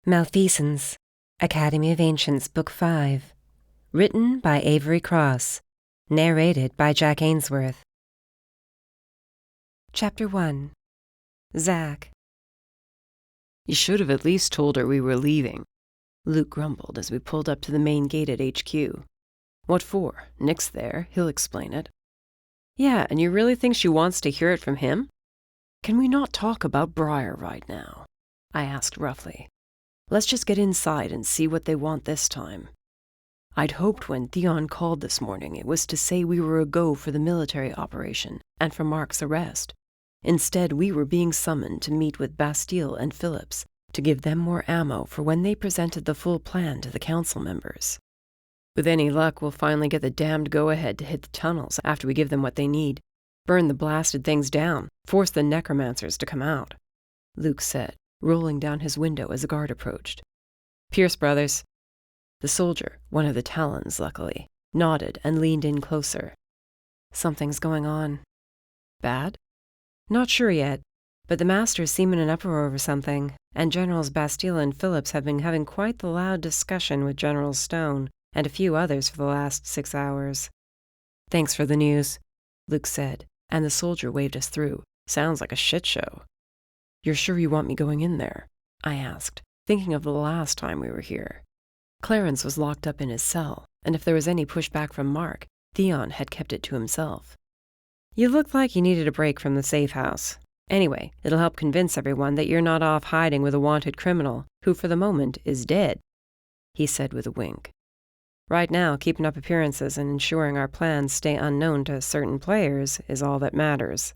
Malfeasance, Academy of Ancients, Book 5. Written by Avery Cross. Narrated by Jack Ainsworth. Chapter 1. Zack. You should have at least told her we were leaving, Luke grumbled as we pulled up to the main gate at HQ. What for? Nick's there. He'll explain it. Yeah, and you really think she wants to hear it from him? Can we not talk about Briar right now? I asked roughly. Let's just get inside and see what they want this time. I'd hoped when Theon called this morning it was to say we were a go for the military operation and for Mark's arrest. Instead, we were being summoned to meet with Bastille and Phillips to give them more ammo for when they presented the full plan to the council members. With any luck, we'll finally get the damned go-ahead to hit the tunnels after we give them what they need. Burn the blasted things down, force the Necromancers to come out, Luke said, rolling down his window as a guard approached. Pierce brothers. The soldier, one of the Talons luckily, nodded and leaned in closer. Something's going on. Bad? Not sure yet, but the masters seem in an uproar over something, and Generals Bastille and Phillips have been having quite the loud discussion with General Stone and a few others for the last 6 hours. Thanks for the news, Luke said, and the soldier waved us through. Sounds like a shit show. You're sure you want me going in there? I asked, thinking of the last time we were here. Clarence was locked up in his cell, and if there was any pushback from Mark, Theon had kept it to himself. You looked like you needed a break from the safe house. Anyway, it'll help convince everyone that you're not off hiding with a wanted criminal, who for the moment is dead, he said with a wink. Right now, keeping up appearances and ensuring our plans stay unknown to certain players is all that matters.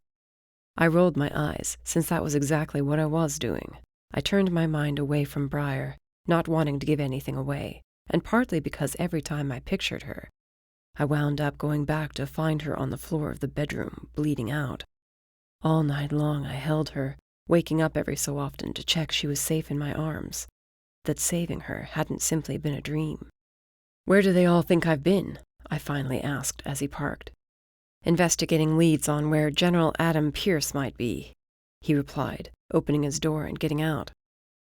I rolled my eyes, since that was exactly what I was doing. I turned my mind away from Briar, not wanting to give anything away, and partly because every time I pictured her, I wound up going back to find her on the floor of the bedroom, bleeding out. All night long I held her, waking up every so often to check she was safe in my arms, that saving her hadn't simply been a dream. Where do they all think I've been? I finally asked as he parked. Investigating leads on where General Adam Pierce might be, he replied, opening his door and getting out.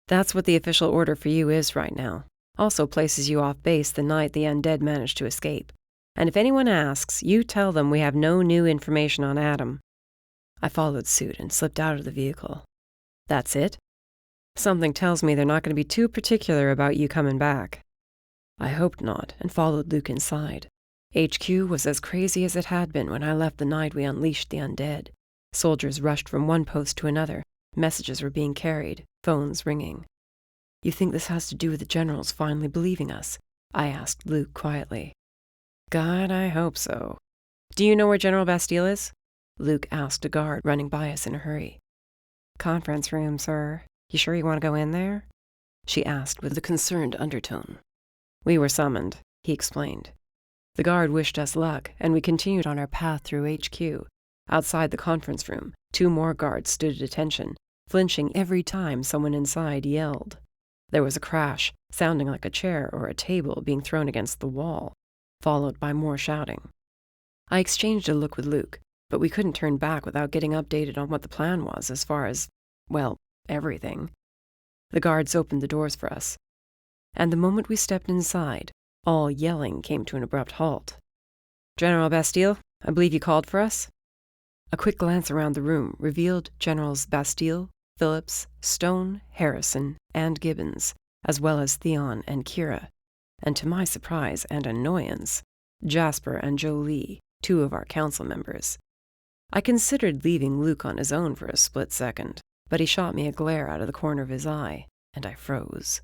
That's what the official order for you is right now. Also places you off base the night the undead managed to escape. And if anyone asks, you tell them we have no new information on Adam. I followed suit and slipped out of the vehicle. That's it? Something tells me they're not going to be too particular about you coming back. I hoped not, and followed Luke inside. HQ was as crazy as it had been when I left the night we unleashed the undead. Soldiers rushed from one post to another. Messages were being carried, phones ringing. You think this has to do with the generals finally believing us? I asked Luke quietly. God, I hope so. Do you know where General Bastille is? Luke asked a guard running by us in a hurry. Conference room, sir. You sure you want to go in there? She asked with a concerned undertone. We were summoned, he explained. The guard wished us luck, and we continued on our path through HQ. Outside the conference room, 2 more guards stood at attention, flinching every time someone inside yelled. There was a crash, sounding like a chair or a table being thrown against the wall, followed by more shouting. I exchanged a look with Luke, but we couldn't turn back without getting updated on what the plan was as far as, well, everything. The guards opened the doors for us, and the moment we stepped inside, all yelling came to an abrupt halt. General Bastille, I believe you called for us? A quick glance around the room revealed Generals Bastille, Phillips, Stone, Harrison, and Gibbons, as well as Theon and Kira, and to my surprise and annoyance, Jasper and Jolie, 2 of our council members. I considered leaving Luke on his own for a split second, but he shot me a glare out of the corner of his eye, and I froze.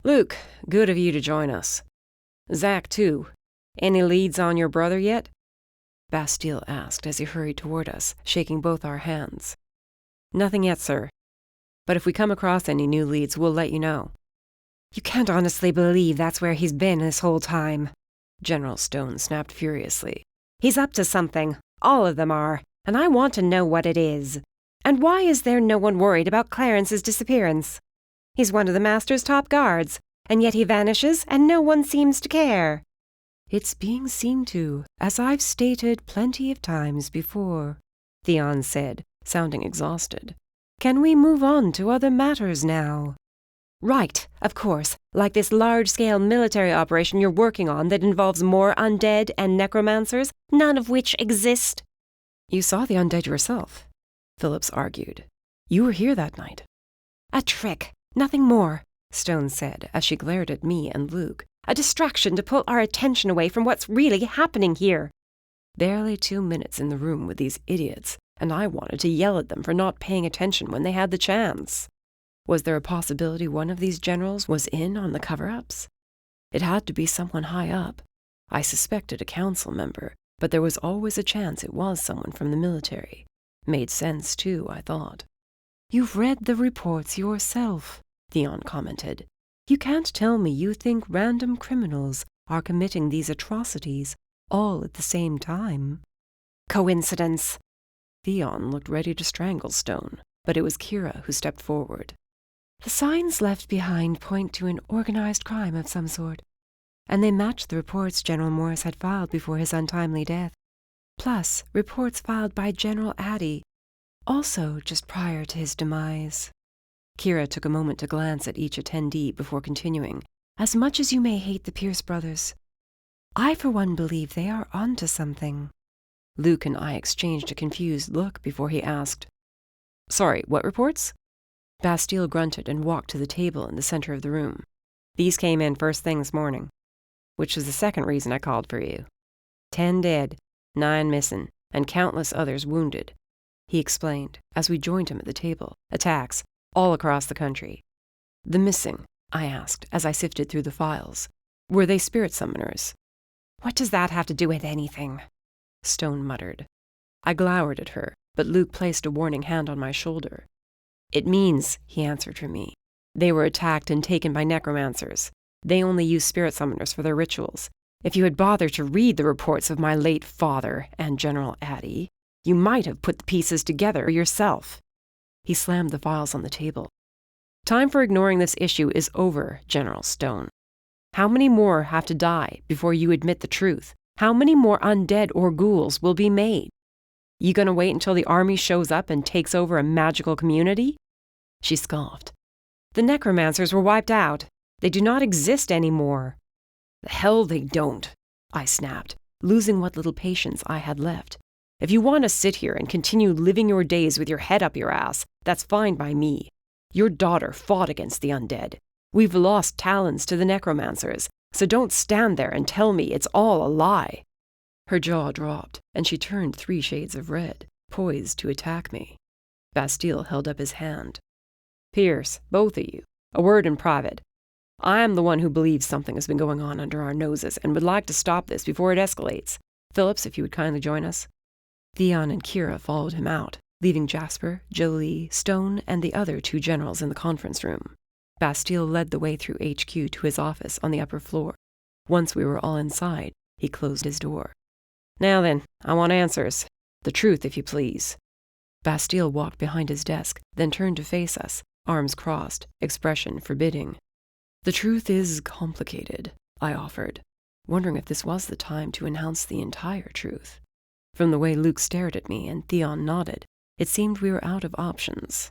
Luke, good of you to join us. Zack, too. Any leads on your brother yet? Bastille asked as he hurried toward us, shaking both our hands. Nothing yet, sir. But if we come across any new leads, we'll let you know. You can't honestly believe that's where he's been this whole time, General Stone snapped furiously. He's up to something. All of them are, and I want to know what it is. And why is there no one worried about Clarence's disappearance? He's one of the Master's top guards, and yet he vanishes and no one seems to care. It's being seen to, as I've stated plenty of times before, Theon said, sounding exhausted. Can we move on to other matters now? Right, of course, like this large-scale military operation you're working on that involves more undead and necromancers, none of which exist. You saw the undead yourself, Phillips argued. You were here that night. A trick, nothing more, Stone said as she glared at me and Luke. A distraction to pull our attention away from what's really happening here. Barely 2 minutes in the room with these idiots, and I wanted to yell at them for not paying attention when they had the chance. Was there a possibility one of these generals was in on the cover-ups? It had to be someone high up. I suspected a council member, but there was always a chance it was someone from the military. Made sense, too, I thought. You've read the reports yourself, Theon commented. You can't tell me you think random criminals are committing these atrocities all at the same time. Coincidence. Theon looked ready to strangle Stone, but it was Kira who stepped forward. The signs left behind point to an organized crime of some sort, and they match the reports General Morris had filed before his untimely death, plus reports filed by General Addy, also just prior to his demise. Kira took a moment to glance at each attendee before continuing. As much as you may hate the Pierce brothers, I for one believe they are onto something. Luke and I exchanged a confused look before he asked, "Sorry, what reports?" Bastille grunted and walked to the table in the center of the room. These came in first thing this morning, which was the second reason I called for you. 10 dead, 9 missing, and countless others wounded, he explained as we joined him at the table. Attacks all across the country. The missing, I asked as I sifted through the files. Were they spirit summoners? What does that have to do with anything? Stone muttered. I glowered at her, but Luke placed a warning hand on my shoulder. It means, he answered for me, they were attacked and taken by necromancers. They only use spirit summoners for their rituals. If you had bothered to read the reports of my late father and General Addy, you might have put the pieces together yourself. He slammed the files on the table. Time for ignoring this issue is over, General Stone. How many more have to die before you admit the truth? How many more undead or ghouls will be made? You gonna wait until the army shows up and takes over a magical community? She scoffed. The necromancers were wiped out. They do not exist anymore. The hell they don't, I snapped, losing what little patience I had left. If you want to sit here and continue living your days with your head up your ass, that's fine by me. Your daughter fought against the undead. We've lost talons to the necromancers, so don't stand there and tell me it's all a lie. Her jaw dropped, and she turned 3 shades of red, poised to attack me. Bastille held up his hand. Pierce, both of you, a word in private. I am the one who believes something has been going on under our noses and would like to stop this before it escalates. Phillips, if you would kindly join us. Theon and Kira followed him out, leaving Jasper, Jolie, Stone, and the other 2 generals in the conference room. Bastille led the way through HQ to his office on the upper floor. Once we were all inside, he closed his door. Now then, I want answers. The truth, if you please. Bastille walked behind his desk, then turned to face us, arms crossed, expression forbidding. The truth is complicated, I offered, wondering if this was the time to announce the entire truth. From the way Luke stared at me and Theon nodded, it seemed we were out of options.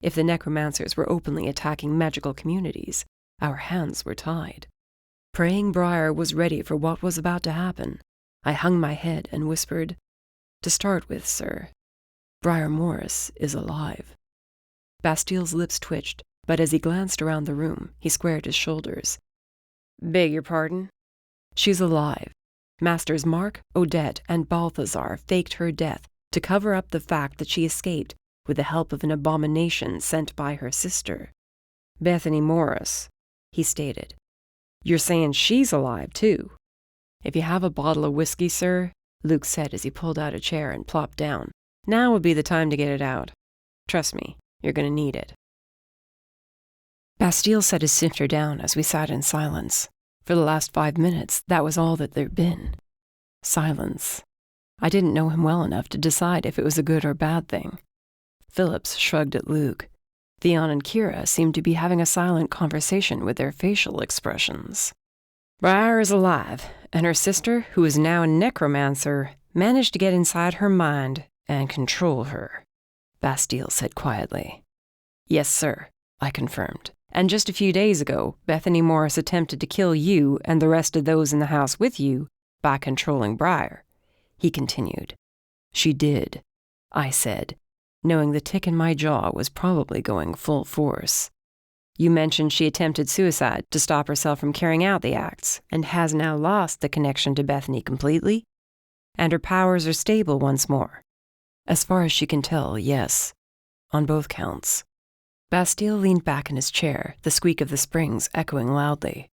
If the necromancers were openly attacking magical communities, our hands were tied. Praying Briar was ready for what was about to happen, I hung my head and whispered, "To start with, sir, Briar Morris is alive." Bastille's lips twitched, but as he glanced around the room, he squared his shoulders. "Beg your pardon?" "She's alive. Masters Mark, Odette, and Balthazar faked her death to cover up the fact that she escaped with the help of an abomination sent by her sister." "Bethany Morris," he stated. "You're saying she's alive, too?" "If you have a bottle of whiskey, sir," Luke said as he pulled out a chair and plopped down, "now would be the time to get it out. Trust me, you're going to need it." Bastille set his sifter down as we sat in silence. For the last 5 minutes, that was all that there'd been. Silence. I didn't know him well enough to decide if it was a good or bad thing. Phillips shrugged at Luke. Theon and Kira seemed to be having a silent conversation with their facial expressions. "Briar is alive, and her sister, who is now a necromancer, managed to get inside her mind and control her," Bastille said quietly. "Yes, sir," I confirmed, And just a few days ago, Bethany Morris attempted to kill you and the rest of those in the house with you by controlling Briar," he continued. "She did," I said, knowing the tick in my jaw was probably going full force. "You mentioned she attempted suicide to stop herself from carrying out the acts, and has now lost the connection to Bethany completely? And her powers are stable once more?" "As far as she can tell, yes. On both counts." Bastille leaned back in his chair, the squeak of the springs echoing loudly.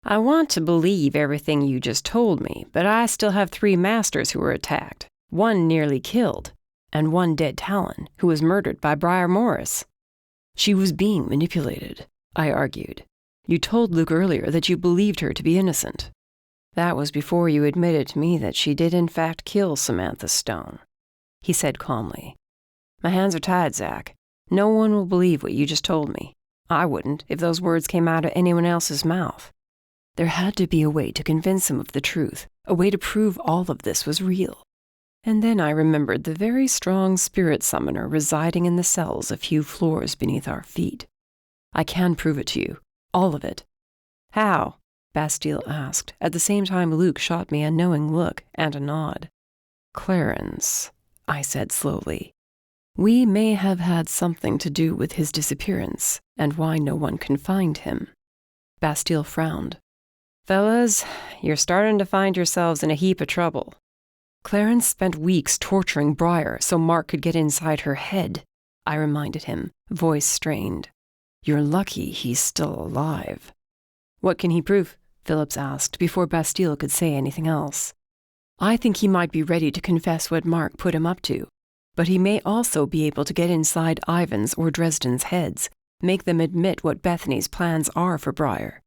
"I want to believe everything you just told me, but I still have 3 masters who were attacked, 1 nearly killed, and 1 dead Talon who was murdered by Briar Morris." "She was being manipulated," I argued. "You told Luke earlier that you believed her to be innocent." "That was before you admitted to me that she did in fact kill Samantha Stone," he said calmly. "My hands are tied, Zach. No one will believe what you just told me. I wouldn't if those words came out of anyone else's mouth." There had to be a way to convince him of the truth, a way to prove all of this was real. And then I remembered the very strong spirit summoner residing in the cells a few floors beneath our feet. "I can prove it to you, all of it." "How?" Bastille asked, at the same time Luke shot me a knowing look and a nod. "Clarence," I said slowly. "We may have had something to do with his disappearance, and why no one can find him." Bastille frowned. "Fellas, you're starting to find yourselves in a heap of trouble. Clarence spent weeks torturing Briar so Mark could get inside her head," I reminded him, voice strained. "You're lucky he's still alive." "What can he prove?" Phillips asked before Bastille could say anything else. "I think he might be ready to confess what Mark put him up to, but he may also be able to get inside Ivan's or Dresden's heads, make them admit what Bethany's plans are for Briar.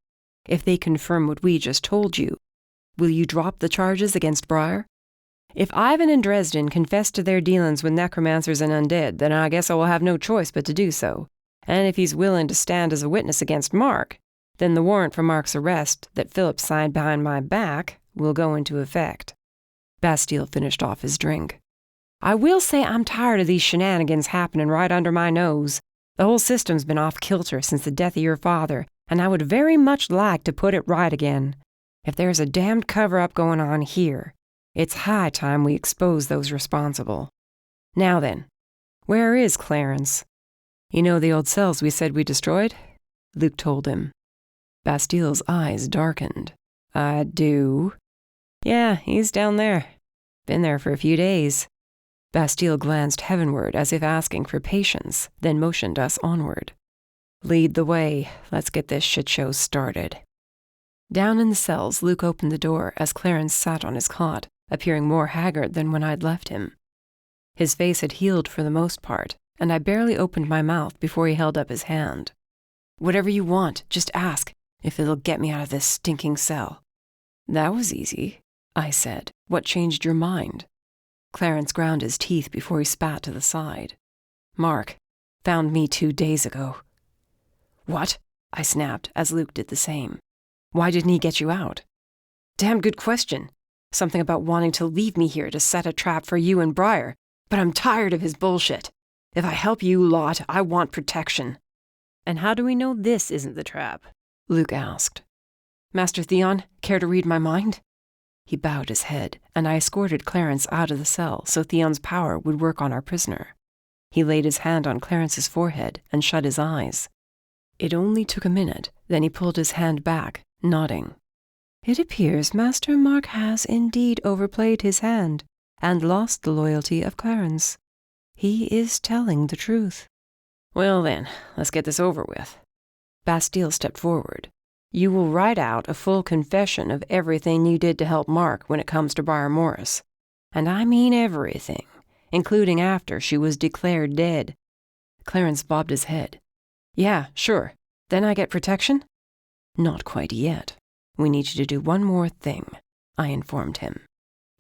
If they confirm what we just told you, will you drop the charges against Briar?" "If Ivan and Dresden confess to their dealings with necromancers and undead, then I guess I will have no choice but to do so. And if he's willing to stand as a witness against Mark, then the warrant for Mark's arrest that Phillips signed behind my back will go into effect." Bastille finished off his drink. "I will say I'm tired of these shenanigans happening right under my nose. The whole system's been off kilter since the death of your father, and I would very much like to put it right again. If there's a damned cover-up going on here, it's high time we expose those responsible. Now then, where is Clarence?" "You know the old cells we said we destroyed?" Luke told him. Bastille's eyes darkened. "I do." "Yeah, he's down there. Been there for a few days." Bastille glanced heavenward as if asking for patience, then motioned us onward. "Lead the way. Let's get this shit show started." Down in the cells, Luke opened the door as Clarence sat on his cot, appearing more haggard than when I'd left him. His face had healed for the most part, and I barely opened my mouth before he held up his hand. "Whatever you want, just ask, if it'll get me out of this stinking cell." "That was easy," I said. "What changed your mind?" Clarence ground his teeth before he spat to the side. "Mark found me 2 days ago." "What?" I snapped, as Luke did the same. "Why didn't he get you out?" "Damn good question. Something about wanting to leave me here to set a trap for you and Briar, but I'm tired of his bullshit. If I help you lot, I want protection." "And how do we know this isn't the trap?" Luke asked. "Master Theon, care to read my mind?" He bowed his head, and I escorted Clarence out of the cell so Theon's power would work on our prisoner. He laid his hand on Clarence's forehead and shut his eyes. It only took a minute, then he pulled his hand back, nodding. "It appears Master Mark has indeed overplayed his hand and lost the loyalty of Clarence. He is telling the truth." "Well then, let's get this over with." Bastille stepped forward. "You will write out a full confession of everything you did to help Mark when it comes to Briar Morris. And I mean everything, including after she was declared dead." Clarence bobbed his head. "Yeah, sure. Then I get protection?" "Not quite yet. We need you to do one more thing," I informed him.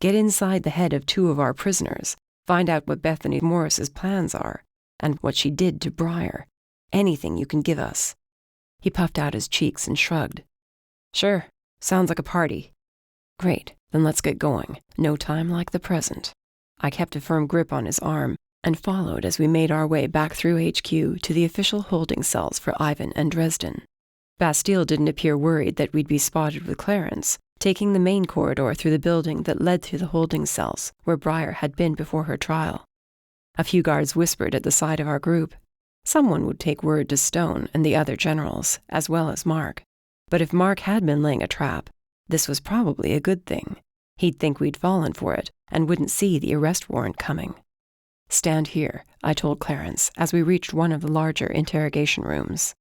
"Get inside the head of 2 of our prisoners, find out what Bethany Morris's plans are, and what she did to Briar. Anything you can give us." He puffed out his cheeks and shrugged. "Sure, sounds like a party." "Great, then let's get going. No time like the present." I kept a firm grip on his arm, and followed as we made our way back through HQ to the official holding cells for Ivan and Dresden. Bastille didn't appear worried that we'd be spotted with Clarence, taking the main corridor through the building that led through the holding cells where Briar had been before her trial. A few guards whispered at the side of our group. Someone would take word to Stone and the other generals, as well as Mark. But if Mark had been laying a trap, this was probably a good thing. He'd think we'd fallen for it and wouldn't see the arrest warrant coming. "Stand here," I told Clarence as we reached one of the larger interrogation rooms.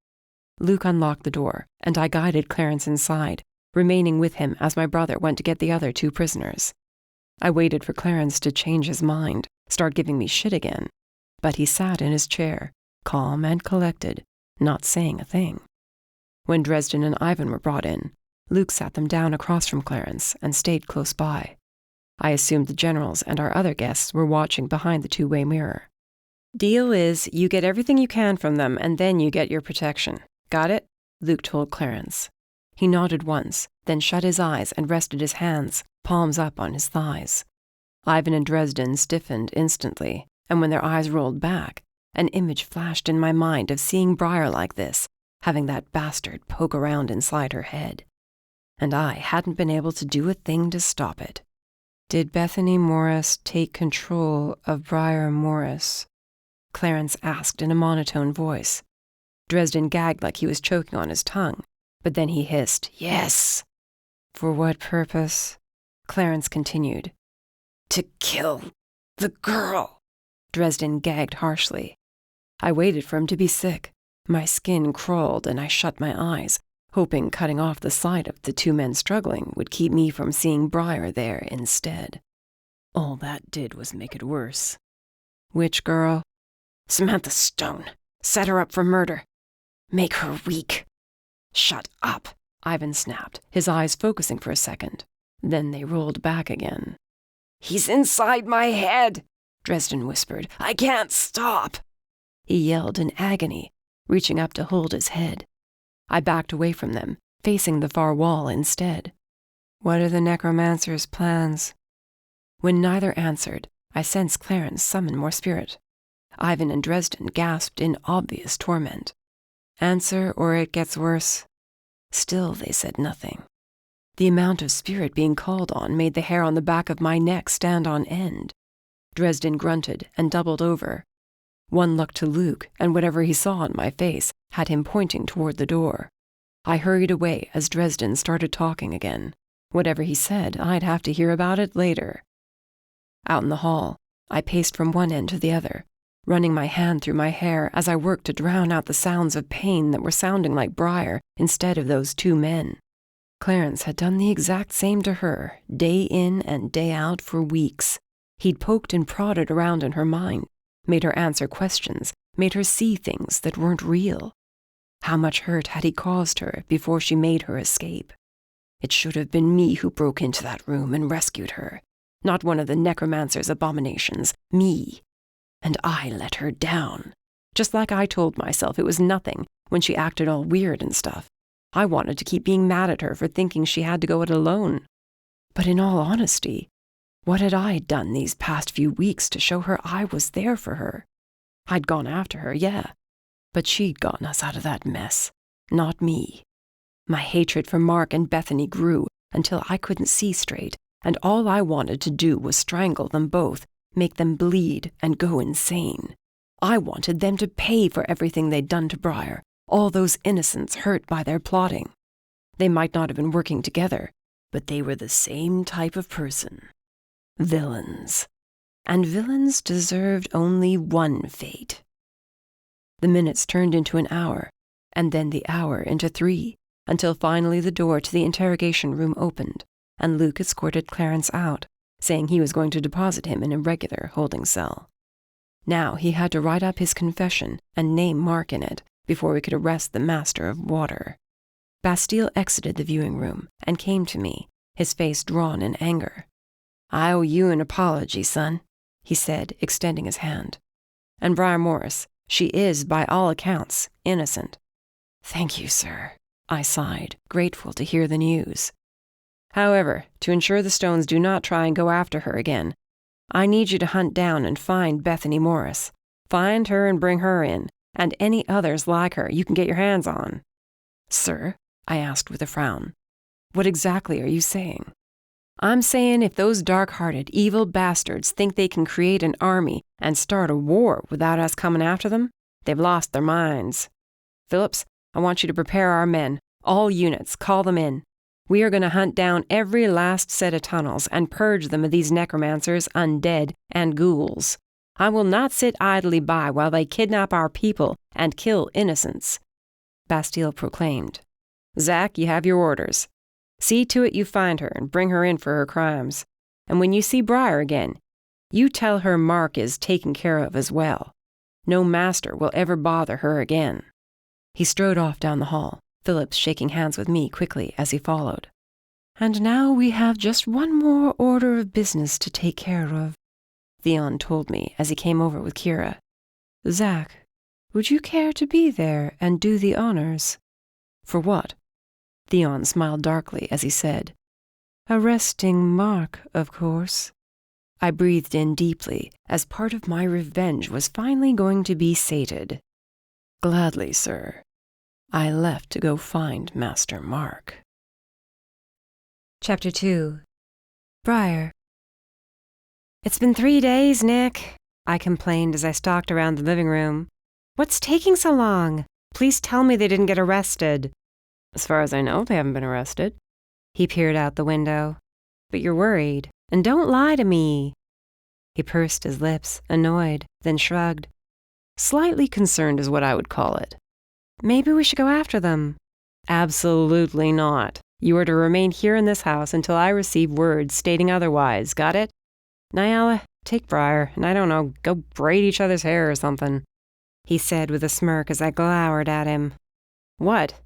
Luke unlocked the door, and I guided Clarence inside, remaining with him as my brother went to get the other 2 prisoners. I waited for Clarence to change his mind, start giving me shit again, but he sat in his chair, calm and collected, not saying a thing. When Dresden and Ivan were brought in, Luke sat them down across from Clarence and stayed close by. I assumed the generals and our other guests were watching behind the 2-way mirror. "Deal is, you get everything you can from them and then you get your protection. Got it?" Luke told Clarence. He nodded once, then shut his eyes and rested his hands, palms up on his thighs. Ivan and Dresden stiffened instantly, and when their eyes rolled back, an image flashed in my mind of seeing Briar like this, having that bastard poke around inside her head. And I hadn't been able to do a thing to stop it. "Did Bethany Morris take control of Briar Morris?" Clarence asked in a monotone voice. Dresden gagged like he was choking on his tongue, but then he hissed, "Yes." "For what purpose?" Clarence continued. "To kill the girl." Dresden gagged harshly. I waited for him to be sick. My skin crawled and I shut my eyes, hoping cutting off the sight of the 2 men struggling would keep me from seeing Briar there instead. All that did was make it worse. "Which girl?" "Samantha Stone. Set her up for murder. Make her weak." "Shut up," Ivan snapped, his eyes focusing for a second. Then they rolled back again. "He's inside my head," Dresden whispered. "I can't stop." He yelled in agony, reaching up to hold his head. I backed away from them, facing the far wall instead. "What are the Necromancers' plans?" When neither answered, I sensed Clarence summon more spirit. Ivan and Dresden gasped in obvious torment. "Answer or it gets worse." Still they said nothing. The amount of spirit being called on made the hair on the back of my neck stand on end. Dresden grunted and doubled over. One look to Luke, and whatever he saw on my face had him pointing toward the door. I hurried away as Dresden started talking again. Whatever he said, I'd have to hear about it later. Out in the hall, I paced from one end to the other, running my hand through my hair as I worked to drown out the sounds of pain that were sounding like Briar instead of those 2 men. Clarence had done the exact same to her, day in and day out for weeks. He'd poked and prodded around in her mind, made her answer questions, made her see things that weren't real. How much hurt had he caused her before she made her escape? It should have been me who broke into that room and rescued her, not one of the Necromancers' abominations, me. And I let her down. Just like I told myself it was nothing when she acted all weird and stuff. I wanted to keep being mad at her for thinking she had to go it alone. But in all honesty, what had I done these past few weeks to show her I was there for her? I'd gone after her, yeah, but she'd gotten us out of that mess, not me. My hatred for Mark and Bethany grew until I couldn't see straight, and all I wanted to do was strangle them both, make them bleed and go insane. I wanted them to pay for everything they'd done to Briar, all those innocents hurt by their plotting. They might not have been working together, but they were the same type of person. Villains. And villains deserved only one fate. The minutes turned into an hour, and then the hour into 3, until finally the door to the interrogation room opened, and Luke escorted Clarence out, saying he was going to deposit him in a regular holding cell. Now he had to write up his confession and name Mark in it before we could arrest the Master of Water. Bastille exited the viewing room and came to me, his face drawn in anger. "I owe you an apology, son," he said, extending his hand. "And Briar Morris, she is, by all accounts, innocent." "Thank you, sir," I sighed, grateful to hear the news. "However, to ensure the Stones do not try and go after her again, I need you to hunt down and find Bethany Morris. Find her and bring her in, and any others like her you can get your hands on." "Sir?" I asked with a frown. "What exactly are you saying?" "I'm saying if those dark-hearted, evil bastards think they can create an army and start a war without us coming after them, they've lost their minds. Phillips, I want you to prepare our men. All units, call them in. We are going to hunt down every last set of tunnels and purge them of these necromancers, undead, and ghouls. I will not sit idly by while they kidnap our people and kill innocents." Bastille proclaimed. "Zack, you have your orders. See to it you find her and bring her in for her crimes. And when you see Briar again, you tell her Mark is taken care of as well. No master will ever bother her again." He strode off down the hall, Phillips shaking hands with me quickly as he followed. "And now we have just one more order of business to take care of," Theon told me as he came over with Kira. "Zack, would you care to be there and do the honors?" "For what?" Theon smiled darkly as he said, "Arresting Mark, of course." I breathed in deeply, as part of my revenge was finally going to be sated. "Gladly, sir." I left to go find Master Mark. Chapter 2. Briar. "It's been 3 days, Nick," I complained as I stalked around the living room. "What's taking so long? Please tell me they didn't get arrested." "As far as I know, they haven't been arrested." He peered out the window. "But you're worried, and don't lie to me." He pursed his lips, annoyed, then shrugged. "Slightly concerned is what I would call it." "Maybe we should go after them." "Absolutely not. You are to remain here in this house until I receive word stating otherwise, got it? Nyala, take Briar, and I don't know, go braid each other's hair or something," he said with a smirk as I glowered at him. "What?"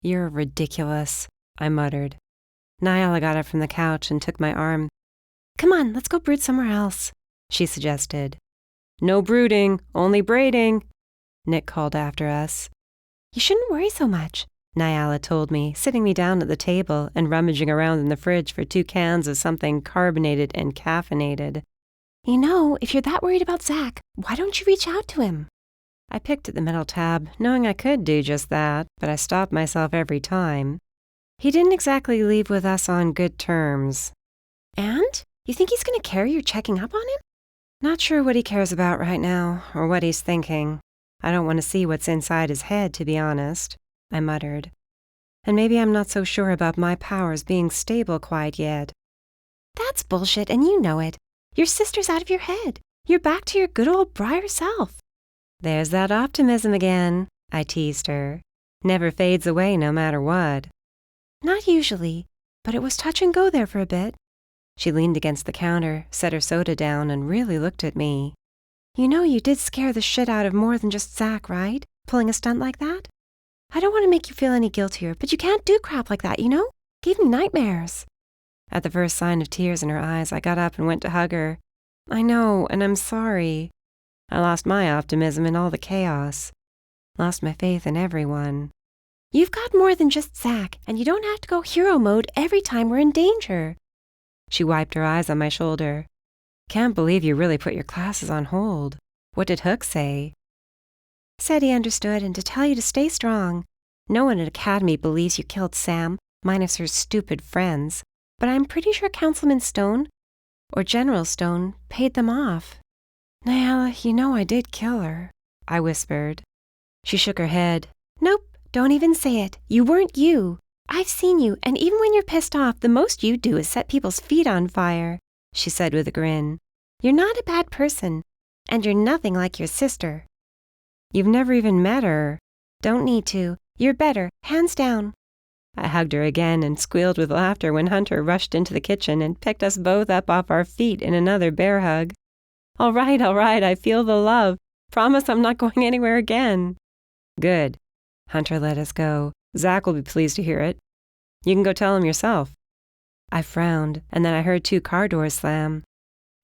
"You're ridiculous," I muttered. Nyala got up from the couch and took my arm. "Come on, let's go brood somewhere else," she suggested. "No brooding, only braiding," Nick called after us. "You shouldn't worry so much," Nyala told me, sitting me down at the table and rummaging around in the fridge for 2 cans of something carbonated and caffeinated. "You know, if you're that worried about Zack, why don't you reach out to him?" I picked at the metal tab, knowing I could do just that, but I stopped myself every time. He didn't exactly leave with us on good terms. "And? You think he's going to care you're checking up on him?" "Not sure what he cares about right now, or what he's thinking. I don't want to see what's inside his head, to be honest," I muttered. "And maybe I'm not so sure about my powers being stable quite yet." "That's bullshit, and you know it. Your sister's out of your head. You're back to your good old Briar self." "There's that optimism again," I teased her. "Never fades away no matter what." "Not usually, but it was touch and go there for a bit." She leaned against the counter, set her soda down, and really looked at me. "You know you did scare the shit out of more than just Zack, right? Pulling a stunt like that? I don't want to make you feel any guiltier, but you can't do crap like that, you know? Gave me nightmares." At the first sign of tears in her eyes, I got up and went to hug her. "I know, and I'm sorry. I lost my optimism in all the chaos. Lost my faith in everyone." "You've got more than just Zack, and you don't have to go hero mode every time we're in danger." She wiped her eyes on my shoulder. "Can't believe you really put your classes on hold. What did Hook say?" "Said he understood and to tell you to stay strong. No one at Academy believes you killed Sam, minus her stupid friends. But I'm pretty sure Councilman Stone, or General Stone, paid them off." "Nyala, you know I did kill her," I whispered. She shook her head. "Nope, don't even say it. You weren't you. I've seen you, and even when you're pissed off, the most you do is set people's feet on fire," she said with a grin. "You're not a bad person, and you're nothing like your sister." "You've never even met her." "Don't need to. You're better, hands down." I hugged her again and squealed with laughter when Hunter rushed into the kitchen and picked us both up off our feet in another bear hug. All right, I feel the love. Promise I'm not going anywhere again." "Good." Hunter let us go. "Zack will be pleased to hear it. You can go tell him yourself." I frowned, and then I heard 2 car doors slam.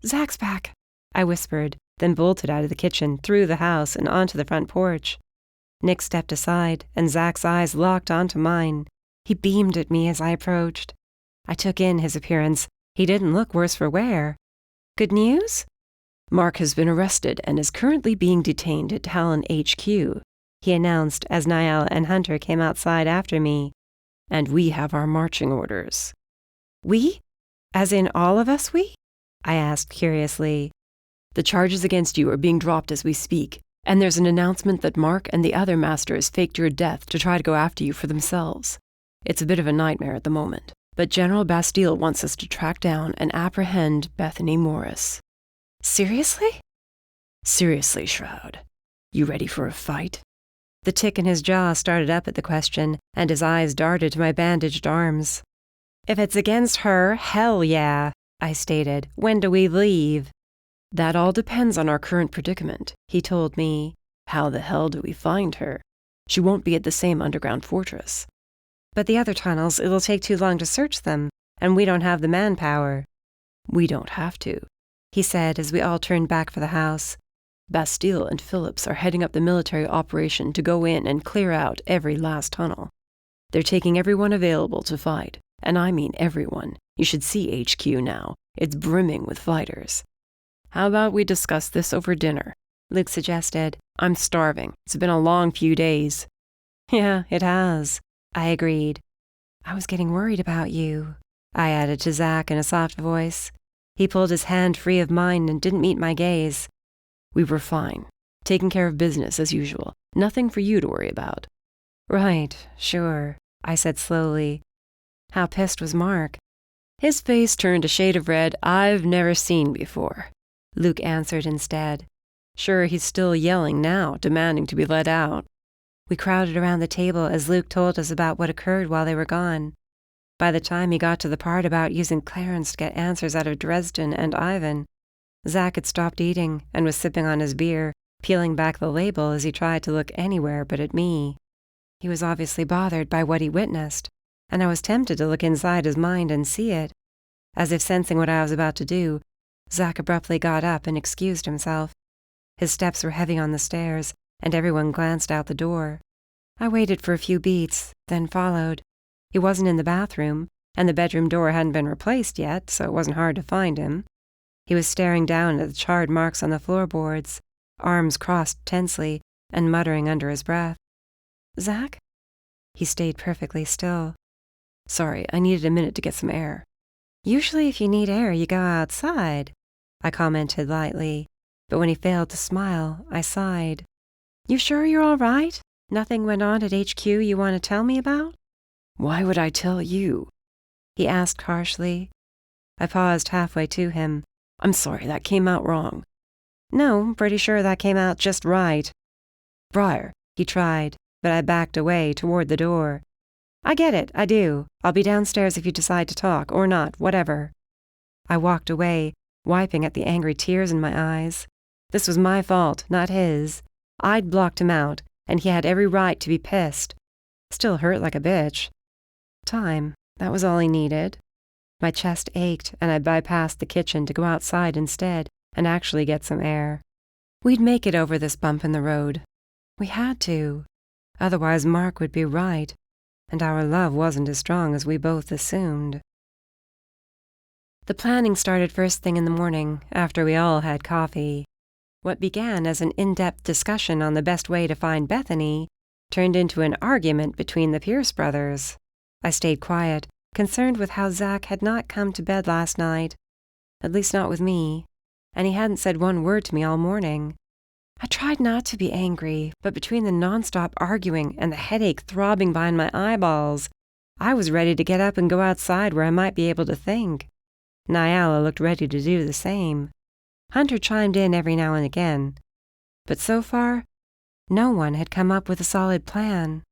"Zack's back," I whispered, then bolted out of the kitchen, through the house, and onto the front porch. Nick stepped aside, and Zack's eyes locked onto mine. He beamed at me as I approached. I took in his appearance. He didn't look worse for wear. Good news? Mark has been arrested and is currently being detained at Talon HQ, he announced as Nyala and Hunter came outside after me. And we have our marching orders. We? As in all of us we? I asked curiously. The charges against you are being dropped as we speak, and there's an announcement that Mark and the other masters faked your death to try to go after you for themselves. It's a bit of a nightmare at the moment, but General Bastille wants us to track down and apprehend Bethany Morris. Seriously? Seriously, Shroud. You ready for a fight? The tick in his jaw started up at the question, and his eyes darted to my bandaged arms. If it's against her, hell yeah, I stated. When do we leave? That all depends on our current predicament, he told me. How the hell do we find her? She won't be at the same underground fortress. But the other tunnels, it'll take too long to search them, and we don't have the manpower. We don't have to, he said as we all turned back for the house. Bastille and Phillips are heading up the military operation to go in and clear out every last tunnel. They're taking everyone available to fight, and I mean everyone. You should see HQ now. It's brimming with fighters. How about we discuss this over dinner? Luke suggested. I'm starving. It's been a long few days. Yeah, it has, I agreed. I was getting worried about you, I added to Zach in a soft voice. He pulled his hand free of mine and didn't meet my gaze. We were fine. Taking care of business as usual. Nothing for you to worry about. Right, sure, I said slowly. How pissed was Mark? His face turned a shade of red I've never seen before, Luke answered instead. Sure, he's still yelling now, demanding to be let out. We crowded around the table as Luke told us about what occurred while they were gone. By the time he got to the part about using Clarence to get answers out of Dresden and Ivan, Zach had stopped eating and was sipping on his beer, peeling back the label as he tried to look anywhere but at me. He was obviously bothered by what he witnessed, and I was tempted to look inside his mind and see it. As if sensing what I was about to do, Zach abruptly got up and excused himself. His steps were heavy on the stairs, and everyone glanced out the door. I waited for a few beats, then followed. He wasn't in the bathroom, and the bedroom door hadn't been replaced yet, so it wasn't hard to find him. He was staring down at the charred marks on the floorboards, arms crossed tensely, and muttering under his breath. Zach? He stayed perfectly still. Sorry, I needed a minute to get some air. Usually if you need air, you go outside, I commented lightly, but when he failed to smile, I sighed. You sure you're all right? Nothing went on at HQ you want to tell me about? Why would I tell you? He asked harshly. I paused halfway to him. I'm sorry, that came out wrong. No, I'm pretty sure that came out just right. Briar, he tried, but I backed away toward the door. I get it, I do. I'll be downstairs if you decide to talk, or not, whatever. I walked away, wiping at the angry tears in my eyes. This was my fault, not his. I'd blocked him out, and he had every right to be pissed. Still hurt like a bitch. Time, that was all he needed. My chest ached, and I bypassed the kitchen to go outside instead and actually get some air. We'd make it over this bump in the road. We had to. Otherwise Mark would be right, and our love wasn't as strong as we both assumed. The planning started first thing in the morning, after we all had coffee. What began as an in-depth discussion on the best way to find Bethany turned into an argument between the Pierce brothers. I stayed quiet, concerned with how Zach had not come to bed last night, at least not with me, and he hadn't said one word to me all morning. I tried not to be angry, but between the nonstop arguing and the headache throbbing behind my eyeballs, I was ready to get up and go outside where I might be able to think. Nyala looked ready to do the same. Hunter chimed in every now and again, but so far, no one had come up with a solid plan.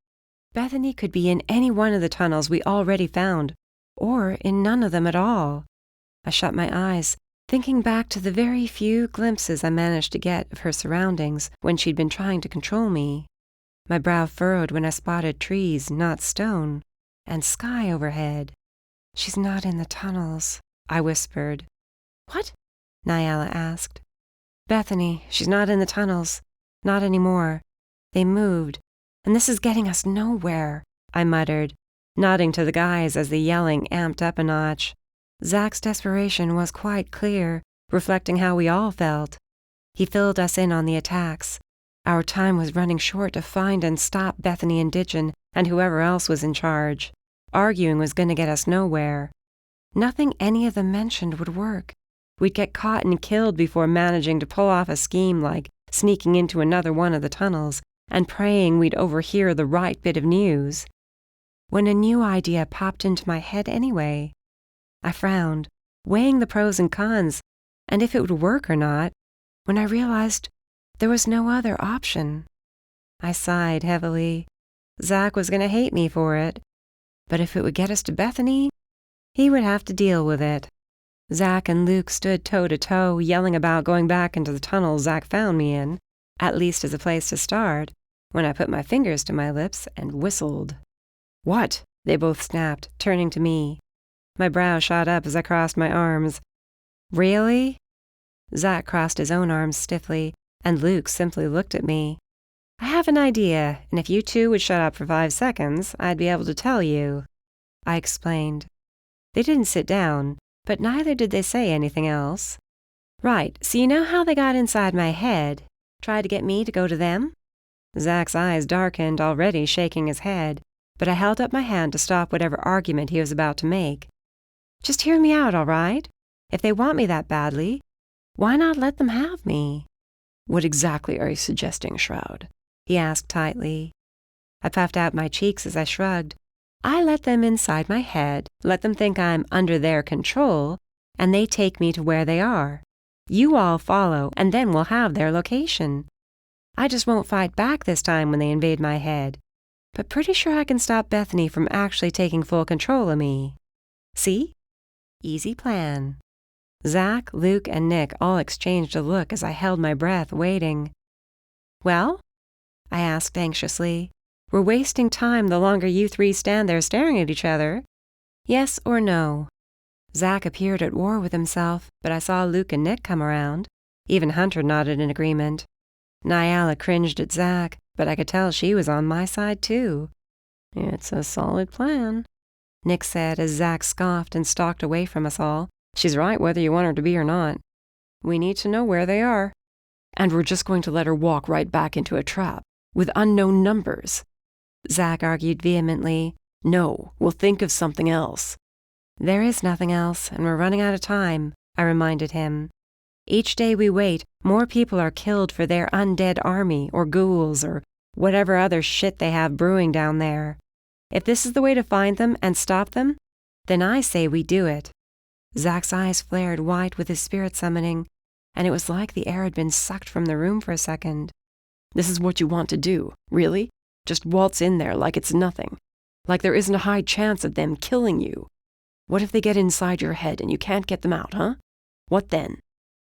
Bethany could be in any one of the tunnels we already found, or in none of them at all. I shut my eyes, thinking back to the very few glimpses I managed to get of her surroundings when she'd been trying to control me. My brow furrowed when I spotted trees, not stone, and sky overhead. She's not in the tunnels, I whispered. What? Nyala asked. Bethany, she's not in the tunnels. Not anymore. They moved. And this is getting us nowhere, I muttered, nodding to the guys as the yelling amped up a notch. Zach's desperation was quite clear, reflecting how we all felt. He filled us in on the attacks. Our time was running short to find and stop Bethany and Ditchin and whoever else was in charge. Arguing was going to get us nowhere. Nothing any of them mentioned would work. We'd get caught and killed before managing to pull off a scheme like sneaking into another one of the tunnels and praying we'd overhear the right bit of news. When a new idea popped into my head anyway, I frowned, weighing the pros and cons, and if it would work or not, when I realized there was no other option. I sighed heavily. Zach was going to hate me for it, but if it would get us to Bethany, he would have to deal with it. Zach and Luke stood toe-to-toe, yelling about going back into the tunnel Zach found me in, at least as a place to start, when I put my fingers to my lips and whistled. "What?" they both snapped, turning to me. My brow shot up as I crossed my arms. "Really?" Zach crossed his own arms stiffly, and Luke simply looked at me. "I have an idea, and if you two would shut up for 5 seconds, I'd be able to tell you," I explained. They didn't sit down, but neither did they say anything else. "Right, so you know how they got inside my head? Tried to get me to go to them?" Zach's eyes darkened, already shaking his head, but I held up my hand to stop whatever argument he was about to make. "Just hear me out, all right? If they want me that badly, why not let them have me?" "What exactly are you suggesting, Shroud?" he asked tightly. I puffed out my cheeks as I shrugged. I let them inside my head, let them think I'm under their control, and they take me to where they are. You all follow, and then we'll have their location. I just won't fight back this time when they invade my head, but pretty sure I can stop Bethany from actually taking full control of me. See? Easy plan. Zach, Luke, and Nick all exchanged a look as I held my breath, waiting. "Well?" I asked anxiously. "We're wasting time the longer you three stand there staring at each other. Yes or no?" Zach appeared at war with himself, but I saw Luke and Nick come around. Even Hunter nodded in agreement. Nyala cringed at Zach, but I could tell she was on my side too. "It's a solid plan," Nick said as Zach scoffed and stalked away from us all. "She's right whether you want her to be or not. We need to know where they are. And we're just going to let her walk right back into a trap, with unknown numbers," Zach argued vehemently. "No, we'll think of something else." "There is nothing else, and we're running out of time," I reminded him. "Each day we wait, more people are killed for their undead army or ghouls or whatever other shit they have brewing down there. If this is the way to find them and stop them, then I say we do it." Zach's eyes flared white with his spirit summoning, and it was like the air had been sucked from the room for a second. "This is what you want to do, really? Just waltz in there like it's nothing, like there isn't a high chance of them killing you. What if they get inside your head and you can't get them out, huh? What then?"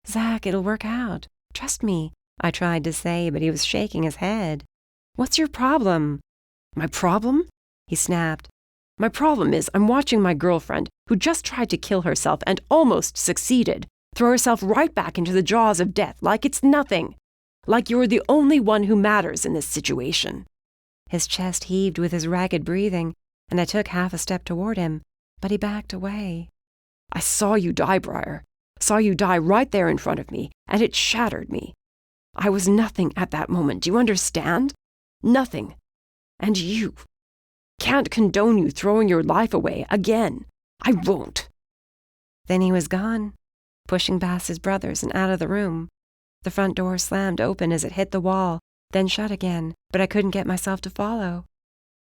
"Zach, it'll work out. Trust me," I tried to say, but he was shaking his head. "What's your problem?" "My problem?" he snapped. "My problem is I'm watching my girlfriend, who just tried to kill herself and almost succeeded, throw herself right back into the jaws of death like it's nothing. Like you're the only one who matters in this situation." His chest heaved with his ragged breathing, and I took half a step toward him, but he backed away. "I saw you die, Briar. Saw you die right there in front of me, and it shattered me. I was nothing at that moment, do you understand? Nothing. And you. Can't condone you throwing your life away again. I won't." Then he was gone, pushing past his brothers and out of the room. The front door slammed open as it hit the wall, then shut again, but I couldn't get myself to follow.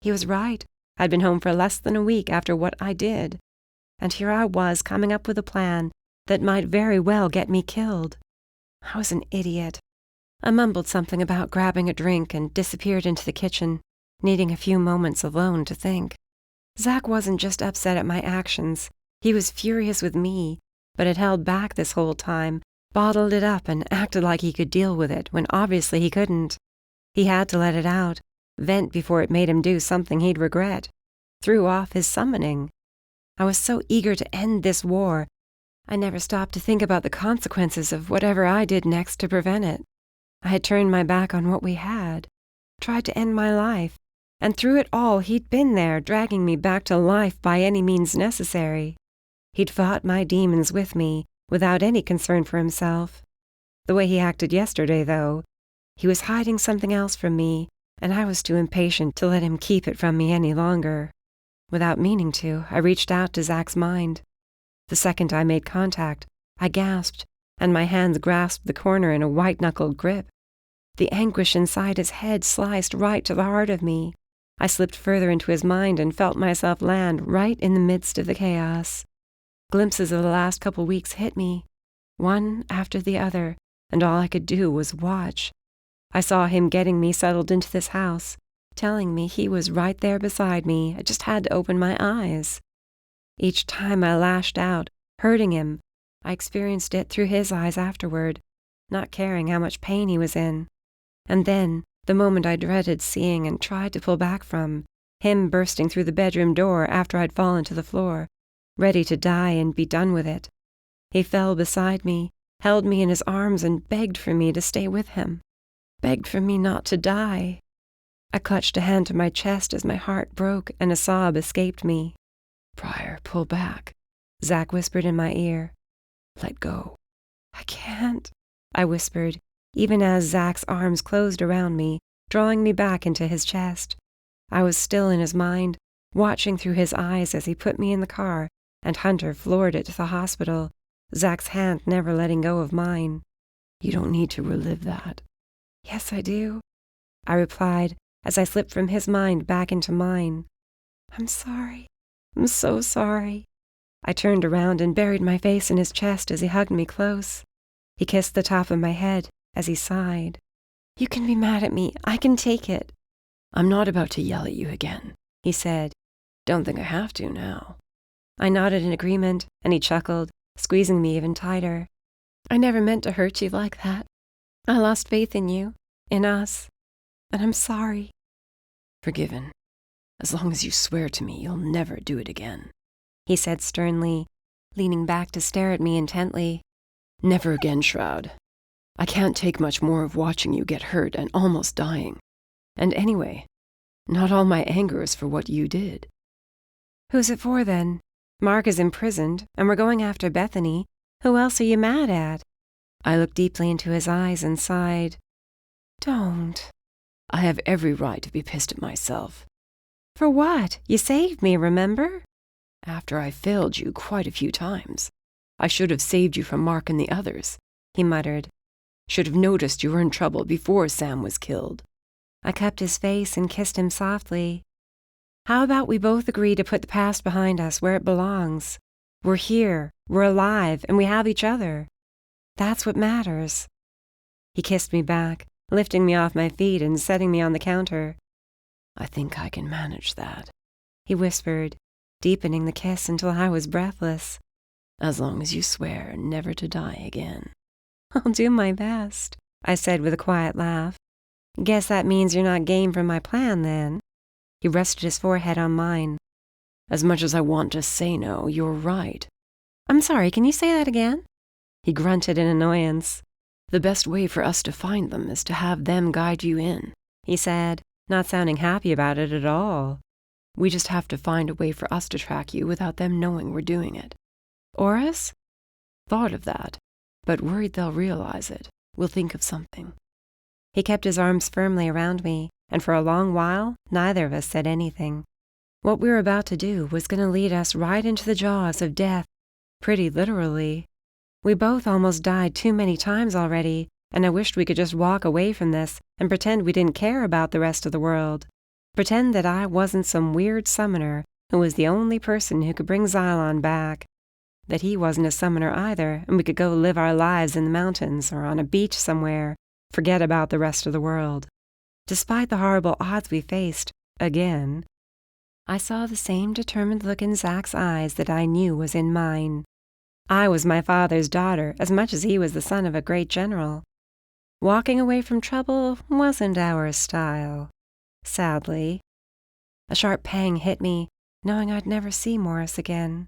He was right. I'd been home for less than a week after what I did, and here I was coming up with a plan that might very well get me killed. I was an idiot. I mumbled something about grabbing a drink and disappeared into the kitchen, needing a few moments alone to think. Zach wasn't just upset at my actions. He was furious with me, but had held back this whole time, bottled it up and acted like he could deal with it when obviously he couldn't. He had to let it out, vent before it made him do something he'd regret. Threw off his summoning. I was so eager to end this war, I never stopped to think about the consequences of whatever I did next to prevent it. I had turned my back on what we had, tried to end my life, and through it all he'd been there, dragging me back to life by any means necessary. He'd fought my demons with me, without any concern for himself. The way he acted yesterday, though, he was hiding something else from me, and I was too impatient to let him keep it from me any longer. Without meaning to, I reached out to Zach's mind. The second I made contact, I gasped, and my hands grasped the corner in a white-knuckled grip. The anguish inside his head sliced right to the heart of me. I slipped further into his mind and felt myself land right in the midst of the chaos. Glimpses of the last couple weeks hit me, one after the other, and all I could do was watch. I saw him getting me settled into this house, telling me he was right there beside me. I just had to open my eyes. Each time I lashed out, hurting him, I experienced it through his eyes afterward, not caring how much pain he was in. And then, the moment I dreaded seeing and tried to pull back from, him bursting through the bedroom door after I'd fallen to the floor, ready to die and be done with it. He fell beside me, held me in his arms, and begged for me to stay with him. Begged for me not to die. I clutched a hand to my chest as my heart broke and a sob escaped me. "Briar, pull back," Zach whispered in my ear. "Let go." "I can't," I whispered, even as Zach's arms closed around me, drawing me back into his chest. I was still in his mind, watching through his eyes as he put me in the car and Hunter floored it to the hospital, Zach's hand never letting go of mine. "You don't need to relive that." "Yes, I do," I replied as I slipped from his mind back into mine. "I'm sorry. I'm so sorry." I turned around and buried my face in his chest as he hugged me close. He kissed the top of my head as he sighed. "You can be mad at me. I can take it." "I'm not about to yell at you again," he said. "Don't think I have to now." I nodded in agreement, and he chuckled, squeezing me even tighter. "I never meant to hurt you like that. I lost faith in you, in us, and I'm sorry." "Forgiven. As long as you swear to me you'll never do it again," he said sternly, leaning back to stare at me intently. "Never again, Shroud. I can't take much more of watching you get hurt and almost dying. And anyway, not all my anger is for what you did." "Who's it for, then? Mark is imprisoned, and we're going after Bethany. Who else are you mad at?" I looked deeply into his eyes and sighed. "Don't." "I have every right to be pissed at myself." "For what? You saved me, remember?" "After I failed you quite a few times. I should have saved you from Mark and the others," he muttered. "Should have noticed you were in trouble before Sam was killed." I cupped his face and kissed him softly. "How about we both agree to put the past behind us where it belongs? We're here, we're alive, and we have each other. That's what matters." He kissed me back, lifting me off my feet and setting me on the counter. "I think I can manage that," he whispered, deepening the kiss until I was breathless. "As long as you swear never to die again." "I'll do my best," I said with a quiet laugh. "Guess that means you're not game for my plan, then." He rested his forehead on mine. "As much as I want to say no, you're right." "I'm sorry, can you say that again?" He grunted in annoyance. "The best way for us to find them is to have them guide you in," he said, not sounding happy about it at all. "We just have to find a way for us to track you without them knowing we're doing it." "Or us?" "Thought of that, but worried they'll realize it. We'll think of something." He kept his arms firmly around me, and for a long while, neither of us said anything. What we were about to do was going to lead us right into the jaws of death, pretty literally. We both almost died too many times already, and I wished we could just walk away from this and pretend we didn't care about the rest of the world. Pretend that I wasn't some weird summoner who was the only person who could bring Xylon back. That he wasn't a summoner either, and we could go live our lives in the mountains or on a beach somewhere, forget about the rest of the world. Despite the horrible odds we faced, again, I saw the same determined look in Zach's eyes that I knew was in mine. I was my father's daughter as much as he was the son of a great general. Walking away from trouble wasn't our style, sadly. A sharp pang hit me, knowing I'd never see Morris again.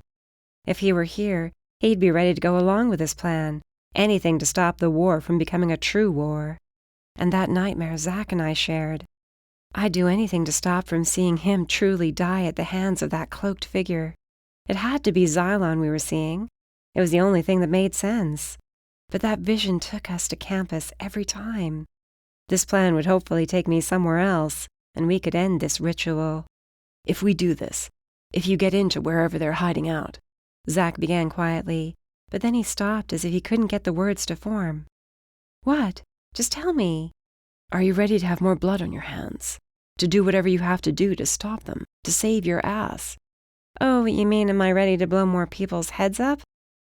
If he were here, he'd be ready to go along with his plan, anything to stop the war from becoming a true war. And that nightmare Zach and I shared. I'd do anything to stop from seeing him truly die at the hands of that cloaked figure. It had to be Xylon we were seeing. It was the only thing that made sense. But that vision took us to campus every time. This plan would hopefully take me somewhere else, and we could end this ritual. If we do this, if you get into wherever they're hiding out, Zack began quietly, but then he stopped as if he couldn't get the words to form. What? Just tell me. Are you ready to have more blood on your hands? To do whatever you have to do to stop them, to save your ass? Oh, you mean am I ready to blow more people's heads up?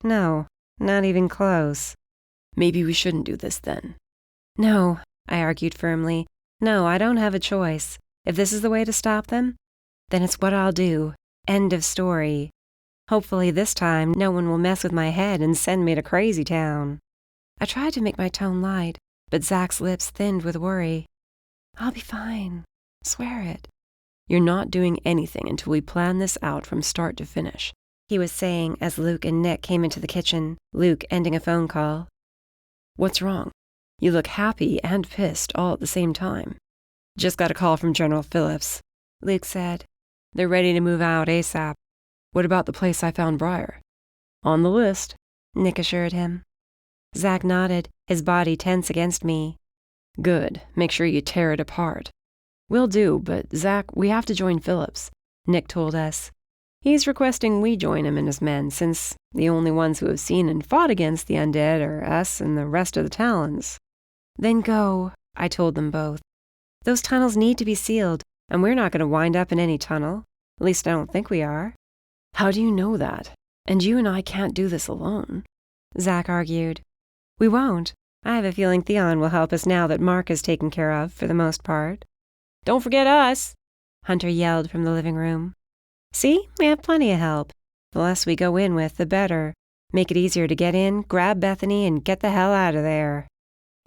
No, not even close. Maybe we shouldn't do this then. No, I argued firmly. No, I don't have a choice. If this is the way to stop them, then it's what I'll do. End of story. Hopefully this time no one will mess with my head and send me to Crazy Town. I tried to make my tone light, but Zack's lips thinned with worry. I'll be fine. Swear it. You're not doing anything until we plan this out from start to finish, he was saying as Luke and Nick came into the kitchen, Luke ending a phone call. What's wrong? You look happy and pissed all at the same time. Just got a call from General Phillips, Luke said. They're ready to move out ASAP. What about the place I found Briar? On the list, Nick assured him. Zack nodded, his body tense against me. Good. Make sure you tear it apart. Will do, but Zack, we have to join Phillips, Nick told us. He's requesting we join him and his men, since the only ones who have seen and fought against the undead are us and the rest of the Talons. Then go, I told them both. Those tunnels need to be sealed, and we're not going to wind up in any tunnel. At least I don't think we are. How do you know that? And you and I can't do this alone, Zack argued. We won't. I have a feeling Theon will help us now that Mark is taken care of, for the most part. Don't forget us, Hunter yelled from the living room. See, we have plenty of help. The less we go in with, the better. Make it easier to get in, grab Bethany, and get the hell out of there.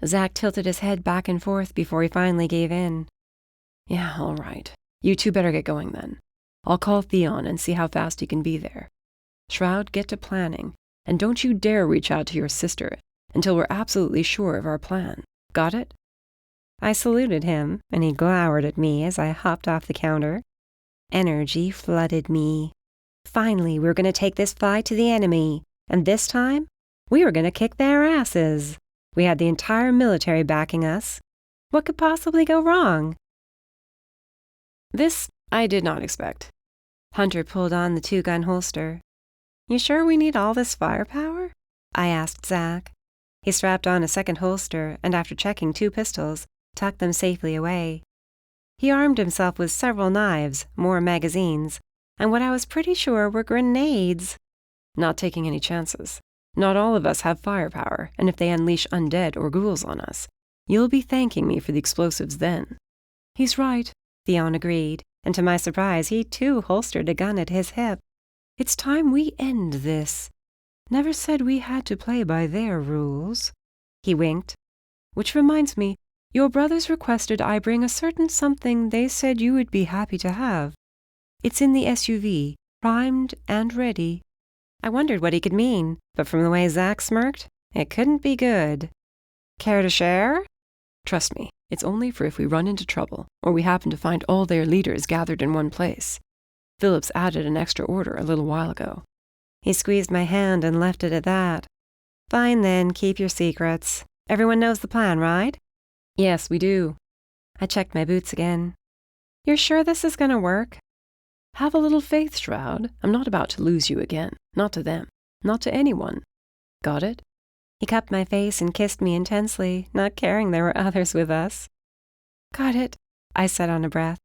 Zack tilted his head back and forth before he finally gave in. Yeah, all right. You two better get going then. I'll call Theon and see how fast he can be there. Shroud, get to planning, and don't you dare reach out to your sister until we're absolutely sure of our plan. Got it? I saluted him, and he glowered at me as I hopped off the counter. Energy flooded me. Finally, we were going to take this fight to the enemy, and this time, we were going to kick their asses. We had the entire military backing us. What could possibly go wrong? This I did not expect. Hunter pulled on the two-gun holster. You sure we need all this firepower? I asked Zack. He strapped on a second holster, and after checking 2 pistols, tucked them safely away. He armed himself with several knives, more magazines, and what I was pretty sure were grenades. Not taking any chances. Not all of us have firepower, and if they unleash undead or ghouls on us, you'll be thanking me for the explosives then. He's right, Theon agreed, and to my surprise he too holstered a gun at his hip. It's time we end this. Never said we had to play by their rules. He winked. Which reminds me, your brothers requested I bring a certain something they said you would be happy to have. It's in the SUV, primed and ready. I wondered what he could mean, but from the way Zack smirked, it couldn't be good. Care to share? Trust me, it's only for if we run into trouble, or we happen to find all their leaders gathered in one place. Phillips added an extra order a little while ago. He squeezed my hand and left it at that. Fine then, keep your secrets. Everyone knows the plan, right? Yes, we do. I checked my boots again. You're sure this is going to work? Have a little faith, Shroud. I'm not about to lose you again. Not to them. Not to anyone. Got it? He cupped my face and kissed me intensely, not caring there were others with us. Got it, I said on a breath.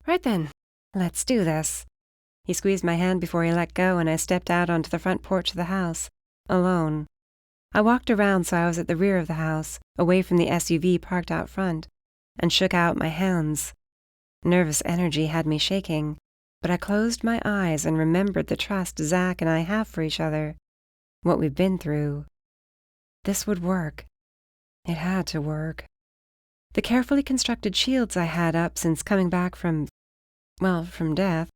Right then, let's do this. He squeezed my hand before he let go, and I stepped out onto the front porch of the house, alone. I walked around so I was at the rear of the house, away from the SUV parked out front, and shook out my hands. Nervous energy had me shaking, but I closed my eyes and remembered the trust Zack and I have for each other, what we've been through. This would work. It had to work. The carefully constructed shields I had up since coming back from death,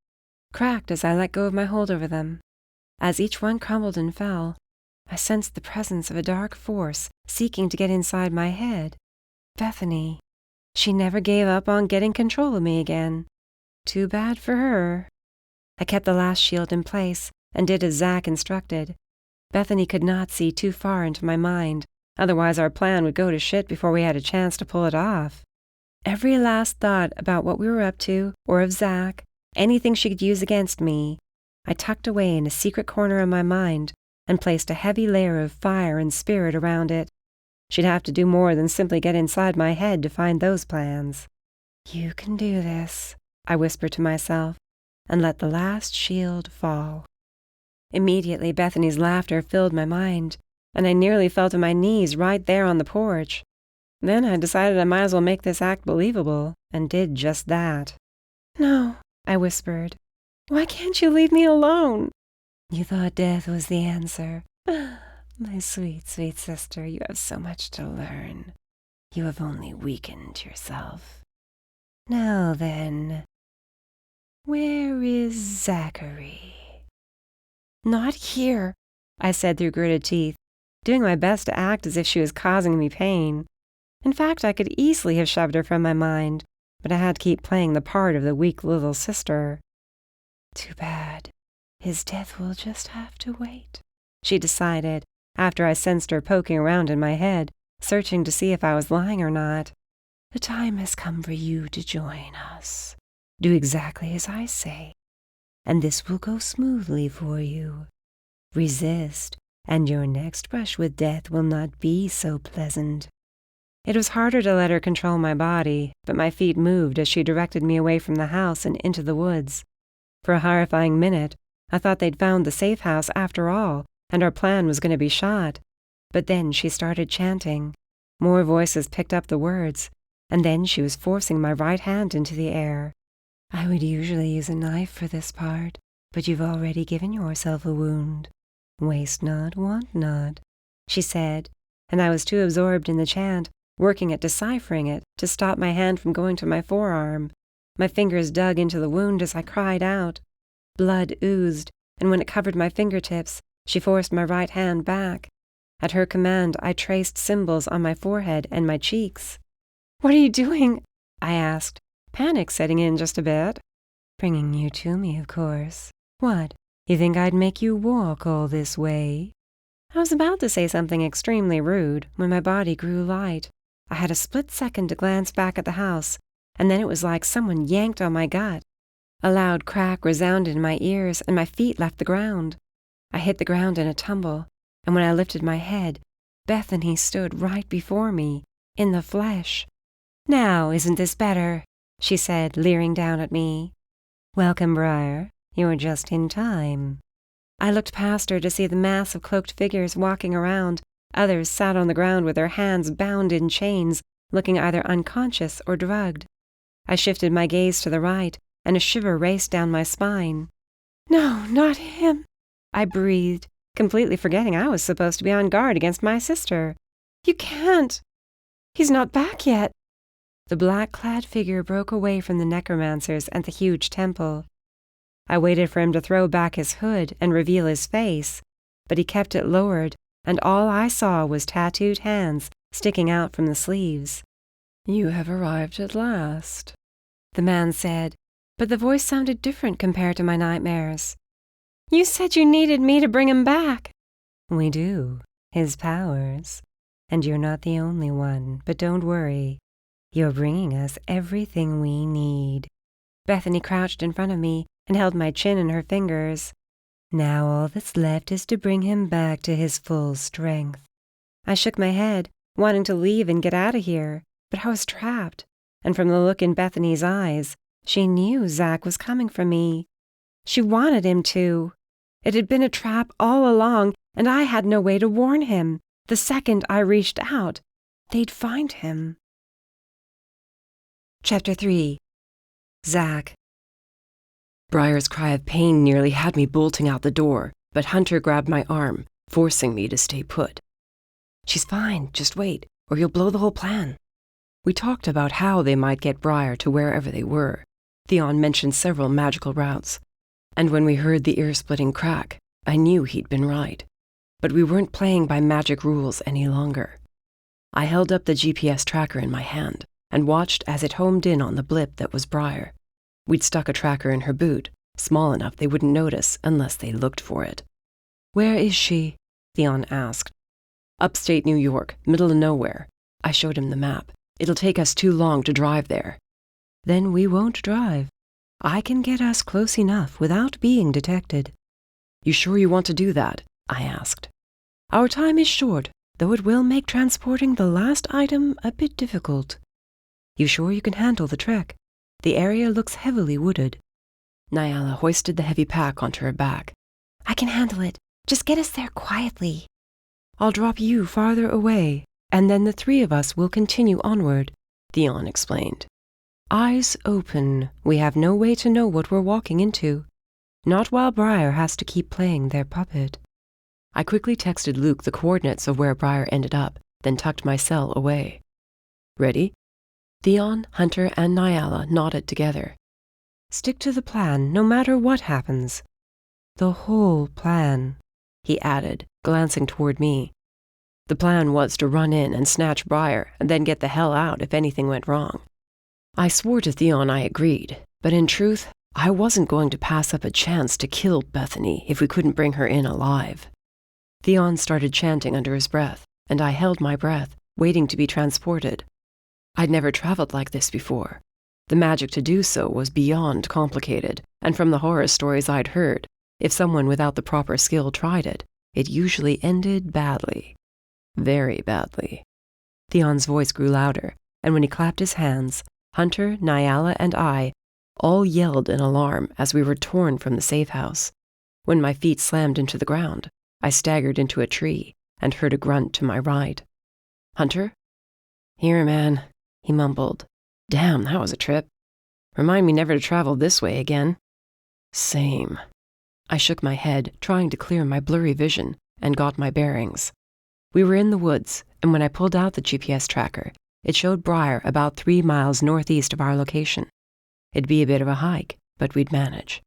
cracked as I let go of my hold over them. As each one crumbled and fell, I sensed the presence of a dark force seeking to get inside my head. Bethany. She never gave up on getting control of me again. Too bad for her. I kept the last shield in place and did as Zack instructed. Bethany could not see too far into my mind, otherwise our plan would go to shit before we had a chance to pull it off. Every last thought about what we were up to, or of Zach, anything she could use against me, I tucked away in a secret corner of my mind and placed a heavy layer of fire and spirit around it. She'd have to do more than simply get inside my head to find those plans. "You can do this," I whispered to myself, and let the last shield fall. Immediately, Bethany's laughter filled my mind, and I nearly fell to my knees right there on the porch. Then I decided I might as well make this act believable, and did just that. "No," I whispered. "Why can't you leave me alone?" "You thought death was the answer. My sweet, sweet sister, you have so much to learn. You have only weakened yourself. Now then, where is Zachary?" "Not here," I said through gritted teeth, doing my best to act as if she was causing me pain. In fact, I could easily have shoved her from my mind, but I had to keep playing the part of the weak little sister. "Too bad. His death will just have to wait," she decided, after I sensed her poking around in my head, searching to see if I was lying or not. "The time has come for you to join us. Do exactly as I say, and this will go smoothly for you. Resist, and your next brush with death will not be so pleasant." It was harder to let her control my body, but my feet moved as she directed me away from the house and into the woods. For a horrifying minute, I thought they'd found the safe house after all, and our plan was going to be shot. But then she started chanting. More voices picked up the words, and then she was forcing my right hand into the air. "I would usually use a knife for this part, but you've already given yourself a wound. Waste not, want not," she said, and I was too absorbed in the chant, working at deciphering it, to stop my hand from going to my forearm. My fingers dug into the wound as I cried out. Blood oozed, and when it covered my fingertips, she forced my right hand back. At her command, I traced symbols on my forehead and my cheeks. "What are you doing?" I asked, panic setting in just a bit. "Bringing you to me, of course. What, you think I'd make you walk all this way?" I was about to say something extremely rude when my body grew light. I had a split second to glance back at the house, and then it was like someone yanked on my gut. A loud crack resounded in my ears, and my feet left the ground. I hit the ground in a tumble, and when I lifted my head, Bethany stood right before me, in the flesh. "Now, isn't this better?" she said, leering down at me. "Welcome, Briar. You were just in time." I looked past her to see the mass of cloaked figures walking around. Others sat on the ground with their hands bound in chains, looking either unconscious or drugged. I shifted my gaze to the right, and a shiver raced down my spine. "No, not him," I breathed, completely forgetting I was supposed to be on guard against my sister. "You can't. He's not back yet." The black-clad figure broke away from the Necromancers and the huge temple. I waited for him to throw back his hood and reveal his face, but he kept it lowered, and all I saw was tattooed hands sticking out from the sleeves. "You have arrived at last," the man said, but the voice sounded different compared to my nightmares. "You said you needed me to bring him back." "We do. His powers. And you're not the only one, but don't worry. You're bringing us everything we need." Bethany crouched in front of me and held my chin in her fingers. "Now all that's left is to bring him back to his full strength." I shook my head, wanting to leave and get out of here, but I was trapped, and from the look in Bethany's eyes, she knew Zach was coming for me. She wanted him to. It had been a trap all along, and I had no way to warn him. The second I reached out, they'd find him. Chapter 3. Zach. Briar's cry of pain nearly had me bolting out the door, but Hunter grabbed my arm, forcing me to stay put. "She's fine, just wait, or you'll blow the whole plan." We talked about how they might get Briar to wherever they were. Theon mentioned several magical routes, and when we heard the ear-splitting crack, I knew he'd been right. But we weren't playing by magic rules any longer. I held up the GPS tracker in my hand and watched as it homed in on the blip that was Briar. We'd stuck a tracker in her boot, small enough they wouldn't notice unless they looked for it. "Where is she?" Theon asked. Upstate New York, middle of nowhere. I showed him the map. It'll take us too long to drive there. Then we won't drive. I can get us close enough without being detected. You sure you want to do that? I asked. Our time is short, though it will make transporting the last item a bit difficult. You sure you can handle the trek? The area looks heavily wooded. Nyala hoisted the heavy pack onto her back. I can handle it. Just get us there quietly. I'll drop you farther away, and then the three of us will continue onward, Theon explained. Eyes open. We have no way to know what we're walking into. Not while Briar has to keep playing their puppet. I quickly texted Luke the coordinates of where Briar ended up, then tucked my cell away. Ready? Theon, Hunter, and Nyala nodded together. Stick to the plan, no matter what happens. The whole plan, he added, glancing toward me. The plan was to run in and snatch Briar, and then get the hell out if anything went wrong. I swore to Theon I agreed, but in truth, I wasn't going to pass up a chance to kill Bethany if we couldn't bring her in alive. Theon started chanting under his breath, and I held my breath, waiting to be transported. I'd never traveled like this before. The magic to do so was beyond complicated, and from the horror stories I'd heard, if someone without the proper skill tried it, it usually ended badly. Very badly. Theon's voice grew louder, and when he clapped his hands, Hunter, Nyala, and I all yelled in alarm as we were torn from the safe house. When my feet slammed into the ground, I staggered into a tree and heard a grunt to my right. Hunter? Here, man, he mumbled. Damn, that was a trip. Remind me never to travel this way again. Same. I shook my head, trying to clear my blurry vision, and got my bearings. We were in the woods, and when I pulled out the GPS tracker, it showed Briar about 3 miles northeast of our location. It'd be a bit of a hike, but we'd manage.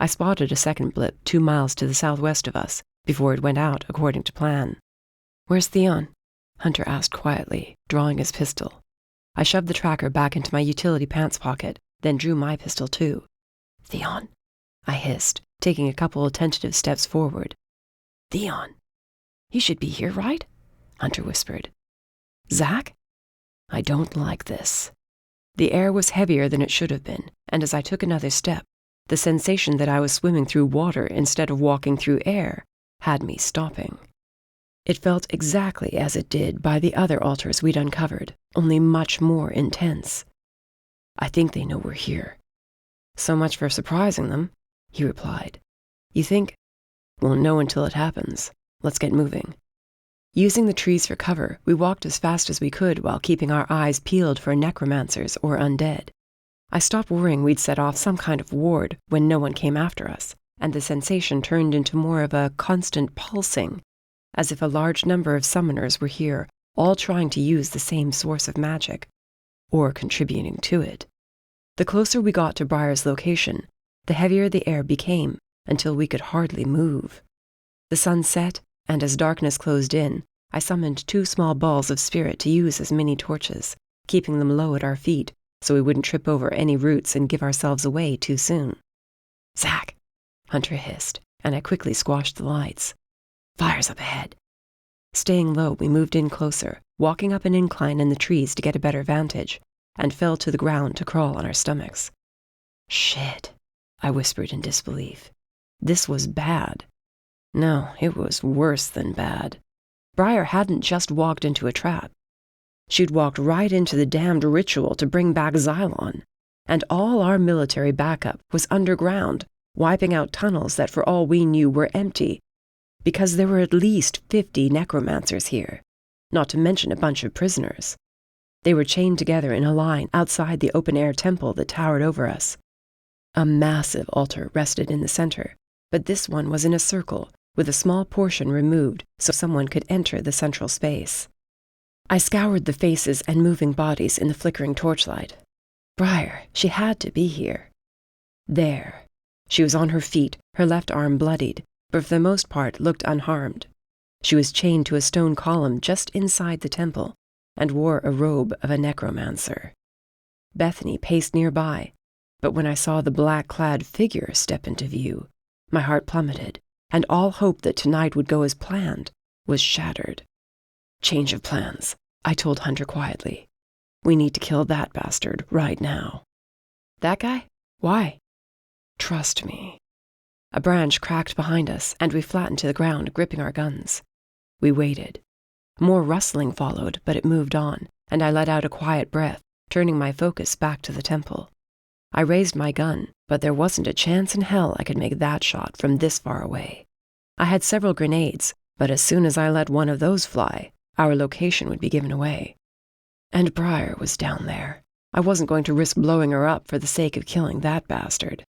I spotted a second blip 2 miles to the southwest of us, before it went out according to plan. Where's Theon? Hunter asked quietly, drawing his pistol. I shoved the tracker back into my utility pants pocket, then drew my pistol too. Theon, I hissed, taking a couple of tentative steps forward. Theon, you should be here, right? Hunter whispered. Zach? I don't like this. The air was heavier than it should have been, and as I took another step, the sensation that I was swimming through water instead of walking through air had me stopping. It felt exactly as it did by the other altars we'd uncovered, only much more intense. I think they know we're here. So much for surprising them, he replied. You think? Won't know until it happens. Let's get moving. Using the trees for cover, we walked as fast as we could while keeping our eyes peeled for necromancers or undead. I stopped worrying we'd set off some kind of ward when no one came after us, and the sensation turned into more of a constant pulsing, as if a large number of summoners were here, all trying to use the same source of magic, or contributing to it. The closer we got to Briar's location, the heavier the air became until we could hardly move. The sun set, and as darkness closed in, I summoned 2 small balls of spirit to use as mini torches, keeping them low at our feet so we wouldn't trip over any roots and give ourselves away too soon. Zach, Hunter hissed, and I quickly squashed the lights. Fire's up ahead. Staying low, we moved in closer, walking up an incline in the trees to get a better vantage, and fell to the ground to crawl on our stomachs. Shit, I whispered in disbelief. This was bad. No, it was worse than bad. Briar hadn't just walked into a trap. She'd walked right into the damned ritual to bring back Xylon, and all our military backup was underground, wiping out tunnels that for all we knew were empty, because there were at least 50 necromancers here, not to mention a bunch of prisoners. They were chained together in a line outside the open-air temple that towered over us. A massive altar rested in the center, but this one was in a circle, with a small portion removed so someone could enter the central space. I scoured the faces and moving bodies in the flickering torchlight. Briar, she had to be here. There. She was on her feet, her left arm bloodied, but for the most part looked unharmed. She was chained to a stone column just inside the temple, and wore a robe of a necromancer. Bethany paced nearby, but when I saw the black-clad figure step into view, my heart plummeted, and all hope that tonight would go as planned was shattered. "Change of plans," I told Hunter quietly. "We need to kill that bastard right now." "That guy? Why?" "Trust me." A branch cracked behind us, and we flattened to the ground, gripping our guns. We waited. More rustling followed, but it moved on, and I let out a quiet breath, turning my focus back to the temple. I raised my gun, but there wasn't a chance in hell I could make that shot from this far away. I had several grenades, but as soon as I let one of those fly, our location would be given away. And Briar was down there. I wasn't going to risk blowing her up for the sake of killing that bastard.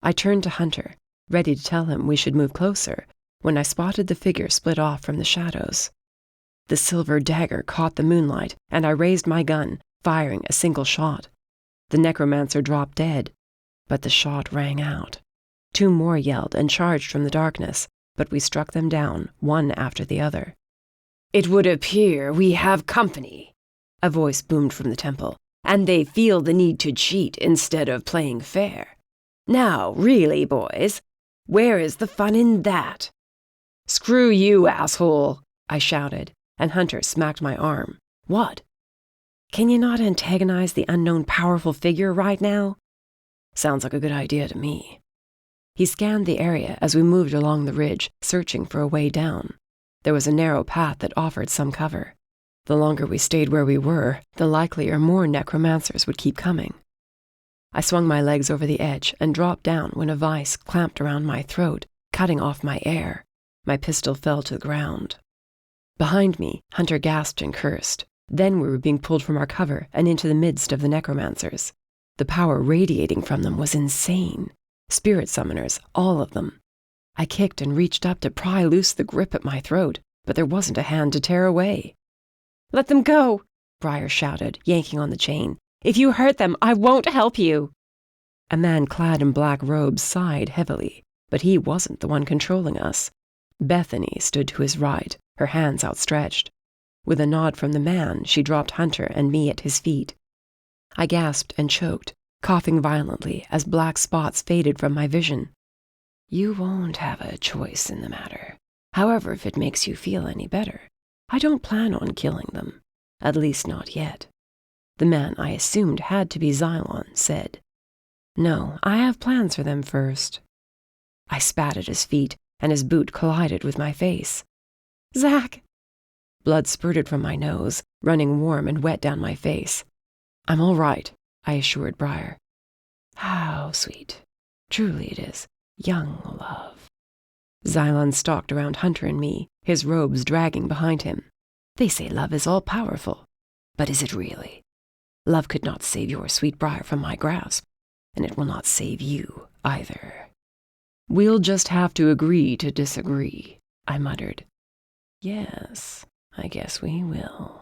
I turned to Hunter, ready to tell him we should move closer, when I spotted the figure split off from the shadows. The silver dagger caught the moonlight, and I raised my gun, firing a single shot. The necromancer dropped dead, but the shot rang out. 2 more yelled and charged from the darkness, but we struck them down, one after the other. "It would appear we have company," a voice boomed from the temple, "and they feel the need to cheat instead of playing fair. Now, really, boys, where is the fun in that?" "Screw you, asshole," I shouted, and Hunter smacked my arm. "What?" "Can you not antagonize the unknown powerful figure right now?" "Sounds like a good idea to me." He scanned the area as we moved along the ridge, searching for a way down. There was a narrow path that offered some cover. The longer we stayed where we were, the likelier more necromancers would keep coming. I swung my legs over the edge and dropped down when a vice clamped around my throat, cutting off my air. My pistol fell to the ground. Behind me, Hunter gasped and cursed. Then we were being pulled from our cover and into the midst of the necromancers. The power radiating from them was insane. Spirit summoners, all of them. I kicked and reached up to pry loose the grip at my throat, but there wasn't a hand to tear away. "Let them go," Briar shouted, yanking on the chain. "If you hurt them, I won't help you." A man clad in black robes sighed heavily, but he wasn't the one controlling us. Bethany stood to his right, her hands outstretched. With a nod from the man, she dropped Hunter and me at his feet. I gasped and choked, coughing violently as black spots faded from my vision. "You won't have a choice in the matter. However, if it makes you feel any better, I don't plan on killing them. At least not yet." The man I assumed had to be Xylon said. "No, I have plans for them first." I spat at his feet, and his boot collided with my face. "Zach!" Blood spurted from my nose, running warm and wet down my face. "I'm all right," I assured Briar. "How sweet. Truly it is. Young love." Xylon stalked around Hunter and me, his robes dragging behind him. "They say love is all-powerful. But is it really? Love could not save your sweet Briar from my grasp, and it will not save you either." "We'll just have to agree to disagree," I muttered. "Yes, I guess we will."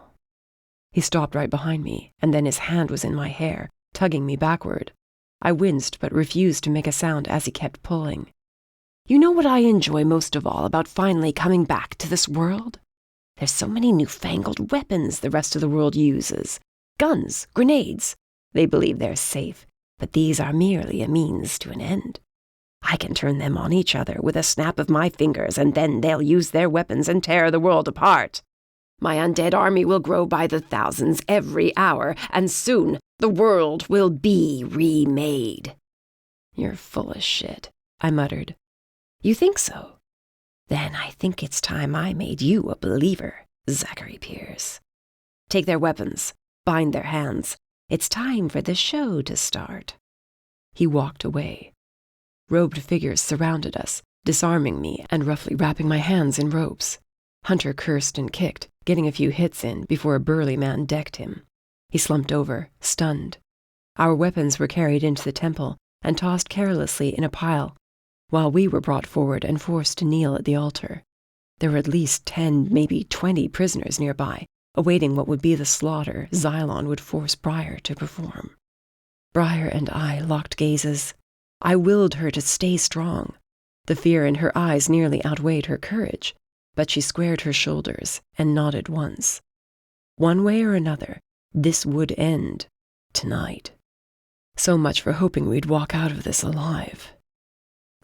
He stopped right behind me, and then his hand was in my hair, tugging me backward. I winced but refused to make a sound as he kept pulling. "You know what I enjoy most of all about finally coming back to this world? There's so many newfangled weapons the rest of the world uses. Guns, grenades. They believe they're safe, but these are merely a means to an end. I can turn them on each other with a snap of my fingers, and then they'll use their weapons and tear the world apart. My undead army will grow by the thousands every hour, and soon the world will be remade." "You're full of shit," I muttered. "You think so? Then I think it's time I made you a believer, Zachary Pierce. Take their weapons, bind their hands. It's time for the show to start." He walked away. Robed figures surrounded us, disarming me and roughly wrapping my hands in ropes. Hunter cursed and kicked, getting a few hits in before a burly man decked him. He slumped over, stunned. Our weapons were carried into the temple and tossed carelessly in a pile, while we were brought forward and forced to kneel at the altar. There were at least 10, maybe 20 prisoners nearby, awaiting what would be the slaughter Xylon would force Briar to perform. Briar and I locked gazes. I willed her to stay strong. The fear in her eyes nearly outweighed her courage, but she squared her shoulders and nodded once. One way or another, this would end tonight. So much for hoping we'd walk out of this alive.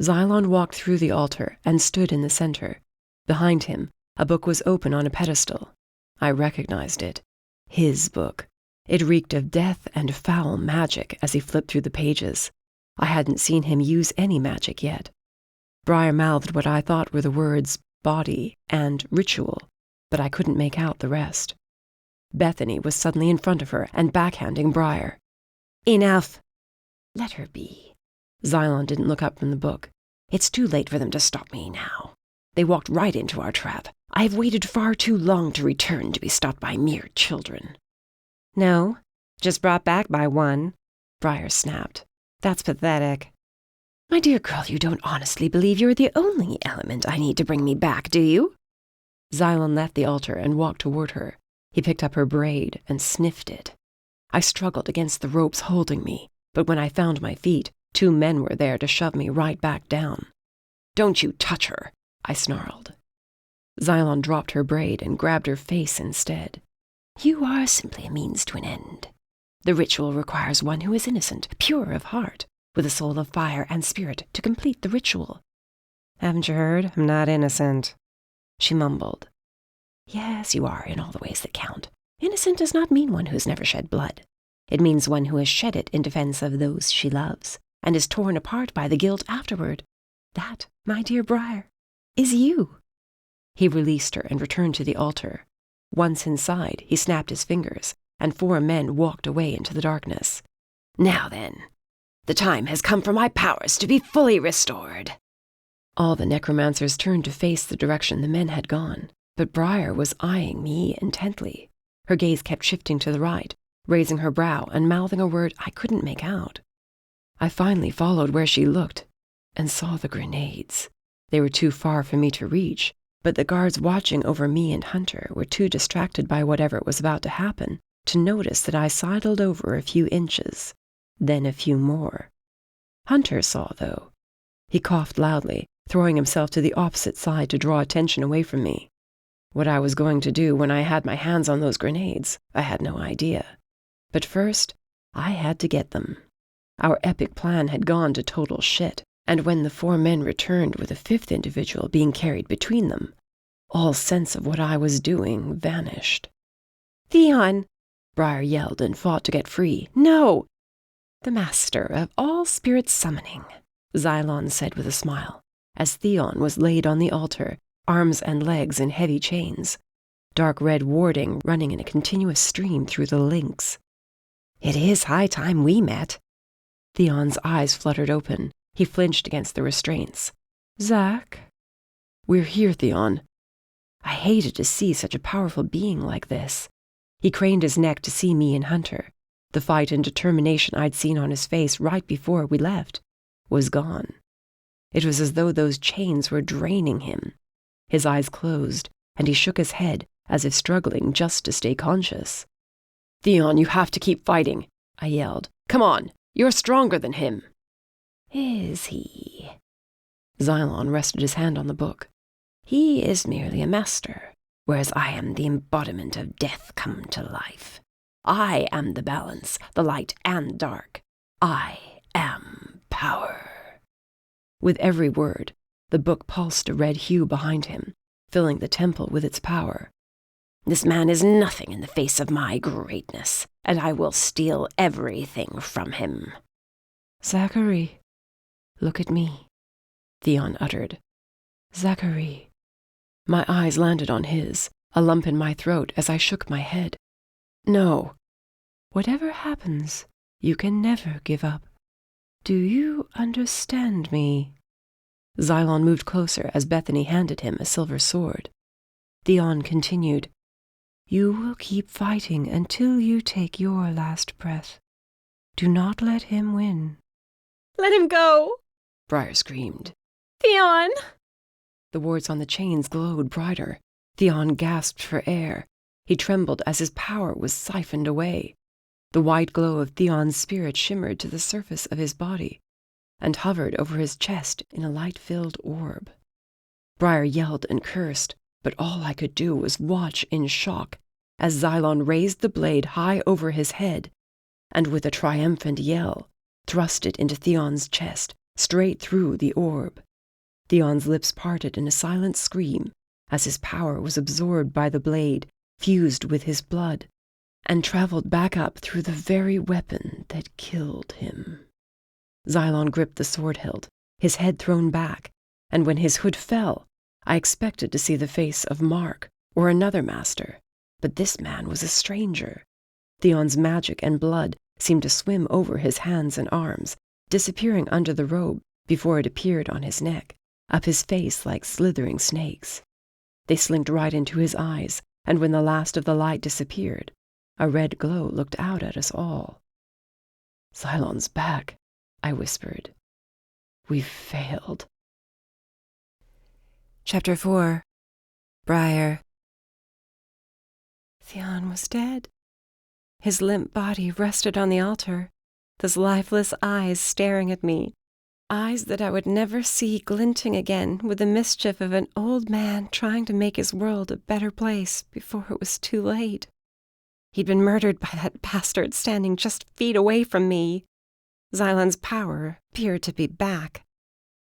Xylon walked through the altar and stood in the center. Behind him, a book was open on a pedestal. I recognized it. His book. It reeked of death and foul magic as he flipped through the pages. I hadn't seen him use any magic yet. Briar mouthed what I thought were the words body and ritual, but I couldn't make out the rest. Bethany was suddenly in front of her and backhanding Briar. Enough. Let her be. Xylon didn't look up from the book. It's too late for them to stop me now. They walked right into our trap. I have waited far too long to return to be stopped by mere children. No, just brought back by one, Briar snapped. That's pathetic. My dear girl, you don't honestly believe you're the only element I need to bring me back, do you? Xylon left the altar and walked toward her. He picked up her braid and sniffed it. I struggled against the ropes holding me, but when I found my feet, 2 men were there to shove me right back down. Don't you touch her, I snarled. Xylon dropped her braid and grabbed her face instead. You are simply a means to an end. The ritual requires one who is innocent, pure of heart, with a soul of fire and spirit to complete the ritual. Haven't you heard? I'm not innocent, she mumbled. Yes, you are in all the ways that count. Innocent does not mean one who has never shed blood. It means one who has shed it in defense of those she loves, and is torn apart by the guilt afterward. That, my dear Briar, is you. He released her and returned to the altar. Once inside, he snapped his fingers, and 4 men walked away into the darkness. Now then, the time has come for my powers to be fully restored. All the necromancers turned to face the direction the men had gone, but Briar was eyeing me intently. Her gaze kept shifting to the right, raising her brow and mouthing a word I couldn't make out. I finally followed where she looked and saw the grenades. They were too far for me to reach, but the guards watching over me and Hunter were too distracted by whatever was about to happen to notice that I sidled over a few inches, then a few more. Hunter saw, though. He coughed loudly, throwing himself to the opposite side to draw attention away from me. What I was going to do when I had my hands on those grenades, I had no idea. But first, I had to get them. Our epic plan had gone to total shit, and when the 4 men returned with a 5th individual being carried between them, all sense of what I was doing vanished. Theon! Briar yelled and fought to get free. No! The master of all spirit summoning, Xylon said with a smile, as Theon was laid on the altar, arms and legs in heavy chains, dark red warding running in a continuous stream through the links. It is high time we met. Theon's eyes fluttered open. He flinched against the restraints. Zack? We're here, Theon. I hated to see such a powerful being like this. He craned his neck to see me and Hunter. The fight and determination I'd seen on his face right before we left was gone. It was as though those chains were draining him. His eyes closed, and he shook his head as if struggling just to stay conscious. Theon, you have to keep fighting, I yelled. Come on, you're stronger than him. Is he? Xylon rested his hand on the book. He is merely a master, whereas I am the embodiment of death come to life. I am the balance, the light and dark. I am power. With every word, the book pulsed a red hue behind him, filling the temple with its power. This man is nothing in the face of my greatness, and I will steal everything from him. Zachary, look at me, Theon uttered. Zachary. My eyes landed on his, a lump in my throat as I shook my head. No. Whatever happens, you can never give up. Do you understand me? Xylon moved closer as Bethany handed him a silver sword. Theon continued, You will keep fighting until you take your last breath. Do not let him win. Let him go, Briar screamed. Theon! The wards on the chains glowed brighter. Theon gasped for air. He trembled as his power was siphoned away. The white glow of Theon's spirit shimmered to the surface of his body and hovered over his chest in a light-filled orb. Briar yelled and cursed, but all I could do was watch in shock as Xylon raised the blade high over his head and, with a triumphant yell, thrust it into Theon's chest, straight through the orb. Theon's lips parted in a silent scream as his power was absorbed by the blade, fused with his blood, and traveled back up through the very weapon that killed him. Xylon gripped the sword hilt, his head thrown back, and when his hood fell, I expected to see the face of Mark or another master, but this man was a stranger. Theon's magic and blood seemed to swim over his hands and arms, disappearing under the robe before it appeared on his neck, up his face like slithering snakes. They slinked right into his eyes, and when the last of the light disappeared, a red glow looked out at us all. "Xylon's back," I whispered. "We've failed." Chapter 4. Briar. Theon was dead. His limp body rested on the altar, those lifeless eyes staring at me, eyes that I would never see glinting again with the mischief of an old man trying to make his world a better place before it was too late. He'd been murdered by that bastard standing just feet away from me. Xylon's power appeared to be back,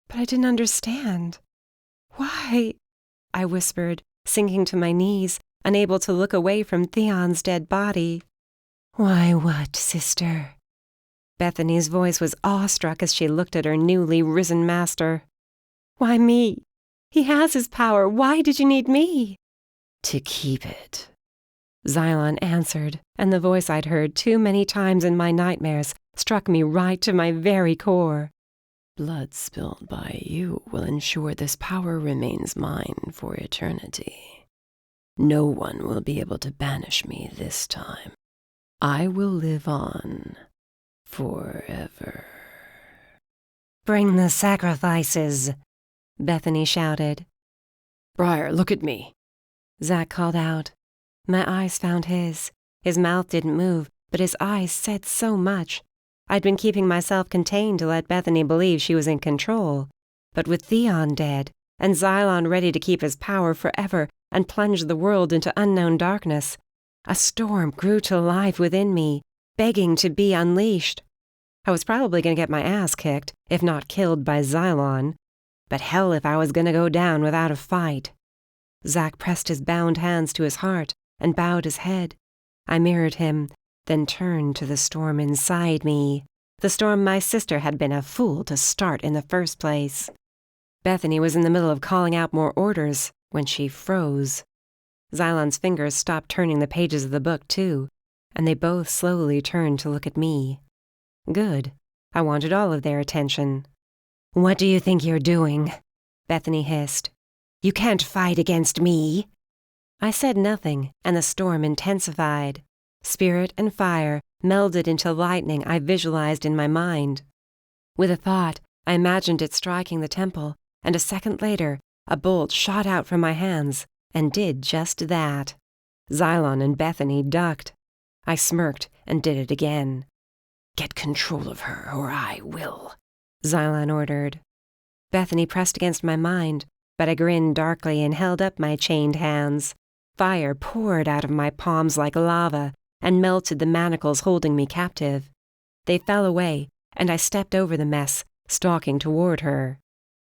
but I didn't understand. "Why?" I whispered, sinking to my knees, unable to look away from Theon's dead body. "Why what, sister?" Bethany's voice was awestruck as she looked at her newly risen master. "Why me? He has his power. Why did you need me?" "To keep it," Xylon answered, and the voice I'd heard too many times in my nightmares struck me right to my very core. "Blood spilled by you will ensure this power remains mine for eternity. No one will be able to banish me this time. I will live on forever." "Bring the sacrifices," Bethany shouted. "Briar, look at me," Zach called out. My eyes found his. His mouth didn't move, but his eyes said so much. I'd been keeping myself contained to let Bethany believe she was in control. But with Theon dead, and Xylon ready to keep his power forever and plunge the world into unknown darkness, a storm grew to life within me, begging to be unleashed. I was probably going to get my ass kicked, if not killed by Xylon. But hell if I was going to go down without a fight. Zach pressed his bound hands to his heart and bowed his head. I mirrored him, then turned to the storm inside me, the storm my sister had been a fool to start in the first place. Bethany was in the middle of calling out more orders when she froze. Xylon's fingers stopped turning the pages of the book, too, and they both slowly turned to look at me. Good. I wanted all of their attention. "What do you think you're doing?" Bethany hissed. "You can't fight against me." I said nothing, and the storm intensified. Spirit and fire melded into lightning I visualized in my mind. With a thought, I imagined it striking the temple, and a second later, a bolt shot out from my hands, and did just that. Xylon and Bethany ducked. I smirked and did it again. "Get control of her, or I will," Xylon ordered. Bethany pressed against my mind, but I grinned darkly and held up my chained hands. Fire poured out of my palms like lava and melted the manacles holding me captive. They fell away, and I stepped over the mess, stalking toward her.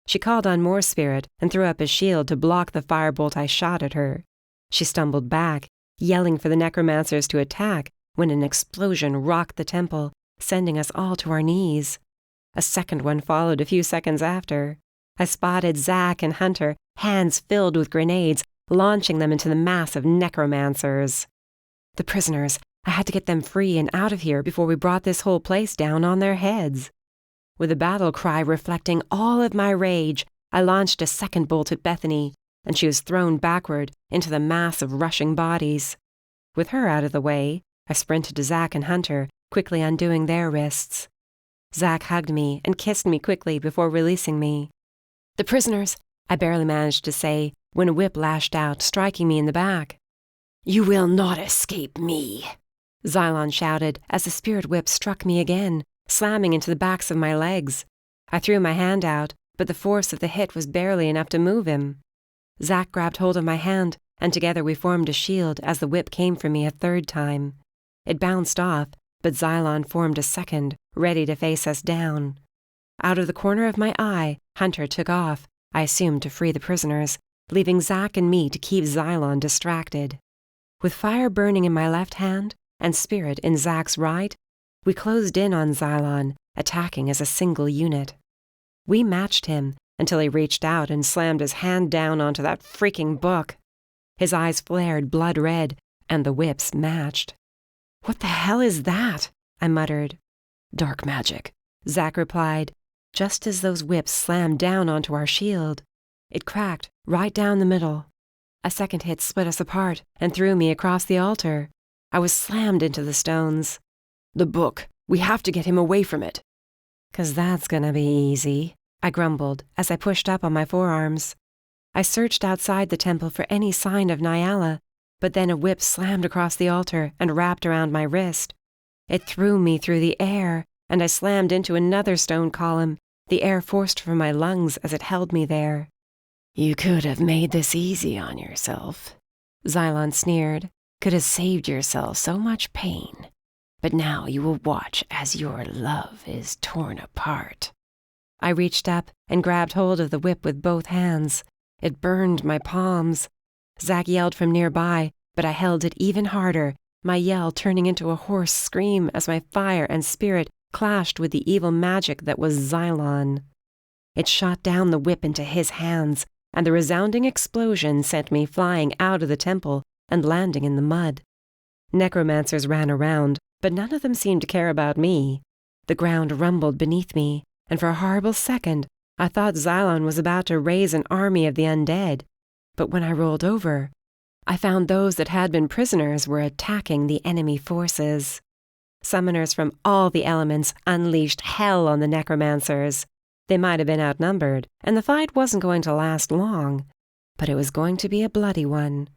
She called on more spirit and threw up a shield to block the firebolt I shot at her. She stumbled back, yelling for the necromancers to attack, when an explosion rocked the temple, sending us all to our knees. A second one followed a few seconds after. I spotted Zach and Hunter, hands filled with grenades, launching them into the mass of necromancers. The prisoners, I had to get them free and out of here before we brought this whole place down on their heads. With a battle cry reflecting all of my rage, I launched a second bolt at Bethany, and she was thrown backward into the mass of rushing bodies. With her out of the way, I sprinted to Zach and Hunter, quickly undoing their wrists. Zach hugged me and kissed me quickly before releasing me. "The prisoners," I barely managed to say, when a whip lashed out, striking me in the back. "You will not escape me," Xylon shouted as the spirit whip struck me again, slamming into the backs of my legs. I threw my hand out, but the force of the hit was barely enough to move him. Zach grabbed hold of my hand, and together we formed a shield as the whip came for me a third time. It bounced off, but Xylon formed a second, ready to face us down. Out of the corner of my eye, Hunter took off, I assumed to free the prisoners, leaving Zack and me to keep Xylon distracted. With fire burning in my left hand and spirit in Zack's right, we closed in on Xylon, attacking as a single unit. We matched him until he reached out and slammed his hand down onto that freaking book. His eyes flared blood red, and the whips matched. "What the hell is that?" I muttered. "Dark magic," Zack replied, just as those whips slammed down onto our shield. It cracked right down the middle. A second hit split us apart and threw me across the altar. I was slammed into the stones. "The book. We have to get him away from it." "'Cause that's gonna be easy," I grumbled as I pushed up on my forearms. I searched outside the temple for any sign of Nyala, but then a whip slammed across the altar and wrapped around my wrist. It threw me through the air, and I slammed into another stone column, the air forced from my lungs as it held me there. "You could have made this easy on yourself," Xylon sneered. "Could have saved yourself so much pain. But now you will watch as your love is torn apart." I reached up and grabbed hold of the whip with both hands. It burned my palms. Zack yelled from nearby, but I held it even harder, my yell turning into a hoarse scream as my fire and spirit clashed with the evil magic that was Xylon. It shot down the whip into his hands, and the resounding explosion sent me flying out of the temple and landing in the mud. Necromancers ran around, but none of them seemed to care about me. The ground rumbled beneath me, and for a horrible second, I thought Xylon was about to raise an army of the undead. But when I rolled over, I found those that had been prisoners were attacking the enemy forces. Summoners from all the elements unleashed hell on the Necromancers. They might have been outnumbered, and the fight wasn't going to last long, but it was going to be a bloody one.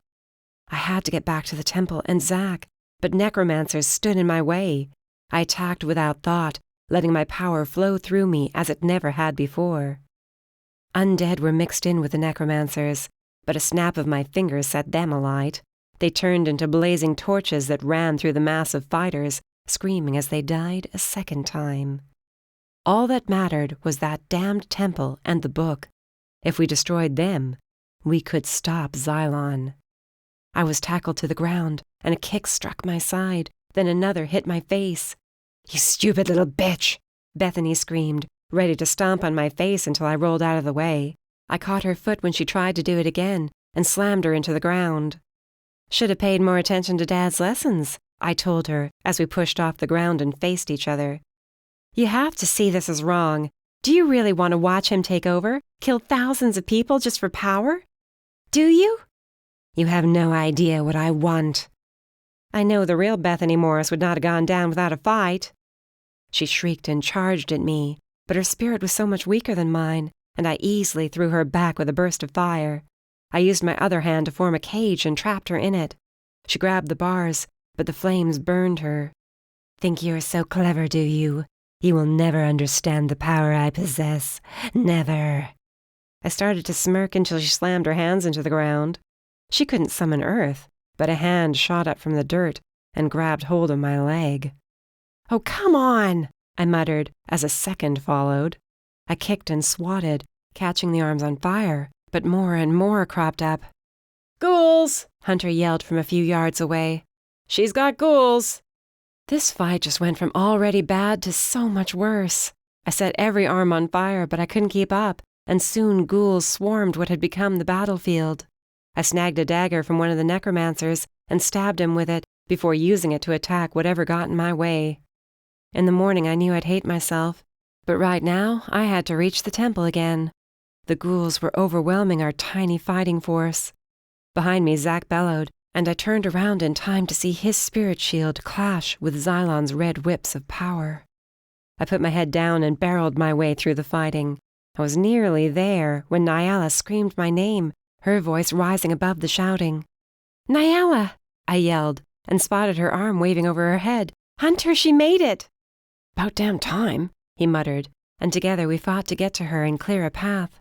I had to get back to the temple and Zack, but Necromancers stood in my way. I attacked without thought, letting my power flow through me as it never had before. Undead were mixed in with the Necromancers, but a snap of my fingers set them alight. They turned into blazing torches that ran through the mass of fighters, screaming as they died a second time. All that mattered was that damned temple and the book. If we destroyed them, we could stop Xylon. I was tackled to the ground, and a kick struck my side, then another hit my face. "You stupid little bitch!" Bethany screamed, ready to stomp on my face until I rolled out of the way. I caught her foot when she tried to do it again and slammed her into the ground. "Should have paid more attention to Dad's lessons," I told her as we pushed off the ground and faced each other. "You have to see this as wrong. Do you really want to watch him take over, kill thousands of people just for power? Do you? You have no idea what I want." I know the real Bethany Morris would not have gone down without a fight. She shrieked and charged at me, but her spirit was so much weaker than mine, and I easily threw her back with a burst of fire. I used my other hand to form a cage and trapped her in it. She grabbed the bars, but the flames burned her. "Think you're so clever, do you? You will never understand the power I possess. Never." I started to smirk until she slammed her hands into the ground. She couldn't summon earth, but a hand shot up from the dirt and grabbed hold of my leg. "Oh, come on!" I muttered as a second followed. I kicked and swatted, catching the arms on fire, but more and more cropped up. "Ghouls!" Hunter yelled from a few yards away. "She's got ghouls!" This fight just went from already bad to so much worse. I set every arm on fire, but I couldn't keep up, and soon ghouls swarmed what had become the battlefield. I snagged a dagger from one of the Necromancers and stabbed him with it before using it to attack whatever got in my way. In the morning I knew I'd hate myself, but right now I had to reach the temple again. The ghouls were overwhelming our tiny fighting force. Behind me Zack bellowed, and I turned around in time to see his spirit shield clash with Xylon's red whips of power. I put my head down and barreled my way through the fighting. I was nearly there when Nyala screamed my name, her voice rising above the shouting. "Nyala!" I yelled, and spotted her arm waving over her head. "Hunter, she made it!" "About damn time," he muttered, and together we fought to get to her and clear a path.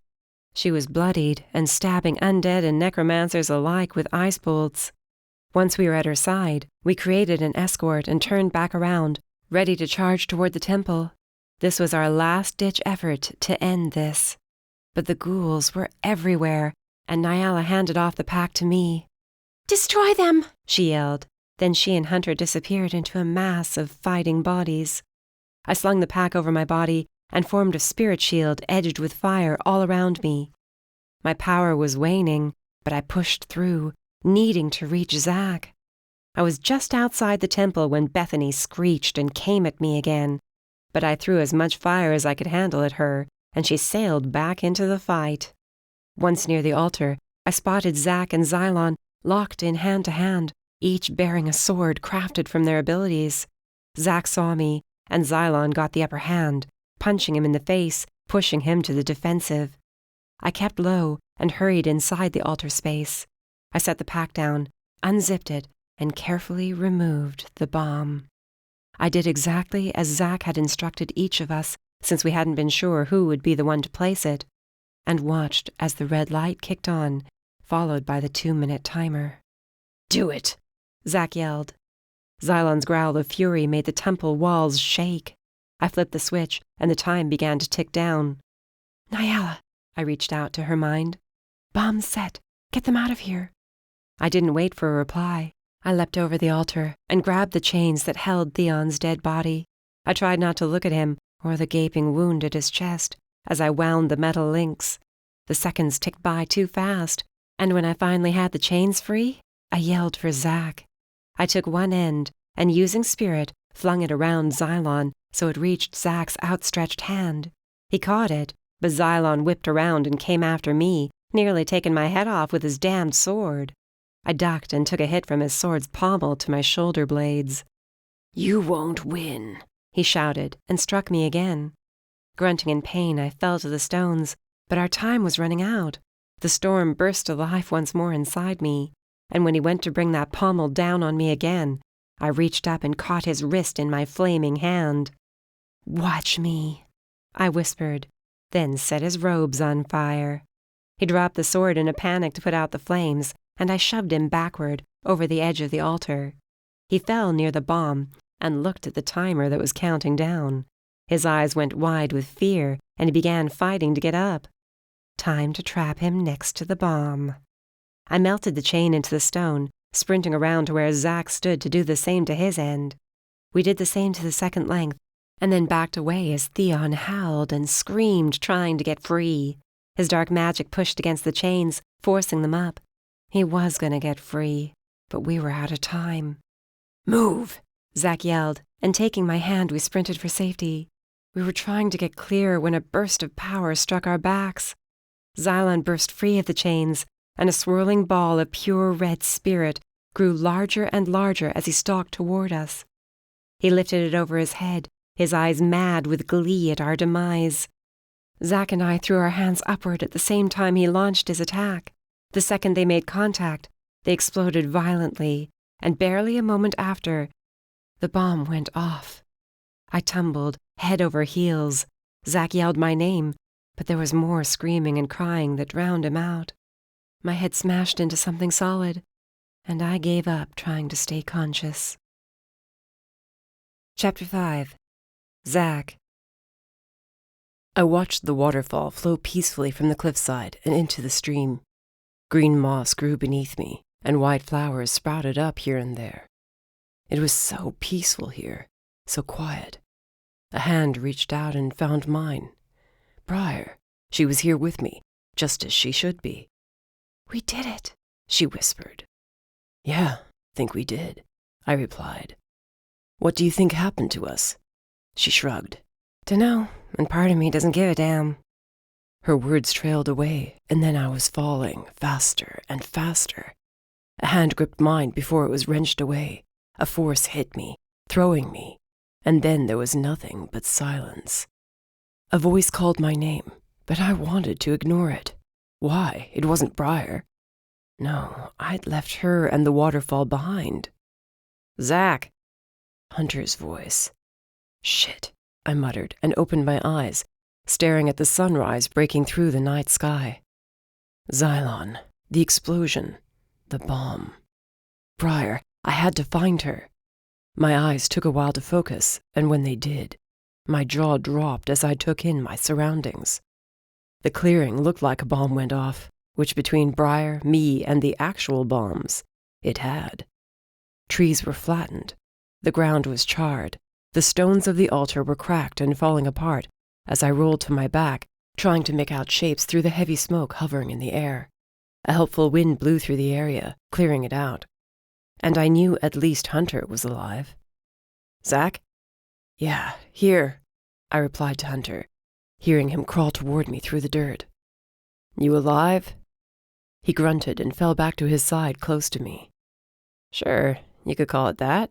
She was bloodied and stabbing undead and necromancers alike with ice bolts. Once we were at her side, we created an escort and turned back around, ready to charge toward the temple. This was our last-ditch effort to end this. But the ghouls were everywhere, and Nyala handed off the pack to me. "Destroy them!" she yelled. Then she and Hunter disappeared into a mass of fighting bodies. I slung the pack over my body and formed a spirit shield edged with fire all around me. My power was waning, but I pushed through, needing to reach Zack. I was just outside the temple when Bethany screeched and came at me again, but I threw as much fire as I could handle at her, and she sailed back into the fight. Once near the altar, I spotted Zack and Xylon locked in hand to hand, each bearing a sword crafted from their abilities. Zack saw me, and Xylon got the upper hand, punching him in the face, pushing him to the defensive. I kept low and hurried inside the altar space. I set the pack down, unzipped it, and carefully removed the bomb. I did exactly as Zack had instructed each of us, since we hadn't been sure who would be the one to place it, and watched as the red light kicked on, followed by the 2-minute timer. "Do it!" Zack yelled. Xylon's growl of fury made the temple walls shake. I flipped the switch, and the time began to tick down. "Nyala," I reached out to her mind. "Bombs set. Get them out of here." I didn't wait for a reply. I leapt over the altar and grabbed the chains that held Theon's dead body. I tried not to look at him or the gaping wound at his chest as I wound the metal links. The seconds ticked by too fast, and when I finally had the chains free, I yelled for Zack. I took one end and, using spirit, flung it around Xylon so it reached Zack's outstretched hand. He caught it, but Xylon whipped around and came after me, nearly taking my head off with his damned sword. I ducked and took a hit from his sword's pommel to my shoulder blades. "You won't win," he shouted and struck me again. Grunting in pain, I fell to the stones, but our time was running out. The storm burst to life once more inside me, and when he went to bring that pommel down on me again, I reached up and caught his wrist in my flaming hand. "Watch me," I whispered, then set his robes on fire. He dropped the sword in a panic to put out the flames, and I shoved him backward over the edge of the altar. He fell near the bomb and looked at the timer that was counting down. His eyes went wide with fear, and he began fighting to get up. Time to trap him next to the bomb. I melted the chain into the stone, sprinting around to where Zack stood to do the same to his end. We did the same to the second length, and then backed away as Theon howled and screamed, trying to get free. His dark magic pushed against the chains, forcing them up. He was going to get free, but we were out of time. "Move!" Zack yelled, and taking my hand, we sprinted for safety. We were trying to get clear when a burst of power struck our backs. Xylon burst free of the chains, and a swirling ball of pure red spirit grew larger and larger as he stalked toward us. He lifted it over his head, his eyes mad with glee at our demise. Zack and I threw our hands upward at the same time he launched his attack. The second they made contact, they exploded violently, and barely a moment after, the bomb went off. I tumbled, head over heels. Zack yelled my name, but there was more screaming and crying that drowned him out. My head smashed into something solid, and I gave up trying to stay conscious. Chapter 5. Zack. I watched the waterfall flow peacefully from the cliffside and into the stream. Green moss grew beneath me, and white flowers sprouted up here and there. It was so peaceful here, so quiet. A hand reached out and found mine. Briar. She was here with me, just as she should be. "We did it," she whispered. "Yeah, think we did," I replied. "What do you think happened to us?" She shrugged. "Dunno, and part of me doesn't give a damn." Her words trailed away, and then I was falling faster and faster. A hand gripped mine before it was wrenched away. A force hit me, throwing me, and then there was nothing but silence. A voice called my name, but I wanted to ignore it. Why? It wasn't Briar. No, I'd left her and the waterfall behind. "Zack!" Hunter's voice. "Shit," I muttered and opened my eyes, staring at the sunrise breaking through the night sky. Xylon, the explosion, the bomb. Briar, I had to find her. My eyes took a while to focus, and when they did, My jaw dropped as I took in my surroundings. The clearing looked like a bomb went off, which between Briar, me, and the actual bombs, it had. Trees were flattened. The ground was charred. The stones of the altar were cracked and falling apart as I rolled to my back, trying to make out shapes through the heavy smoke hovering in the air. A helpful wind blew through the area, clearing it out. And I knew at least Hunter was alive. "Zach?" "Yeah, here," I replied to Hunter, hearing him crawl toward me through the dirt. "You alive?" He grunted and fell back to his side close to me. "Sure, you could call it that."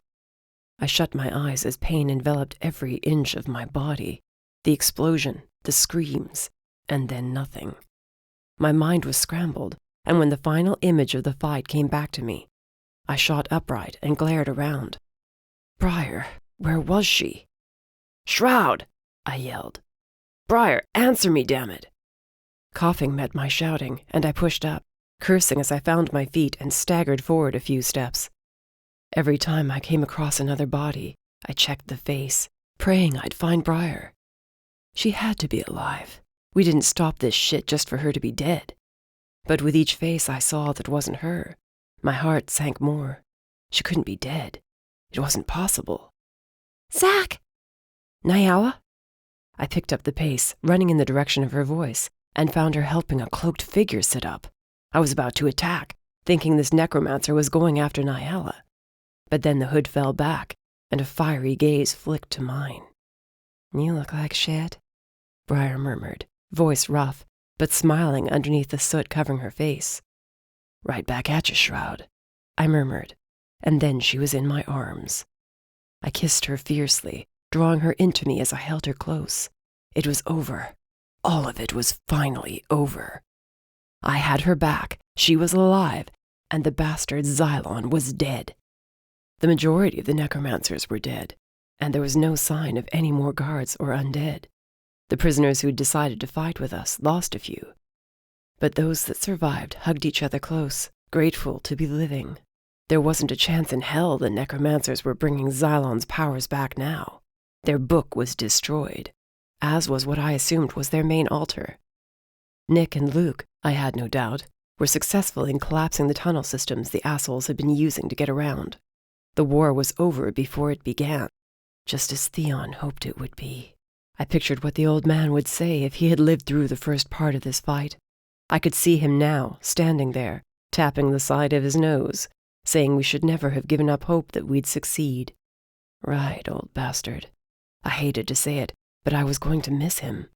I shut my eyes as pain enveloped every inch of my body. The explosion, the screams, and then nothing. My mind was scrambled, and when the final image of the fight came back to me, I shot upright and glared around. Briar, where was she? "Shroud!" I yelled. "Briar, answer me, damn it!" Coughing met my shouting, and I pushed up, cursing as I found my feet and staggered forward a few steps. Every time I came across another body, I checked the face, praying I'd find Briar. She had to be alive. We didn't stop this shit just for her to be dead. But with each face I saw that wasn't her, my heart sank more. She couldn't be dead. It wasn't possible. "Zach!" "Nyala?" I picked up the pace, running in the direction of her voice, and found her helping a cloaked figure sit up. I was about to attack, thinking this necromancer was going after Nyala. But then the hood fell back, and a fiery gaze flicked to mine. "You look like shit," Briar murmured, voice rough, but smiling underneath the soot covering her face. "Right back at you, Shroud," I murmured, and then she was in my arms. I kissed her fiercely, drawing her into me as I held her close. It was over. All of it was finally over. I had her back, she was alive, and the bastard Xylon was dead. The majority of the necromancers were dead, and there was no sign of any more guards or undead. The prisoners who'd decided to fight with us lost a few. But those that survived hugged each other close, grateful to be living. There wasn't a chance in hell the necromancers were bringing Xylon's powers back now. Their book was destroyed, as was what I assumed was their main altar. Nick and Luke, I had no doubt, were successful in collapsing the tunnel systems the assholes had been using to get around. The war was over before it began, just as Theon hoped it would be. I pictured what the old man would say if he had lived through the first part of this fight. I could see him now, standing there, tapping the side of his nose, saying we should never have given up hope that we'd succeed. Right, old bastard. I hated to say it, but I was going to miss him.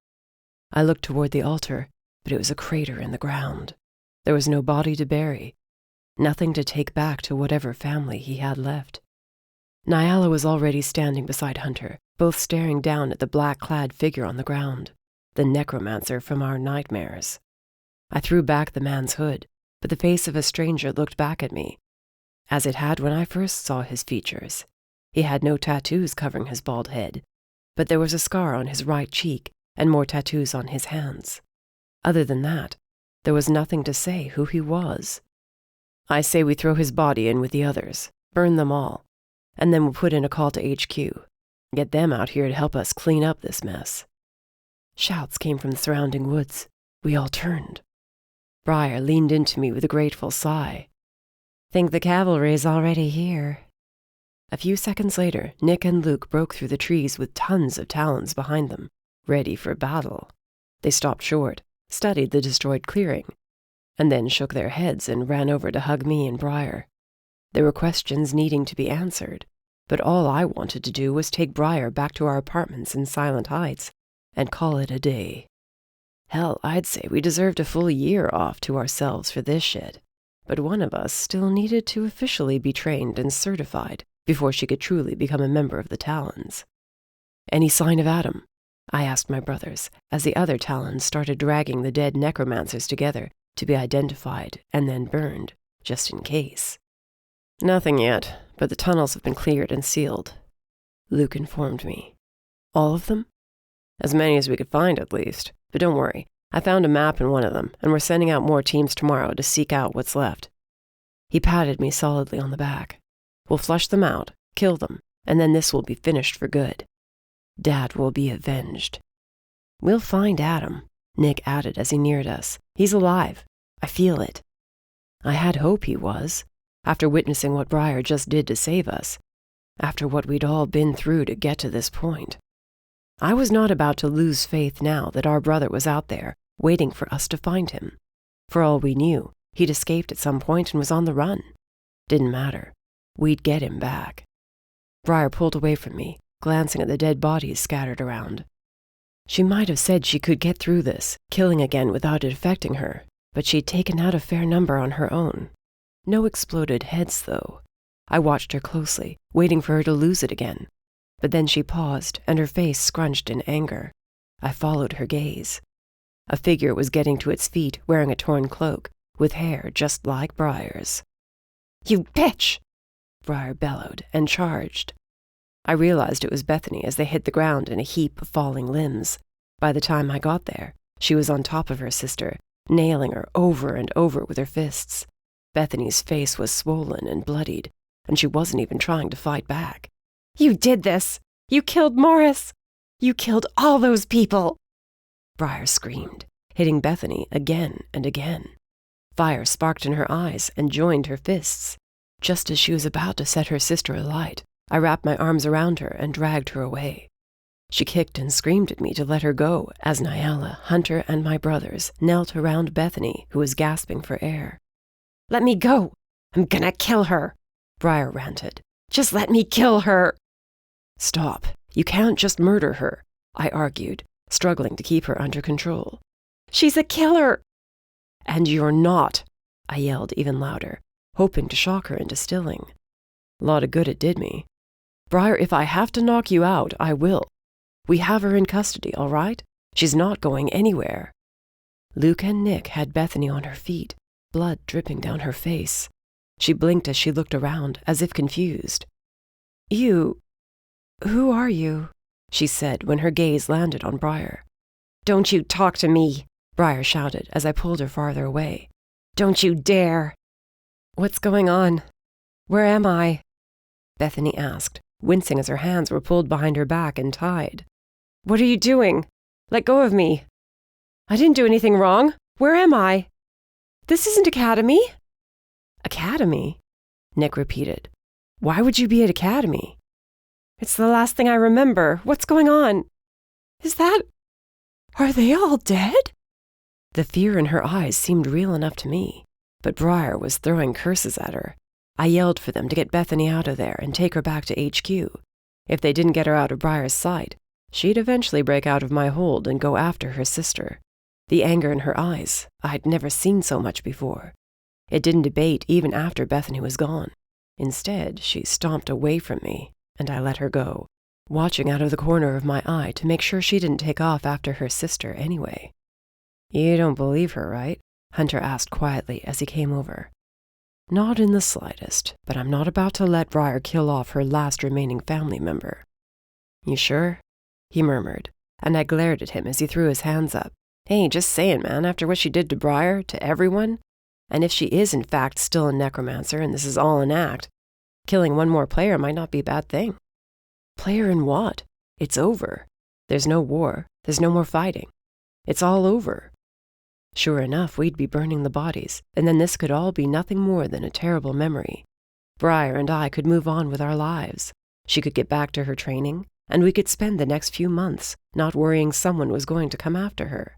I looked toward the altar, but it was a crater in the ground. There was no body to bury, nothing to take back to whatever family he had left. Nyala was already standing beside Hunter, both staring down at the black-clad figure on the ground, the necromancer from our nightmares. I threw back the man's hood, but the face of a stranger looked back at me, as it had when I first saw his features. He had no tattoos covering his bald head, but there was a scar on his right cheek and more tattoos on his hands. Other than that, there was nothing to say who he was. "I say we throw his body in with the others, burn them all, and then we'll put in a call to HQ. Get them out here to help us clean up this mess." Shouts came from the surrounding woods. We all turned. Briar leaned into me with a grateful sigh. "Think the cavalry's already here." A few seconds later, Nick and Luke broke through the trees with tons of talons behind them, ready for battle. They stopped short, studied the destroyed clearing, and then shook their heads and ran over to hug me and Briar. There were questions needing to be answered, but all I wanted to do was take Briar back to our apartments in Silent Heights and call it a day. Hell, I'd say we deserved a full year off to ourselves for this shit, but one of us still needed to officially be trained and certified before she could truly become a member of the Talons. "Any sign of Adam?" I asked my brothers, as the other Talons started dragging the dead necromancers together to be identified and then burned, just in case. "Nothing yet, but the tunnels have been cleared and sealed," Luke informed me. "All of them?" "As many as we could find, at least. But don't worry, I found a map in one of them, and we're sending out more teams tomorrow to seek out what's left." He patted me solidly on the back. "We'll flush them out, kill them, and then this will be finished for good." Dad will be avenged. We'll find Adam, Nick added as he neared us. He's alive. I feel it. I had hope he was, after witnessing what Briar just did to save us, after what we'd all been through to get to this point. I was not about to lose faith now that our brother was out there, waiting for us to find him. For all we knew, he'd escaped at some point and was on the run. Didn't matter. We'd get him back. Briar pulled away from me, glancing at the dead bodies scattered around. She might have said she could get through this, killing again without it affecting her, but she'd taken out a fair number on her own. No exploded heads, though. I watched her closely, waiting for her to lose it again. But then she paused, and her face scrunched in anger. I followed her gaze. A figure was getting to its feet, wearing a torn cloak, with hair just like Briar's. "You bitch!" Briar bellowed and charged. I realized it was Bethany as they hit the ground in a heap of falling limbs. By the time I got there, she was on top of her sister, nailing her over and over with her fists. Bethany's face was swollen and bloodied, and she wasn't even trying to fight back. "You did this! You killed Morris! You killed all those people!" Briar screamed, hitting Bethany again and again. Fire sparked in her eyes and joined her fists. Just as she was about to set her sister alight, I wrapped my arms around her and dragged her away. She kicked and screamed at me to let her go as Nyala, Hunter, and my brothers knelt around Bethany, who was gasping for air. "Let me go! I'm gonna kill her!" Briar ranted. "Just let me kill her!" "Stop. You can't just murder her," I argued, struggling to keep her under control. "She's a killer!" "And you're not!" I yelled even louder, hoping to shock her into stilling. Lot of good it did me. "Briar, if I have to knock you out, I will. We have her in custody, all right? She's not going anywhere." Luke and Nick had Bethany on her feet, blood dripping down her face. She blinked as she looked around, as if confused. Who are you?" she said when her gaze landed on Briar. "Don't you talk to me!" Briar shouted as I pulled her farther away. "Don't you dare!" "What's going on? Where am I?" Bethany asked, wincing as her hands were pulled behind her back and tied. "What are you doing? Let go of me." "I didn't do anything wrong. Where am I?" "This isn't Academy." "Academy?" Nick repeated. "Why would you be at Academy?" "It's the last thing I remember. What's going on? Are they all dead?" The fear in her eyes seemed real enough to me, but Briar was throwing curses at her. I yelled for them to get Bethany out of there and take her back to HQ. If they didn't get her out of Briar's sight, she'd eventually break out of my hold and go after her sister. The anger in her eyes, I'd never seen so much before. It didn't abate even after Bethany was gone. Instead, she stomped away from me, and I let her go, watching out of the corner of my eye to make sure she didn't take off after her sister anyway. "You don't believe her, right?" Hunter asked quietly as he came over. "Not in the slightest, but I'm not about to let Briar kill off her last remaining family member." "You sure?" he murmured, and I glared at him as he threw his hands up. "Hey, just saying, man, after what she did to Briar, to everyone? And if she is in fact still a necromancer and this is all an act, killing one more player might not be a bad thing." "Player in what? It's over. There's no war. There's no more fighting. It's all over." Sure enough, we'd be burning the bodies, and then this could all be nothing more than a terrible memory. Briar and I could move on with our lives. She could get back to her training, and we could spend the next few months not worrying someone was going to come after her.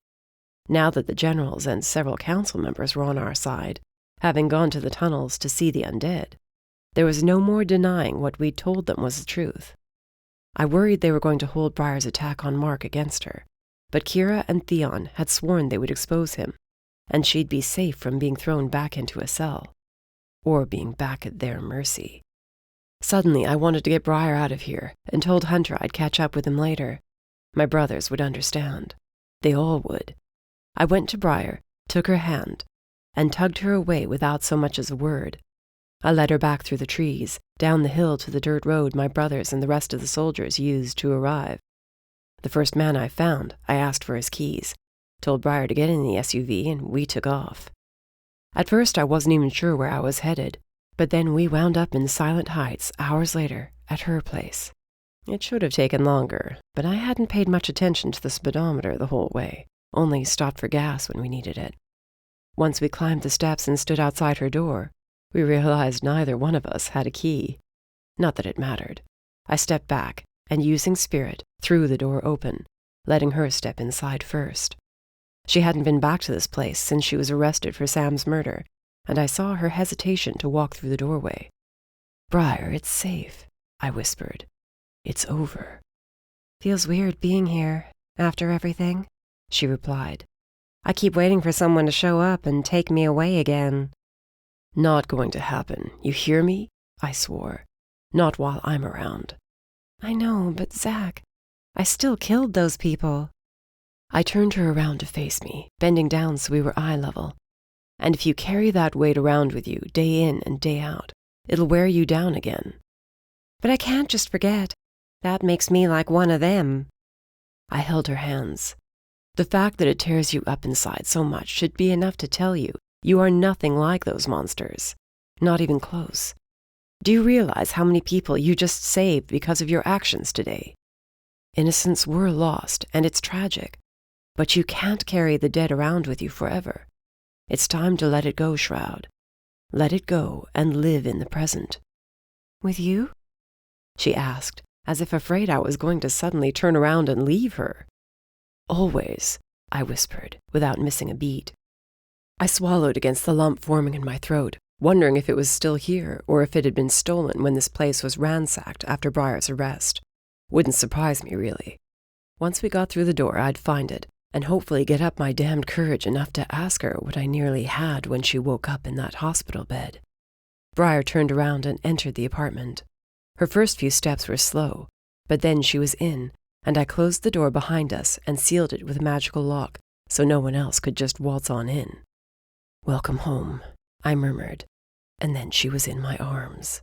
Now that the generals and several council members were on our side, having gone to the tunnels to see the undead, there was no more denying what we'd told them was the truth. I worried they were going to hold Briar's attack on Mark against her, but Kira and Theon had sworn they would expose him, and she'd be safe from being thrown back into a cell, or being back at their mercy. Suddenly, I wanted to get Briar out of here, and told Hunter I'd catch up with him later. My brothers would understand. They all would. I went to Briar, took her hand, and tugged her away without so much as a word. I led her back through the trees, down the hill to the dirt road my brothers and the rest of the soldiers used to arrive. The first man I found, I asked for his keys, told Briar to get in the SUV, and we took off. At first I wasn't even sure where I was headed, but then we wound up in Silent Heights hours later at her place. It should have taken longer, but I hadn't paid much attention to the speedometer the whole way, only stopped for gas when we needed it. Once we climbed the steps and stood outside her door, we realized neither one of us had a key. Not that it mattered. I stepped back and, using spirit, threw the door open, letting her step inside first. She hadn't been back to this place since she was arrested for Sam's murder, and I saw her hesitation to walk through the doorway. "Briar, it's safe," I whispered. "It's over." "Feels weird being here, after everything," she replied. "I keep waiting for someone to show up and take me away again." "Not going to happen, you hear me?" I swore. "Not while I'm around." "I know, but Zach, I still killed those people." I turned her around to face me, bending down so we were eye level. "And if you carry that weight around with you day in and day out, it'll wear you down again." "But I can't just forget. That makes me like one of them." I held her hands. "The fact that it tears you up inside so much should be enough to tell you you are nothing like those monsters. Not even close. Do you realize how many people you just saved because of your actions today? Innocents were lost, and it's tragic. But you can't carry the dead around with you forever. It's time to let it go, Shroud. Let it go and live in the present." "With you?" she asked, as if afraid I was going to suddenly turn around and leave her. "Always," I whispered, without missing a beat. I swallowed against the lump forming in my throat, wondering if it was still here or if it had been stolen when this place was ransacked after Briar's arrest. Wouldn't surprise me, really. Once we got through the door, I'd find it, and hopefully get up my damned courage enough to ask her what I nearly had when she woke up in that hospital bed. Briar turned around and entered the apartment. Her first few steps were slow, but then she was in, and I closed the door behind us and sealed it with a magical lock so no one else could just waltz on in. "Welcome home," I murmured, and then she was in my arms.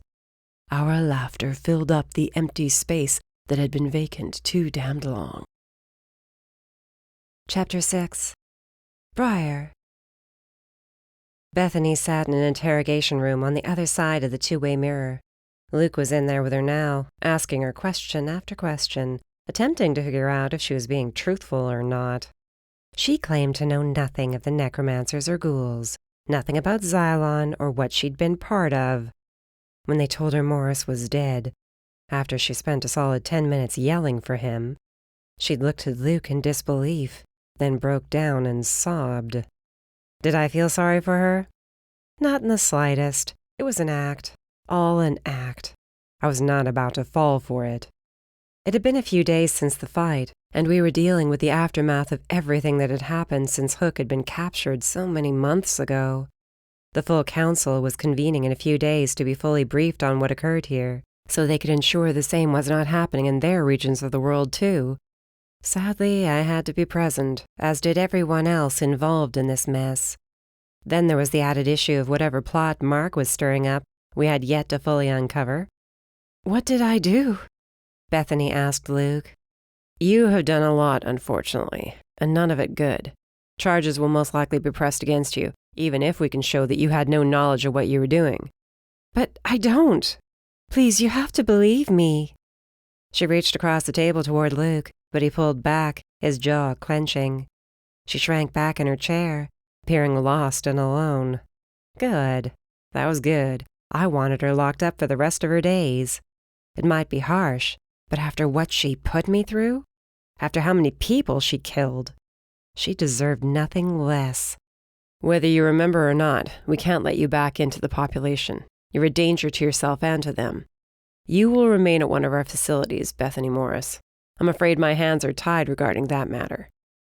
Our laughter filled up the empty space that had been vacant too damned long. Chapter 6. Briar. Bethany sat in an interrogation room on the other side of the two-way mirror. Luke was in there with her now, asking her question after question, attempting to figure out if she was being truthful or not. She claimed to know nothing of the Necromancers or ghouls, nothing about Xylon or what she'd been part of. When they told her Morris was dead, after she spent a solid 10 minutes yelling for him, she'd looked at Luke in disbelief, then broke down and sobbed. Did I feel sorry for her? Not in the slightest. It was an act. All an act. I was not about to fall for it. It had been a few days since the fight, and we were dealing with the aftermath of everything that had happened since Hook had been captured so many months ago. The full council was convening in a few days to be fully briefed on what occurred here, so they could ensure the same was not happening in their regions of the world, too. Sadly, I had to be present, as did everyone else involved in this mess. Then there was the added issue of whatever plot Mark was stirring up we had yet to fully uncover. "What did I do?" Bethany asked Luke. "You have done a lot, unfortunately, and none of it good. Charges will most likely be pressed against you, even if we can show that you had no knowledge of what you were doing." "But I don't. Please, you have to believe me." She reached across the table toward Luke, but he pulled back, his jaw clenching. She shrank back in her chair, appearing lost and alone. Good. That was good. I wanted her locked up for the rest of her days. It might be harsh, but after what she put me through, after how many people she killed, she deserved nothing less. "Whether you remember or not, we can't let you back into the population. You're a danger to yourself and to them. You will remain at one of our facilities, Bethany Morris. I'm afraid my hands are tied regarding that matter.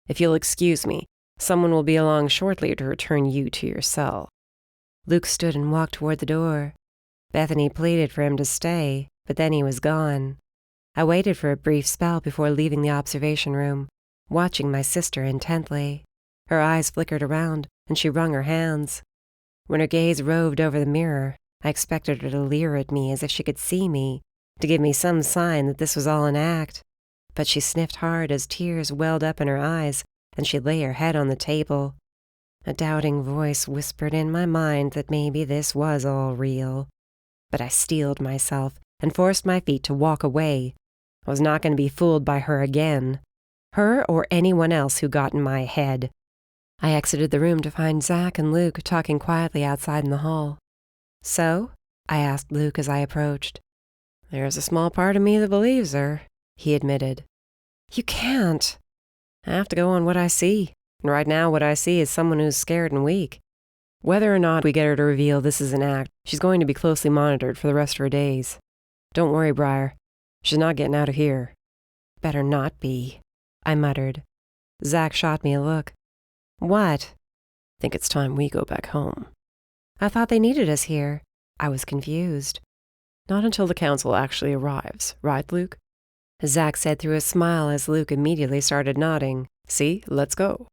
If you'll excuse me, someone will be along shortly to return you to your cell." Luke stood and walked toward the door. Bethany pleaded for him to stay, but then he was gone. I waited for a brief spell before leaving the observation room, watching my sister intently. Her eyes flickered around, and she wrung her hands. When her gaze roved over the mirror, I expected her to leer at me as if she could see me, to give me some sign that this was all an act. But she sniffed hard as tears welled up in her eyes, and she lay her head on the table. A doubting voice whispered in my mind that maybe this was all real. But I steeled myself and forced my feet to walk away. I was not going to be fooled by her again. Her or anyone else who got in my head. I exited the room to find Zach and Luke talking quietly outside in the hall. "So?" I asked Luke as I approached. "There's a small part of me that believes her," he admitted. "You can't." "I have to go on what I see. And right now what I see is someone who's scared and weak. Whether or not we get her to reveal this is an act, she's going to be closely monitored for the rest of her days. Don't worry, Briar. She's not getting out of here." "Better not be," I muttered. Zach shot me a look. "What?" "Think it's time we go back home." "I thought they needed us here." I was confused. "Not until the council actually arrives, right, Luke?" Zach said through a smile as Luke immediately started nodding. "See, let's go."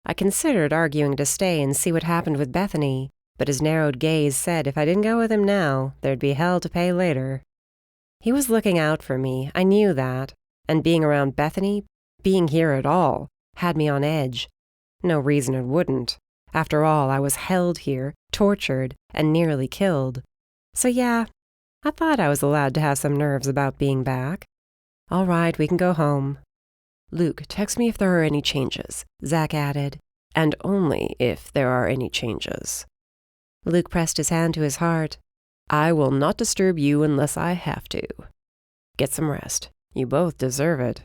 I considered arguing to stay and see what happened with Bethany, but his narrowed gaze said if I didn't go with him now, there'd be hell to pay later. He was looking out for me, I knew that, and being around Bethany, being here at all, had me on edge. No reason it wouldn't. After all, I was held here, tortured, and nearly killed. So yeah, I thought I was allowed to have some nerves about being back. "All right, we can go home." "Luke, text me if there are any changes," Zach added, "and only if there are any changes." Luke pressed his hand to his heart. "I will not disturb you unless I have to. Get some rest. You both deserve it."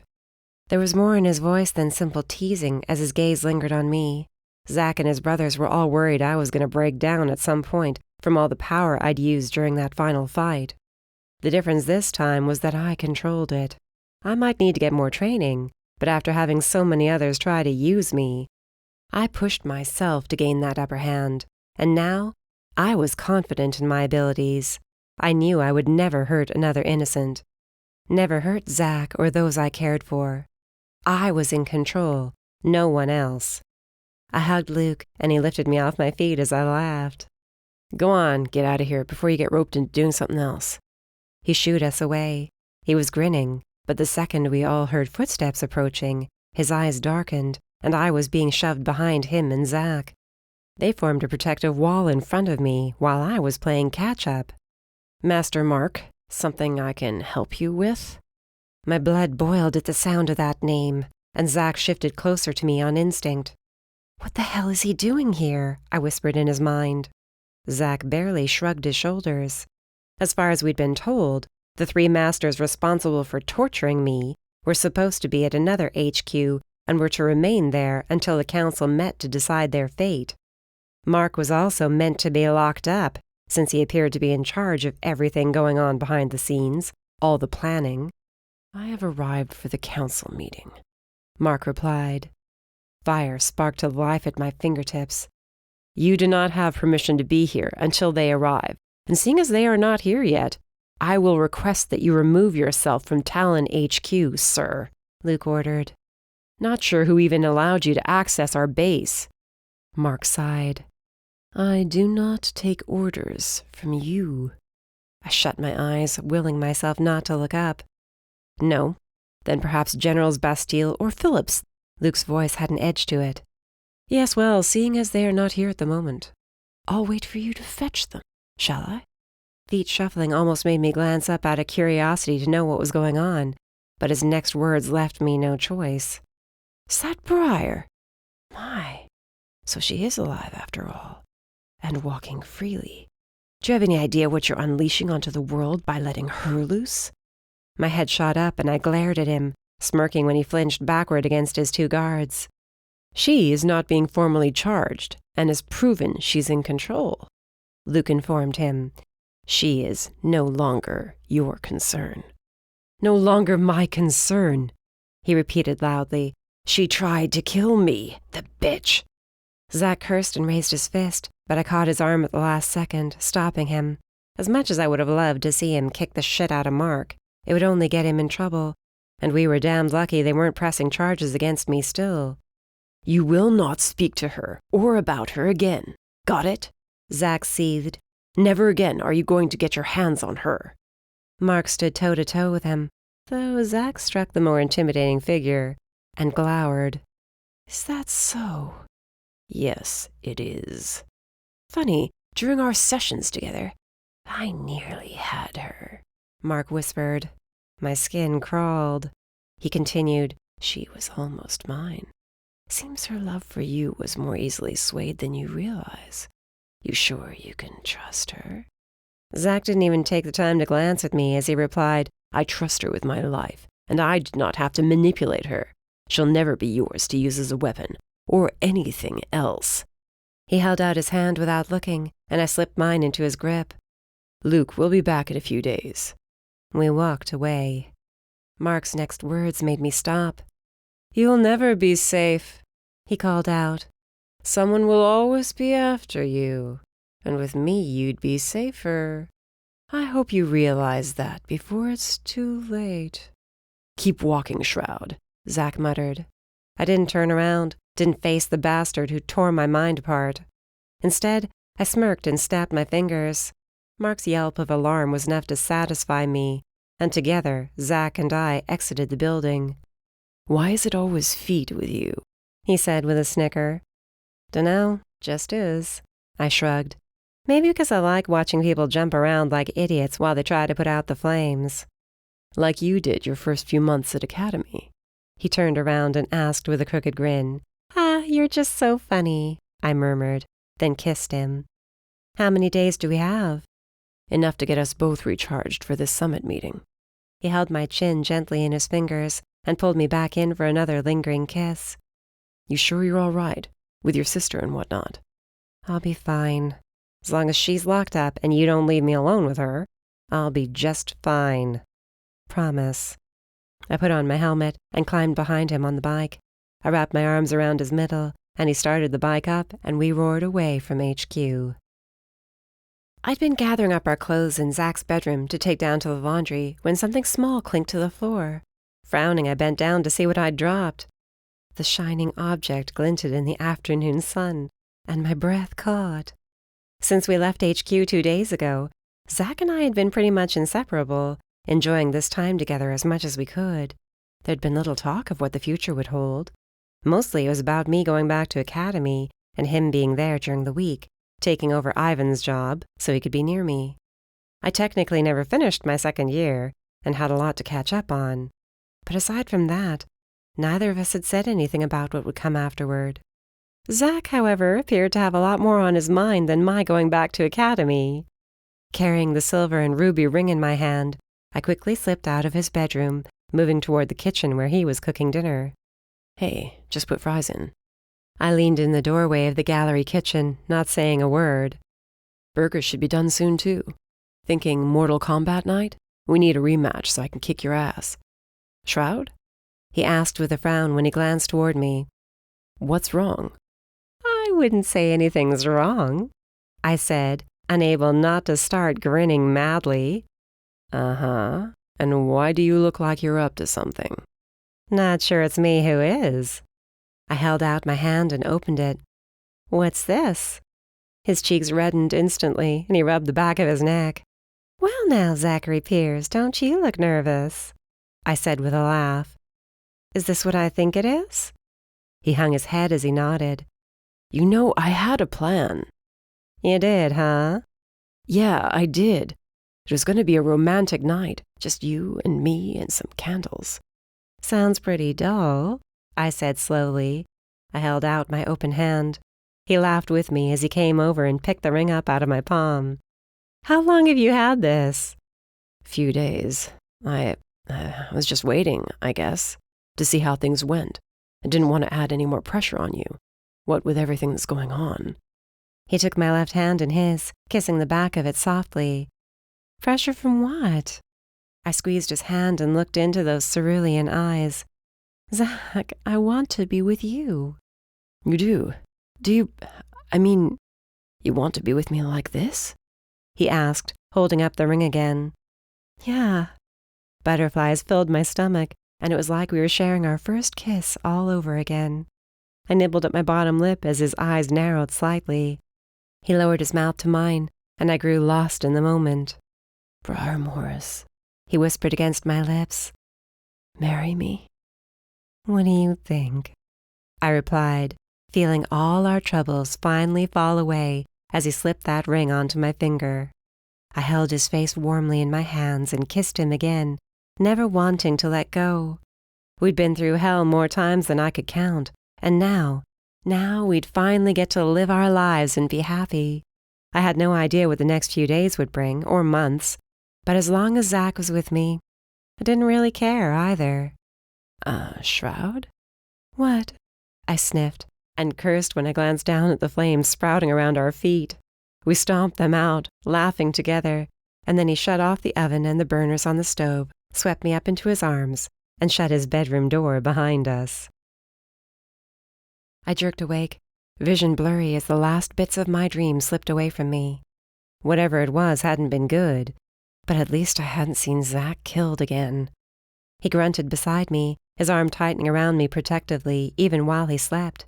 There was more in his voice than simple teasing as his gaze lingered on me. Zach and his brothers were all worried I was going to break down at some point from all the power I'd used during that final fight. The difference this time was that I controlled it. I might need to get more training, but after having so many others try to use me, I pushed myself to gain that upper hand, and now I was confident in my abilities. I knew I would never hurt another innocent. Never hurt Zach or those I cared for. I was in control, no one else. I hugged Luke, and he lifted me off my feet as I laughed. "Go on, get out of here before you get roped into doing something else." He shooed us away. He was grinning, but the second we all heard footsteps approaching, his eyes darkened, and I was being shoved behind him and Zach. They formed a protective wall in front of me while I was playing catch-up. "Master Mark, something I can help you with?" My blood boiled at the sound of that name, and Zach shifted closer to me on instinct. "What the hell is he doing here?" I whispered in his mind. Zach barely shrugged his shoulders. As far as we'd been told, the 3 masters responsible for torturing me were supposed to be at another HQ and were to remain there until the council met to decide their fate. Mark was also meant to be locked up, since he appeared to be in charge of everything going on behind the scenes, all the planning. "I have arrived for the council meeting," Mark replied. Fire sparked to life at my fingertips. "You do not have permission to be here until they arrive, and seeing as they are not here yet, I will request that you remove yourself from Talon HQ, sir," Luke ordered. "Not sure who even allowed you to access our base." Mark sighed. "I do not take orders from you." I shut my eyes, willing myself not to look up. "No, then perhaps Generals Bastille or Phillips." Luke's voice had an edge to it. "Yes, well, seeing as they are not here at the moment, I'll wait for you to fetch them, shall I?" Feet shuffling almost made me glance up out of curiosity to know what was going on, but his next words left me no choice. "Is that Briar? My, so she is alive after all, and walking freely. Do you have any idea what you're unleashing onto the world by letting her loose?" My head shot up and I glared at him, smirking when he flinched backward against his 2 guards. "She is not being formally charged, and has proven she's in control," Luke informed him. "She is no longer your concern." "No longer my concern," he repeated loudly. "She tried to kill me, the bitch." Zach cursed and raised his fist, but I caught his arm at the last second, stopping him. As much as I would have loved to see him kick the shit out of Mark, it would only get him in trouble, and we were damned lucky they weren't pressing charges against me still. "You will not speak to her or about her again. Got it?" Zach seethed. "Never again are you going to get your hands on her." Mark stood toe-to-toe with him, though Zach struck the more intimidating figure, and glowered. "Is that so?" "Yes, it is. Funny, during our sessions together, I nearly had her," Mark whispered. My skin crawled. He continued, "She was almost mine. Seems her love for you was more easily swayed than you realize. You sure you can trust her?" Zach didn't even take the time to glance at me as he replied, "I trust her with my life, and I did not have to manipulate her. She'll never be yours to use as a weapon, or anything else." He held out his hand without looking, and I slipped mine into his grip. "Luke, we'll be back in a few days." We walked away. Mark's next words made me stop. "You'll never be safe," he called out. "Someone will always be after you, and with me you'd be safer. I hope you realize that before it's too late." "Keep walking, Shroud," Zach muttered. I didn't turn around, didn't face the bastard who tore my mind apart. Instead, I smirked and snapped my fingers. Mark's yelp of alarm was enough to satisfy me, and together, Zach and I exited the building. "Why is it always feet with you?" he said with a snicker. "Dunno, just is." I shrugged. "Maybe because I like watching people jump around like idiots while they try to put out the flames." "Like you did your first few months at Academy." He turned around and asked with a crooked grin. "Ah, you're just so funny," I murmured, then kissed him. "How many days do we have?" "Enough to get us both recharged for this summit meeting." He held my chin gently in his fingers and pulled me back in for another lingering kiss. "You sure you're all right, with your sister and whatnot?" "I'll be fine. As long as she's locked up and you don't leave me alone with her, I'll be just fine. Promise." I put on my helmet and climbed behind him on the bike. I wrapped my arms around his middle, and he started the bike up, and we roared away from HQ. I'd been gathering up our clothes in Zach's bedroom to take down to the laundry when something small clinked to the floor. Frowning, I bent down to see what I'd dropped. The shining object glinted in the afternoon sun, and my breath caught. Since we left HQ 2 days ago, Zach and I had been pretty much inseparable, enjoying this time together as much as we could. There'd been little talk of what the future would hold. Mostly it was about me going back to Academy and him being there during the week, taking over Ivan's job so he could be near me. I technically never finished my second year and had a lot to catch up on. But aside from that, neither of us had said anything about what would come afterward. Zach, however, appeared to have a lot more on his mind than my going back to Academy. Carrying the silver and ruby ring in my hand, I quickly slipped out of his bedroom, moving toward the kitchen where he was cooking dinner. "Hey, just put fries in." I leaned in the doorway of the gallery kitchen, not saying a word. "Burgers should be done soon, too. Thinking Mortal Kombat night? We need a rematch so I can kick your ass." "Shroud?" he asked with a frown when he glanced toward me. "What's wrong?" "I wouldn't say anything's wrong," I said, unable not to start grinning madly. "Uh-huh. And why do you look like you're up to something?" "Not sure it's me who is." I held out my hand and opened it. "What's this?" His cheeks reddened instantly, and he rubbed the back of his neck. "Well now, Zachary Pierce, don't you look nervous?" I said with a laugh. "Is this what I think it is?" He hung his head as he nodded. "You know, I had a plan." "You did, huh?" "Yeah, I did. It was going to be a romantic night, just you and me and some candles." "Sounds pretty dull," I said slowly. I held out my open hand. He laughed with me as he came over and picked the ring up out of my palm. "How long have you had this?" "Few days. I was just waiting, I guess, to see how things went. I didn't want to add any more pressure on you, what with everything that's going on." He took my left hand in his, kissing the back of it softly. "Pressure from what?" I squeezed his hand and looked into those cerulean eyes. "Zach, I want to be with you." "You do? Do you, I mean, you want to be with me like this?" he asked, holding up the ring again. "Yeah." Butterflies filled my stomach, and it was like we were sharing our first kiss all over again. I nibbled at my bottom lip as his eyes narrowed slightly. He lowered his mouth to mine, and I grew lost in the moment. "Briar Morris," he whispered against my lips. "Marry me?" "What do you think?" I replied, feeling all our troubles finally fall away as he slipped that ring onto my finger. I held his face warmly in my hands and kissed him again, never wanting to let go. We'd been through hell more times than I could count, and now we'd finally get to live our lives and be happy. I had no idea what the next few days would bring, or months, but as long as Zach was with me, I didn't really care either. Shroud? What? I sniffed and cursed when I glanced down at the flames sprouting around our feet. We stomped them out, laughing together, and then he shut off the oven and the burners on the stove, swept me up into his arms, and shut his bedroom door behind us. I jerked awake, vision blurry as the last bits of my dream slipped away from me. Whatever it was hadn't been good, but at least I hadn't seen Zach killed again. He grunted beside me, his arm tightening around me protectively even while he slept.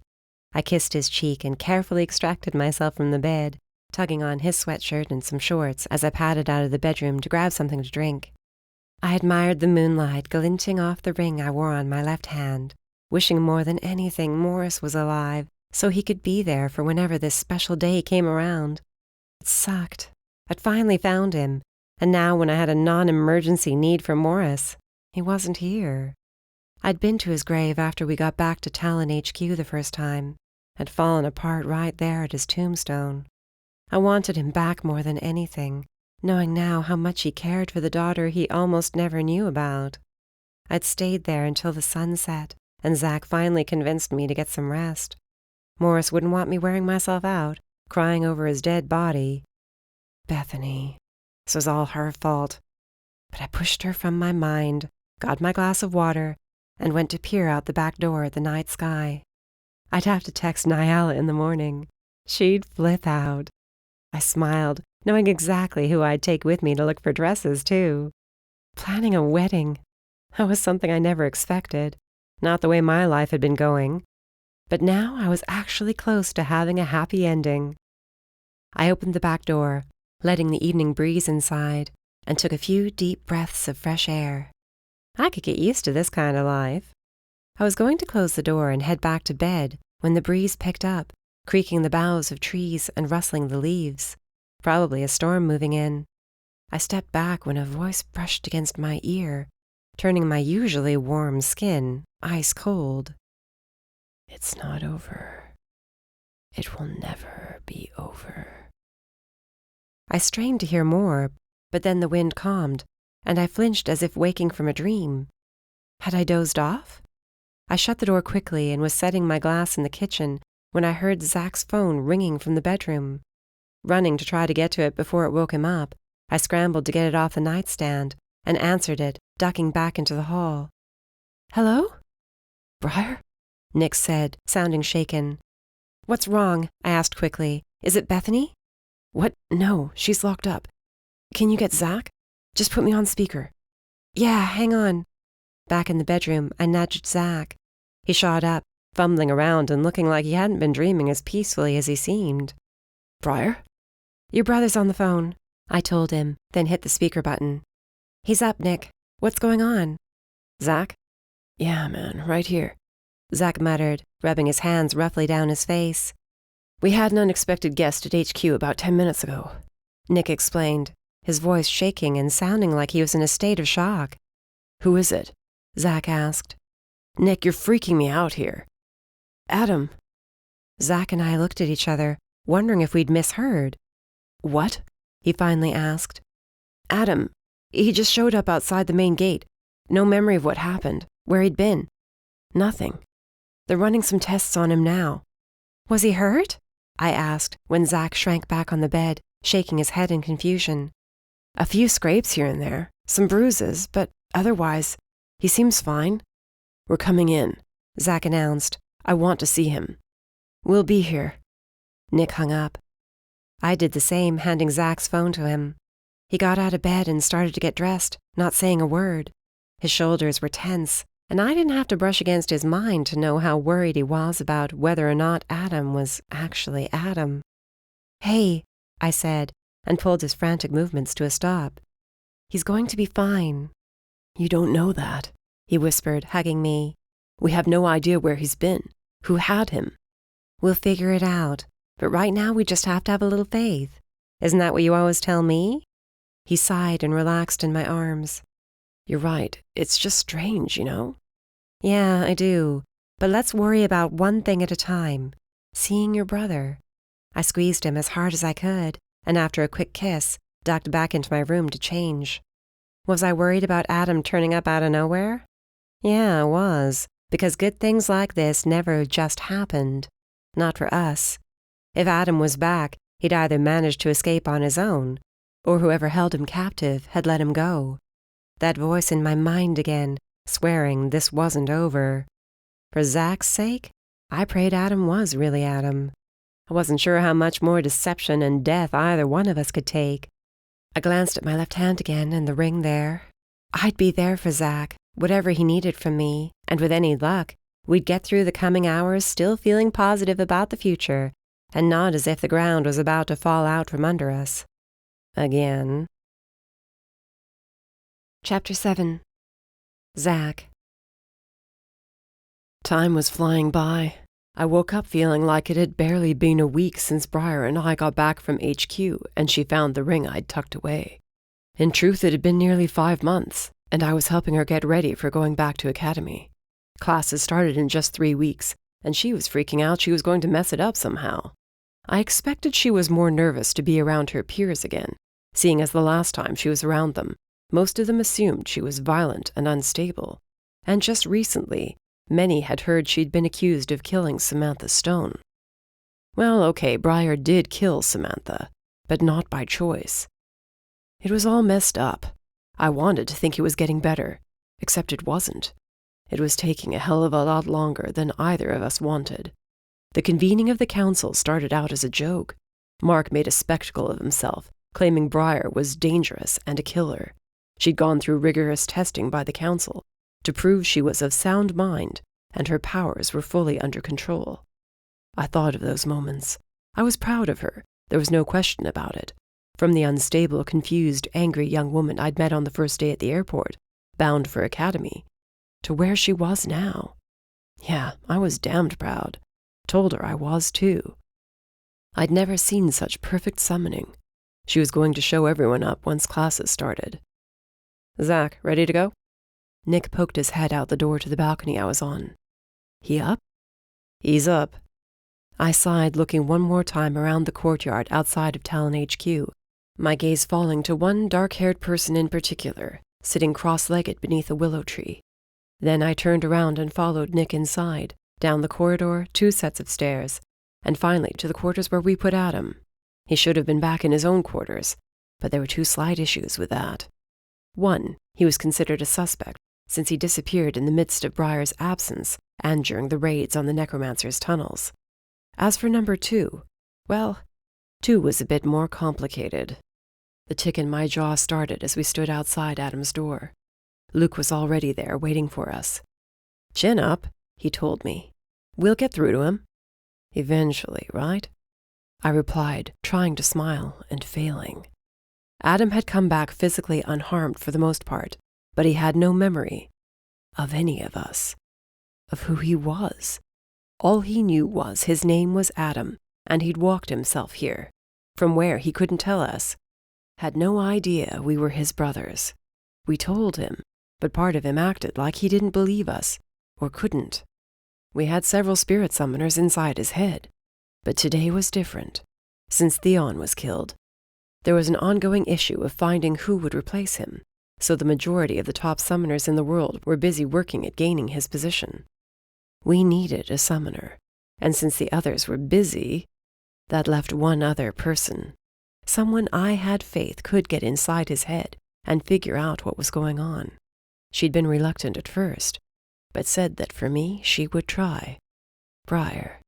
I kissed his cheek and carefully extracted myself from the bed, tugging on his sweatshirt and some shorts as I padded out of the bedroom to grab something to drink. I admired the moonlight glinting off the ring I wore on my left hand, wishing more than anything Morris was alive so he could be there for whenever this special day came around. It sucked. I'd finally found him, and now when I had a non-emergency need for Morris, he wasn't here. I'd been to his grave after we got back to Talon HQ the first time, had fallen apart right there at his tombstone. I wanted him back more than anything, knowing now how much he cared for the daughter he almost never knew about. I'd stayed there until the sun set, and Zach finally convinced me to get some rest. Morris wouldn't want me wearing myself out, crying over his dead body. Bethany. This was all her fault. But I pushed her from my mind, got my glass of water, and went to peer out the back door at the night sky. I'd have to text Nyala in the morning. She'd flip out. I smiled, knowing exactly who I'd take with me to look for dresses, too. Planning a wedding. That was something I never expected. Not the way my life had been going. But now I was actually close to having a happy ending. I opened the back door, letting the evening breeze inside, and took a few deep breaths of fresh air. I could get used to this kind of life. I was going to close the door and head back to bed when the breeze picked up, creaking the boughs of trees and rustling the leaves. Probably a storm moving in. I stepped back when a voice brushed against my ear, turning my usually warm skin ice cold. It's not over. It will never be over. I strained to hear more, but then the wind calmed, and I flinched as if waking from a dream. Had I dozed off? I shut the door quickly and was setting my glass in the kitchen when I heard Zach's phone ringing from the bedroom. Running to try to get to it before it woke him up, I scrambled to get it off the nightstand and answered it, ducking back into the hall. "Hello?" Briar? Nick said, sounding shaken. "What's wrong?" I asked quickly. "Is it Bethany?" What? No, she's locked up. Can you get Zach? Just put me on speaker. "Yeah, hang on." Back in the bedroom, I nudged Zach. He shot up, fumbling around and looking like he hadn't been dreaming as peacefully as he seemed. Briar? "Your brother's on the phone," I told him, then hit the speaker button. "He's up, Nick. What's going on?" Zach? Yeah, man, right here. Zach muttered, rubbing his hands roughly down his face. We had an unexpected guest at HQ about 10 minutes ago. Nick explained, his voice shaking and sounding like he was in a state of shock. Who is it? Zach asked. Nick, you're freaking me out here. Adam. Zach and I looked at each other, wondering if we'd misheard. What? He finally asked. Adam. He just showed up outside the main gate. No memory of what happened, where he'd been. Nothing. They're running some tests on him now. Was he hurt? I asked when Zach shrank back on the bed, shaking his head in confusion. A few scrapes here and there, some bruises, but otherwise, he seems fine. We're coming in, Zach announced. I want to see him. We'll be here. Nick hung up. I did the same, handing Zach's phone to him. He got out of bed and started to get dressed, not saying a word. His shoulders were tense, and I didn't have to brush against his mind to know how worried he was about whether or not Adam was actually Adam. "Hey," I said, and pulled his frantic movements to a stop. "He's going to be fine." You don't know that, he whispered, hugging me. We have no idea where he's been, who had him. We'll figure it out, but right now we just have to have a little faith. Isn't that what you always tell me? He sighed and relaxed in my arms. You're right. It's just strange, you know? Yeah, I do. But let's worry about one thing at a time. Seeing your brother. I squeezed him as hard as I could, and after a quick kiss, ducked back into my room to change. Was I worried about Adam turning up out of nowhere? Yeah, I was, because good things like this never just happened. Not for us. If Adam was back, he'd either managed to escape on his own, or whoever held him captive had let him go. That voice in my mind again, swearing this wasn't over. For Zach's sake, I prayed Adam was really Adam. I wasn't sure how much more deception and death either one of us could take. I glanced at my left hand again and the ring there. I'd be there for Zach, whatever he needed from me, and with any luck, we'd get through the coming hours still feeling positive about the future, and not as if the ground was about to fall out from under us. Again. Chapter 7. Zach. Time was flying by. I woke up feeling like it had barely been a week since Briar and I got back from HQ and she found the ring I'd tucked away. In truth, it had been nearly 5 months, and I was helping her get ready for going back to academy. Classes started in just 3 weeks, and she was freaking out she was going to mess it up somehow. I expected she was more nervous to be around her peers again, seeing as the last time she was around them, most of them assumed she was violent and unstable, and just recently, many had heard she'd been accused of killing Samantha Stone. Well, okay, Briar did kill Samantha, but not by choice. It was all messed up. I wanted to think it was getting better, except it wasn't. It was taking a hell of a lot longer than either of us wanted. The convening of the council started out as a joke. Mark made a spectacle of himself, claiming Briar was dangerous and a killer. She'd gone through rigorous testing by the council to prove she was of sound mind and her powers were fully under control. I thought of those moments. I was proud of her. There was no question about it. From the unstable, confused, angry young woman I'd met on the first day at the airport, bound for academy, to where she was now. Yeah, I was damned proud. Told her I was too. I'd never seen such perfect summoning. She was going to show everyone up once classes started. Zach, ready to go? Nick poked his head out the door to the balcony I was on. He up? He's up. I sighed, looking one more time around the courtyard outside of Talon HQ, my gaze falling to one dark-haired person in particular, sitting cross-legged beneath a willow tree. Then I turned around and followed Nick inside, down the corridor, 2 sets of stairs, and finally to the quarters where we put Adam. He should have been back in his own quarters, but there were 2 slight issues with that. 1, he was considered a suspect, since he disappeared in the midst of Briar's absence and during the raids on the Necromancers' tunnels. As for number 2, well, 2 was a bit more complicated. The tick in my jaw started as we stood outside Adam's door. Luke was already there, waiting for us. Chin up, he told me. We'll get through to him. Eventually, right? I replied, trying to smile and failing. Adam had come back physically unharmed for the most part, but he had no memory of any of us, of who he was. All he knew was his name was Adam, and he'd walked himself here. From where, he couldn't tell us. Had no idea we were his brothers. We told him, but part of him acted like he didn't believe us, or couldn't. We had several spirit summoners inside his head, but today was different. Since Theon was killed, there was an ongoing issue of finding who would replace him, so the majority of the top summoners in the world were busy working at gaining his position. We needed a summoner, and since the others were busy, that left one other person. Someone I had faith could get inside his head and figure out what was going on. She'd been reluctant at first, but said that for me she would try. Briar.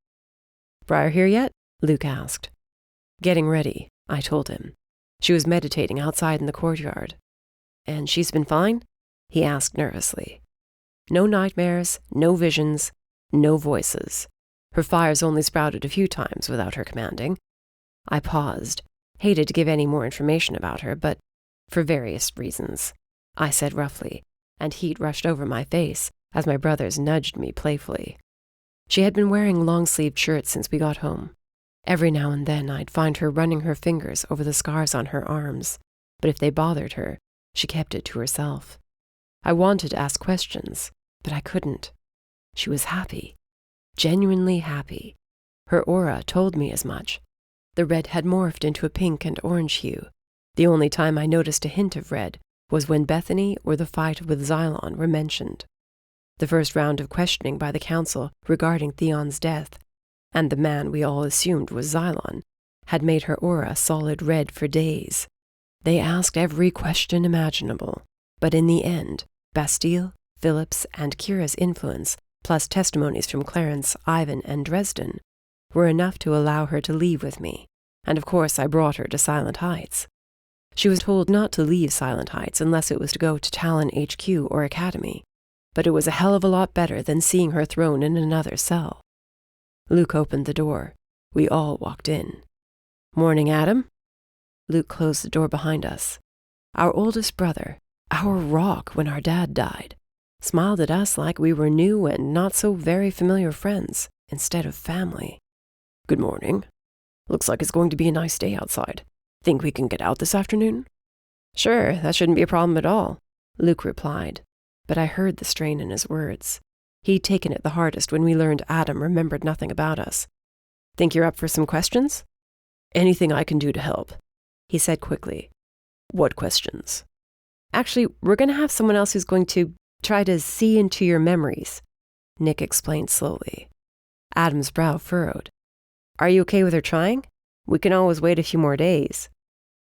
Briar here yet? Luke asked. Getting ready, I told him. She was meditating outside in the courtyard. And she's been fine? He asked nervously. No nightmares, no visions, no voices. Her fires only sprouted a few times without her commanding. I paused, hated to give any more information about her, but for various reasons, I said roughly, and heat rushed over my face as my brothers nudged me playfully. She had been wearing long-sleeved shirts since we got home. Every now and then I'd find her running her fingers over the scars on her arms, but if they bothered her, she kept it to herself. I wanted to ask questions, but I couldn't. She was happy, genuinely happy. Her aura told me as much. The red had morphed into a pink and orange hue. The only time I noticed a hint of red was when Bethany or the fight with Xylon were mentioned. The first round of questioning by the council regarding Theon's death, and the man we all assumed was Xylon, had made her aura solid red for days. They asked every question imaginable, but in the end, Bastille, Phillips, and Kira's influence, plus testimonies from Clarence, Ivan, and Dresden, were enough to allow her to leave with me, and of course I brought her to Silent Heights. She was told not to leave Silent Heights unless it was to go to Talon HQ or Academy, but it was a hell of a lot better than seeing her thrown in another cell. Luke opened the door. We all walked in. "Morning, Adam." Luke closed the door behind us. Our oldest brother, our rock when our dad died, smiled at us like we were new and not so very familiar friends instead of family. "Good morning. Looks like it's going to be a nice day outside. Think we can get out this afternoon?" "Sure, that shouldn't be a problem at all," Luke replied, but I heard the strain in his words. He'd taken it the hardest when we learned Adam remembered nothing about us. "Think you're up for some questions?" "Anything I can do to help," he said quickly. "What questions?" "Actually, we're going to have someone else who's going to try to see into your memories," Nick explained slowly. Adam's brow furrowed. "Are you okay with her trying? We can always wait a few more days."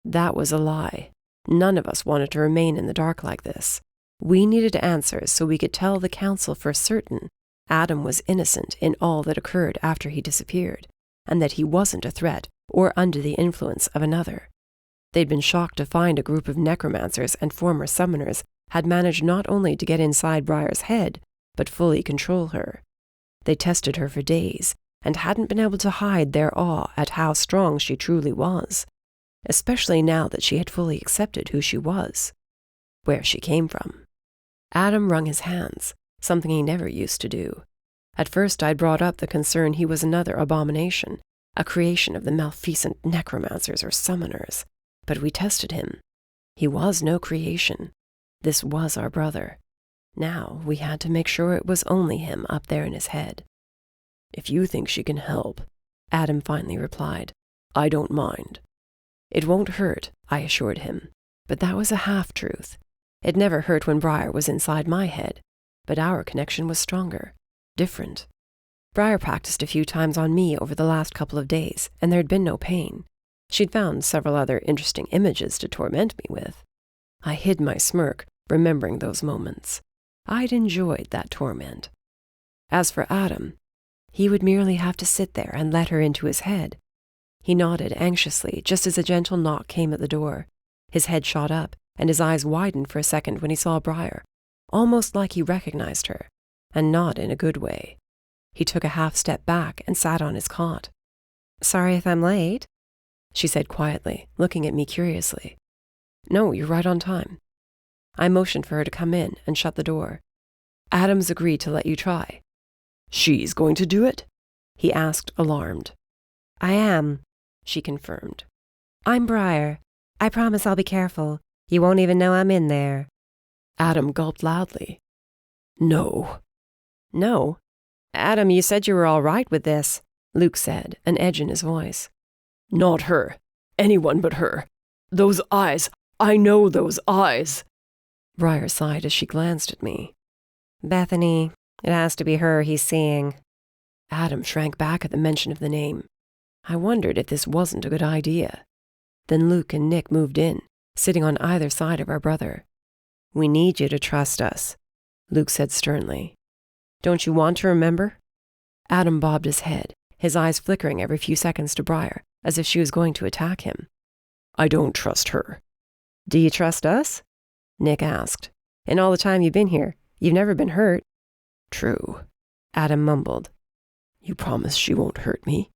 That was a lie. None of us wanted to remain in the dark like this. We needed answers so we could tell the council for certain Adam was innocent in all that occurred after he disappeared, and that he wasn't a threat or under the influence of another. They'd been shocked to find a group of necromancers and former summoners had managed not only to get inside Briar's head, but fully control her. They tested her for days and hadn't been able to hide their awe at how strong she truly was, especially now that she had fully accepted who she was, where she came from. Adam wrung his hands, something he never used to do. At first I'd brought up the concern he was another abomination, a creation of the Malfeasant necromancers or summoners, but we tested him. He was no creation. This was our brother. Now we had to make sure it was only him up there in his head. "If you think she can help," Adam finally replied, "I don't mind." "It won't hurt," I assured him, but that was a half-truth. It never hurt when Briar was inside my head, but our connection was stronger, different. Briar practiced a few times on me over the last couple of days, and there'd been no pain. She'd found several other interesting images to torment me with. I hid my smirk, remembering those moments. I'd enjoyed that torment. As for Adam, he would merely have to sit there and let her into his head. He nodded anxiously just as a gentle knock came at the door. His head shot up, and his eyes widened for a second when he saw Briar, almost like he recognized her, and not in a good way. He took a half-step back and sat on his cot. "Sorry if I'm late," she said quietly, looking at me curiously. "No, you're right on time." I motioned for her to come in and shut the door. "Adam's agreed to let you try." "She's going to do it?" he asked, alarmed. "I am," she confirmed. "I'm Briar. I promise I'll be careful. You won't even know I'm in there." Adam gulped loudly. "No." "No? Adam, you said you were all right with this," Luke said, an edge in his voice. "Not her. Anyone but her. Those eyes. I know those eyes." Briar sighed as she glanced at me. "Bethany, it has to be her he's seeing." Adam shrank back at the mention of the name. I wondered if this wasn't a good idea. Then Luke and Nick moved in, sitting on either side of our brother. "We need you to trust us," Luke said sternly. "Don't you want to remember?" Adam bobbed his head, his eyes flickering every few seconds to Briar, as if she was going to attack him. "I don't trust her." "Do you trust us?" Nick asked. "In all the time you've been here, you've never been hurt." "True," Adam mumbled. "You promise she won't hurt me?"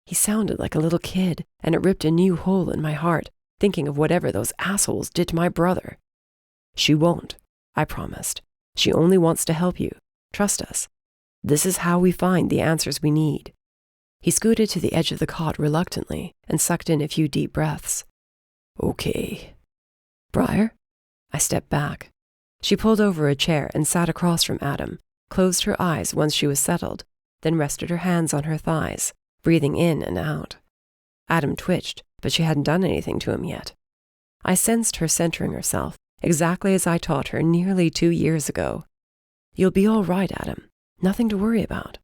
He sounded like a little kid, and it ripped a new hole in my heart, thinking of whatever those assholes did to my brother. "She won't," I promised. "She only wants to help you. Trust us. This is how we find the answers we need." He scooted to the edge of the cot reluctantly and sucked in a few deep breaths. "Okay." "Briar?" I stepped back. She pulled over a chair and sat across from Adam, closed her eyes once she was settled, then rested her hands on her thighs, breathing in and out. Adam twitched, but she hadn't done anything to him yet. I sensed her centering herself, exactly as I taught her nearly 2 years ago. "You'll be all right, Adam. Nothing to worry about."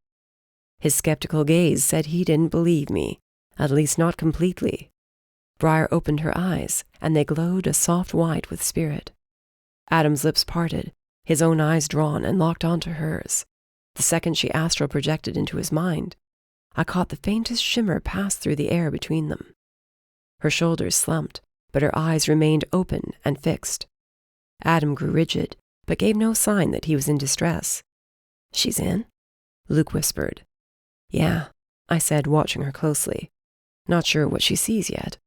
His skeptical gaze said he didn't believe me, at least not completely. Briar opened her eyes, and they glowed a soft white with spirit. Adam's lips parted, his own eyes drawn and locked onto hers. The second she astral projected into his mind, I caught the faintest shimmer pass through the air between them. Her shoulders slumped, but her eyes remained open and fixed. Adam grew rigid, but gave no sign that he was in distress. "She's in?" Luke whispered. "Yeah," I said, watching her closely. Not sure what she sees yet.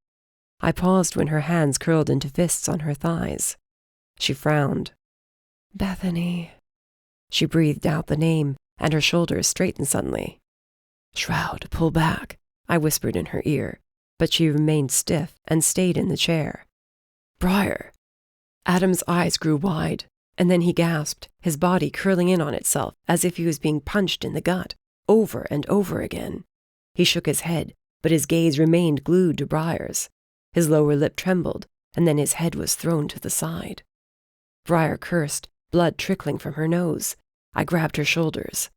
I paused when her hands curled into fists on her thighs. She frowned. "Bethany." She breathed out the name, and her shoulders straightened suddenly. "Shroud, pull back," I whispered in her ear, but she remained stiff and stayed in the chair. "Briar." Adam's eyes grew wide, and then he gasped, his body curling in on itself as if he was being punched in the gut, over and over again. He shook his head, but his gaze remained glued to Briar's. His lower lip trembled, and then his head was thrown to the side. Briar cursed, blood trickling from her nose. I grabbed her shoulders.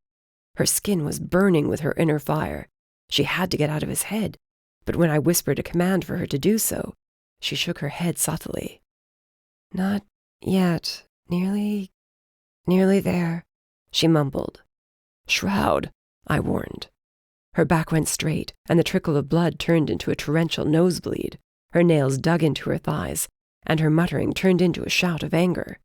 Her skin was burning with her inner fire. She had to get out of his head, but when I whispered a command for her to do so, she shook her head subtly. "Not yet. Nearly there," she mumbled. "Shroud," I warned. Her back went straight, and the trickle of blood turned into a torrential nosebleed. Her nails dug into her thighs, and her muttering turned into a shout of anger.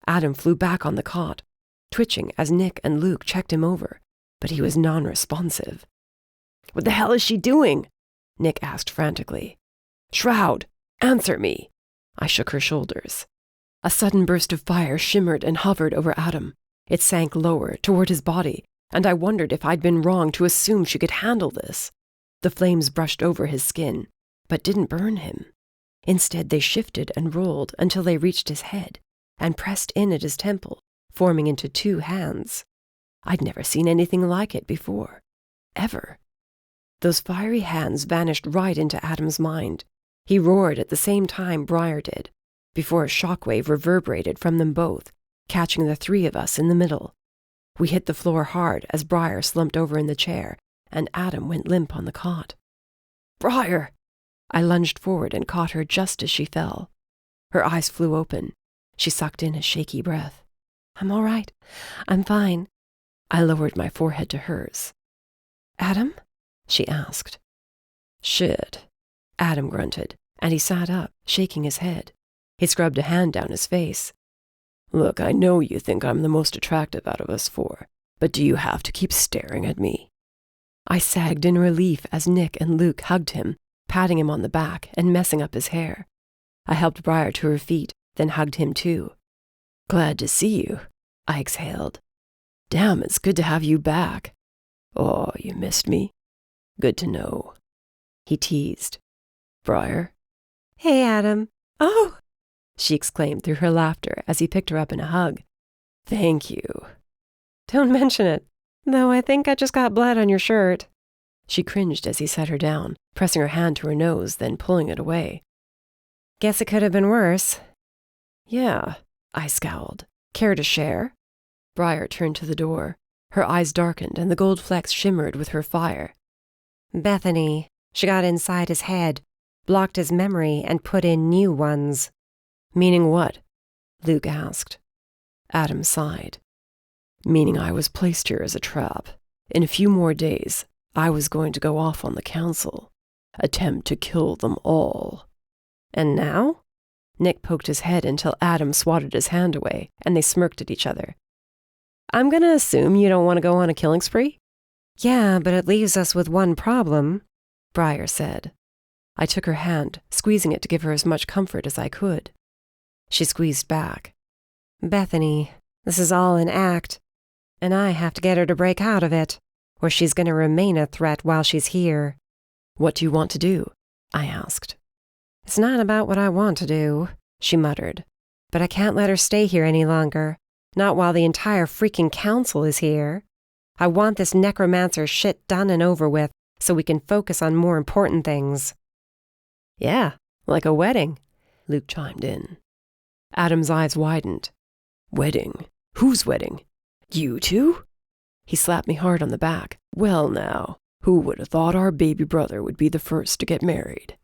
Adam flew back on the cot, twitching as Nick and Luke checked him over, but he was non-responsive. "What the hell is she doing?" Nick asked frantically. "Shroud, answer me!" I shook her shoulders. A sudden burst of fire shimmered and hovered over Adam. It sank lower, toward his body, and I wondered if I'd been wrong to assume she could handle this. The flames brushed over his skin, but didn't burn him. Instead, they shifted and rolled until they reached his head and pressed in at his temple, forming into 2 hands. I'd never seen anything like it before. Ever. Those fiery hands vanished right into Adam's mind. He roared at the same time Briar did, before a shockwave reverberated from them both, catching the 3 of us in the middle. We hit the floor hard as Briar slumped over in the chair, and Adam went limp on the cot. "Briar!" I lunged forward and caught her just as she fell. Her eyes flew open. She sucked in a shaky breath. "I'm all right. I'm fine." I lowered my forehead to hers. "Adam?" she asked. "Shit," Adam grunted, and he sat up, shaking his head. He scrubbed a hand down his face. "Look, I know you think I'm the most attractive out of us 4, but do you have to keep staring at me?" I sagged in relief as Nick and Luke hugged him, patting him on the back and messing up his hair. I helped Briar to her feet, then hugged him too. "Glad to see you," I exhaled. "Damn, it's good to have you back." "Oh, you missed me? Good to know." He teased. "Briar?" "Hey, Adam." "Oh!" she exclaimed through her laughter as he picked her up in a hug. "Thank you." "Don't mention it, though I think I just got blood on your shirt." She cringed as he set her down, pressing her hand to her nose, then pulling it away. "Guess it could have been worse." "Yeah," I scowled. "Care to share?" Briar turned to the door. Her eyes darkened and the gold flecks shimmered with her fire. "Bethany. She got inside his head, blocked his memory, and put in new ones." "Meaning what?" Luke asked. Adam sighed. "Meaning I was placed here as a trap. In a few more days, I was going to go off on the council. Attempt to kill them all." "And now?" Nick poked his head until Adam swatted his hand away, and they smirked at each other. "I'm gonna assume you don't want to go on a killing spree?" "Yeah, but it leaves us with one problem," Briar said. I took her hand, squeezing it to give her as much comfort as I could. She squeezed back. "Bethany, this is all an act, and I have to get her to break out of it, or she's going to remain a threat while she's here." "What do you want to do?" I asked. "It's not about what I want to do," she muttered. but I can't let her stay here any longer. Not while the entire freaking council is here. I want this necromancer shit done and over with so we can focus on more important things." "Yeah, like a wedding," Luke chimed in. Adam's eyes widened. "Wedding? Whose wedding? You two?" He slapped me hard on the back. "Well now, who would have thought our baby brother would be the first to get married?"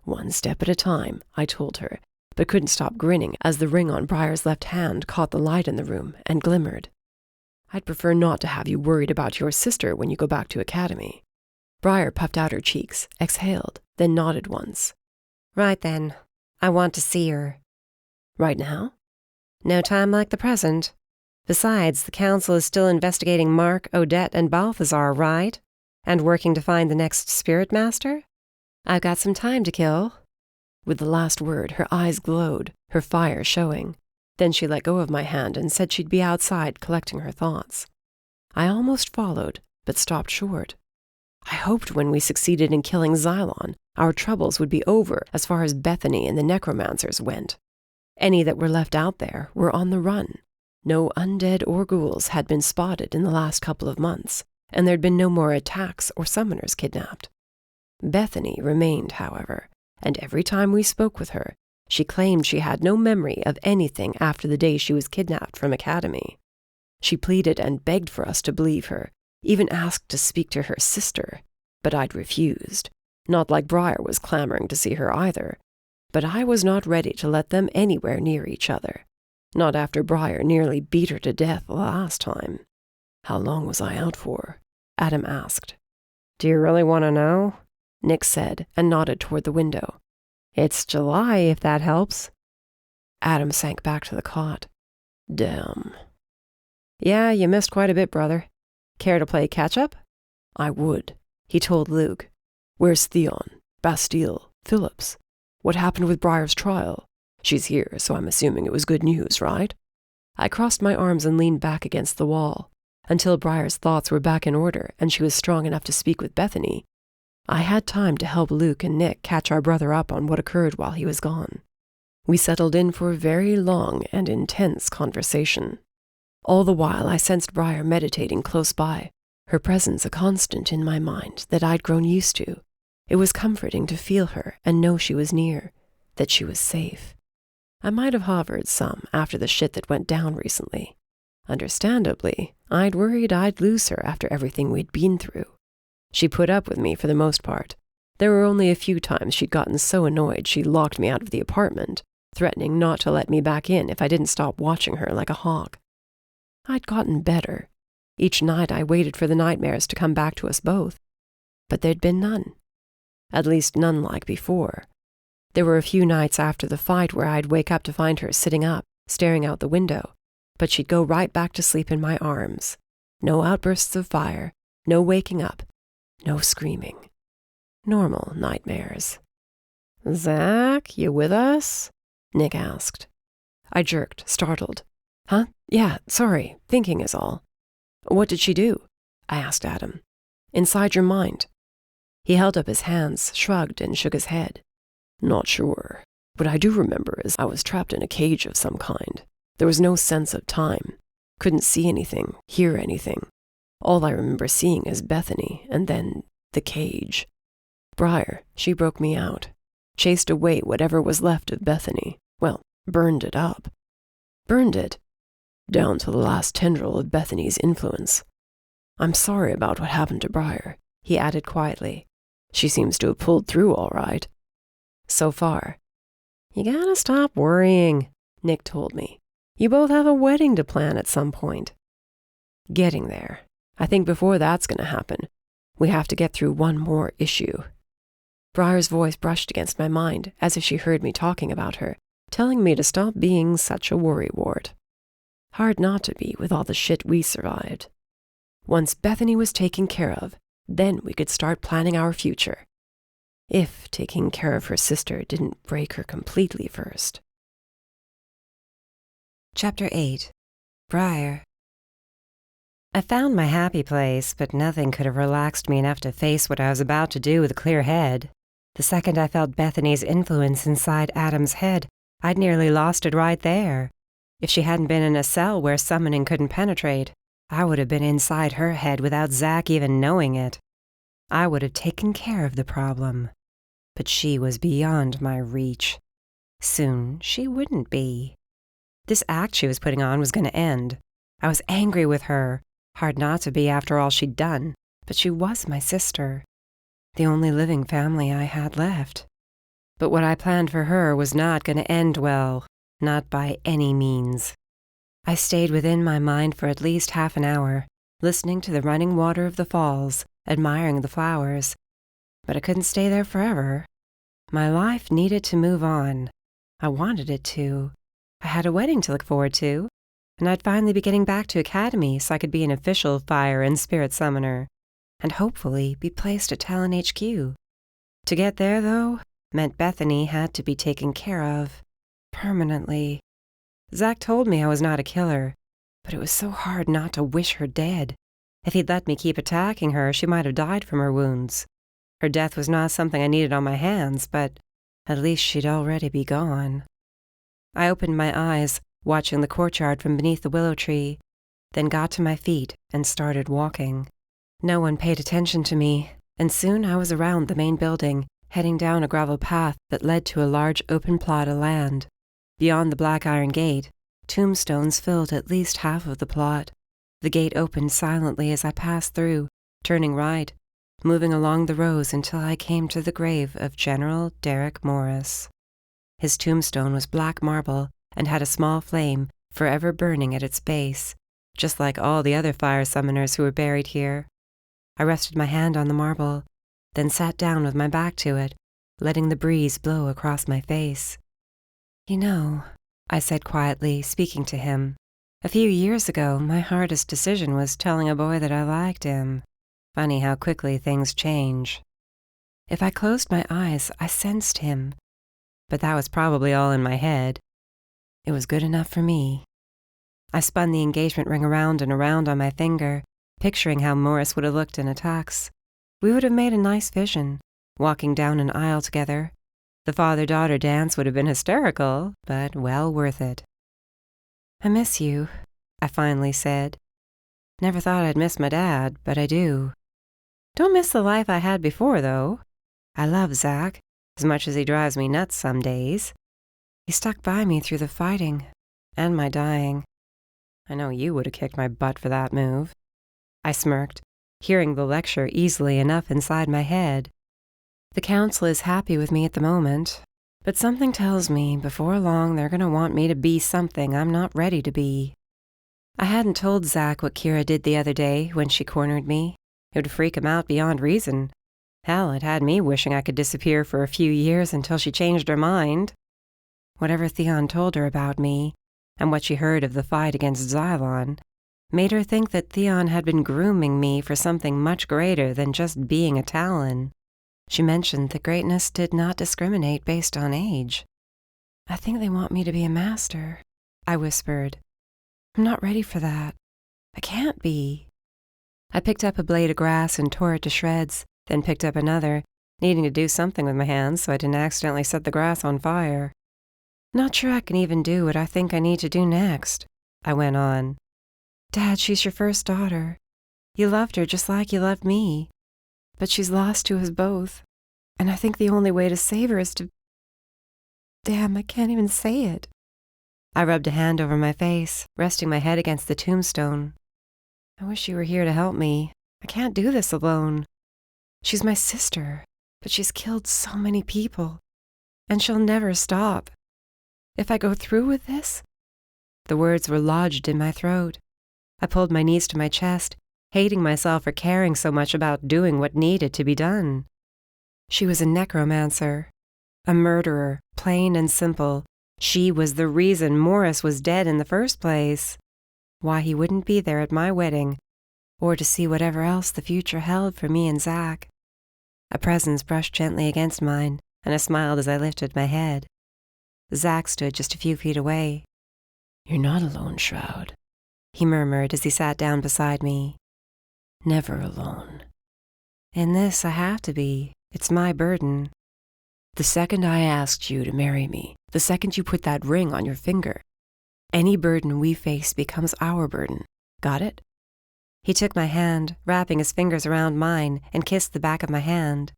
"One step at a time," I told her, but couldn't stop grinning as the ring on Briar's left hand caught the light in the room and glimmered. "I'd prefer not to have you worried about your sister when you go back to Academy." Briar puffed out her cheeks, exhaled, then nodded once. "Right then. I want to see her." "Right now?" "No time like the present. Besides, the council is still investigating Mark, Odette, and Balthazar, right? And working to find the next spirit master? I've got some time to kill." With the last word, her eyes glowed, her fire showing. Then she let go of my hand and said she'd be outside collecting her thoughts. I almost followed, but stopped short. I hoped when we succeeded in killing Xylon, our troubles would be over as far as Bethany and the Necromancers went. Any that were left out there were on the run. No undead or ghouls had been spotted in the last couple of months, and there'd been no more attacks or summoners kidnapped. Bethany remained, however, and every time we spoke with her, she claimed she had no memory of anything after the day she was kidnapped from Academy. She pleaded and begged for us to believe her, even asked to speak to her sister, but I'd refused. Not like Briar was clamoring to see her either, but I was not ready to let them anywhere near each other. Not after Briar nearly beat her to death the last time. "How long was I out for?" Adam asked. "Do you really want to know?" Nick said and nodded toward the window. "It's July, if that helps." Adam sank back to the cot. "Damn." "Yeah, you missed quite a bit, brother. Care to play catch-up?" "I would," he told Luke. "Where's Theon, Bastille, Phillips? What happened with Briar's trial? She's here, so I'm assuming it was good news, right?" I crossed my arms and leaned back against the wall. Until Briar's thoughts were back in order and she was strong enough to speak with Bethany, I had time to help Luke and Nick catch our brother up on what occurred while he was gone. We settled in for a very long and intense conversation. All the while I sensed Briar meditating close by, her presence a constant in my mind that I'd grown used to. It was comforting to feel her and know she was near, that she was safe. I might have hovered some after the shit that went down recently. Understandably, I'd worried I'd lose her after everything we'd been through. She put up with me for the most part. There were only a few times she'd gotten so annoyed she locked me out of the apartment, threatening not to let me back in if I didn't stop watching her like a hawk. I'd gotten better. Each night I waited for the nightmares to come back to us both. But there'd been none. At least none like before. There were a few nights after the fight where I'd wake up to find her sitting up, staring out the window, but she'd go right back to sleep in my arms. No outbursts of fire, no waking up, no screaming. Normal nightmares. "Zach, you with us?" Nick asked. I jerked, startled. "Huh? Yeah, sorry, thinking is all." "What did she do?" I asked Adam. "Inside your mind." He held up his hands, shrugged, and shook his head. "Not sure. What I do remember is I was trapped in a cage of some kind. There was no sense of time. Couldn't see anything, hear anything. All I remember seeing is Bethany, and then the cage. Briar, she broke me out. Chased away whatever was left of Bethany. Well, burned it up. Burned it. Down to the last tendril of Bethany's influence. I'm sorry about what happened to Briar," he added quietly. "She seems to have pulled through all right. So far." "You gotta stop worrying," Nick told me. "You both have a wedding to plan at some point." "Getting there. I think before that's going to happen, we have to get through one more issue." Briar's voice brushed against my mind as if she heard me talking about her, telling me to stop being such a worrywart. Hard not to be with all the shit we survived. Once Bethany was taken care of, then we could start planning our future. If taking care of her sister didn't break her completely first. Chapter 8. Briar. I found my happy place, but nothing could have relaxed me enough to face what I was about to do with a clear head. The second I felt Bethany's influence inside Adam's head, I'd nearly lost it right there. If she hadn't been in a cell where summoning couldn't penetrate, I would have been inside her head without Zack even knowing it. I would have taken care of the problem. But she was beyond my reach. Soon she wouldn't be. This act she was putting on was going to end. I was angry with her. Hard not to be after all she'd done, but she was my sister. The only living family I had left. But what I planned for her was not going to end well, not by any means. I stayed within my mind for at least half an hour, listening to the running water of the falls, admiring the flowers. But I couldn't stay there forever. My life needed to move on. I wanted it to. I had a wedding to look forward to, and I'd finally be getting back to Academy so I could be an official fire and spirit summoner, and hopefully be placed at Talon HQ. To get there, though, meant Bethany had to be taken care of. Permanently. Zack told me I was not a killer, but it was so hard not to wish her dead. If he'd let me keep attacking her, she might have died from her wounds. Her death was not something I needed on my hands, but at least she'd already be gone. I opened my eyes, watching the courtyard from beneath the willow tree, then got to my feet and started walking. No one paid attention to me, and soon I was around the main building, heading down a gravel path that led to a large open plot of land. Beyond the black iron gate, tombstones filled at least half of the plot. The gate opened silently as I passed through, turning right, moving along the rows until I came to the grave of General Derek Morris. His tombstone was black marble and had a small flame forever burning at its base, just like all the other fire summoners who were buried here. I rested my hand on the marble, then sat down with my back to it, letting the breeze blow across my face. "You know," I said quietly, speaking to him, "a few years ago, my hardest decision was telling a boy that I liked him. Funny how quickly things change." If I closed my eyes, I sensed him, but that was probably all in my head. It was good enough for me. I spun the engagement ring around and around on my finger, picturing how Morris would have looked in a tux. We would have made a nice vision, walking down an aisle together. The father-daughter dance would have been hysterical, but well worth it. "I miss you," I finally said. "Never thought I'd miss my dad, but I do. Don't miss the life I had before, though. I love Zack, as much as he drives me nuts some days. He stuck by me through the fighting, and my dying. I know you would have kicked my butt for that move." I smirked, hearing the lecture easily enough inside my head. The council is happy with me at the moment, but something tells me before long they're going to want me to be something I'm not ready to be. I hadn't told Zack what Kira did the other day when she cornered me. It would freak him out beyond reason. Hell, it had me wishing I could disappear for a few years until she changed her mind. Whatever Theon told her about me, and what she heard of the fight against Xylon, made her think that Theon had been grooming me for something much greater than just being a Talon. She mentioned that greatness did not discriminate based on age. "I think they want me to be a master," I whispered. "I'm not ready for that. I can't be." I picked up a blade of grass and tore it to shreds, then picked up another, needing to do something with my hands so I didn't accidentally set the grass on fire. "Not sure I can even do what I think I need to do next," I went on. "Dad, she's your first daughter. You loved her just like you loved me. But she's lost to us both, and I think the only way to save her is to... Damn, I can't even say it." I rubbed a hand over my face, resting my head against the tombstone. "I wish you were here to help me. I can't do this alone. She's my sister, but she's killed so many people, and she'll never stop. If I go through with this..." The words were lodged in my throat. I pulled my knees to my chest, hating myself for caring so much about doing what needed to be done. She was a necromancer, a murderer, plain and simple. She was the reason Morris was dead in the first place, why he wouldn't be there at my wedding, or to see whatever else the future held for me and Zack. A presence brushed gently against mine, and I smiled as I lifted my head. Zack stood just a few feet away. "You're not alone, Shroud," he murmured as he sat down beside me. "Never alone. In this I have to be. It's my burden. The second I asked you to marry me, The second you put that ring on your finger, any burden we face becomes our burden. Got it? He took my hand, wrapping his fingers around mine, and kissed the back of my hand.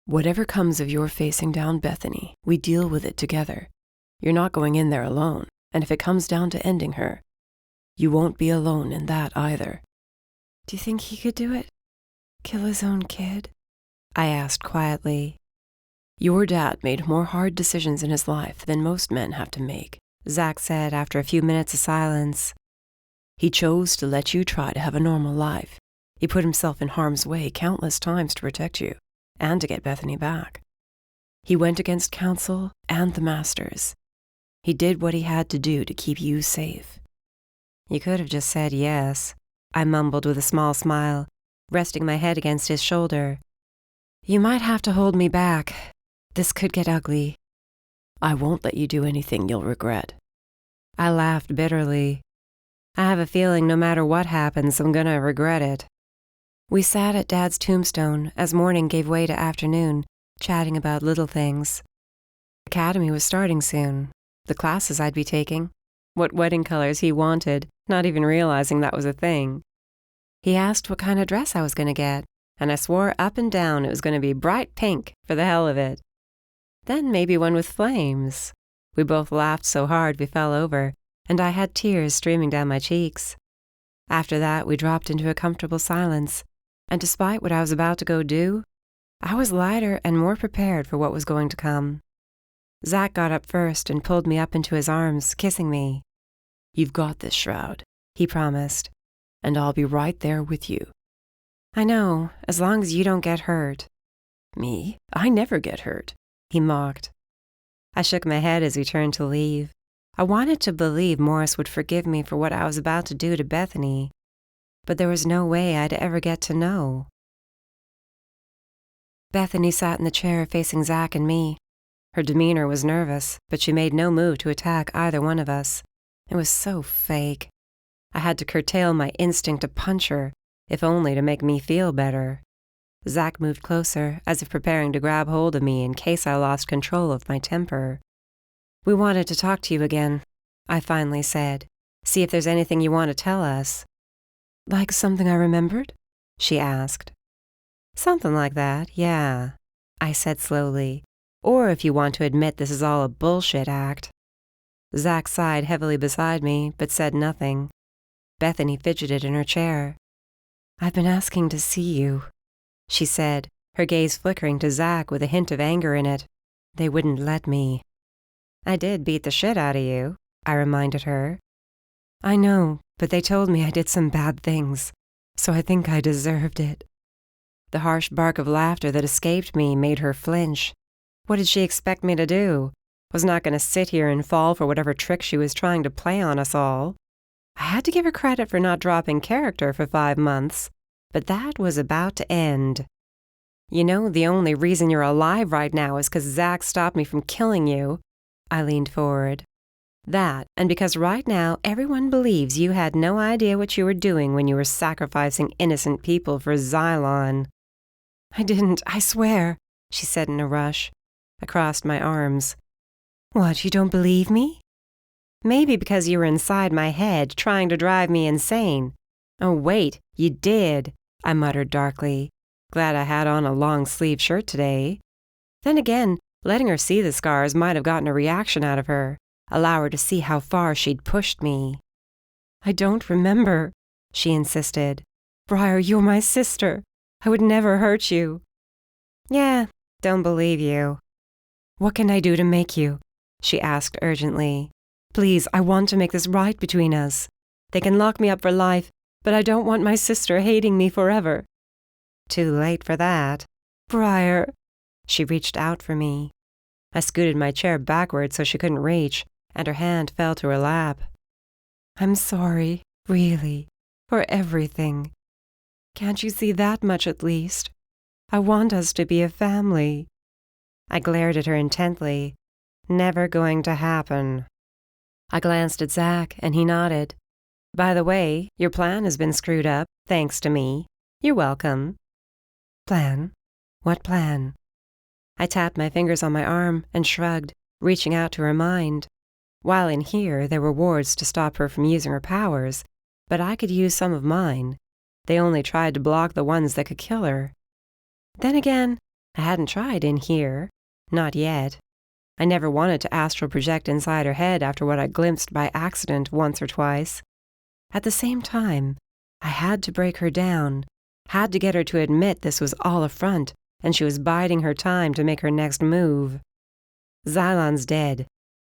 Whatever comes of your facing down Bethany, we deal with it together. You're not going in there alone, and if it comes down to ending her, you won't be alone in that either. Do you think he could do it? Kill his own kid? I asked quietly. Your dad made more hard decisions in his life than most men have to make, Zach said after a few minutes of silence. He chose to let you try to have a normal life. He put himself in harm's way countless times to protect you and to get Bethany back. He went against counsel and the masters. He did what he had to do to keep you safe. You could have just said yes, I mumbled with a small smile, resting my head against his shoulder. You might have to hold me back. This could get ugly. I won't let you do anything you'll regret. I laughed bitterly. I have a feeling no matter what happens, I'm gonna regret it. We sat at Dad's tombstone as morning gave way to afternoon, chatting about little things. Academy was starting soon. The classes I'd be taking. What wedding colors he wanted, not even realizing that was a thing. He asked what kind of dress I was gonna get, and I swore up and down it was gonna be bright pink for the hell of it. Then maybe one with flames. We both laughed so hard we fell over, and I had tears streaming down my cheeks. After that, we dropped into a comfortable silence, and despite what I was about to go do, I was lighter and more prepared for what was going to come. Zach got up first and pulled me up into his arms, kissing me. You've got this, Shroud, he promised, and I'll be right there with you. I know, as long as you don't get hurt. Me? I never get hurt, he mocked. I shook my head as we turned to leave. I wanted to believe Morris would forgive me for what I was about to do to Bethany, but there was no way I'd ever get to know. Bethany sat in the chair facing Zach and me. Her demeanor was nervous, but she made no move to attack either one of us. It was so fake. I had to curtail my instinct to punch her, if only to make me feel better. Zach moved closer, as if preparing to grab hold of me in case I lost control of my temper. We wanted to talk to you again, I finally said. See if there's anything you want to tell us. Like something I remembered? She asked. Something like that, yeah, I said slowly. Or if you want to admit this is all a bullshit act. Zach sighed heavily beside me, but said nothing. Bethany fidgeted in her chair. I've been asking to see you, she said, her gaze flickering to Zach with a hint of anger in it. They wouldn't let me. I did beat the shit out of you, I reminded her. I know, but they told me I did some bad things, so I think I deserved it. The harsh bark of laughter that escaped me made her flinch. What did she expect me to do? Was not going to sit here and fall for whatever trick she was trying to play on us all. I had to give her credit for not dropping character for 5 months, but that was about to end. You know, the only reason you're alive right now is because Zach stopped me from killing you. I leaned forward. That, and because right now everyone believes you had no idea what you were doing when you were sacrificing innocent people for Xylon. I didn't, I swear, she said in a rush. I crossed my arms. What, you don't believe me? Maybe because you were inside my head trying to drive me insane. Oh, wait, you did, I muttered darkly. Glad I had on a long-sleeved shirt today. Then again, letting her see the scars might have gotten a reaction out of her, allow her to see how far she'd pushed me. I don't remember, she insisted. Briar, you're my sister. I would never hurt you. Yeah, don't believe you. What can I do to make you? She asked urgently. Please, I want to make this right between us. They can lock me up for life, but I don't want my sister hating me forever. Too late for that. Briar. She reached out for me. I scooted my chair backward so she couldn't reach, and her hand fell to her lap. I'm sorry, really, for everything. Can't you see that much at least? I want us to be a family. I glared at her intently. Never going to happen. I glanced at Zach, and he nodded. By the way, your plan has been screwed up, thanks to me. You're welcome. Plan? What plan? I tapped my fingers on my arm and shrugged. reaching out to her mind. While in here, there were wards to stop her from using her powers, but I could use some of mine. They only tried to block the ones that could kill her. Then again, I hadn't tried in here. Not yet. I never wanted to astral project inside her head after what I glimpsed by accident once or twice. At the same time, I had to break her down, had to get her to admit this was all a front, and she was biding her time to make her next move. Xylon's dead,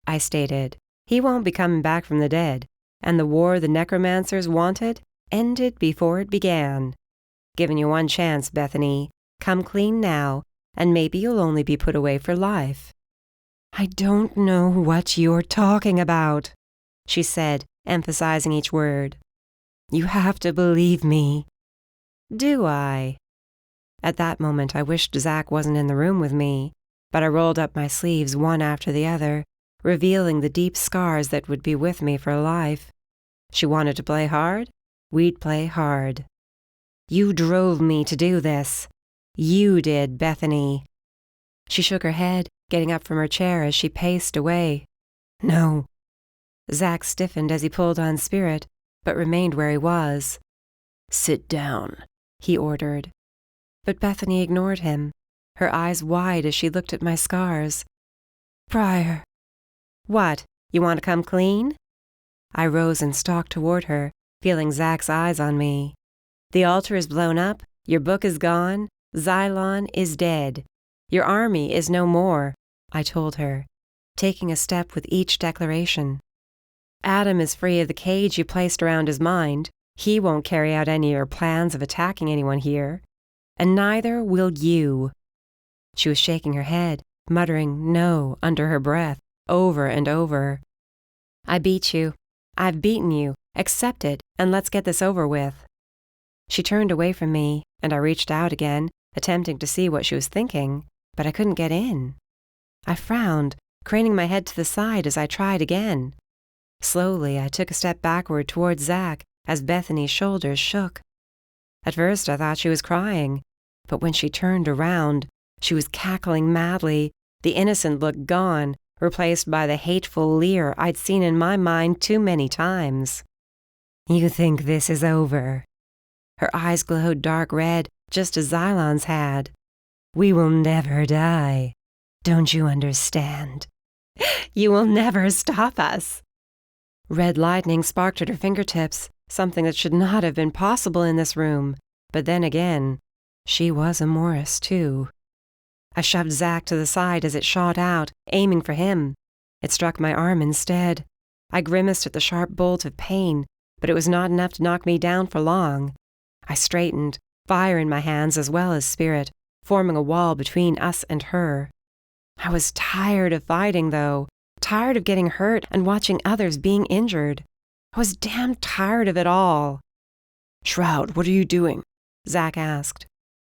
I stated. He won't be coming back from the dead, and the war the Necromancers wanted ended before it began. Giving you one chance, Bethany. Come clean now, and maybe you'll only be put away for life. I don't know what you're talking about, she said, emphasizing each word. You have to believe me. Do I? At that moment, I wished Zach wasn't in the room with me, but I rolled up my sleeves one after the other, revealing the deep scars that would be with me for life. She wanted to play hard? We'd play hard. You drove me to do this. You did, Bethany. She shook her head, getting up from her chair as she paced away. No. Zach stiffened as he pulled on Spirit, but remained where he was. Sit down, he ordered. But Bethany ignored him, her eyes wide as she looked at my scars. Briar. What, you want to come clean? I rose and stalked toward her, feeling Zach's eyes on me. The altar is blown up, your book is gone, Xylon is dead. Your army is no more, I told her, taking a step with each declaration. Adam is free of the cage you placed around his mind. He won't carry out any of your plans of attacking anyone here. And neither will you. She was shaking her head, muttering no under her breath, over and over. I beat you. I've beaten you. Accept it, and let's get this over with. She turned away from me, and I reached out again, attempting to see what she was thinking, but I couldn't get in. I frowned, craning my head to the side as I tried again. Slowly, I took a step backward towards Zach as Bethany's shoulders shook. At first, I thought she was crying, but when she turned around, she was cackling madly, the innocent look gone, replaced by the hateful leer I'd seen in my mind too many times. You think this is over? Her eyes glowed dark red, just as Xylon's had. We will never die. Don't you understand? You will never stop us. Red lightning sparked at her fingertips, something that should not have been possible in this room. But then again, she was a Morris, too. I shoved Zach to the side as it shot out, aiming for him. It struck my arm instead. I grimaced at the sharp bolt of pain, but it was not enough to knock me down for long. I straightened, fire in my hands as well as spirit, forming a wall between us and her. I was tired of fighting, though, tired of getting hurt and watching others being injured. I was damn tired of it all. Shroud, what are you doing? Zach asked.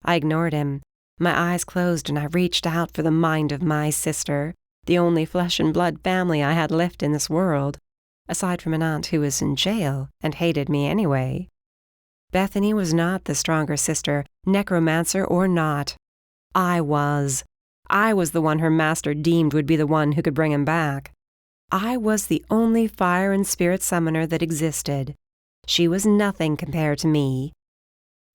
I ignored him. My eyes closed and I reached out for the mind of my sister, the only flesh and blood family I had left in this world, aside from an aunt who was in jail and hated me anyway. Bethany was not the stronger sister, necromancer or not. I was. I was the one her master deemed would be the one who could bring him back. I was the only fire and spirit summoner that existed. She was nothing compared to me.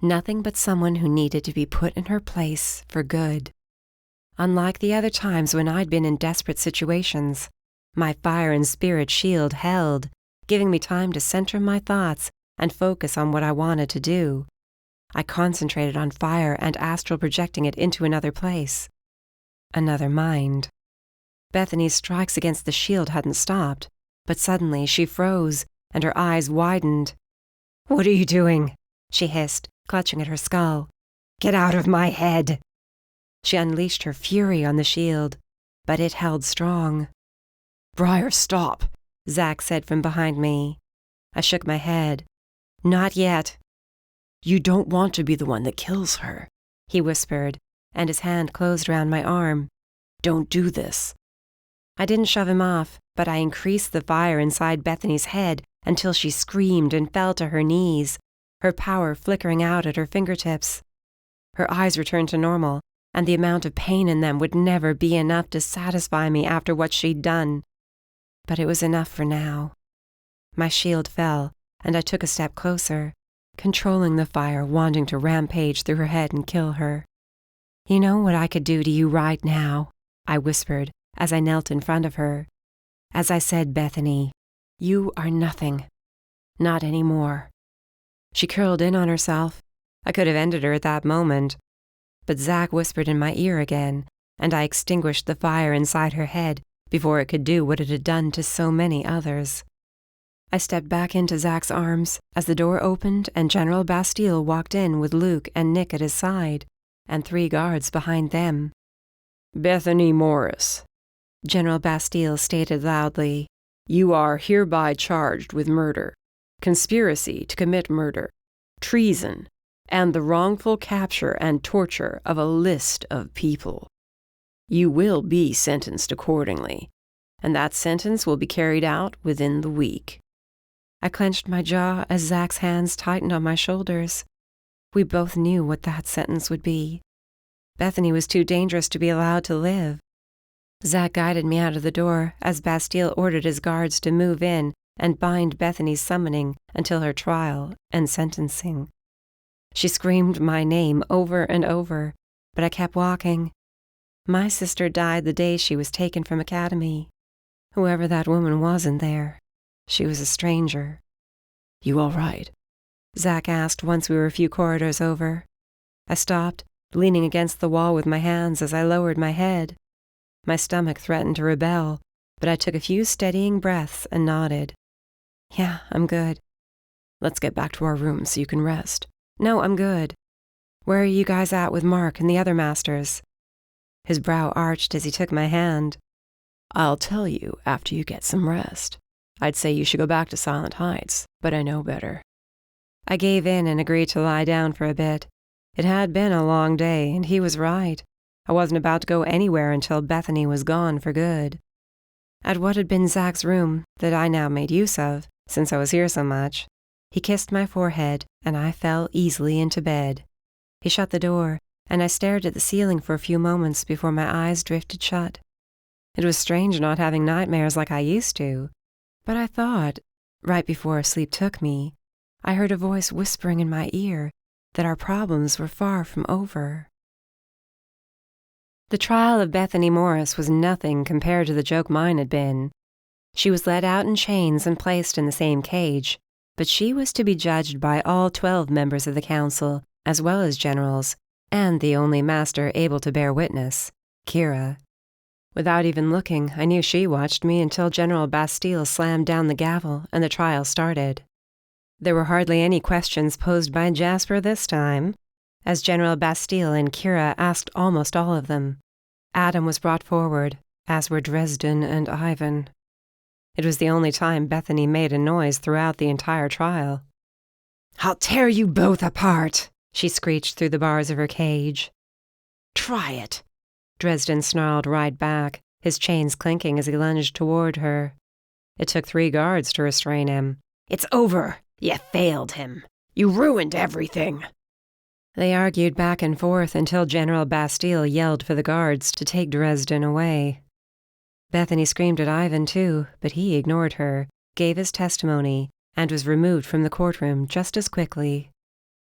Nothing but someone who needed to be put in her place for good. Unlike the other times when I'd been in desperate situations, my fire and spirit shield held, giving me time to center my thoughts and focus on what I wanted to do. I concentrated on fire and astral projecting it into another place. Another mind. Bethany's strikes against the shield hadn't stopped, but suddenly she froze and her eyes widened. What are you doing? She hissed, clutching at her skull. Get out of my head! She unleashed her fury on the shield, but it held strong. Briar, stop, Zach said from behind me. I shook my head. Not yet. You don't want to be the one that kills her, he whispered, and his hand closed around my arm. Don't do this. I didn't shove him off, but I increased the fire inside Bethany's head until she screamed and fell to her knees, her power flickering out at her fingertips. Her eyes returned to normal, and the amount of pain in them would never be enough to satisfy me after what she'd done. But it was enough for now. My shield fell, and I took a step closer, controlling the fire, wanting to rampage through her head and kill her. "You know what I could do to you right now," I whispered as I knelt in front of her. "As I said, Bethany, you are nothing. Not anymore." She curled in on herself. I could have ended her at that moment. But Zach whispered in my ear again, and I extinguished the fire inside her head before it could do what it had done to so many others. I stepped back into Zach's arms as the door opened and General Bastille walked in with Luke and Nick at his side, and 3 guards behind them. "Bethany Morris," General Bastille stated loudly, "you are hereby charged with murder, conspiracy to commit murder, treason, and the wrongful capture and torture of a list of people. You will be sentenced accordingly, and that sentence will be carried out within the week." I clenched my jaw as Zach's hands tightened on my shoulders. We both knew what that sentence would be. Bethany was too dangerous to be allowed to live. Zach guided me out of the door as Bastille ordered his guards to move in and bind Bethany's summoning until her trial and sentencing. She screamed my name over and over, but I kept walking. My sister died the day she was taken from Academy. Whoever that woman was in there, she was a stranger. "You all right?" Zach asked once we were a few corridors over. I stopped, leaning against the wall with my hands as I lowered my head. My stomach threatened to rebel, but I took a few steadying breaths and nodded. "Yeah, I'm good." "Let's get back to our rooms so you can rest." "No, I'm good. Where are you guys at with Mark and the other masters?" His brow arched as he took my hand. "I'll tell you after you get some rest. I'd say you should go back to Silent Heights, but I know better." I gave in and agreed to lie down for a bit. It had been a long day, and he was right. I wasn't about to go anywhere until Bethany was gone for good. At what had been Zach's room, that I now made use of, since I was here so much, he kissed my forehead, and I fell easily into bed. He shut the door, and I stared at the ceiling for a few moments before my eyes drifted shut. It was strange not having nightmares like I used to, but I thought, right before sleep took me, I heard a voice whispering in my ear that our problems were far from over. The trial of Bethany Morris was nothing compared to the joke mine had been. She was led out in chains and placed in the same cage, but she was to be judged by all 12 members of the council, as well as generals, and the only master able to bear witness, Kira. Without even looking, I knew she watched me until General Bastille slammed down the gavel and the trial started. There were hardly any questions posed by Jasper this time, as General Bastille and Kira asked almost all of them. Adam was brought forward, as were Dresden and Ivan. It was the only time Bethany made a noise throughout the entire trial. "I'll tear you both apart," she screeched through the bars of her cage. "Try it," Dresden snarled right back, his chains clinking as he lunged toward her. It took 3 guards to restrain him. "It's over. You failed him. You ruined everything." They argued back and forth until General Bastille yelled for the guards to take Dresden away. Bethany screamed at Ivan too, but he ignored her, gave his testimony, and was removed from the courtroom just as quickly.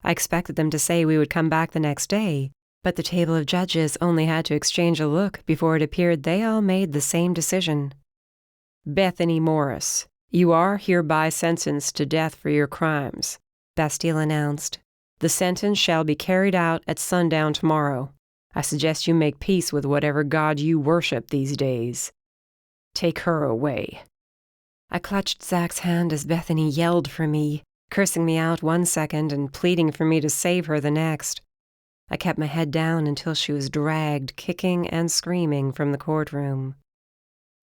I expected them to say we would come back the next day, but the table of judges only had to exchange a look before it appeared they all made the same decision. "Bethany Morris, you are hereby sentenced to death for your crimes," Bastille announced. "The sentence shall be carried out at sundown tomorrow. I suggest you make peace with whatever god you worship these days. Take her away." I clutched Zach's hand as Bethany yelled for me, cursing me out one second and pleading for me to save her the next. I kept my head down until she was dragged, kicking and screaming, from the courtroom.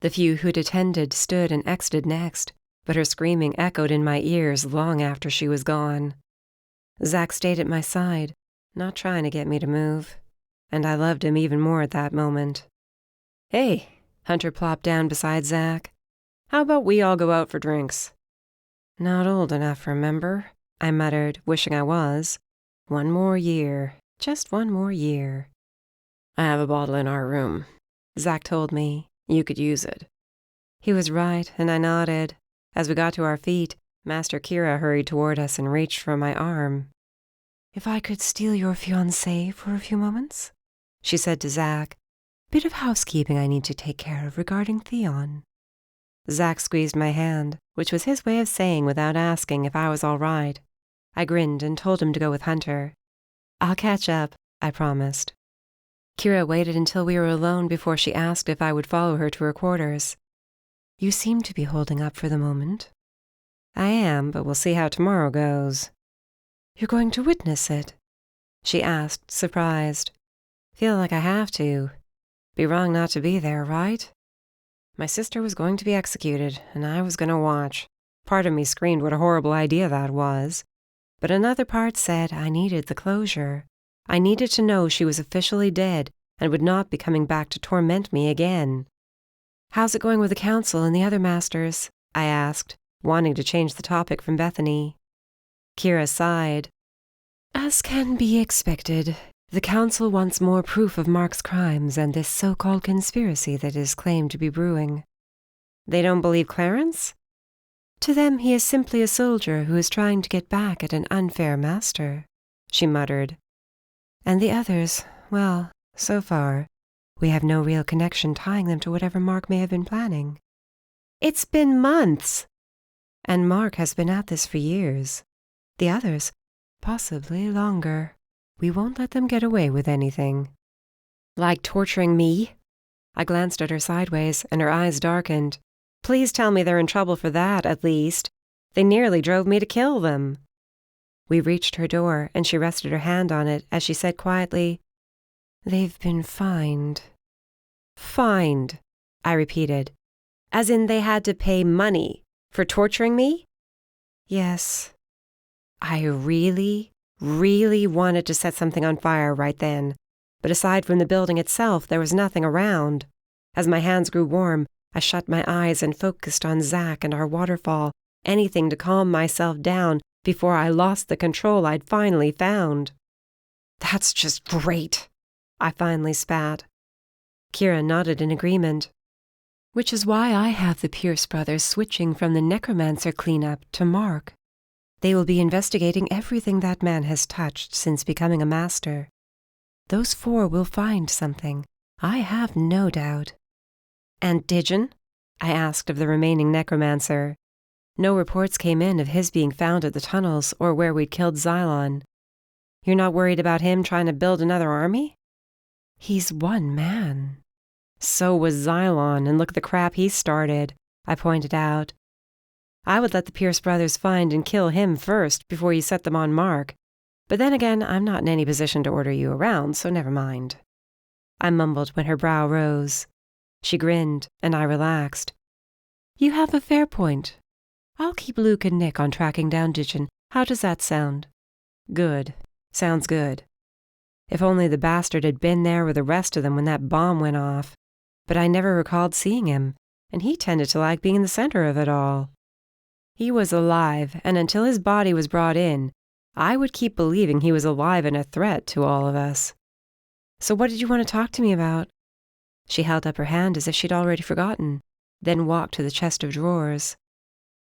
The few who'd attended stood and exited next, but her screaming echoed in my ears long after she was gone. Zach stayed at my side, not trying to get me to move, and I loved him even more at that moment. "Hey," Hunter plopped down beside Zach. "How about we all go out for drinks?" "Not old enough, remember?" I muttered, wishing I was. 1 more year. Just 1 more year. I have a bottle in our room. Zach told me you could use it. He was right, and I nodded. As we got to our feet, Master Kira hurried toward us and reached for my arm. "If I could steal your fiancé for a few moments?" she said to Zach. "Bit of housekeeping I need to take care of regarding Theon." Zach squeezed my hand, which was his way of saying without asking if I was all right. I grinned and told him to go with Hunter. "I'll catch up," I promised. Kira waited until we were alone before she asked if I would follow her to her quarters. "You seem to be holding up for the moment." "I am, but we'll see how tomorrow goes." "You're going to witness it?" she asked, surprised. "Feel like I have to. Be wrong not to be there, right?" My sister was going to be executed, and I was going to watch. Part of me screamed what a horrible idea that was. But another part said I needed the closure. I needed to know she was officially dead and would not be coming back to torment me again. "How's it going with the council and the other masters?" I asked, wanting to change the topic from Bethany. Kira sighed. "As can be expected, the council wants more proof of Mark's crimes and this so-called conspiracy that is claimed to be brewing." "They don't believe Clarence?" "To them he is simply a soldier who is trying to get back at an unfair master," she muttered. "And the others, well, so far, we have no real connection tying them to whatever Mark may have been planning." "It's been months!" "And Mark has been at this for years. The others, possibly longer. We won't let them get away with anything." "Like torturing me?" I glanced at her sideways, and her eyes darkened. "Please tell me they're in trouble for that, at least. They nearly drove me to kill them." We reached her door, and she rested her hand on it as she said quietly, "They've been fined." "Fined," I repeated. "As in they had to pay money for torturing me?" "Yes." I really wanted to set something on fire right then, but aside from the building itself, there was nothing around. As my hands grew warm, I shut my eyes and focused on Zach and our waterfall, anything to calm myself down before I lost the control I'd finally found. "That's just great," I finally spat. Kira nodded in agreement. "Which is why I have the Pierce brothers switching from the Necromancer cleanup to Mark. They will be investigating everything that man has touched since becoming a master. Those 4 will find something, I have no doubt." "And Dijon?" I asked of the remaining necromancer. No reports came in of his being found at the tunnels or where we'd killed Xylon. "You're not worried about him trying to build another army?" "He's one man." "So was Xylon, and look at the crap he started," I pointed out. "I would let the Pierce brothers find and kill him first before you set them on Mark. But then again, I'm not in any position to order you around, so never mind." I mumbled when her brow rose. She grinned, and I relaxed. "You have a fair point. I'll keep Luke and Nick on tracking down Dijon. How does that sound?" "Good. Sounds good. If only the bastard had been there with the rest of them when that bomb went off. But I never recalled seeing him, and he tended to like being in the center of it all. He was alive, and until his body was brought in, I would keep believing he was alive and a threat to all of us." "So what did you want to talk to me about?" She held up her hand as if she'd already forgotten, then walked to the chest of drawers.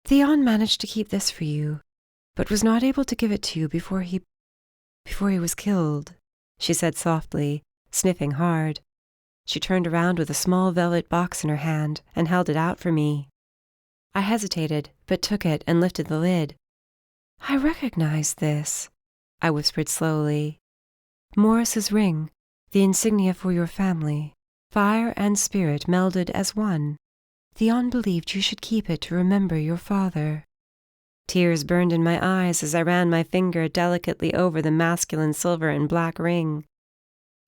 "Theon managed to keep this for you, but was not able to give it to you before he was killed," she said softly, sniffing hard. She turned around with a small velvet box in her hand and held it out for me. I hesitated, but took it and lifted the lid. "I recognize this," I whispered slowly. "Morris's ring, the insignia for your family, fire and spirit melded as one. Theon believed you should keep it to remember your father." Tears burned in my eyes as I ran my finger delicately over the masculine silver and black ring.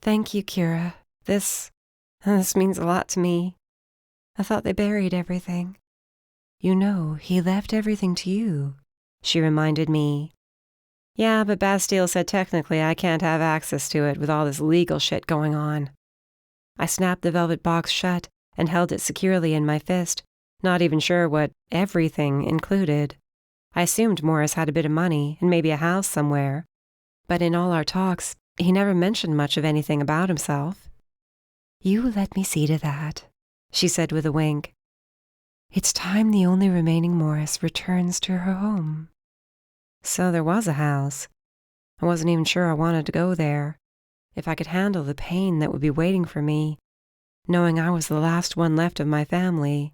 "Thank you, Kira. This means a lot to me. I thought they buried everything." "You know, he left everything to you," she reminded me. "Yeah, but Bastille said technically I can't have access to it with all this legal shit going on." I snapped the velvet box shut and held it securely in my fist, not even sure what everything included. I assumed Morris had a bit of money and maybe a house somewhere, but in all our talks, he never mentioned much of anything about himself. You let me see to that, she said with a wink. It's time the only remaining Morris returns to her home. So there was a house. I wasn't even sure I wanted to go there. If I could handle the pain that would be waiting for me, knowing I was the last one left of my family.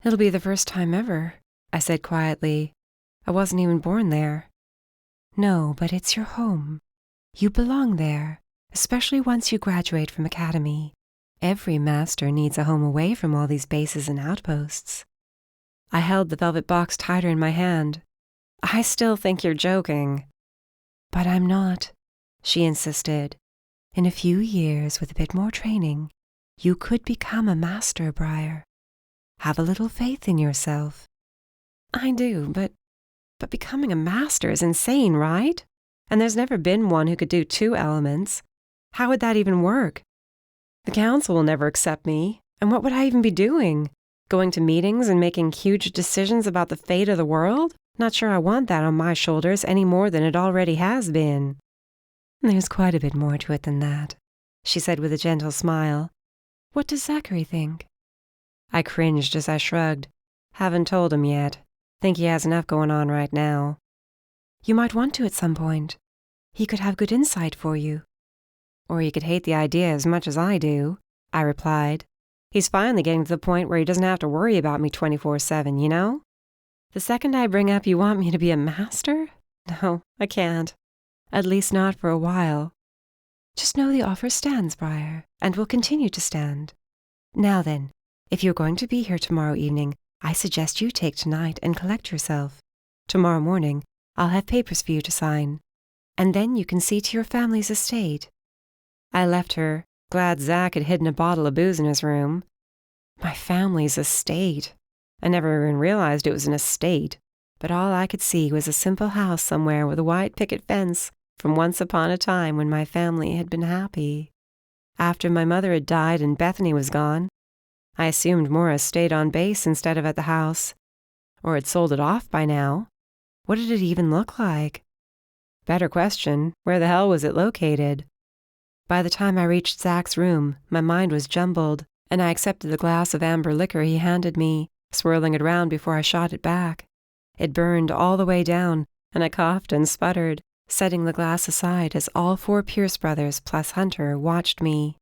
It'll be the first time ever, I said quietly. I wasn't even born there. No, but it's your home. You belong there, especially once you graduate from academy. Every master needs a home away from all these bases and outposts. I held the velvet box tighter in my hand. I still think you're joking. But I'm not, she insisted. In a few years, with a bit more training, you could become a master, Briar. Have a little faith in yourself. I do, but becoming a master is insane, right? And there's never been one who could do 2 elements. How would that even work? The council will never accept me, and what would I even be doing? Going to meetings and making huge decisions about the fate of the world? Not sure I want that on my shoulders any more than it already has been. There's quite a bit more to it than that, she said with a gentle smile. What does Zachary think? I cringed as I shrugged. Haven't told him yet. Think he has enough going on right now. You might want to at some point. He could have good insight for you. Or he could hate the idea as much as I do, I replied. He's finally getting to the point where he doesn't have to worry about me 24/7, you know? The second I bring up you want me to be a master? No, I can't. At least not for a while. Just know the offer stands, Briar, and will continue to stand. Now then, if you're going to be here tomorrow evening, I suggest you take tonight and collect yourself. Tomorrow morning, I'll have papers for you to sign, and then you can see to your family's estate. I left her, glad Zach had hidden a bottle of booze in his room. My family's estate. I never even realized it was an estate, but all I could see was a simple house somewhere with a white picket fence from once upon a time when my family had been happy. After my mother had died and Bethany was gone, I assumed Morris stayed on base instead of at the house. Or had sold it off by now. What did it even look like? Better question, where the hell was it located? By the time I reached Zach's room, my mind was jumbled, and I accepted the glass of amber liquor he handed me, swirling it around before I shot it back. It burned all the way down, and I coughed and sputtered, setting the glass aside as all 4 Pierce brothers plus Hunter watched me.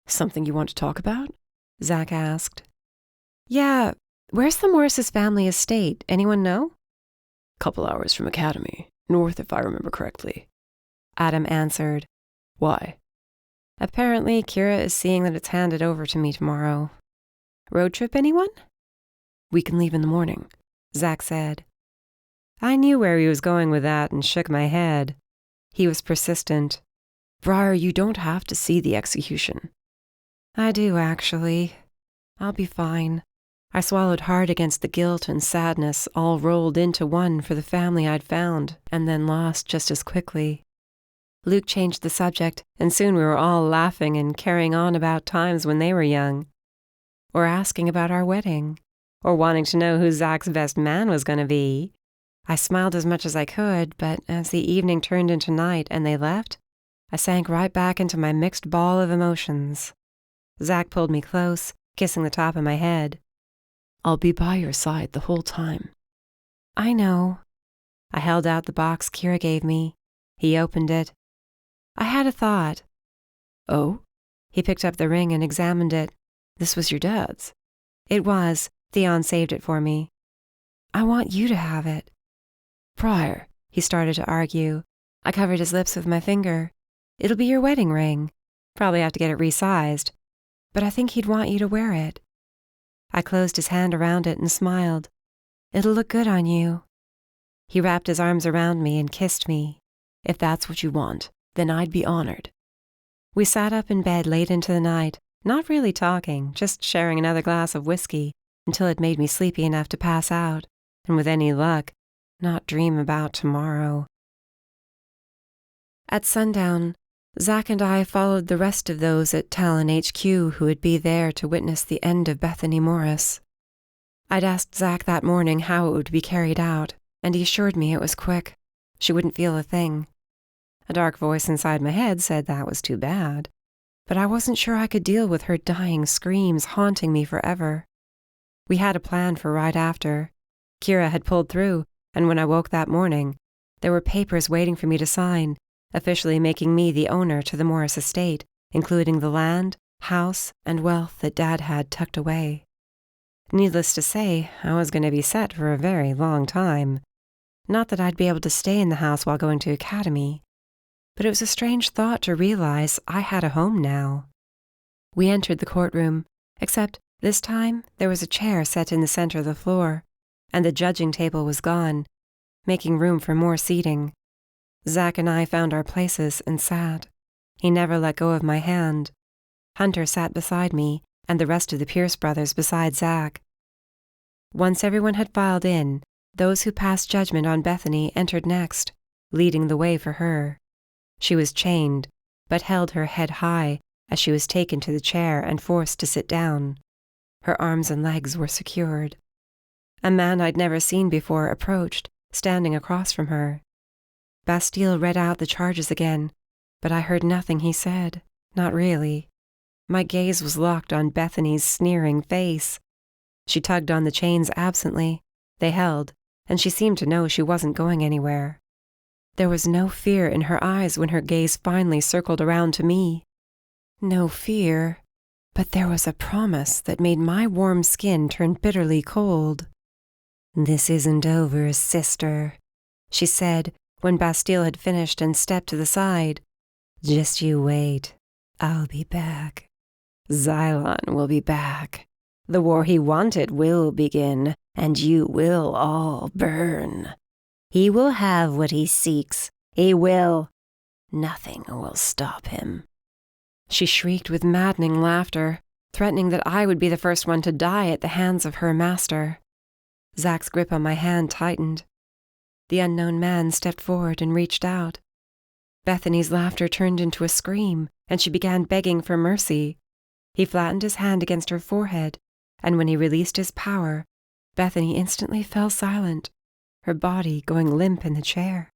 Something you want to talk about? Zach asked. Yeah, where's the Morris's family estate? Anyone know? Couple hours from Academy, north if I remember correctly. Adam answered. Why? Apparently, Kira is seeing that it's handed over to me tomorrow. Road trip, anyone? We can leave in the morning, Zach said. I knew where he was going with that and shook my head. He was persistent. Briar, you don't have to see the execution. I do, actually. I'll be fine. I swallowed hard against the guilt and sadness all rolled into one for the family I'd found and then lost just as quickly. Luke changed the subject, and soon we were all laughing and carrying on about times when they were young. Or asking about our wedding. Or wanting to know who Zach's best man was going to be. I smiled as much as I could, but as the evening turned into night and they left, I sank right back into my mixed ball of emotions. Zach pulled me close, kissing the top of my head. I'll be by your side the whole time. I know. I held out the box Kira gave me. He opened it. I had a thought. Oh? He picked up the ring and examined it. This was your dad's? It was. Theon saved it for me. I want you to have it. Briar, he started to argue. I covered his lips with my finger. It'll be your wedding ring. Probably have to get it resized. But I think he'd want you to wear it. I closed his hand around it and smiled. It'll look good on you. He wrapped his arms around me and kissed me. If that's what you want, then I'd be honored. We sat up in bed late into the night, not really talking, just sharing another glass of whiskey, until it made me sleepy enough to pass out, and with any luck, not dream about tomorrow. At sundown, Zach and I followed the rest of those at Talon HQ who would be there to witness the end of Bethany Morris. I'd asked Zach that morning how it would be carried out, and he assured me it was quick. She wouldn't feel a thing. A dark voice inside my head said that was too bad. but I wasn't sure I could deal with her dying screams haunting me forever. We had a plan for right after. Kira had pulled through, and when I woke that morning, there were papers waiting for me to sign, officially making me the owner to the Morris estate, including the land, house, and wealth that Dad had tucked away. Needless to say, I was going to be set for a very long time. Not that I'd be able to stay in the house while going to academy, but it was a strange thought to realize I had a home now. We entered the courtroom, except this time there was a chair set in the center of the floor, and the judging table was gone, making room for more seating. Zack and I found our places and sat. He never let go of my hand. Hunter sat beside me, and the rest of the Pierce brothers beside Zack. Once everyone had filed in, those who passed judgment on Bethany entered next, leading the way for her. She was chained, but held her head high as she was taken to the chair and forced to sit down. Her arms and legs were secured. A man I'd never seen before approached, standing across from her. Bastille read out the charges again, but I heard nothing he said, not really. My gaze was locked on Bethany's sneering face. She tugged on the chains absently. They held, and she seemed to know she wasn't going anywhere. There was no fear in her eyes when her gaze finally circled around to me. No fear, but there was a promise that made my warm skin turn bitterly cold. "This isn't over, sister," she said when Bastille had finished and stepped to the side. "Just you wait. I'll be back. Xylon will be back. The war he wanted will begin, and you will all burn. He will have what he seeks. He will. Nothing will stop him." She shrieked with maddening laughter, threatening that I would be the first one to die at the hands of her master. Zack's grip on my hand tightened. The unknown man stepped forward and reached out. Bethany's laughter turned into a scream, and she began begging for mercy. He flattened his hand against her forehead, and when he released his power, Bethany instantly fell silent, her body going limp in the chair.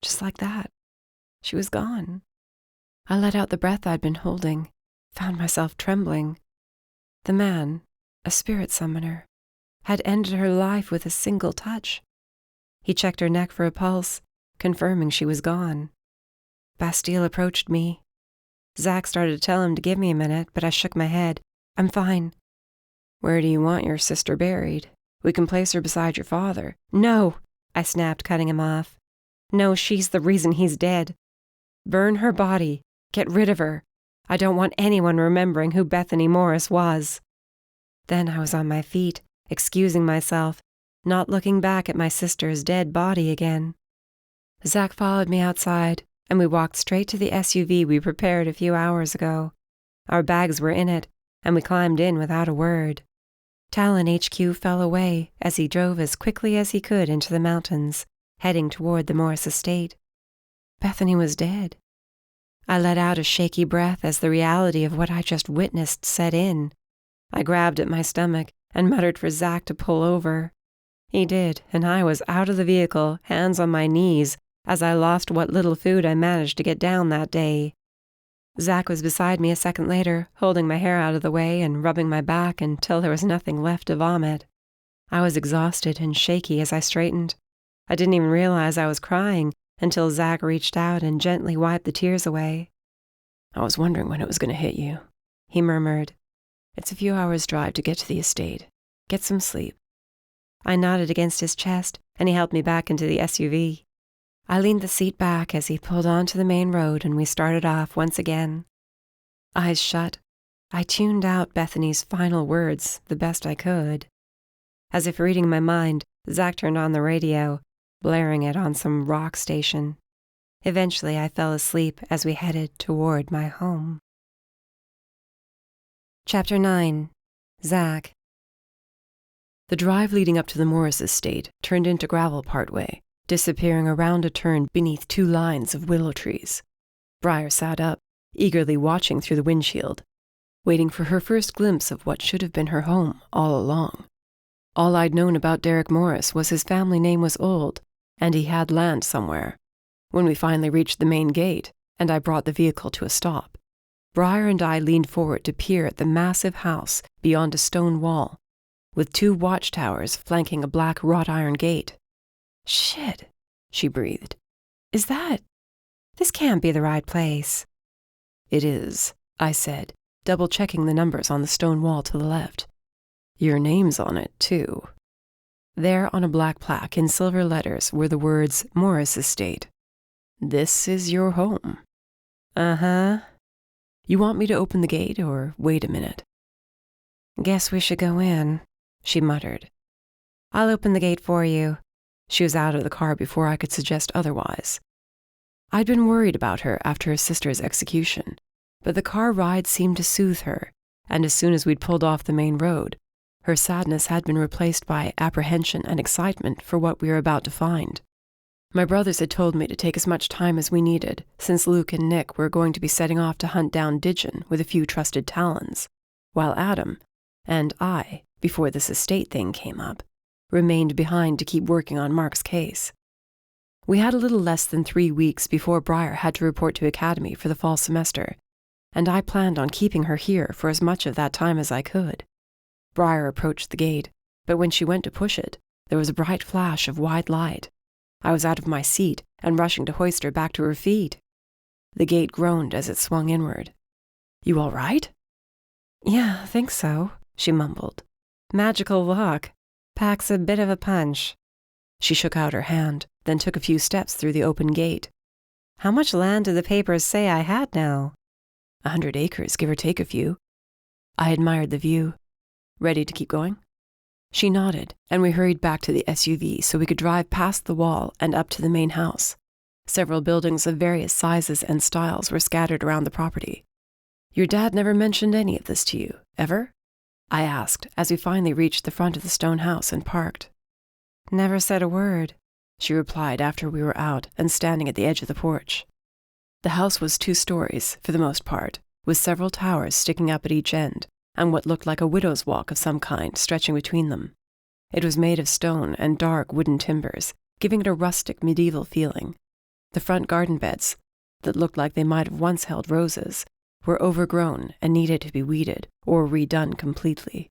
Just like that, she was gone. I let out the breath I'd been holding, found myself trembling. The man, a spirit summoner, had ended her life with a single touch. He checked her neck for a pulse, confirming she was gone. Bastille approached me. Zack started to tell him to give me a minute, but I shook my head. "I'm fine." "Where do you want your sister buried? We can place her beside your father." "No," I snapped, cutting him off. "No, she's the reason he's dead. Burn her body. Get rid of her. I don't want anyone remembering who Bethany Morris was." Then I was on my feet, excusing myself, not looking back at my sister's dead body again. Zack followed me outside, and we walked straight to the SUV we prepared a few hours ago. Our bags were in it, and we climbed in without a word. Talon HQ fell away as he drove as quickly as he could into the mountains, heading toward the Morris estate. Bethany was dead. I let out a shaky breath as the reality of what I just witnessed set in. I grabbed at my stomach and muttered for Zack to pull over. He did, and I was out of the vehicle, hands on my knees, as I lost what little food I managed to get down that day. Zack was beside me a second later, holding my hair out of the way and rubbing my back until there was nothing left to vomit. I was exhausted and shaky as I straightened. I didn't even realize I was crying until Zack reached out and gently wiped the tears away. "I was wondering when it was going to hit you," he murmured. "It's a few hours' drive to get to the estate. Get some sleep." I nodded against his chest, and he helped me back into the SUV. I leaned the seat back as he pulled onto the main road, and we started off once again. Eyes shut, I tuned out Bethany's final words the best I could. As if reading my mind, Zack turned on the radio, blaring it on some rock station. Eventually, I fell asleep as we headed toward my home. Chapter 9. Zack. The drive leading up to the Morris estate turned into gravel partway, disappearing around a turn beneath two lines of willow trees. Briar sat up, eagerly watching through the windshield, waiting for her first glimpse of what should have been her home all along. All I'd known about Derek Morris was his family name was old, and he had land somewhere. When we finally reached the main gate, and I brought the vehicle to a stop, Briar and I leaned forward to peer at the massive house beyond a stone wall, with 2 watchtowers flanking a black wrought iron gate. "Shit," she breathed. "Is that... This can't be the right place." "It is," I said, double-checking the numbers on the stone wall to the left. "Your name's on it, too." There on a black plaque in silver letters were the words Morris Estate. "This is your home." "Uh-huh." "You want me to open the gate or wait a minute?" "Guess we should go in," she muttered. "I'll open the gate for you." She was out of the car before I could suggest otherwise. I'd been worried about her after her sister's execution, but the car ride seemed to soothe her, and as soon as we'd pulled off the main road, her sadness had been replaced by apprehension and excitement for what we were about to find. My brothers had told me to take as much time as we needed, since Luke and Nick were going to be setting off to hunt down Digin with a few trusted talons, while Adam, and I, before this estate thing came up, remained behind to keep working on Mark's case. We had a little less than 3 weeks before Briar had to report to Academy for the fall semester, and I planned on keeping her here for as much of that time as I could. Briar approached the gate, but when she went to push it, there was a bright flash of white light. I was out of my seat and rushing to hoist her back to her feet. The gate groaned as it swung inward. "You all right?" "Yeah, I think so," she mumbled. "Magical lock. Packs a bit of a punch." She shook out her hand, then took a few steps through the open gate. "How much land did the papers say I had now?" 100 acres, give or take a few. I admired the view. "Ready to keep going?" She nodded, and we hurried back to the SUV so we could drive past the wall and up to the main house. Several buildings of various sizes and styles were scattered around the property. "Your dad never mentioned any of this to you, ever?" I asked as we finally reached the front of the stone house and parked. "Never said a word," she replied after we were out and standing at the edge of the porch. The house was 2 stories, for the most part, with several towers sticking up at each end, and what looked like a widow's walk of some kind stretching between them. It was made of stone and dark wooden timbers, giving it a rustic medieval feeling. The front garden beds, that looked like they might have once held roses, were overgrown and needed to be weeded or redone completely.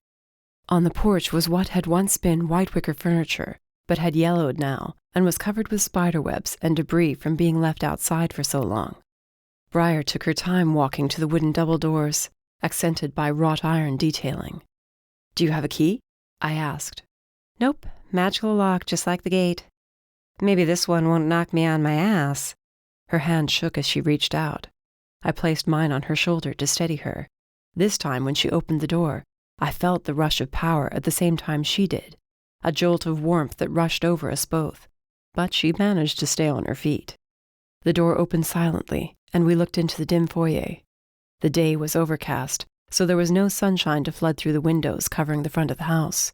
On the porch was what had once been white wicker furniture, but had yellowed now and was covered with spiderwebs and debris from being left outside for so long. Briar took her time walking to the wooden double doors, accented by wrought iron detailing. "Do you have a key?" I asked. "Nope, magical lock just like the gate. Maybe this one won't knock me on my ass." Her hand shook as she reached out. I placed mine on her shoulder to steady her. This time when she opened the door, I felt the rush of power at the same time she did, a jolt of warmth that rushed over us both, but she managed to stay on her feet. The door opened silently, and we looked into the dim foyer. The day was overcast, so there was no sunshine to flood through the windows covering the front of the house.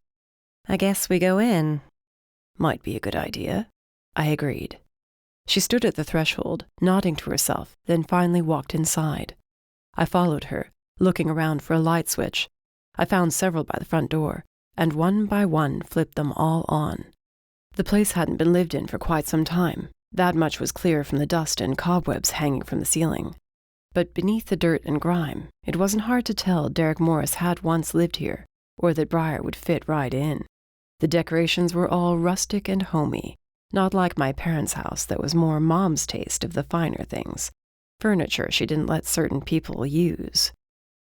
"I guess we go in." "Might be a good idea," I agreed. She stood at the threshold, nodding to herself, then finally walked inside. I followed her, looking around for a light switch. I found several by the front door, and one by one flipped them all on. The place hadn't been lived in for quite some time. That much was clear from the dust and cobwebs hanging from the ceiling. But beneath the dirt and grime, it wasn't hard to tell Derek Morris had once lived here, or that Briar would fit right in. The decorations were all rustic and homey, not like my parents' house that was more Mom's taste of the finer things, furniture she didn't let certain people use.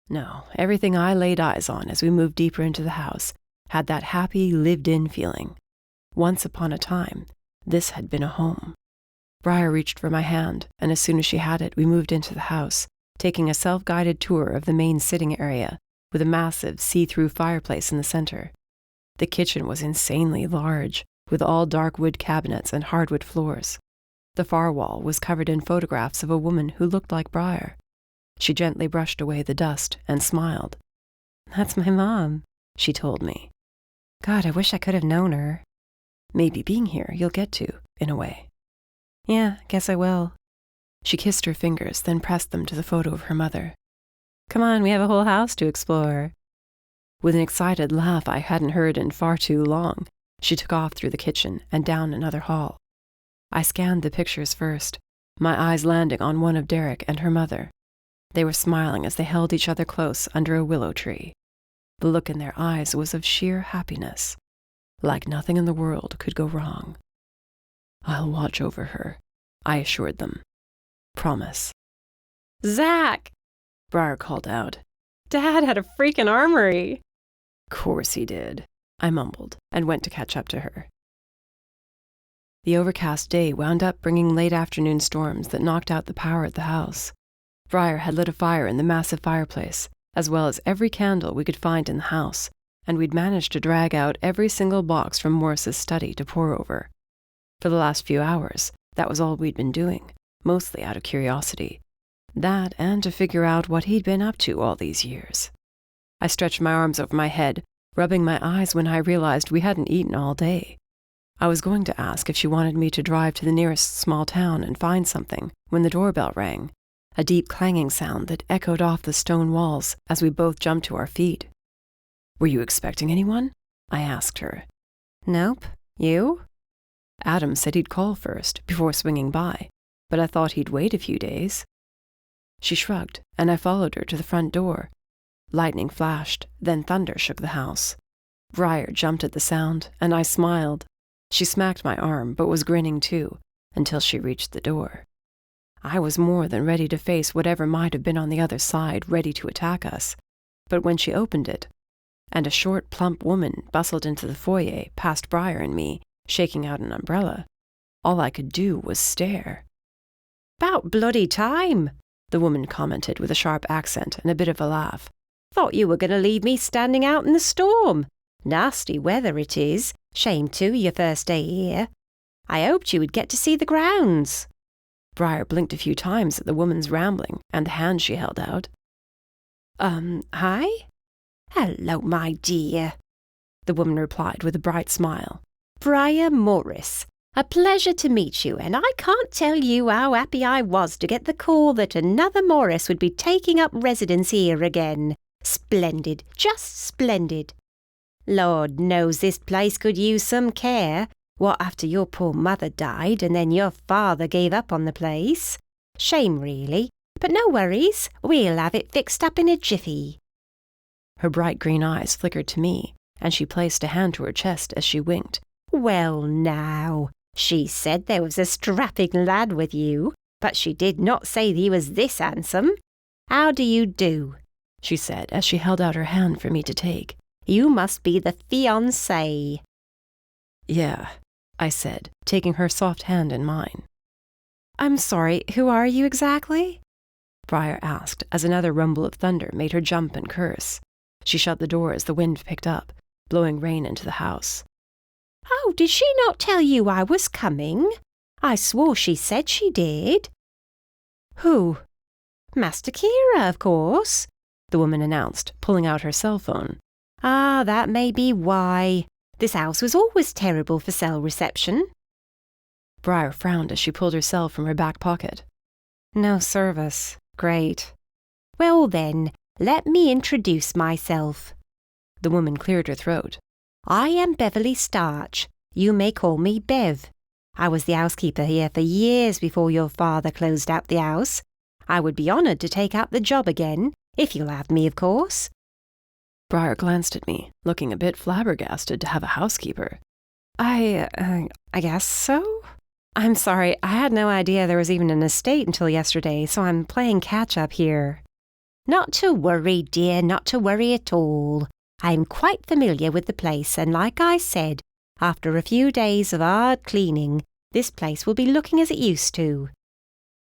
No, everything I laid eyes on as we moved deeper into the house had that happy, lived-in feeling. Once upon a time, this had been a home. Briar reached for my hand, and as soon as she had it, we moved into the house, taking a self-guided tour of the main sitting area, with a massive see-through fireplace in the center. The kitchen was insanely large, with all dark wood cabinets and hardwood floors. The far wall was covered in photographs of a woman who looked like Briar. She gently brushed away the dust and smiled. "That's my mom," she told me. "God, I wish I could have known her." "Maybe being here you'll get to, in a way." "Yeah, guess I will." She kissed her fingers, then pressed them to the photo of her mother. "Come on, we have a whole house to explore." With an excited laugh I hadn't heard in far too long, she took off through the kitchen and down another hall. I scanned the pictures first, my eyes landing on one of Derek and her mother. They were smiling as they held each other close under a willow tree. The look in their eyes was of sheer happiness, like nothing in the world could go wrong. "I'll watch over her," I assured them. "Promise." "Zach!" Briar called out. "Dad had a freaking armory." "Course he did," I mumbled, and went to catch up to her. The overcast day wound up bringing late afternoon storms that knocked out the power at the house. Briar had lit a fire in the massive fireplace, as well as every candle we could find in the house, and we'd managed to drag out every single box from Morris's study to pour over. For the last few hours, that was all we'd been doing, mostly out of curiosity. That and to figure out what he'd been up to all these years. I stretched my arms over my head, rubbing my eyes when I realized we hadn't eaten all day. I was going to ask if she wanted me to drive to the nearest small town and find something when the doorbell rang, a deep clanging sound that echoed off the stone walls as we both jumped to our feet. "Were you expecting anyone?" I asked her. "Nope. You?" "Adam said he'd call first, before swinging by, but I thought he'd wait a few days." She shrugged, and I followed her to the front door. Lightning flashed, then thunder shook the house. Briar jumped at the sound, and I smiled. She smacked my arm, but was grinning too, until she reached the door. I was more than ready to face whatever might have been on the other side, ready to attack us. But when she opened it, and a short, plump woman bustled into the foyer past Briar and me, shaking out an umbrella, all I could do was stare. "'Bout bloody time," the woman commented with a sharp accent and a bit of a laugh. "Thought you were going to leave me standing out in the storm. Nasty weather it is. Shame too, your first day here. I hoped you would get to see the grounds." Briar blinked a few times at the woman's rambling and the hand she held out. Hi?" "Hello, my dear," the woman replied with a bright smile. "Briar Morris. A pleasure to meet you, and I can't tell you how happy I was to get the call that another Morris would be taking up residence here again. Splendid, just splendid. Lord knows this place could use some care. What after your poor mother died and then your father gave up on the place. Shame, really. But no worries. We'll have it fixed up in a jiffy." Her bright green eyes flickered to me, and she placed a hand to her chest as she winked. "Well, now, she said there was a strapping lad with you, but she did not say that he was this handsome. How do you do?" she said as she held out her hand for me to take. "You must be the fiancé." "Yeah," I said, taking her soft hand in mine. "I'm sorry, who are you exactly?" Briar asked as another rumble of thunder made her jump and curse. She shut the door as the wind picked up, blowing rain into the house. "Oh, did she not tell you I was coming? I swore she said she did." "Who?" "Master Kira, of course," the woman announced, pulling out her cell phone. "Ah, that may be why. This house was always terrible for cell reception." Briar frowned as she pulled her cell from her back pocket. "No service. Great." "Well then, let me introduce myself." The woman cleared her throat. "I am Beverly Starch. You may call me Bev. I was the housekeeper here for years before your father closed out the house. I would be honoured to take up the job again, if you'll have me, of course." Briar glanced at me, looking a bit flabbergasted to have a housekeeper. I guess so? I'm sorry, I had no idea there was even an estate until yesterday, so I'm playing catch-up here." "Not to worry, dear, not to worry at all. I'm quite familiar with the place, and like I said, after a few days of hard cleaning, this place will be looking as it used to."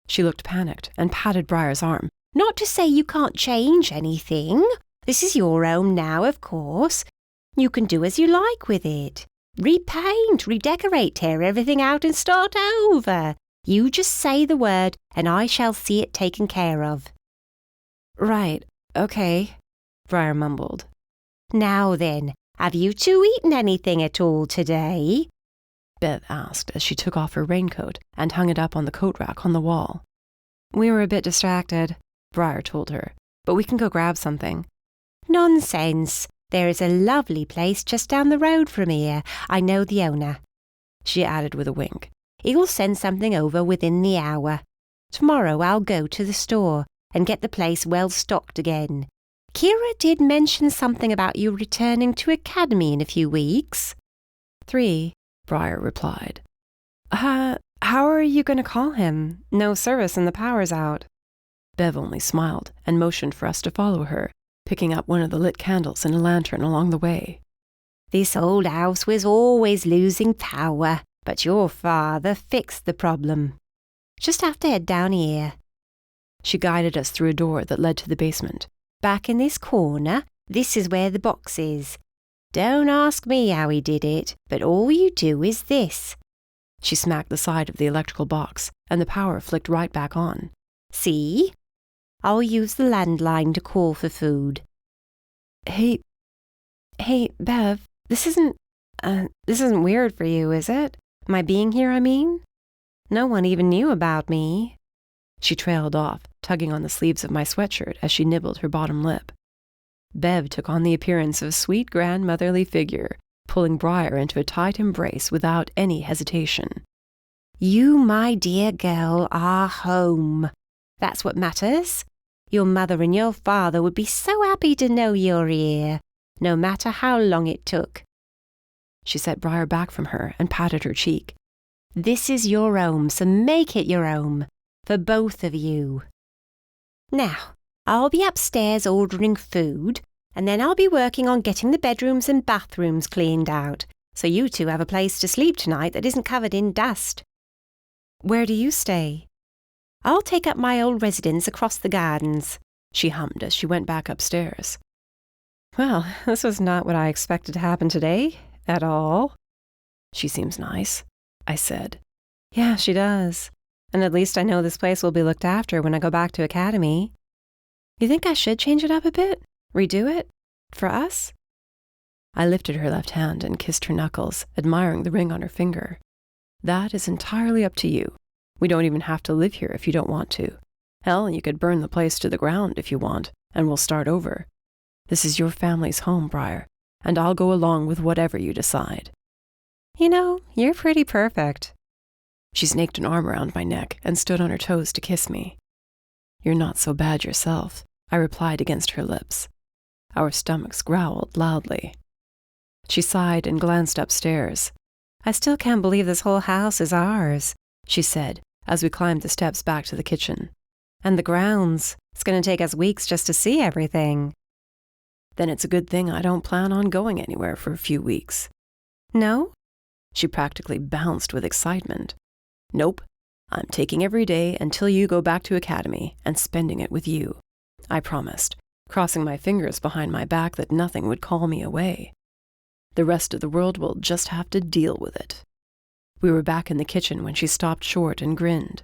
She looked panicked and patted Briar's arm. "Not to say you can't change anything. This is your home now, of course. You can do as you like with it. Repaint, redecorate, tear everything out and start over. You just say the word, and I shall see it taken care of." "Right, okay," Briar mumbled. "Now then, have you two eaten anything at all today?" Bev asked as she took off her raincoat and hung it up on the coat rack on the wall. "We were a bit distracted," Briar told her, "but we can go grab something." "Nonsense. There is a lovely place just down the road from here. I know the owner," she added with a wink. "He'll send something over within the hour. Tomorrow I'll go to the store, and get the place well stocked again. Kira did mention something about you returning to Academy in a few weeks. 3, Briar replied. How are you going to call him? No service and the power's out. Bev only smiled and motioned for us to follow her, picking up one of the lit candles and a lantern along the way. This old house was always losing power, but your father fixed the problem. Just have to head down here. She guided us through a door that led to the basement. Back in this corner, this is where the box is. Don't ask me how he did it, but all you do is this. She smacked the side of the electrical box, and the power flicked right back on. See? I'll use the landline to call for food. Hey, Bev, this isn't weird for you, is it? My being here, I mean? No one even knew about me. She trailed off, tugging on the sleeves of my sweatshirt as she nibbled her bottom lip. Bev took on the appearance of a sweet grandmotherly figure, pulling Briar into a tight embrace without any hesitation. You, my dear girl, are home. That's what matters. Your mother and your father would be so happy to know you're here, no matter how long it took. She set Briar back from her and patted her cheek. This is your home, so make it your home, for both of you. Now, I'll be upstairs ordering food, and then I'll be working on getting the bedrooms and bathrooms cleaned out, so you two have a place to sleep tonight that isn't covered in dust. Where do you stay? I'll take up my old residence across the gardens, she hummed as she went back upstairs. Well, this was not what I expected to happen today, at all. She seems nice, I said. Yeah, she does. And at least I know this place will be looked after when I go back to Academy. You think I should change it up a bit? Redo it? For us? I lifted her left hand and kissed her knuckles, admiring the ring on her finger. That is entirely up to you. We don't even have to live here if you don't want to. Hell, you could burn the place to the ground if you want, and we'll start over. This is your family's home, Briar, and I'll go along with whatever you decide. You know, you're pretty perfect. She snaked an arm around my neck and stood on her toes to kiss me. You're not so bad yourself, I replied against her lips. Our stomachs growled loudly. She sighed and glanced upstairs. I still can't believe this whole house is ours, she said, as we climbed the steps back to the kitchen. And the grounds. It's going to take us weeks just to see everything. Then it's a good thing I don't plan on going anywhere for a few weeks. No? She practically bounced with excitement. Nope. I'm taking every day until you go back to Academy and spending it with you. I promised, crossing my fingers behind my back that nothing would call me away. The rest of the world will just have to deal with it. We were back in the kitchen when she stopped short and grinned.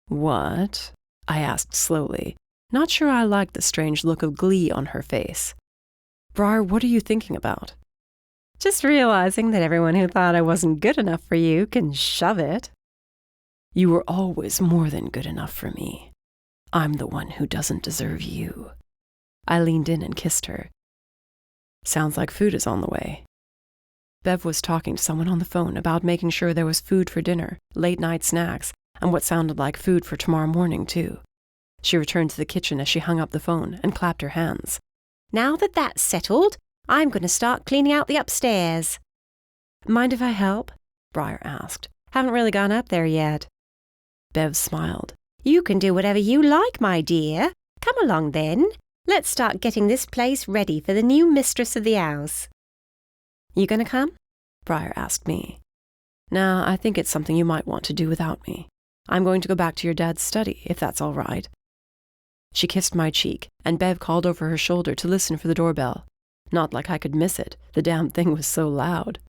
What? I asked slowly, not sure I liked the strange look of glee on her face. Briar, what are you thinking about? Just realizing that everyone who thought I wasn't good enough for you can shove it. You were always more than good enough for me. I'm the one who doesn't deserve you. I leaned in and kissed her. Sounds like food is on the way. Bev was talking to someone on the phone about making sure there was food for dinner, late-night snacks, and what sounded like food for tomorrow morning, too. She returned to the kitchen as she hung up the phone and clapped her hands. Now that that's settled, I'm going to start cleaning out the upstairs. Mind if I help? Briar asked. Haven't really gone up there yet. Bev smiled. You can do whatever you like, my dear. Come along then. Let's start getting this place ready for the new mistress of the house. You gonna come? Briar asked me. No, I think it's something you might want to do without me. I'm going to go back to your dad's study, if that's all right. She kissed my cheek, and Bev called over her shoulder to listen for the doorbell. Not like I could miss it. The damn thing was so loud.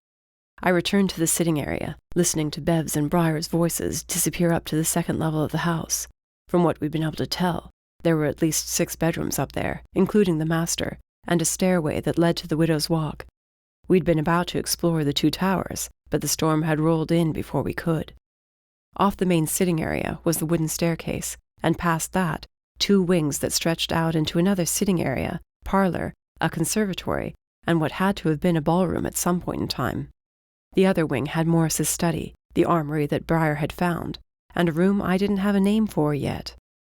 I returned to the sitting area, listening to Bev's and Briar's voices disappear up to the second level of the house. From what we'd been able to tell, there were at least 6 bedrooms up there, including the master, and a stairway that led to the widow's walk. We'd been about to explore the 2 towers, but the storm had rolled in before we could. Off the main sitting area was the wooden staircase, and past that, 2 wings that stretched out into another sitting area, parlor, a conservatory, and what had to have been a ballroom at some point in time. The other wing had Morris's study, the armory that Briar had found, and a room I didn't have a name for yet.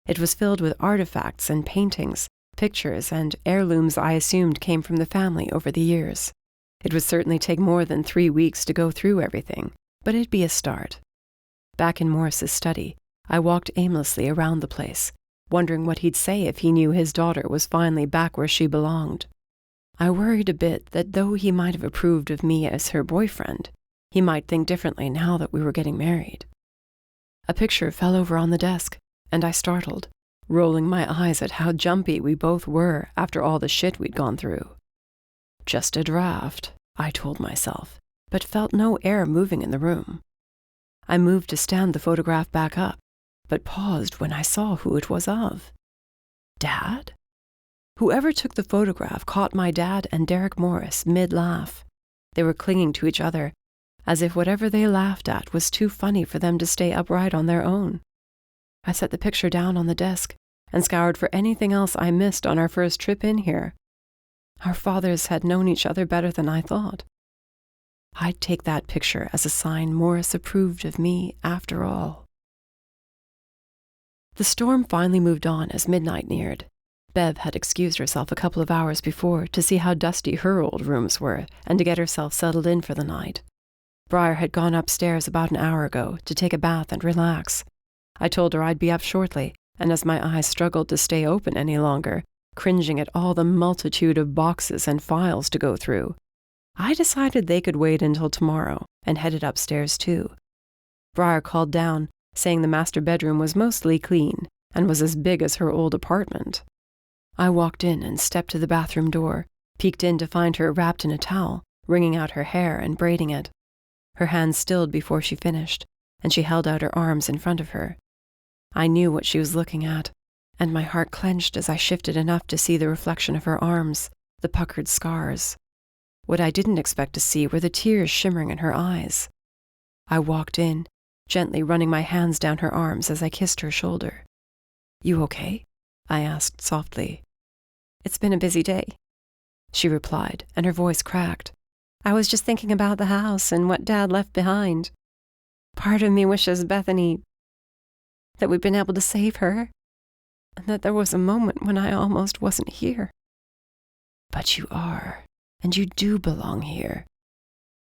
It was filled with artifacts and paintings, pictures, and heirlooms I assumed came from the family over the years. It would certainly take more than 3 weeks to go through everything, but it'd be a start. Back in Morris's study, I walked aimlessly around the place, wondering what he'd say if he knew his daughter was finally back where she belonged. I worried a bit that though he might have approved of me as her boyfriend, he might think differently now that we were getting married. A picture fell over on the desk, and I startled, rolling my eyes at how jumpy we both were after all the shit we'd gone through. Just a draft, I told myself, but felt no air moving in the room. I moved to stand the photograph back up, but paused when I saw who it was of. Dad? Whoever took the photograph caught my dad and Derek Morris mid-laugh. They were clinging to each other, as if whatever they laughed at was too funny for them to stay upright on their own. I set the picture down on the desk and scoured for anything else I missed on our first trip in here. Our fathers had known each other better than I thought. I'd take that picture as a sign Morris approved of me after all. The storm finally moved on as midnight neared. Bev had excused herself a couple of hours before to see how dusty her old rooms were and to get herself settled in for the night. Briar had gone upstairs about an hour ago to take a bath and relax. I told her I'd be up shortly, and as my eyes struggled to stay open any longer, cringing at all the multitude of boxes and files to go through, I decided they could wait until tomorrow and headed upstairs too. Briar called down, saying the master bedroom was mostly clean and was as big as her old apartment. I walked in and stepped to the bathroom door, peeked in to find her wrapped in a towel, wringing out her hair and braiding it. Her hands stilled before she finished, and she held out her arms in front of her. I knew what she was looking at, and my heart clenched as I shifted enough to see the reflection of her arms, the puckered scars. What I didn't expect to see were the tears shimmering in her eyes. I walked in, gently running my hands down her arms as I kissed her shoulder. "You okay?" I asked softly. "It's been a busy day," she replied, and her voice cracked. "I was just thinking about the house and what Dad left behind. Part of me wishes Bethany, that we'd been able to save her, and that there was a moment when I almost wasn't here." "But you are, and you do belong here."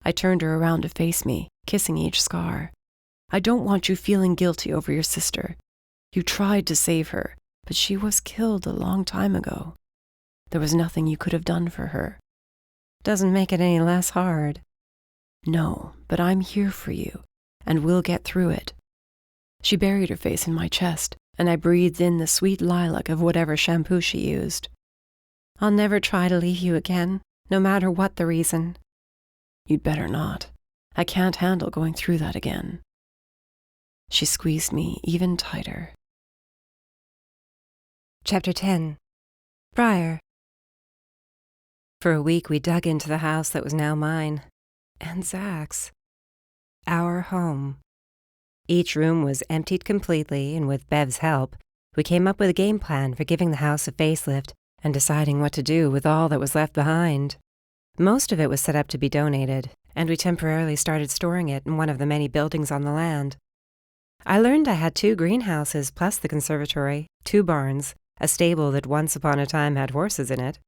I turned her around to face me, kissing each scar. "I don't want you feeling guilty over your sister. You tried to save her, but she was killed a long time ago. There was nothing you could have done for her." "Doesn't make it any less hard." "No, but I'm here for you, and we'll get through it." She buried her face in my chest, and I breathed in the sweet lilac of whatever shampoo she used. "I'll never try to leave you again, no matter what the reason." "You'd better not. I can't handle going through that again." She squeezed me even tighter. Chapter 10. Briar. For a week we dug into the house that was now mine, and Zach's. Our home. Each room was emptied completely, and with Bev's help, we came up with a game plan for giving the house a facelift and deciding what to do with all that was left behind. Most of it was set up to be donated, and we temporarily started storing it in one of the many buildings on the land. I learned I had 2 greenhouses plus the conservatory, 2 barns, a stable that once upon a time had horses in it,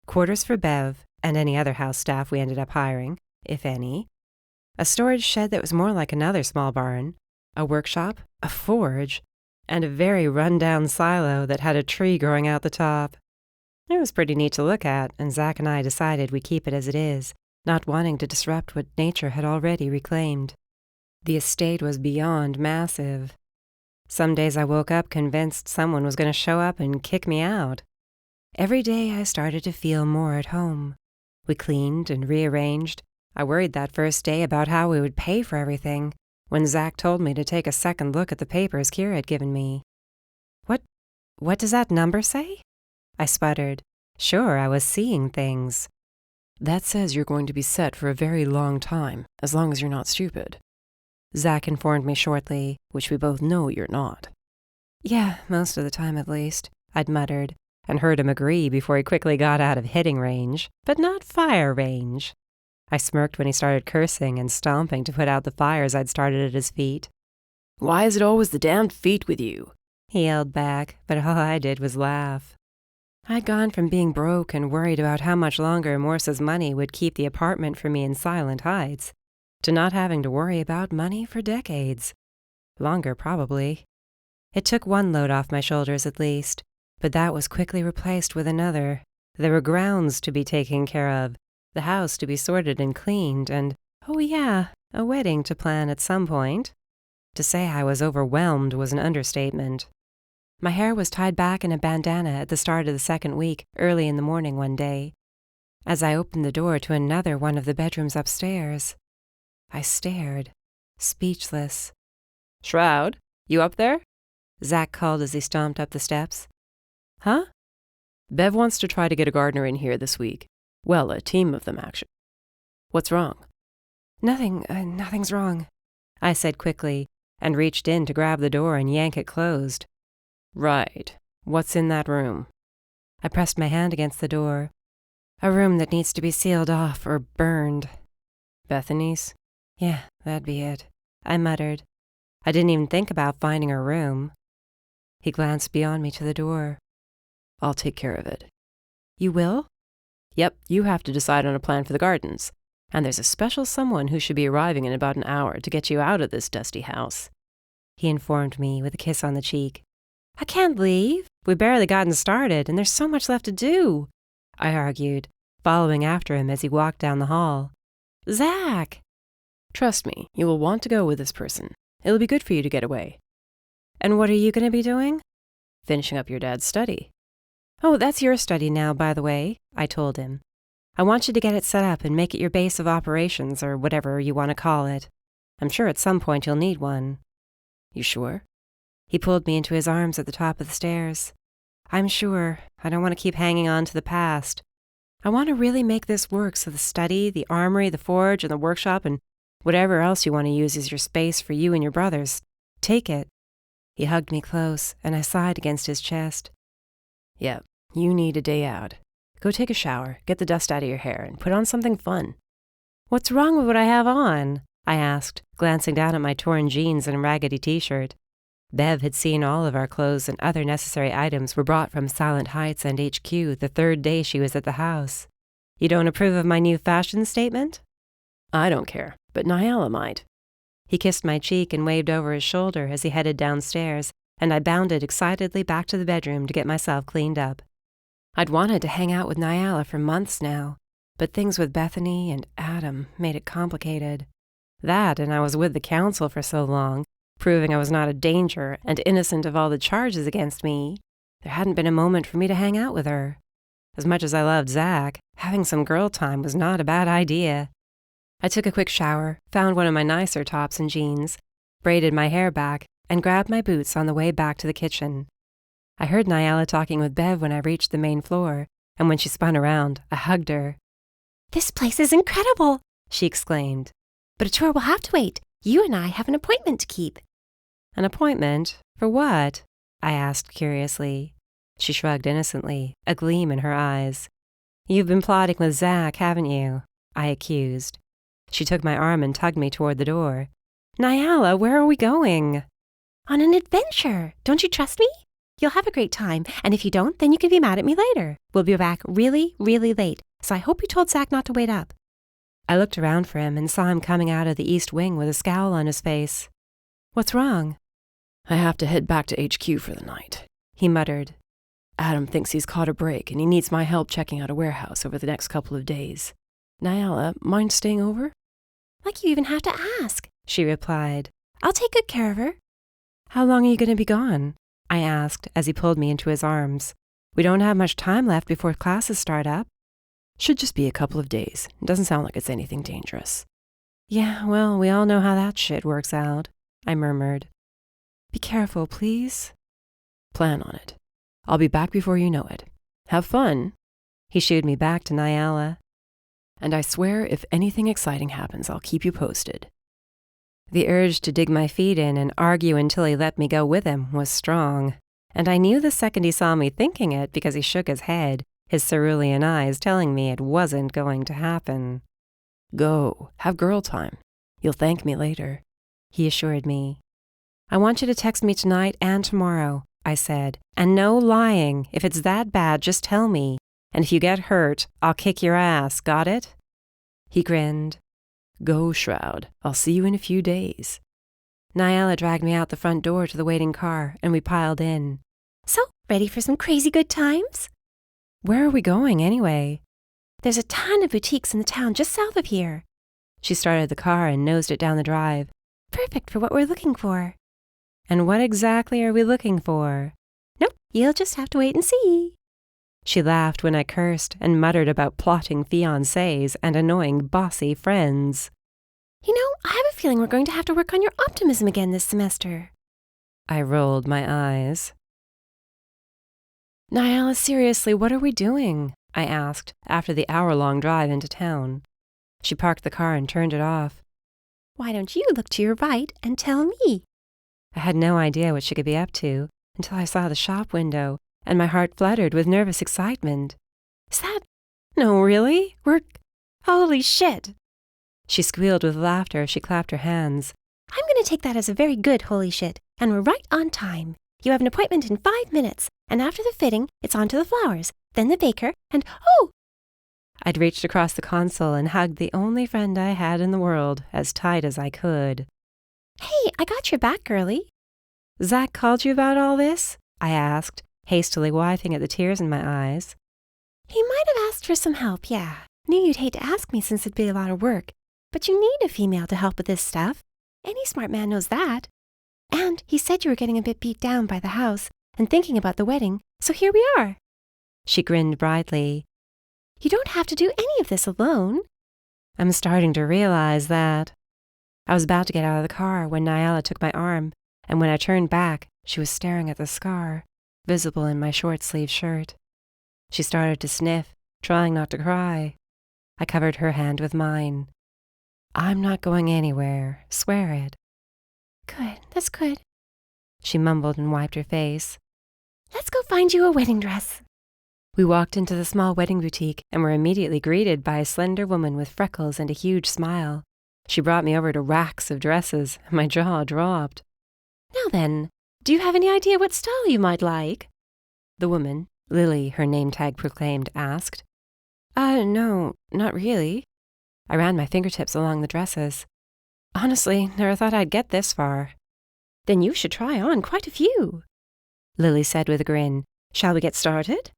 quarters for Bev and any other house staff we ended up hiring, if any, a storage shed that was more like another small barn, a workshop, a forge, and a very run-down silo that had a tree growing out the top. It was pretty neat to look at, and Zach and I decided we'd keep it as it is, not wanting to disrupt what nature had already reclaimed. The estate was beyond massive. Some days I woke up convinced someone was going to show up and kick me out. Every day I started to feel more at home. We cleaned and rearranged. I worried that first day about how we would pay for everything, when Zach told me to take a second look at the papers Kira had given me. What does that number say?" I sputtered. Sure, I was seeing things. "That says you're going to be set for a very long time, as long as you're not stupid." Zach informed me shortly, "Which we both know you're not." "Yeah, most of the time at least," I'd muttered, and heard him agree before he quickly got out of hitting range, but not fire range. I smirked when he started cursing and stomping to put out the fires I'd started at his feet. "Why is it always the damned feet with you? he yelled back, but all I did was laugh. I'd gone from being broke and worried about how much longer Morse's money would keep the apartment for me in Silent Heights, to not having to worry about money for decades. Longer, probably. It took one load off my shoulders at least, but that was quickly replaced with another. There were grounds to be taken care of, the house to be sorted and cleaned, and, oh yeah, a wedding to plan at some point. To say I was overwhelmed was an understatement. My hair was tied back in a bandana at the start of the second week, early in the morning one day. As I opened the door to another one of the bedrooms upstairs, I stared, speechless. "Shroud, you up there?" Zach called as he stomped up the steps. Huh? "Bev wants to try to get a gardener in here this week. Well, a team of them, actually. What's wrong?" Nothing's wrong," I said quickly, and reached in to grab the door and yank it closed. "Right. What's in that room?" I pressed my hand against the door. A room that needs to be sealed off or burned. Bethany's? Yeah, that'd be it, I muttered. I didn't even think about finding her room. He glanced beyond me to the door. "I'll take care of it." You will? "Yep, you have to decide on a plan for the gardens. And there's a special someone who should be arriving in about an hour to get you out of this dusty house," he informed me with a kiss on the cheek. I can't leave. We've barely gotten started, and there's so much left to do, I argued, following after him as he walked down the hall. Zach! "Trust me, you will want to go with this person. It'll be good for you to get away." And what are you going to be doing? "Finishing up your dad's study." Oh, that's your study now, by the way, I told him. I want you to get it set up and make it your base of operations, or whatever you want to call it. I'm sure at some point you'll need one. You sure? He pulled me into his arms at the top of the stairs. I'm sure. I don't want to keep hanging on to the past. I want to really make this work so the study, the armory, the forge, and the workshop, and whatever else you want to use as your space for you and your brothers. Take it. He hugged me close, and I sighed against his chest. "Yep, you need a day out. Go take a shower, get the dust out of your hair, and put on something fun." What's wrong with what I have on? I asked, glancing down at my torn jeans and raggedy t-shirt. Bev had seen all of our clothes and other necessary items were brought from Silent Heights and HQ the third day she was at the house. You don't approve of my new fashion statement? "I don't care, but Nyala might." He kissed my cheek and waved over his shoulder as he headed downstairs, and I bounded excitedly back to the bedroom to get myself cleaned up. I'd wanted to hang out with Nyala for months now, but things with Bethany and Adam made it complicated. That, and I was with the council for so long, proving I was not a danger and innocent of all the charges against me. There hadn't been a moment for me to hang out with her. As much as I loved Zach, having some girl time was not a bad idea. I took a quick shower, found one of my nicer tops and jeans, braided my hair back, and grabbed my boots on the way back to the kitchen. I heard Nyala talking with Bev when I reached the main floor, and when she spun around, I hugged her. "This place is incredible," she exclaimed. "But a tour will have to wait. You and I have an appointment to keep." An appointment? For what? I asked curiously. She shrugged innocently, a gleam in her eyes. You've been plotting with Zach, haven't you? I accused. She took my arm and tugged me toward the door. Nyala, where are we going? On an adventure. Don't you trust me? You'll have a great time, and if you don't, then you can be mad at me later. We'll be back really, really late, so I hope you told Zach not to wait up. I looked around for him and saw him coming out of the east wing with a scowl on his face. What's wrong? "I have to head back to HQ for the night," he muttered. "Adam thinks he's caught a break, and he needs my help checking out a warehouse over the next couple of days. Nyala, mind staying over?" "Like you even have to ask," she replied. "I'll take good care of her." How long are you going to be gone? I asked as he pulled me into his arms. We don't have much time left before classes start up. "Should just be a couple of days. It doesn't sound like it's anything dangerous." Yeah, well, we all know how that shit works out, I murmured. Be careful, please. "Plan on it. I'll be back before you know it. Have fun." He shooed me back to Nyala. "And I swear if anything exciting happens, I'll keep you posted." The urge to dig my feet in and argue until he let me go with him was strong, and I knew the second he saw me thinking it because he shook his head, his cerulean eyes telling me it wasn't going to happen. "Go. Have girl time. You'll thank me later," he assured me. I want you to text me tonight and tomorrow. I said. "And no lying. If it's that bad, just tell me. And if you get hurt, I'll kick your ass, got it?" He grinned. "Go, Shroud. I'll see you in a few days." Nyala dragged me out the front door to the waiting car, and we piled in. "So, ready for some crazy good times?" "Where are we going, anyway?" "There's a ton of boutiques in the town just south of here." She started the car and nosed it down the drive. "Perfect for what we're looking for." "And what exactly are we looking for?" "Nope, you'll just have to wait and see." She laughed when I cursed and muttered about plotting fiancés and annoying bossy friends. "You know, I have a feeling we're going to have to work on your optimism again this semester." I rolled my eyes. "Nyala, seriously, what are we doing?" I asked after the hour-long drive into town. She parked the car and turned it off. "Why don't you look to your right and tell me?" I had no idea what she could be up to until I saw the shop window, and my heart fluttered with nervous excitement. "Is that... No, really? Holy shit!" She squealed with laughter as she clapped her hands. "I'm going to take that as a very good holy shit, and we're right on time. You have an appointment in 5 minutes, and after the fitting, it's on to the flowers, then the baker, and oh!" I'd reached across the console and hugged the only friend I had in the world as tight as I could. "Hey, I got your back, girlie." "Zach called you about all this?" I asked, hastily wiping at the tears in my eyes. "He might have asked for some help, yeah. Knew you'd hate to ask me since it'd be a lot of work. But you need a female to help with this stuff. Any smart man knows that. And he said you were getting a bit beat down by the house and thinking about the wedding, so here we are." She grinned brightly. "You don't have to do any of this alone." I'm starting to realize that. I was about to get out of the car when Nyala took my arm, and when I turned back, she was staring at the scar, visible in my short-sleeved shirt. She started to sniff, trying not to cry. I covered her hand with mine. "I'm not going anywhere, swear it." "Good, that's good." She mumbled and wiped her face. "Let's go find you a wedding dress." We walked into the small wedding boutique and were immediately greeted by a slender woman with freckles and a huge smile. She brought me over to racks of dresses, and my jaw dropped. "Now then, do you have any idea what style you might like?" The woman, Lily, her name tag proclaimed, asked. No, not really." I ran my fingertips along the dresses. "Honestly, never thought I'd get this far." "Then you should try on quite a few," Lily said with a grin. "Shall we get started?"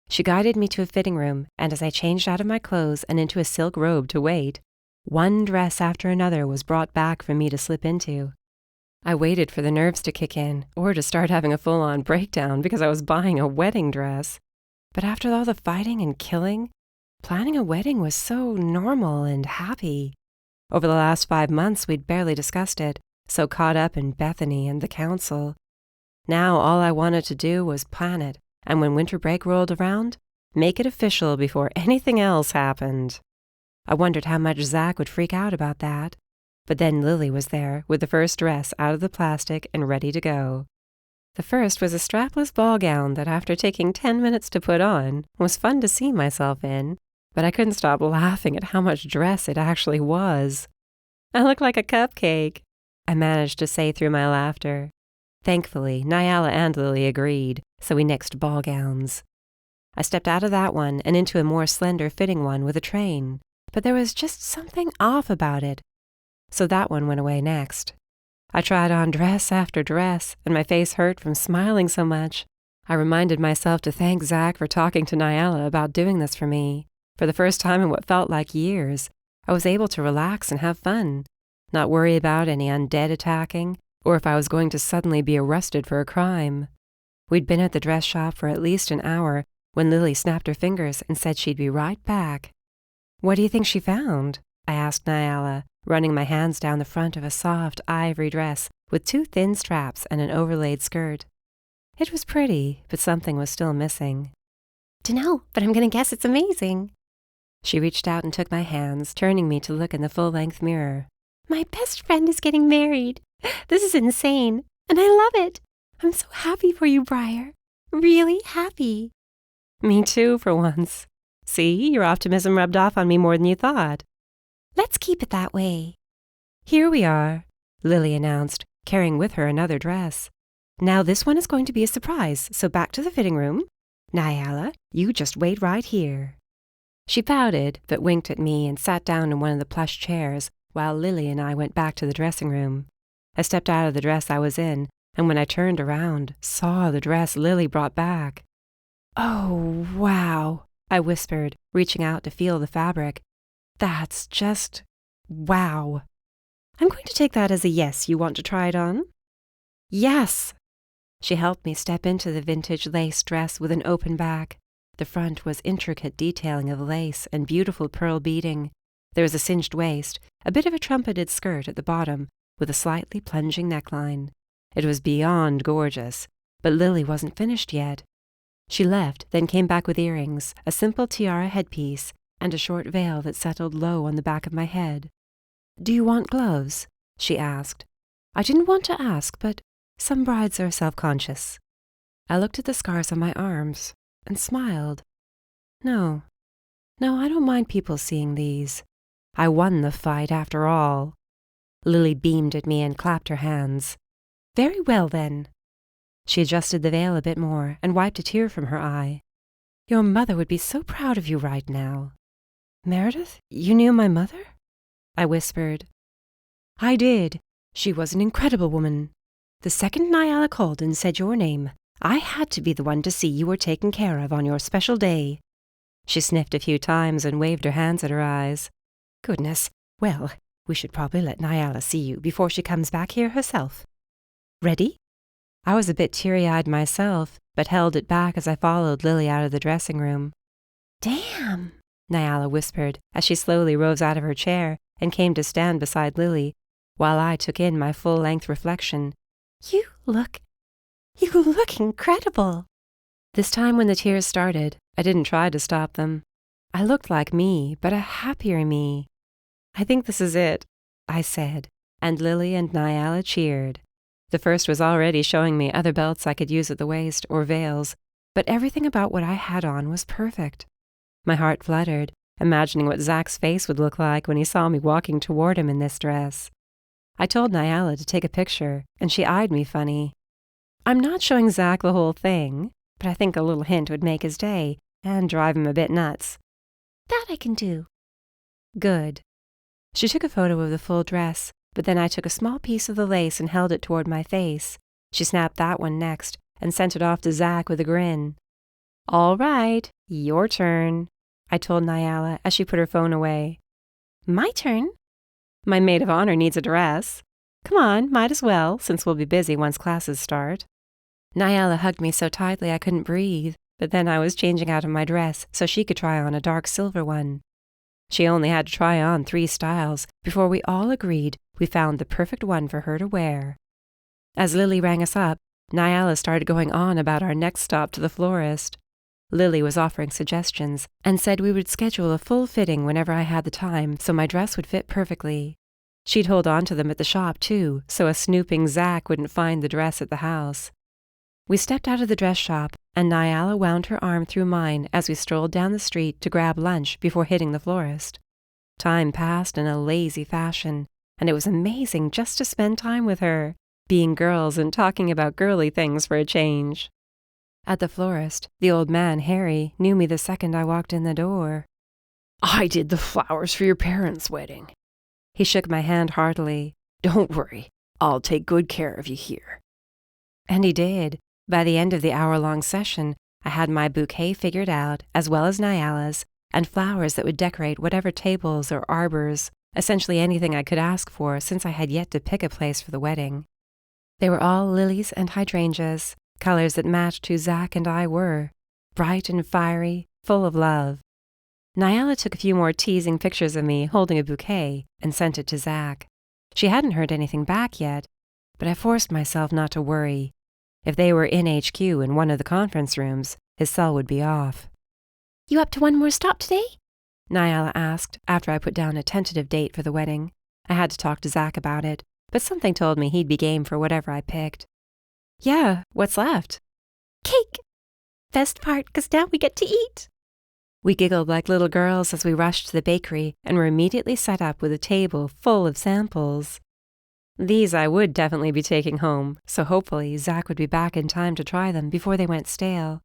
She guided me to a fitting room, and as I changed out of my clothes and into a silk robe to wait, one dress after another was brought back for me to slip into. I waited for the nerves to kick in, or to start having a full-on breakdown because I was buying a wedding dress. But after all the fighting and killing, planning a wedding was so normal and happy. Over the last 5 months, we'd barely discussed it, so caught up in Bethany and the council. Now all I wanted to do was plan it, and when winter break rolled around, make it official before anything else happened. I wondered how much Zach would freak out about that. But then Lily was there, with the first dress out of the plastic and ready to go. The first was a strapless ball gown that, after taking 10 minutes to put on, was fun to see myself in, but I couldn't stop laughing at how much dress it actually was. "I look like a cupcake," I managed to say through my laughter. Thankfully, Nyala and Lily agreed, so we nixed ball gowns. I stepped out of that one and into a more slender-fitting one with a train, but there was just something off about it, so that one went away next. I tried on dress after dress, and my face hurt from smiling so much. I reminded myself to thank Zach for talking to Nyala about doing this for me. For the first time in what felt like years, I was able to relax and have fun, not worry about any undead attacking, or if I was going to suddenly be arrested for a crime. We'd been at the dress shop for at least an hour when Lily snapped her fingers and said she'd be right back. "What do you think she found?" I asked Nyala, running my hands down the front of a soft ivory dress with 2 thin straps and an overlaid skirt. It was pretty, but something was still missing. "Dunno, but I'm going to guess it's amazing." She reached out and took my hands, turning me to look in the full-length mirror. "My best friend is getting married. This is insane, and I love it. I'm so happy for you, Briar. Really happy." "Me too, for once. See, your optimism rubbed off on me more than you thought." "Let's keep it that way." "Here we are," Lily announced, carrying with her another dress. Now this one is going to be a surprise, so back to the fitting room. Nyala, you just wait right here." She pouted, but winked at me and sat down in one of the plush chairs, while Lily and I went back to the dressing room. I stepped out of the dress I was in, and when I turned around, saw the dress Lily brought back. "Oh, wow," I whispered, reaching out to feel the fabric. "That's just wow." "I'm going to take that as a yes. You want to try it on?" "Yes." She helped me step into the vintage lace dress with an open back. The front was intricate detailing of lace and beautiful pearl beading. There was a cinched waist, a bit of a trumpeted skirt at the bottom, with a slightly plunging neckline. It was beyond gorgeous, but Lily wasn't finished yet. She left, then came back with earrings, a simple tiara headpiece, and a short veil that settled low on the back of my head. "Do you want gloves?" she asked. I didn't want to ask, but some brides are self-conscious. I looked at the scars on my arms and smiled. No, I don't mind people seeing these. I won the fight after all." Lily beamed at me and clapped her hands. "Very well, then." She adjusted the veil a bit more and wiped a tear from her eye. "Your mother would be so proud of you right now." "Meredith, you knew my mother?" I whispered. "I did. She was an incredible woman. The second Nyala called and said your name, I had to be the one to see you were taken care of on your special day." She sniffed a few times and waved her hands at her eyes. "Goodness, well, we should probably let Nyala see you before she comes back here herself. Ready?" I was a bit teary-eyed myself, but held it back as I followed Lily out of the dressing room. "Damn," Nyala whispered as she slowly rose out of her chair and came to stand beside Lily, while I took in my full-length reflection. You look incredible." This time when the tears started, I didn't try to stop them. I looked like me, but a happier me. "I think this is it," I said, and Lily and Nyala cheered. The first was already showing me other belts I could use at the waist or veils, but everything about what I had on was perfect. My heart fluttered, imagining what Zach's face would look like when he saw me walking toward him in this dress. I told Nyala to take a picture, and she eyed me funny. I'm not showing Zach the whole thing, but I think a little hint would make his day and drive him a bit nuts. "That I can do." Good. She took a photo of the full dress, but then I took a small piece of the lace and held it toward my face. She snapped that one next and sent it off to Zach with a grin. "All right, your turn," I told Nyala as she put her phone away. "My turn?" "My maid of honor needs a dress. Come on, might as well, since we'll be busy once classes start." Nyala hugged me so tightly I couldn't breathe, but then I was changing out of my dress so she could try on a dark silver one. She only had to try on 3 styles before we all agreed we found the perfect one for her to wear. As Lily rang us up, Nyala started going on about our next stop to the florist. Lily was offering suggestions and said we would schedule a full fitting whenever I had the time so my dress would fit perfectly. She'd hold on to them at the shop, too, so a snooping Zach wouldn't find the dress at the house. We stepped out of the dress shop, and Nyala wound her arm through mine as we strolled down the street to grab lunch before hitting the florist. Time passed in a lazy fashion, and it was amazing just to spend time with her, being girls and talking about girly things for a change. At the florist, the old man, Harry, knew me the second I walked in the door. "I did the flowers for your parents' wedding." He shook my hand heartily. "Don't worry, I'll take good care of you here." And he did. By the end of the hour-long session, I had my bouquet figured out, as well as Nyala's, and flowers that would decorate whatever tables or arbors, essentially anything I could ask for since I had yet to pick a place for the wedding. They were all lilies and hydrangeas, colors that matched who Zach and I were, bright and fiery, full of love. Nyala took a few more teasing pictures of me holding a bouquet and sent it to Zach. She hadn't heard anything back yet, but I forced myself not to worry. If they were in HQ in one of the conference rooms, his cell would be off. "You up to one more stop today?" Nyala asked after I put down a tentative date for the wedding. I had to talk to Zach about it, but something told me he'd be game for whatever I picked. "Yeah, what's left?" "Cake! Best part, 'cause now we get to eat." We giggled like little girls as we rushed to the bakery and were immediately set up with a table full of samples. These I would definitely be taking home, so hopefully Zach would be back in time to try them before they went stale.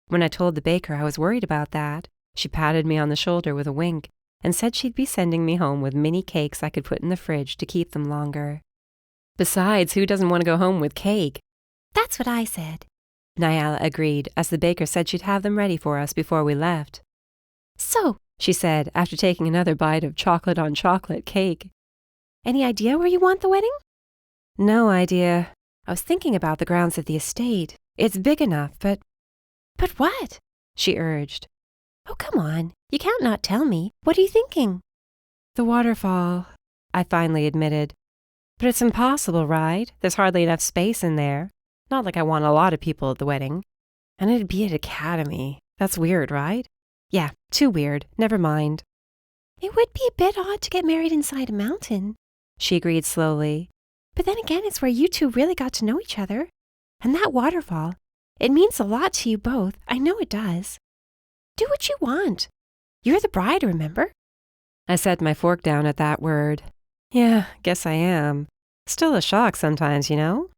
When I told the baker I was worried about that, she patted me on the shoulder with a wink and said she'd be sending me home with mini cakes I could put in the fridge to keep them longer. Besides, who doesn't want to go home with cake? That's what I said. Nyala agreed, as the baker said she'd have them ready for us before we left. So, she said, after taking another bite of chocolate-on-chocolate cake. Any idea where you want the wedding? No idea. I was thinking about the grounds of the estate. It's big enough, but... But what? She urged. Oh, come on. You can't not tell me. What are you thinking? The waterfall, I finally admitted. But it's impossible, right? There's hardly enough space in there. Not like I want a lot of people at the wedding. And it'd be at Academy. That's weird, right? Yeah, too weird. Never mind. It would be a bit odd to get married inside a mountain, she agreed slowly. But then again, it's where you two really got to know each other. And that waterfall, it means a lot to you both. I know it does. Do what you want. You're the bride, remember? I set my fork down at that word. Yeah, guess I am. Still a shock sometimes, you know?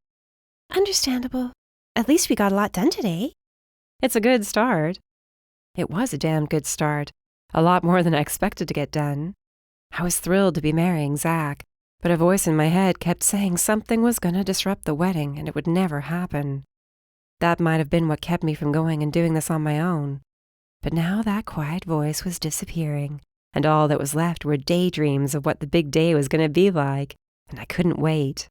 Understandable. At least we got a lot done today. It's a good start. It was a damn good start. A lot more than I expected to get done. I was thrilled to be marrying Zach, but a voice in my head kept saying something was going to disrupt the wedding and it would never happen. That might have been what kept me from going and doing this on my own. But now that quiet voice was disappearing, and all that was left were daydreams of what the big day was going to be like, and I couldn't wait.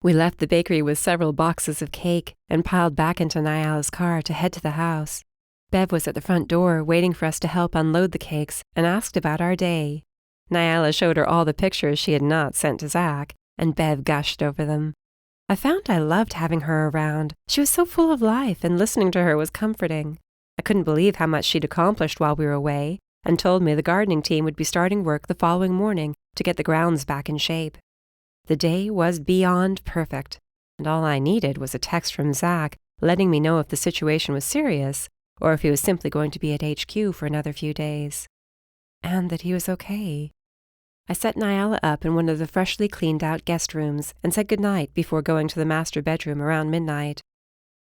We left the bakery with several boxes of cake and piled back into Nyala's car to head to the house. Bev was at the front door waiting for us to help unload the cakes and asked about our day. Nyala showed her all the pictures she had not sent to Zach, and Bev gushed over them. I found I loved having her around. She was so full of life, and listening to her was comforting. I couldn't believe how much she'd accomplished while we were away, and told me the gardening team would be starting work the following morning to get the grounds back in shape. The day was beyond perfect, and all I needed was a text from Zach letting me know if the situation was serious or if he was simply going to be at HQ for another few days. And that he was okay. I set Nyala up in one of the freshly cleaned-out guest rooms and said goodnight before going to the master bedroom around midnight.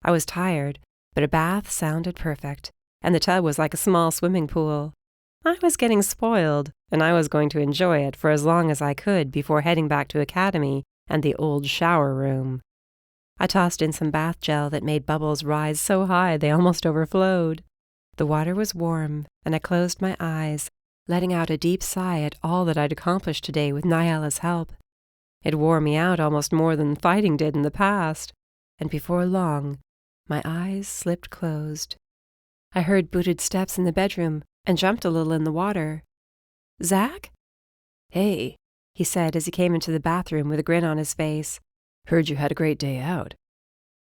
I was tired, but a bath sounded perfect, and the tub was like a small swimming pool. I was getting spoiled, and I was going to enjoy it for as long as I could before heading back to Academy and the old shower room. I tossed in some bath gel that made bubbles rise so high they almost overflowed. The water was warm, and I closed my eyes, letting out a deep sigh at all that I'd accomplished today with Nyala's help. It wore me out almost more than fighting did in the past, and before long, my eyes slipped closed. I heard booted steps in the bedroom and jumped a little in the water. Zach? Hey, he said as he came into the bathroom with a grin on his face. Heard you had a great day out.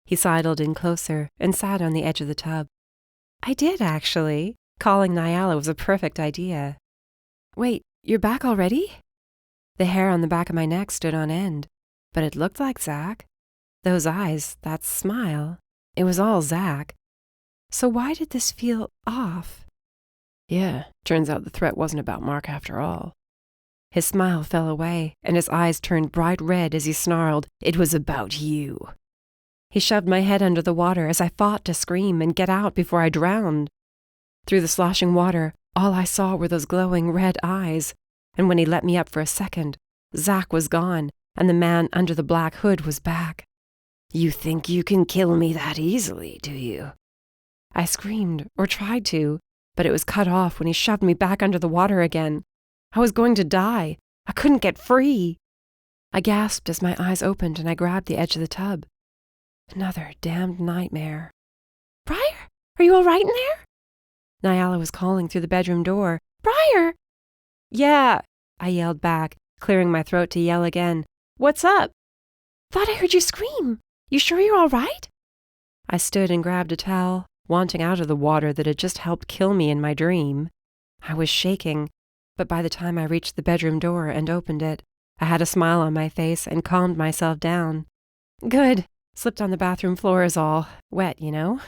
He sidled in closer and sat on the edge of the tub. I did, actually. Calling Nyala was a perfect idea. Wait, you're back already? The hair on the back of my neck stood on end, but it looked like Zach. Those eyes, that smile, it was all Zach. So why did this feel off? Yeah, turns out the threat wasn't about Mark after all. His smile fell away, and his eyes turned bright red as he snarled, "It was about you." He shoved my head under the water as I fought to scream and get out before I drowned. Through the sloshing water, all I saw were those glowing red eyes, and when he let me up for a second, Zach was gone, and the man under the black hood was back. "You think you can kill me that easily, do you?" I screamed, or tried to, but it was cut off when he shoved me back under the water again. I was going to die. I couldn't get free. I gasped as my eyes opened and I grabbed the edge of the tub. Another damned nightmare. "Briar, are you all right in there?" Nyala was calling through the bedroom door. "Briar!" "Yeah," I yelled back, clearing my throat to yell again. "What's up?" "Thought I heard you scream. You sure you're all right?" I stood and grabbed a towel, wanting out of the water that had just helped kill me in my dream. I was shaking, but by the time I reached the bedroom door and opened it, I had a smile on my face and calmed myself down. "Good. Slipped on the bathroom floor is all. Wet, you know."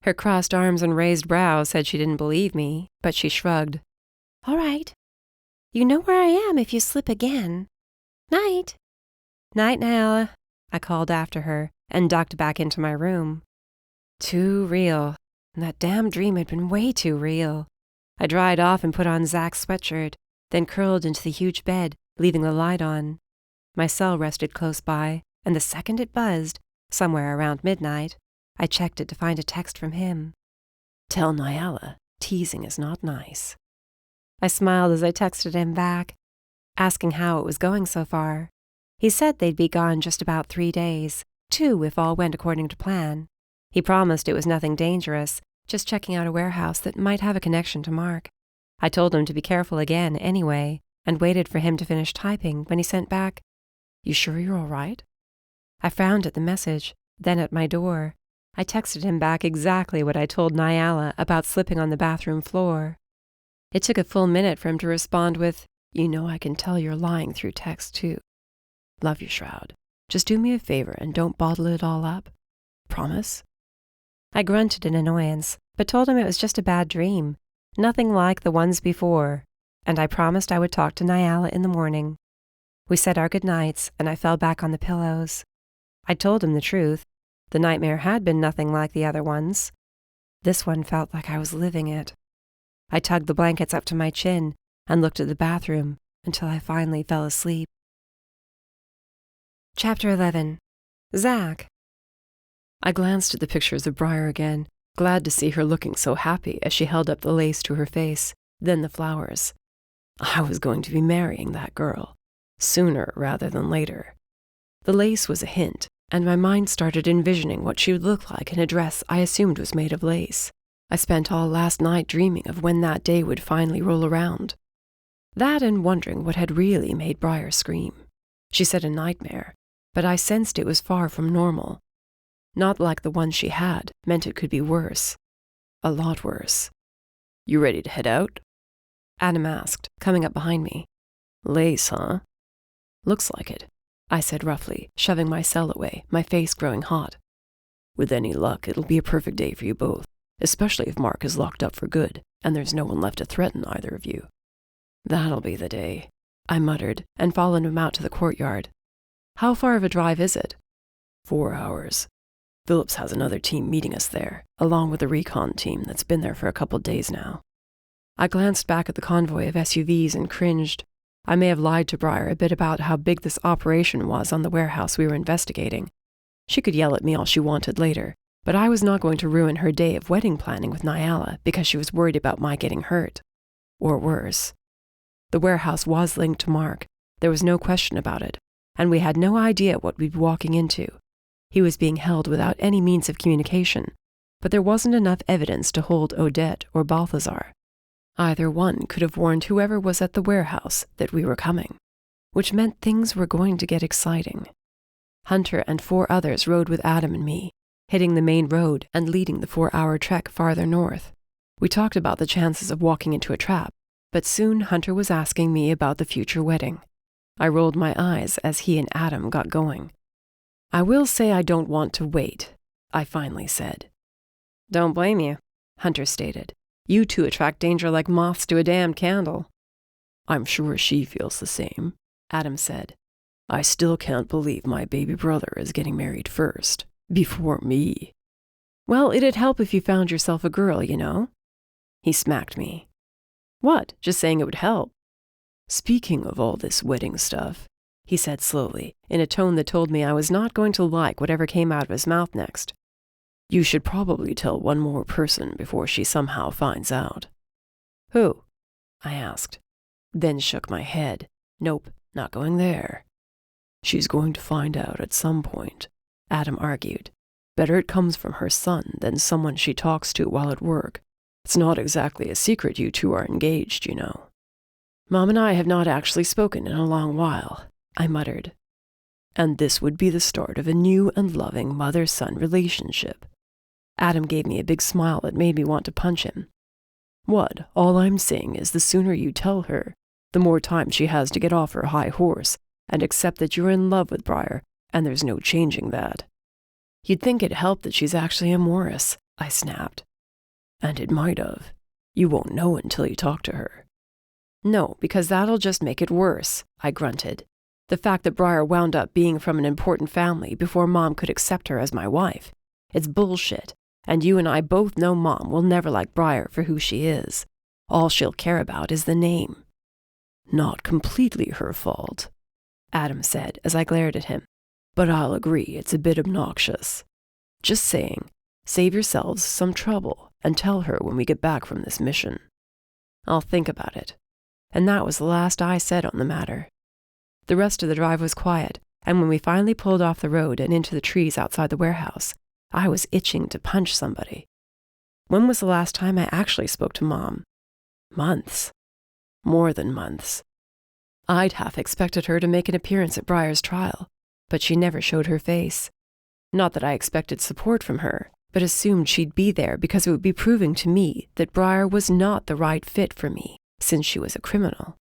Her crossed arms and raised brows said she didn't believe me, but she shrugged. "All right. You know where I am if you slip again. Night." "Night, Nyala," I called after her and ducked back into my room. Too real. That damn dream had been way too real. I dried off and put on Zach's sweatshirt, then curled into the huge bed, leaving the light on. My cell rested close by, and the second it buzzed, somewhere around midnight, I checked it to find a text from him. "Tell Nyala, teasing is not nice." I smiled as I texted him back, asking how it was going so far. He said they'd be gone just about 3 days, 2 if all went according to plan. He promised it was nothing dangerous, just checking out a warehouse that might have a connection to Mark. I told him to be careful again anyway, and waited for him to finish typing when he sent back, "You sure you're all right?" I frowned at the message, then at my door. I texted him back exactly what I told Nyala about slipping on the bathroom floor. It took a full minute for him to respond with, "You know I can tell you're lying through text, too. Love you, Shroud. Just do me a favor and don't bottle it all up. Promise?" I grunted in annoyance, but told him it was just a bad dream, nothing like the ones before, and I promised I would talk to Nyala in the morning. We said our goodnights, and I fell back on the pillows. I told him the truth. The nightmare had been nothing like the other ones. This one felt like I was living it. I tugged the blankets up to my chin and looked at the bathroom until I finally fell asleep. Chapter 11. Zach. I glanced at the pictures of Briar again, glad to see her looking so happy as she held up the lace to her face, then the flowers. I was going to be marrying that girl, sooner rather than later. The lace was a hint, and my mind started envisioning what she would look like in a dress I assumed was made of lace. I spent all last night dreaming of when that day would finally roll around. That and wondering what had really made Briar scream. She said a nightmare, but I sensed it was far from normal. Not like the one she had, meant it could be worse. A lot worse. "You ready to head out?" Adam asked, coming up behind me. "Lace, huh?" "Looks like it," I said roughly, shoving my cell away, my face growing hot. "With any luck, it'll be a perfect day for you both, especially if Mark is locked up for good, and there's no one left to threaten either of you." "That'll be the day," I muttered, and followed him out to the courtyard. "How far of a drive is it?" 4 hours. Phillips has another team meeting us there, along with a recon team that's been there for a couple days now." I glanced back at the convoy of SUVs and cringed. I may have lied to Briar a bit about how big this operation was on the warehouse we were investigating. She could yell at me all she wanted later, but I was not going to ruin her day of wedding planning with Nyala because she was worried about my getting hurt. Or worse. The warehouse was linked to Mark. There was no question about it, and we had no idea what we'd be walking into. He was being held without any means of communication, but there wasn't enough evidence to hold Odette or Balthazar. Either one could have warned whoever was at the warehouse that we were coming, which meant things were going to get exciting. Hunter and 4 others rode with Adam and me, hitting the main road and leading the 4-hour trek farther north. We talked about the chances of walking into a trap, but soon Hunter was asking me about the future wedding. I rolled my eyes as he and Adam got going. "I will say I don't want to wait," I finally said. "Don't blame you," Hunter stated. "You two attract danger like moths to a damned candle." "I'm sure she feels the same," Adam said. "I still can't believe my baby brother is getting married first, before me." "Well, it'd help if you found yourself a girl, you know." He smacked me. "What? Just saying it would help." "Speaking of all this wedding stuff," he said slowly, in a tone that told me I was not going to like whatever came out of his mouth next. "You should probably tell one more person before she somehow finds out." "Who?" I asked, then shook my head. "Nope, not going there." "She's going to find out at some point," Adam argued. "Better it comes from her son than someone she talks to while at work. It's not exactly a secret you two are engaged, you know." "Mom and I have not actually spoken in a long while," I muttered. "And this would be the start of a new and loving mother-son relationship." Adam gave me a big smile that made me want to punch him. "What? All I'm saying is the sooner you tell her, the more time she has to get off her high horse and accept that you're in love with Briar, and there's no changing that." "You'd think it helped that she's actually a Morris," I snapped. "And it might have. You won't know until you talk to her." "No, because that'll just make it worse," I grunted. The fact that Briar wound up being from an important family before Mom could accept her as my wife. It's bullshit, and you and I both know Mom will never like Briar for who she is. All she'll care about is the name. Not completely her fault, Adam said as I glared at him, but I'll agree it's a bit obnoxious. Just saying, save yourselves some trouble and tell her when we get back from this mission. I'll think about it. And that was the last I said on the matter. The rest of the drive was quiet, and when we finally pulled off the road and into the trees outside the warehouse, I was itching to punch somebody. When was the last time I actually spoke to Mom? Months. More than months. I'd half expected her to make an appearance at Briar's trial, but she never showed her face. Not that I expected support from her, but assumed she'd be there because it would be proving to me that Briar was not the right fit for me, since she was a criminal.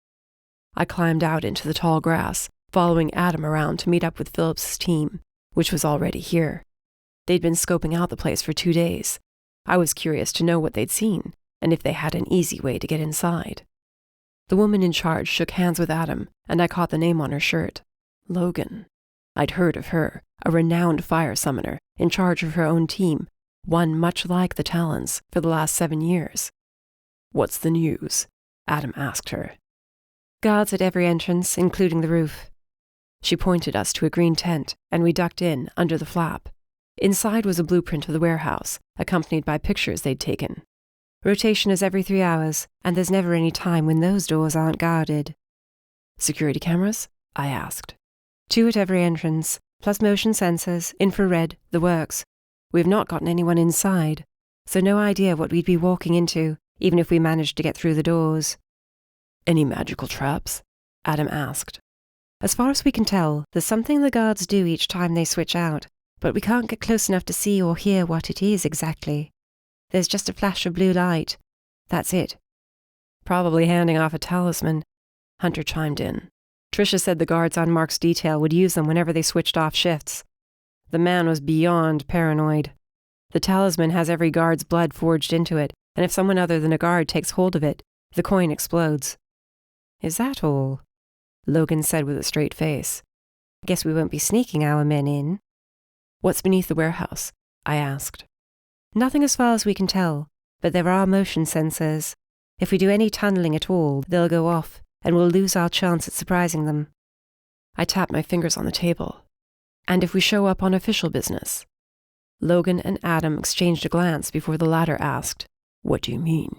I climbed out into the tall grass, following Adam around to meet up with Phillips's team, which was already here. They'd been scoping out the place for 2 days. I was curious to know what they'd seen, and if they had an easy way to get inside. The woman in charge shook hands with Adam, and I caught the name on her shirt. Logan. I'd heard of her, a renowned fire summoner, in charge of her own team, one much like the Talons, for the last 7 years. What's the news? Adam asked her. Guards at every entrance, including the roof. She pointed us to a green tent, and we ducked in, under the flap. Inside was a blueprint of the warehouse, accompanied by pictures they'd taken. Rotation is every 3 hours, and there's never any time when those doors aren't guarded. Security cameras? I asked. 2 at every entrance, plus motion sensors, infrared, the works. We've not gotten anyone inside, so no idea what we'd be walking into, even if we managed to get through the doors. Any magical traps? Adam asked. As far as we can tell, there's something the guards do each time they switch out, but we can't get close enough to see or hear what it is exactly. There's just a flash of blue light. That's it. Probably handing off a talisman, Hunter chimed in. Tricia said the guards on Mark's detail would use them whenever they switched off shifts. The man was beyond paranoid. The talisman has every guard's blood forged into it, and if someone other than a guard takes hold of it, the coin explodes. Is that all? Logan said with a straight face. Guess we won't be sneaking our men in. What's beneath the warehouse? I asked. Nothing as far as we can tell, but there are motion sensors. If we do any tunneling at all, they'll go off, and we'll lose our chance at surprising them. I tapped my fingers on the table. And if we show up on official business? Logan and Adam exchanged a glance before the latter asked, What do you mean?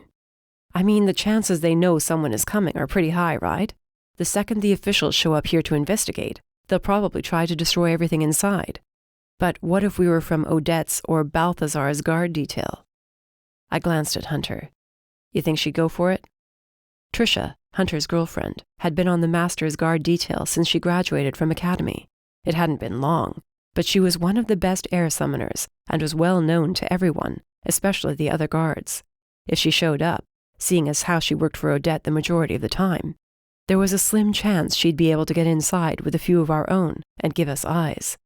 I mean, the chances they know someone is coming are pretty high, right? The second the officials show up here to investigate, they'll probably try to destroy everything inside. But what if we were from Odette's or Balthazar's guard detail? I glanced at Hunter. You think she'd go for it? Tricia, Hunter's girlfriend, had been on the Master's guard detail since she graduated from Academy. It hadn't been long, but she was one of the best air summoners and was well known to everyone, especially the other guards. If she showed up, seeing as how she worked for Odette the majority of the time, there was a slim chance she'd be able to get inside with a few of our own and give us eyes.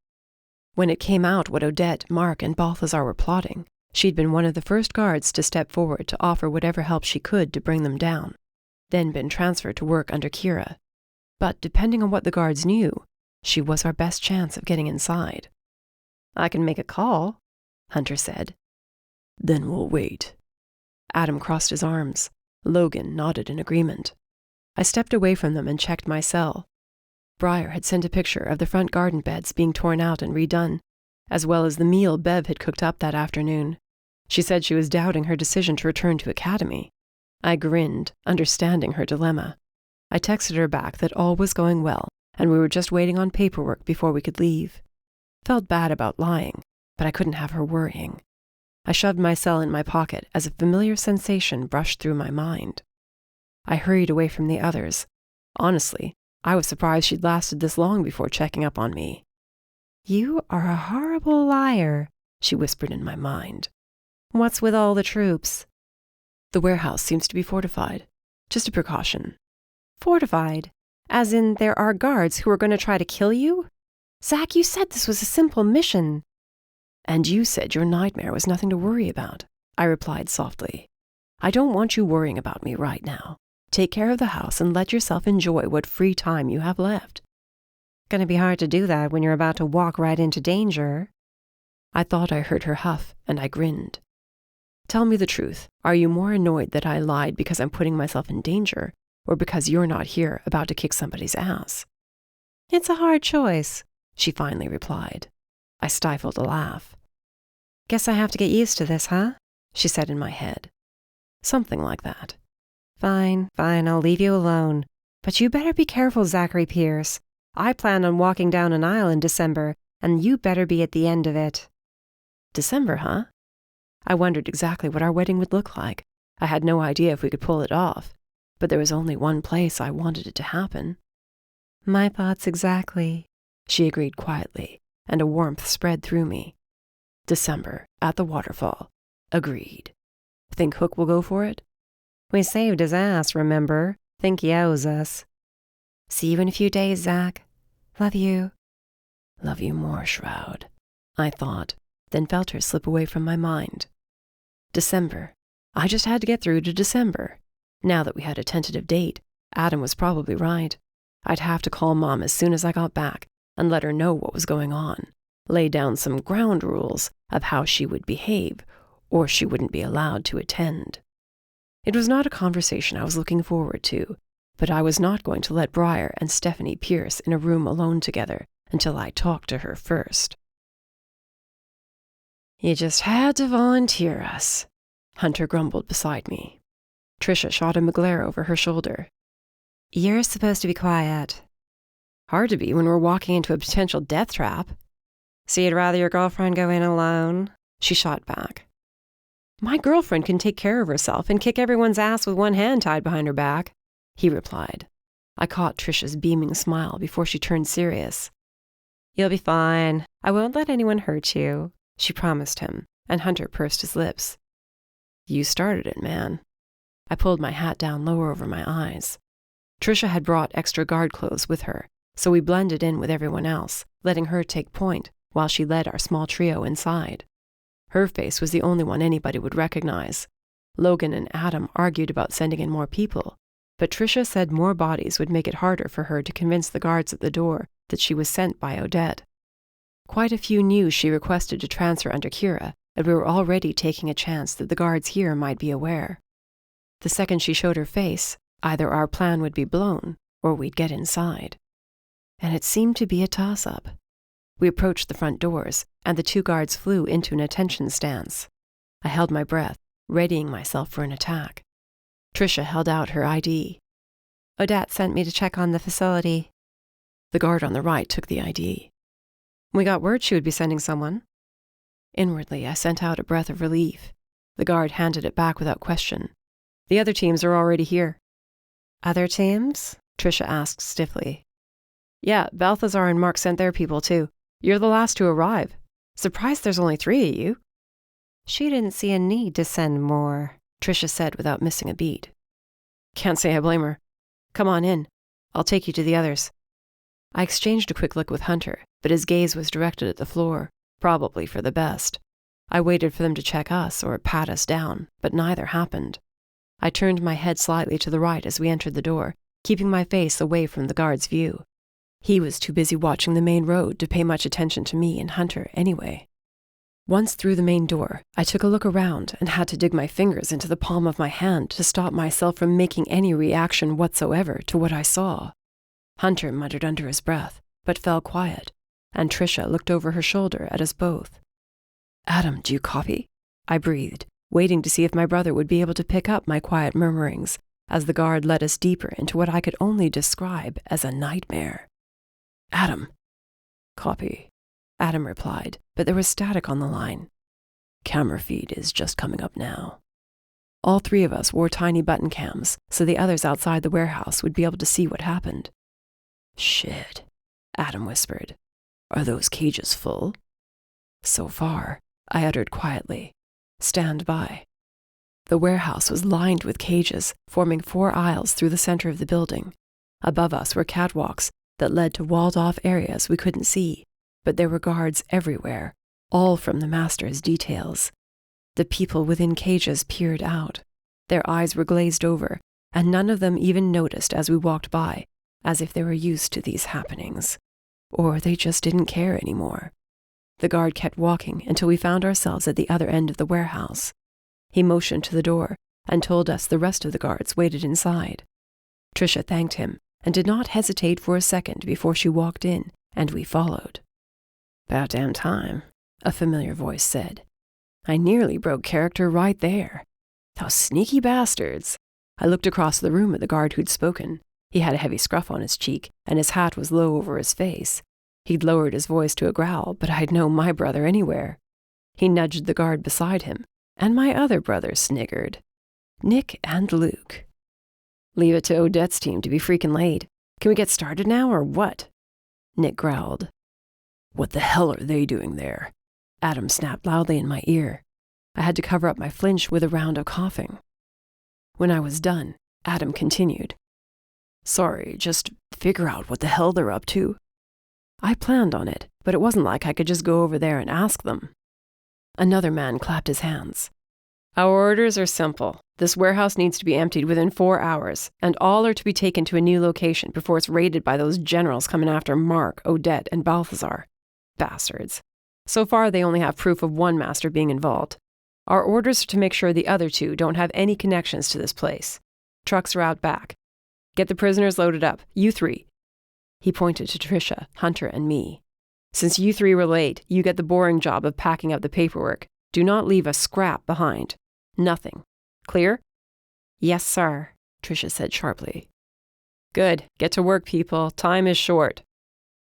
When it came out what Odette, Mark, and Balthazar were plotting, she'd been one of the first guards to step forward to offer whatever help she could to bring them down, then been transferred to work under Kira. But depending on what the guards knew, she was our best chance of getting inside. I can make a call, Hunter said. Then we'll wait. Adam crossed his arms. Logan nodded in agreement. I stepped away from them and checked my cell. Briar had sent a picture of the front garden beds being torn out and redone, as well as the meal Bev had cooked up that afternoon. She said she was doubting her decision to return to Academy. I grinned, understanding her dilemma. I texted her back that all was going well, and we were just waiting on paperwork before we could leave. Felt bad about lying, but I couldn't have her worrying. I shoved my cell in my pocket as a familiar sensation brushed through my mind. I hurried away from the others. Honestly, I was surprised she'd lasted this long before checking up on me. You are a horrible liar, she whispered in my mind. What's with all the troops? The warehouse seems to be fortified. Just a precaution. Fortified? As in there are guards who are going to try to kill you? Zach, you said this was a simple mission. And you said your nightmare was nothing to worry about, I replied softly. I don't want you worrying about me right now. Take care of the house and let yourself enjoy what free time you have left. Gonna be hard to do that when you're about to walk right into danger. I thought I heard her huff, and I grinned. Tell me the truth. Are you more annoyed that I lied because I'm putting myself in danger, or because you're not here about to kick somebody's ass? It's a hard choice, she finally replied. I stifled a laugh. Guess I have to get used to this, huh? She said in my head. Something like that. Fine, I'll leave you alone. But you better be careful, Zachary Pierce. I plan on walking down an aisle in December, and you better be at the end of it. December, huh? I wondered exactly what our wedding would look like. I had no idea if we could pull it off, but there was only one place I wanted it to happen. My thoughts exactly, she agreed quietly, and a warmth spread through me. December, at the waterfall. Agreed. Think Hook will go for it? We saved his ass, remember? Think he owes us. See you in a few days, Zach. Love you. Love you more, Shroud, I thought, then felt her slip away from my mind. December. I just had to get through to December. Now that we had a tentative date, Adam was probably right. I'd have to call Mom as soon as I got back and let her know what was going on, lay down some ground rules of how she would behave, or she wouldn't be allowed to attend. It was not a conversation I was looking forward to, but I was not going to let Briar and Stephanie Pierce in a room alone together until I talked to her first. You just had to volunteer us, Hunter grumbled beside me. Trisha shot him a glare over her shoulder. You're supposed to be quiet. Hard to be when we're walking into a potential death trap. So you'd rather your girlfriend go in alone? She shot back. My girlfriend can take care of herself and kick everyone's ass with one hand tied behind her back, he replied. I caught Trisha's beaming smile before she turned serious. You'll be fine. I won't let anyone hurt you, she promised him, and Hunter pursed his lips. You started it, man. I pulled my hat down lower over my eyes. Trisha had brought extra guard clothes with her, so we blended in with everyone else, letting her take point while she led our small trio inside. Her face was the only one anybody would recognize. Logan and Adam argued about sending in more people, but Trisha said more bodies would make it harder for her to convince the guards at the door that she was sent by Odette. Quite a few knew she requested to transfer under Kira, and we were already taking a chance that the guards here might be aware. The second she showed her face, either our plan would be blown, or we'd get inside. And it seemed to be a toss-up. We approached the front doors, and the two guards flew into an attention stance. I held my breath, readying myself for an attack. Trisha held out her ID. Odette sent me to check on the facility. The guard on the right took the ID. We got word she would be sending someone. Inwardly, I sent out a breath of relief. The guard handed it back without question. The other teams are already here. Other teams? Trisha asked stiffly. Yeah, Balthazar and Mark sent their people too. You're the last to arrive. Surprised there's only 3 of you. She didn't see a need to send more, Trisha said without missing a beat. Can't say I blame her. Come on in. I'll take you to the others. I exchanged a quick look with Hunter, but his gaze was directed at the floor, probably for the best. I waited for them to check us or pat us down, but neither happened. I turned my head slightly to the right as we entered the door, keeping my face away from the guard's view. He was too busy watching the main road to pay much attention to me and Hunter anyway. Once through the main door, I took a look around and had to dig my fingers into the palm of my hand to stop myself from making any reaction whatsoever to what I saw. Hunter muttered under his breath, but fell quiet, and Trisha looked over her shoulder at us both. Adam, do you copy? I breathed, waiting to see if my brother would be able to pick up my quiet murmurings as the guard led us deeper into what I could only describe as a nightmare. Adam. Copy, Adam replied, but there was static on the line. Camera feed is just coming up now. All 3 of us wore tiny button cams, so the others outside the warehouse would be able to see what happened. Shit, Adam whispered. Are those cages full? So far, I uttered quietly. Stand by. The warehouse was lined with cages, forming 4 aisles through the center of the building. Above us were catwalks that led to walled-off areas we couldn't see, but there were guards everywhere, all from the master's details. The people within cages peered out. Their eyes were glazed over, and none of them even noticed as we walked by, as if they were used to these happenings. or they just didn't care anymore. The guard kept walking until we found ourselves at the other end of the warehouse. He motioned to the door and told us the rest of the guards waited inside. Tricia thanked him and did not hesitate for a second before she walked in, and we followed. "About damn time," a familiar voice said. "I nearly broke character right there. Those sneaky bastards." I looked across the room at the guard who'd spoken. He had a heavy scruff on his cheek, and his hat was low over his face. He'd lowered his voice to a growl, but I'd know my brother anywhere. He nudged the guard beside him, and my other brothers sniggered. Nick and Luke. "Leave it to Odette's team to be freaking late. Can we get started now, or what?" Nick growled. "What the hell are they doing there?" Adam snapped loudly in my ear. I had to cover up my flinch with a round of coughing. When I was done, Adam continued. "Sorry, just figure out what the hell they're up to." I planned on it, but it wasn't like I could just go over there and ask them. Another man clapped his hands. "Our orders are simple. This warehouse needs to be emptied within 4 hours, and all are to be taken to a new location before it's raided by those generals coming after Mark, Odette, and Balthazar. Bastards. So far, they only have proof of one master being involved. Our orders are to make sure the other two don't have any connections to this place. Trucks are out back. Get the prisoners loaded up, you three." He pointed to Tricia, Hunter, and me. "Since you three were late, you get the boring job of packing up the paperwork. Do not leave a scrap behind. Nothing. Clear?" "Yes, sir," Tricia said sharply. "Good. Get to work, people. Time is short."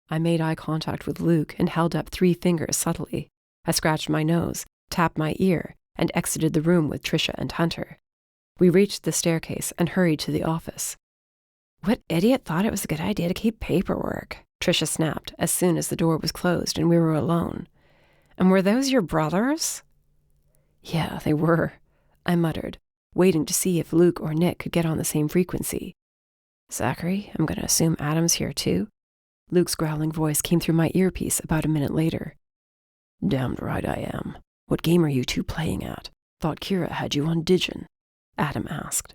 I made eye contact with Luke and held up 3 fingers subtly. I scratched my nose, tapped my ear, and exited the room with Tricia and Hunter. We reached the staircase and hurried to the office. "What idiot thought it was a good idea to keep paperwork?" Tricia snapped as soon as the door was closed and we were alone. "And were those your brothers?" "Yeah, they were," I muttered, waiting to see if Luke or Nick could get on the same frequency. "Zachary, I'm going to assume Adam's here too?" Luke's growling voice came through my earpiece about a minute later. "Damned right I am. What game are you two playing at? Thought Kira had you on Digin," Adam asked.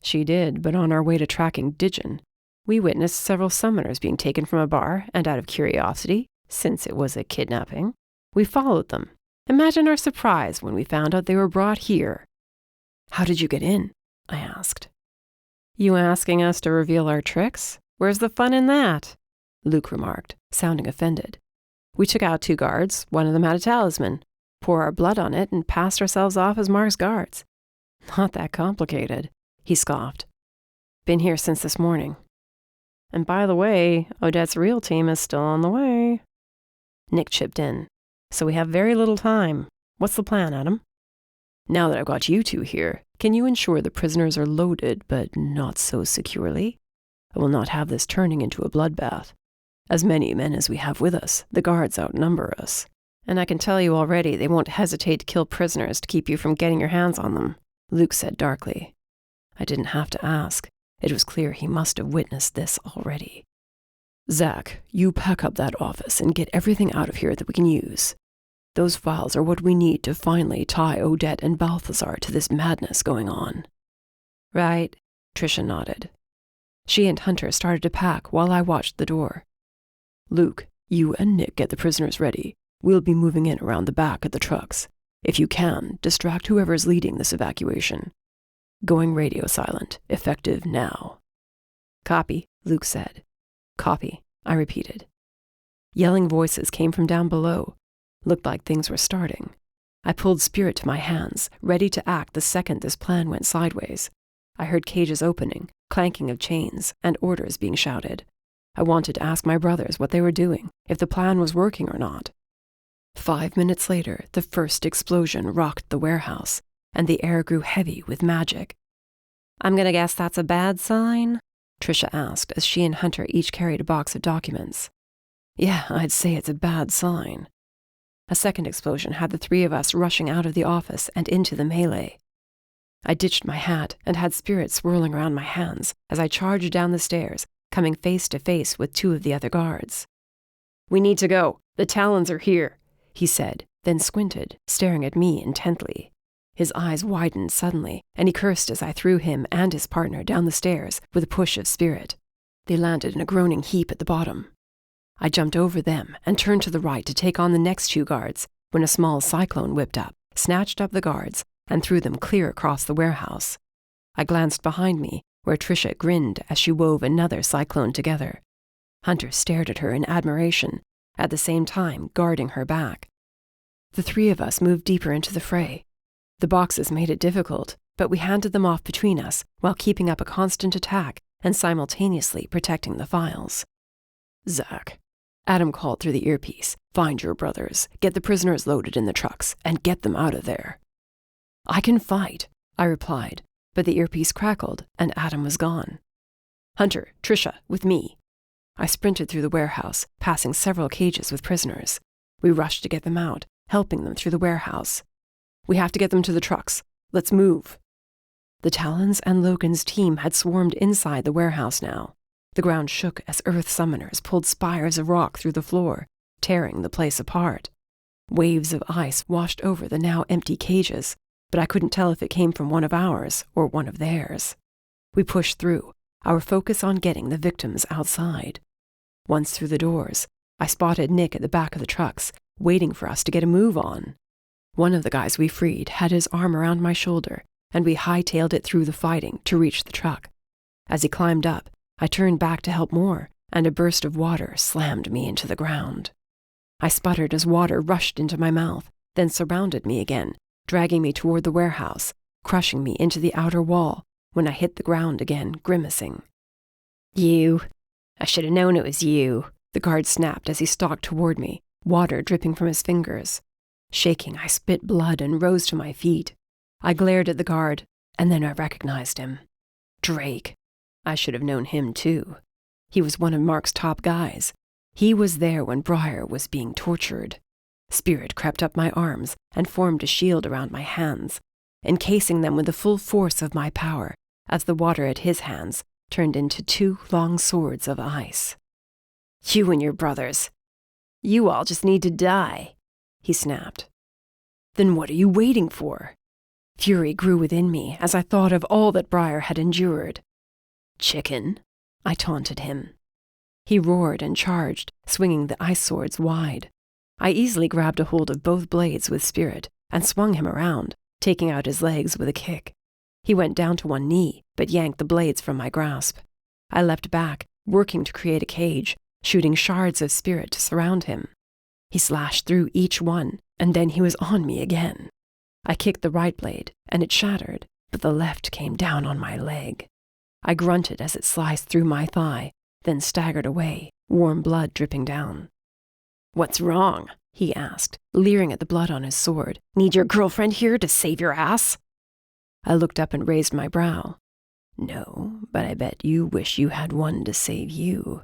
"She did, but on our way to tracking Digin, we witnessed several summoners being taken from a bar, and out of curiosity, since it was a kidnapping, we followed them. Imagine our surprise when we found out they were brought here." "How did you get in?" I asked. "You asking us to reveal our tricks? Where's the fun in that?" Luke remarked, sounding offended. "We took out 2 guards, one of them had a talisman, pour our blood on it, and passed ourselves off as Mark's guards. Not that complicated," he scoffed. "Been here since this morning. And by the way, Odette's real team is still on the way." Nick chipped in. "So we have very little time. What's the plan, Adam?" "Now that I've got you two here, can you ensure the prisoners are loaded, but not so securely? I will not have this turning into a bloodbath. As many men as we have with us, the guards outnumber us. And I can tell you already they won't hesitate to kill prisoners to keep you from getting your hands on them," Luke said darkly. I didn't have to ask. It was clear he must have witnessed this already. "Zach, you pack up that office and get everything out of here that we can use. Those files are what we need to finally tie Odette and Balthazar to this madness going on." "Right," Tricia nodded. She and Hunter started to pack while I watched the door. "Luke, you and Nick get the prisoners ready. We'll be moving in around the back of the trucks. If you can, distract whoever's leading this evacuation. Going radio silent, effective now." "Copy," Luke said. "Copy," I repeated. Yelling voices came from down below. Looked like things were starting. I pulled spirit to my hands, ready to act the second this plan went sideways. I heard cages opening, clanking of chains, and orders being shouted. I wanted to ask my brothers what they were doing, if the plan was working or not. 5 minutes later, the first explosion rocked the warehouse, and the air grew heavy with magic. "I'm gonna guess that's a bad sign?" Tricia asked as she and Hunter each carried a box of documents. "Yeah, I'd say it's a bad sign." A second explosion had the 3 of us rushing out of the office and into the melee. I ditched my hat and had spirit swirling around my hands as I charged down the stairs, coming face to face with 2 of the other guards. "We need to go. The Talons are here," he said, then squinted, staring at me intently. His eyes widened suddenly, and he cursed as I threw him and his partner down the stairs with a push of spirit. They landed in a groaning heap at the bottom. I jumped over them and turned to the right to take on the next 2 guards when a small cyclone whipped up, snatched up the guards, and threw them clear across the warehouse. I glanced behind me, where Tricia grinned as she wove another cyclone together. Hunter stared at her in admiration, at the same time guarding her back. The 3 of us moved deeper into the fray. The boxes made it difficult, but we handed them off between us while keeping up a constant attack and simultaneously protecting the files. "Zach," Adam called through the earpiece, "find your brothers, get the prisoners loaded in the trucks, and get them out of there." "I can fight," I replied, but the earpiece crackled and Adam was gone. "Hunter, Tricia, with me." I sprinted through the warehouse, passing several cages with prisoners. We rushed to get them out, helping them through the warehouse. "We have to get them to the trucks. Let's move." The Talons and Logan's team had swarmed inside the warehouse now. The ground shook as Earth summoners pulled spires of rock through the floor, tearing the place apart. Waves of ice washed over the now empty cages, but I couldn't tell if it came from one of ours or one of theirs. We pushed through, our focus on getting the victims outside. Once through the doors, I spotted Nick at the back of the trucks, waiting for us to get a move on. One of the guys we freed had his arm around my shoulder, and we hightailed it through the fighting to reach the truck. As he climbed up, I turned back to help more, and a burst of water slammed me into the ground. I sputtered as water rushed into my mouth, then surrounded me again, dragging me toward the warehouse, crushing me into the outer wall when I hit the ground again, grimacing. "You. I should have known it was you," the guard snapped as he stalked toward me, water dripping from his fingers. Shaking, I spit blood and rose to my feet. I glared at the guard, and then I recognized him. Drake. I should have known him too. He was one of Mark's top guys. He was there when Briar was being tortured. Spirit crept up my arms and formed a shield around my hands, encasing them with the full force of my power, as the water at his hands turned into 2 long swords of ice. "You and your brothers. You all just need to die," he snapped. "Then what are you waiting for?" Fury grew within me as I thought of all that Briar had endured. "Chicken," I taunted him. He roared and charged, swinging the ice swords wide. I easily grabbed a hold of both blades with Spirit and swung him around, taking out his legs with a kick. He went down to one knee, but yanked the blades from my grasp. I leapt back, working to create a cage, shooting shards of Spirit to surround him. He slashed through each one, and then he was on me again. I kicked the right blade, and it shattered, but the left came down on my leg. I grunted as it sliced through my thigh, then staggered away, warm blood dripping down. "What's wrong?" he asked, leering at the blood on his sword. "Need your girlfriend here to save your ass?" I looked up and raised my brow. "No, but I bet you wish you had one to save you."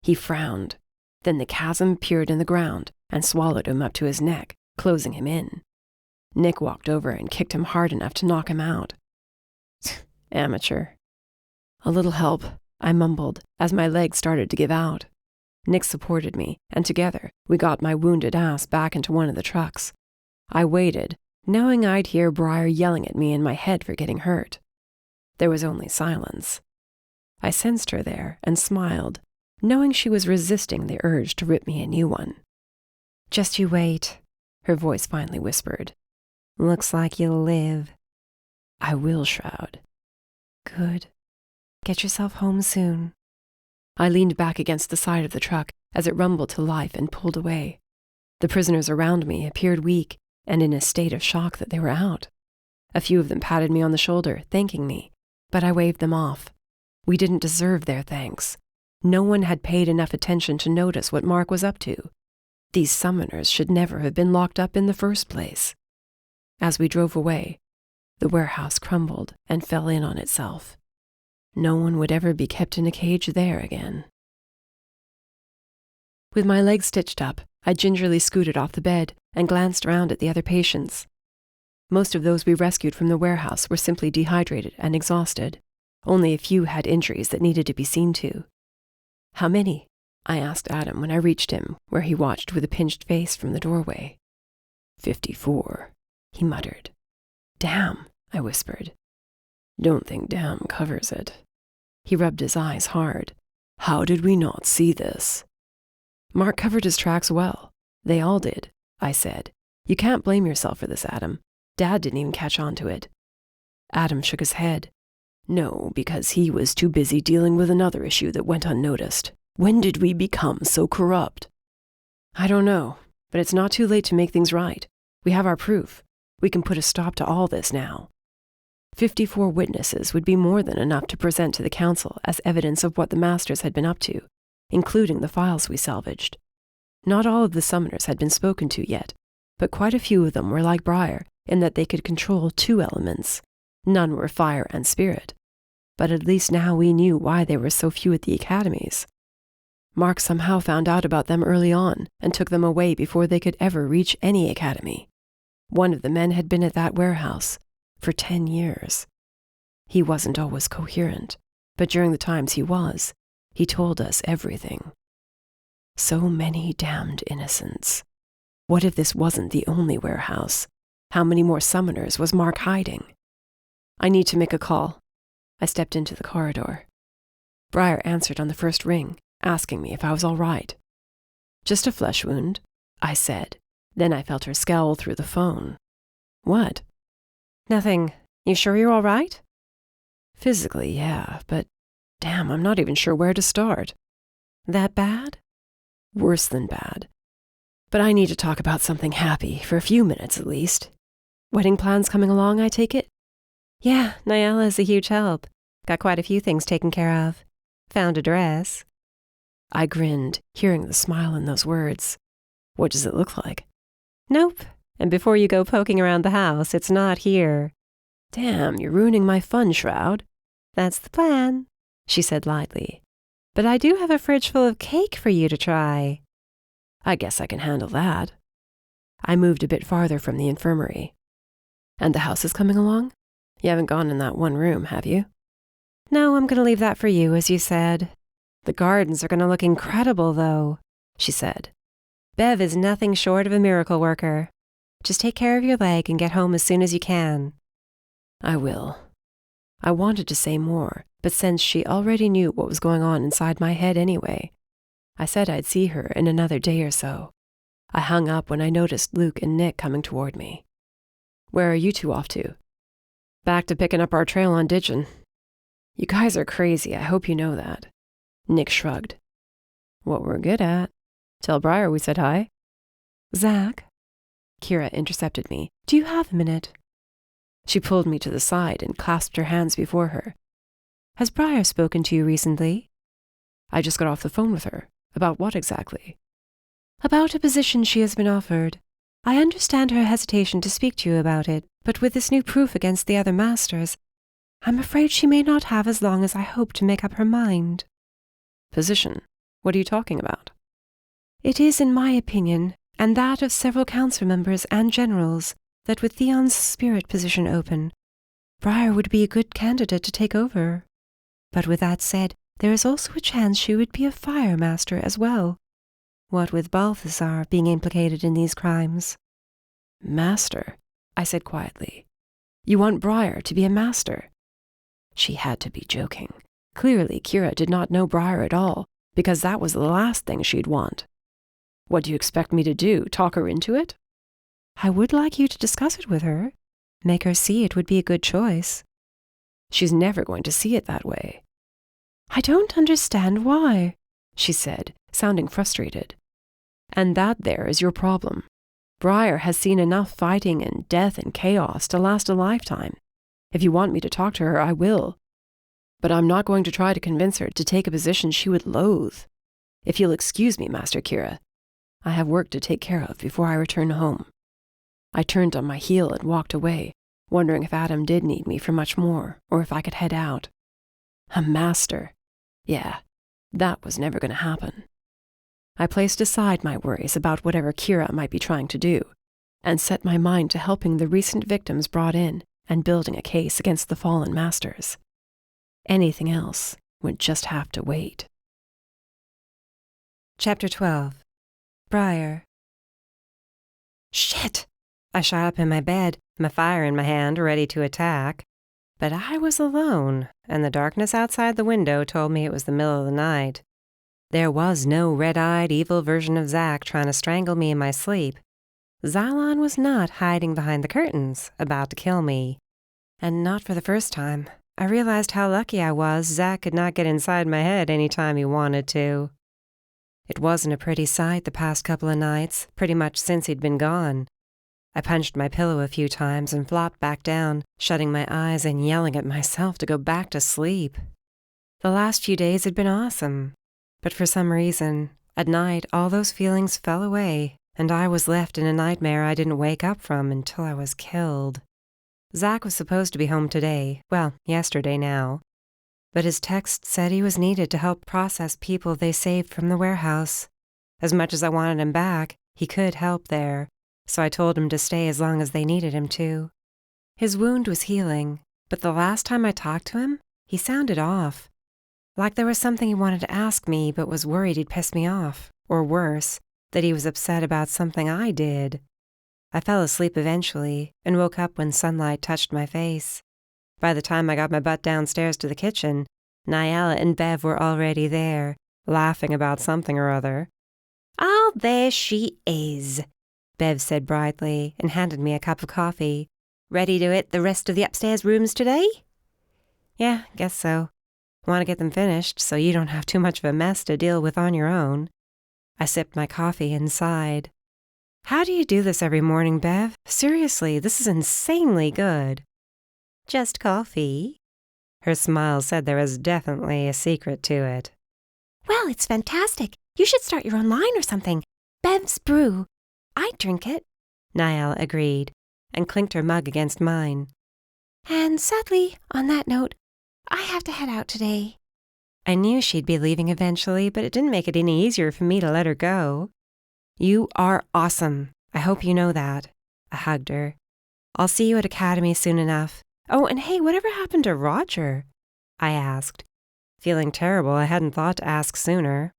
He frowned. Then the chasm peered in the ground and swallowed him up to his neck, closing him in. Nick walked over and kicked him hard enough to knock him out. "Amateur." "A little help," I mumbled as my legs started to give out. Nick supported me, and together we got my wounded ass back into one of the trucks. I waited, knowing I'd hear Briar yelling at me in my head for getting hurt. There was only silence. I sensed her there and smiled, knowing she was resisting the urge to rip me a new one. "Just you wait," her voice finally whispered. "Looks like you'll live." "I will, Shroud." "Good. Get yourself home soon." I leaned back against the side of the truck as it rumbled to life and pulled away. The prisoners around me appeared weak and in a state of shock that they were out. A few of them patted me on the shoulder, thanking me, but I waved them off. We didn't deserve their thanks. No one had paid enough attention to notice what Mark was up to. These summoners should never have been locked up in the first place. As we drove away, the warehouse crumbled and fell in on itself. No one would ever be kept in a cage there again. With my legs stitched up, I gingerly scooted off the bed and glanced around at the other patients. Most of those we rescued from the warehouse were simply dehydrated and exhausted. Only a few had injuries that needed to be seen to. "How many?" I asked Adam when I reached him, where he watched with a pinched face from the doorway. 54, he muttered. "Damn," I whispered. "Don't think damn covers it." He rubbed his eyes hard. "How did we not see this?" Mark covered his tracks well. They all did, I said. You can't blame yourself for this, Adam. Dad didn't even catch on to it. Adam shook his head. No, because he was too busy dealing with another issue that went unnoticed. When did we become so corrupt? I don't know, but it's not too late to make things right. We have our proof. We can put a stop to all this now. 54 witnesses would be more than enough to present to the council as evidence of what the masters had been up to, including the files we salvaged. Not all of the summoners had been spoken to yet, but quite a few of them were like Briar in that they could control 2 elements. None were fire and spirit. But at least now we knew why there were so few at the academies. Mark somehow found out about them early on and took them away before they could ever reach any academy. One of the men had been at that warehouse for 10 years. He wasn't always coherent, but during the times he was, he told us everything. So many damned innocents. What if this wasn't the only warehouse? How many more summoners was Mark hiding? I need to make a call. I stepped into the corridor. Briar answered on the first ring, asking me if I was all right. Just a flesh wound, I said. Then I felt her scowl through the phone. What? Nothing. You sure you're all right? Physically, yeah, but damn, I'm not even sure where to start. That bad? Worse than bad. But I need to talk about something happy, for a few minutes at least. Wedding plans coming along, I take it? Yeah, Nyala's a huge help. Got quite a few things taken care of. Found a dress. I grinned, hearing the smile in those words. What does it look like? Nope. And before you go poking around the house, it's not here. Damn, you're ruining my fun, Shroud. That's the plan, she said lightly. But I do have a fridge full of cake for you to try. I guess I can handle that. I moved a bit farther from the infirmary. And the house is coming along? You haven't gone in that one room, have you? No, I'm going to leave that for you, as you said. The gardens are going to look incredible, though, she said. Bev is nothing short of a miracle worker. Just take care of your leg and get home as soon as you can. I will. I wanted to say more, but since she already knew what was going on inside my head anyway, I said I'd see her in another day or so. I hung up when I noticed Luke and Nick coming toward me. Where are you two off to? Back to picking up our trail on Ditchin. You guys are crazy, I hope you know that. Nick shrugged. What we're good at. Tell Briar we said hi. Zach? Kira intercepted me. Do you have a minute? She pulled me to the side and clasped her hands before her. Has Briar spoken to you recently? I just got off the phone with her. About what exactly? About a position she has been offered. I understand her hesitation to speak to you about it, but with this new proof against the other masters, I'm afraid she may not have as long as I hope to make up her mind. Position? What are you talking about? It is, in my opinion, and that of several council members and generals, that with Theon's spirit position open, Briar would be a good candidate to take over. But with that said, there is also a chance she would be a fire master as well. What with Balthazar being implicated in these crimes. Master, I said quietly. You want Briar to be a master? She had to be joking. Clearly, Kira did not know Briar at all, because that was the last thing she'd want. What do you expect me to do, talk her into it? I would like you to discuss it with her. Make her see it would be a good choice. She's never going to see it that way. I don't understand why, she said, sounding frustrated. And that there is your problem. Briar has seen enough fighting and death and chaos to last a lifetime. If you want me to talk to her, I will. But I'm not going to try to convince her to take a position she would loathe. If you'll excuse me, Master Kira, I have work to take care of before I return home. I turned on my heel and walked away, wondering if Adam did need me for much more, or if I could head out. A master. Yeah, that was never going to happen. I placed aside my worries about whatever Kira might be trying to do, and set my mind to helping the recent victims brought in and building a case against the fallen masters. Anything else would just have to wait. Chapter 12. Briar. Shit! I shot up in my bed, my fire in my hand, ready to attack. But I was alone, and the darkness outside the window told me it was the middle of the night. There was no red-eyed, evil version of Zack trying to strangle me in my sleep. Xylon was not hiding behind the curtains, about to kill me. And not for the first time. I realized how lucky I was Zack could not get inside my head any time he wanted to. It wasn't a pretty sight the past couple of nights, pretty much since he'd been gone. I punched my pillow a few times and flopped back down, shutting my eyes and yelling at myself to go back to sleep. The last few days had been awesome, but for some reason, at night all those feelings fell away, and I was left in a nightmare I didn't wake up from until I was killed. Zack was supposed to be home today, well, yesterday now, but his text said he was needed to help process people they saved from the warehouse. As much as I wanted him back, he could help there, so I told him to stay as long as they needed him to. His wound was healing, but the last time I talked to him, he sounded off. Like there was something he wanted to ask me but was worried he'd piss me off, or worse, that he was upset about something I did. I fell asleep eventually and woke up when sunlight touched my face. By the time I got my butt downstairs to the kitchen, Nyala and Bev were already there, laughing about something or other. "Ah, there she is," Bev said brightly and handed me a cup of coffee. "Ready to hit the rest of the upstairs rooms today?" "Yeah, guess so. Want to get them finished so you don't have too much of a mess to deal with on your own." I sipped my coffee and sighed. "How do you do this every morning, Bev? Seriously, this is insanely good." "Just coffee?" Her smile said there was definitely a secret to it. "Well, it's fantastic. You should start your own line or something. Bev's Brew. I'd drink it," Niall agreed, and clinked her mug against mine. "And sadly, on that note, I have to head out today." I knew she'd be leaving eventually, but it didn't make it any easier for me to let her go. "You are awesome. I hope you know that." I hugged her. "I'll see you at Academy soon enough. Oh, and hey, whatever happened to Roger?" I asked. Feeling terrible, I hadn't thought to ask sooner.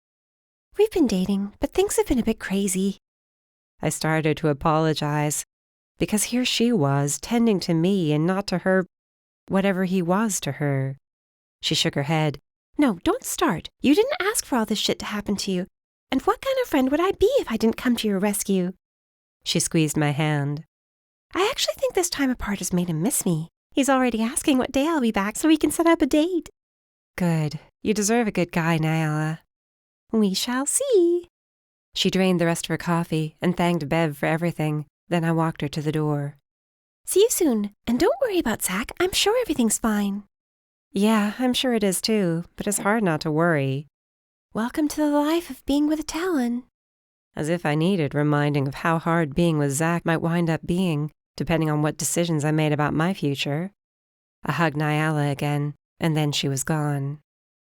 "We've been dating, but things have been a bit crazy." I started to apologize, because here she was, tending to me and not to her, whatever he was to her. She shook her head. "No, don't start. You didn't ask for all this shit to happen to you. And what kind of friend would I be if I didn't come to your rescue?" She squeezed my hand. "I actually think this time apart has made him miss me. He's already asking what day I'll be back so we can set up a date." "Good. You deserve a good guy, Nyala." "We shall see." She drained the rest of her coffee and thanked Bev for everything. Then I walked her to the door. "See you soon. And don't worry about Zack. I'm sure everything's fine." "Yeah, I'm sure it is too, but it's hard not to worry." "Welcome to the life of being with a Talon." As if I needed reminding of how hard being with Zack might wind up being, depending on what decisions I made about my future. I hugged Nyala again, and then she was gone.